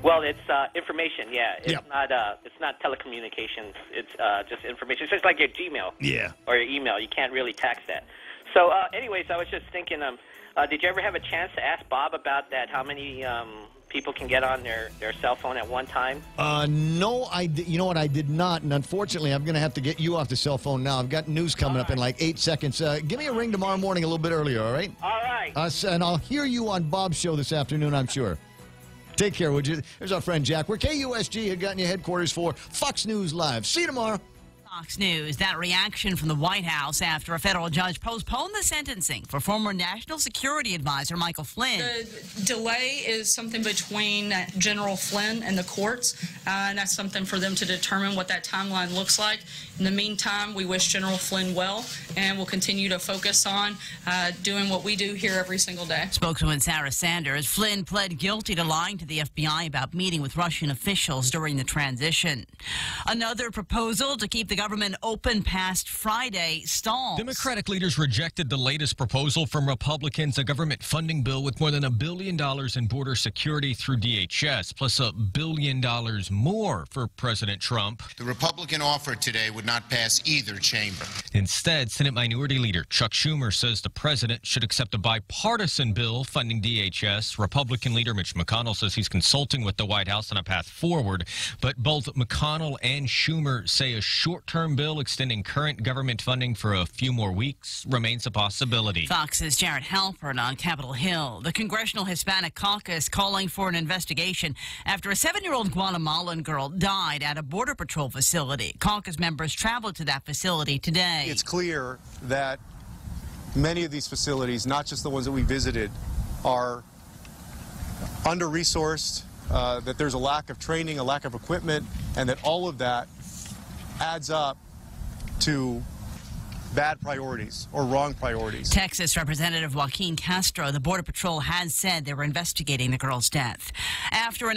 Well, it's information, yeah. It's not telecommunications. It's just information. It's just like your Gmail or your email. You can't really tax that. So anyways, I was just thinking, did you ever have a chance to ask Bob about that, how many people can get on their cell phone at one time? No, you know what, I did not, and unfortunately, I'm going to have to get you off the cell phone now. I've got news coming up in like 8 seconds. Give me a ring tomorrow morning a little bit earlier, all right? All right. And I'll hear you on Bob's show this afternoon, I'm sure. Take care, would you? There's our friend Jack. We're KUSG, had gotten your headquarters for Fox News Live. See you tomorrow. Fox News, that reaction from the White House after a federal judge postponed the sentencing for former National Security Advisor Michael Flynn. The delay is something between General Flynn and the courts, and that's something for them to determine what that timeline looks like. In the meantime, we wish General Flynn well, and we'll continue to focus on doing what we do here every single day. Spokeswoman Sarah Sanders, Flynn pled guilty to lying to the FBI about meeting with Russian officials during the transition. Another proposal to keep the government open past Friday stalls. Democratic leaders rejected the latest proposal from Republicans, a government funding bill with more than $1 billion in border security through DHS, plus $1 billion more for President Trump. The Republican offer today would not pass either chamber. Instead, Senate Minority Leader Chuck Schumer says the president should accept a bipartisan bill funding DHS. Republican leader Mitch McConnell says he's consulting with the White House on a path forward, but both McConnell and Schumer say a short-term bill extending current government funding for a few more weeks remains a possibility. Fox's Jared Halpern on Capitol Hill. The Congressional Hispanic Caucus calling for an investigation after a 7-year-old Guatemalan girl died at a Border Patrol facility. Caucus members traveled to that facility today. It's clear that many of these facilities, not just the ones that we visited, are under-resourced, that there's a lack of training, a lack of equipment, and that all of that adds up to bad priorities or wrong priorities. Texas Representative Joaquin Castro, the Border Patrol has said they were investigating the girl's death. After an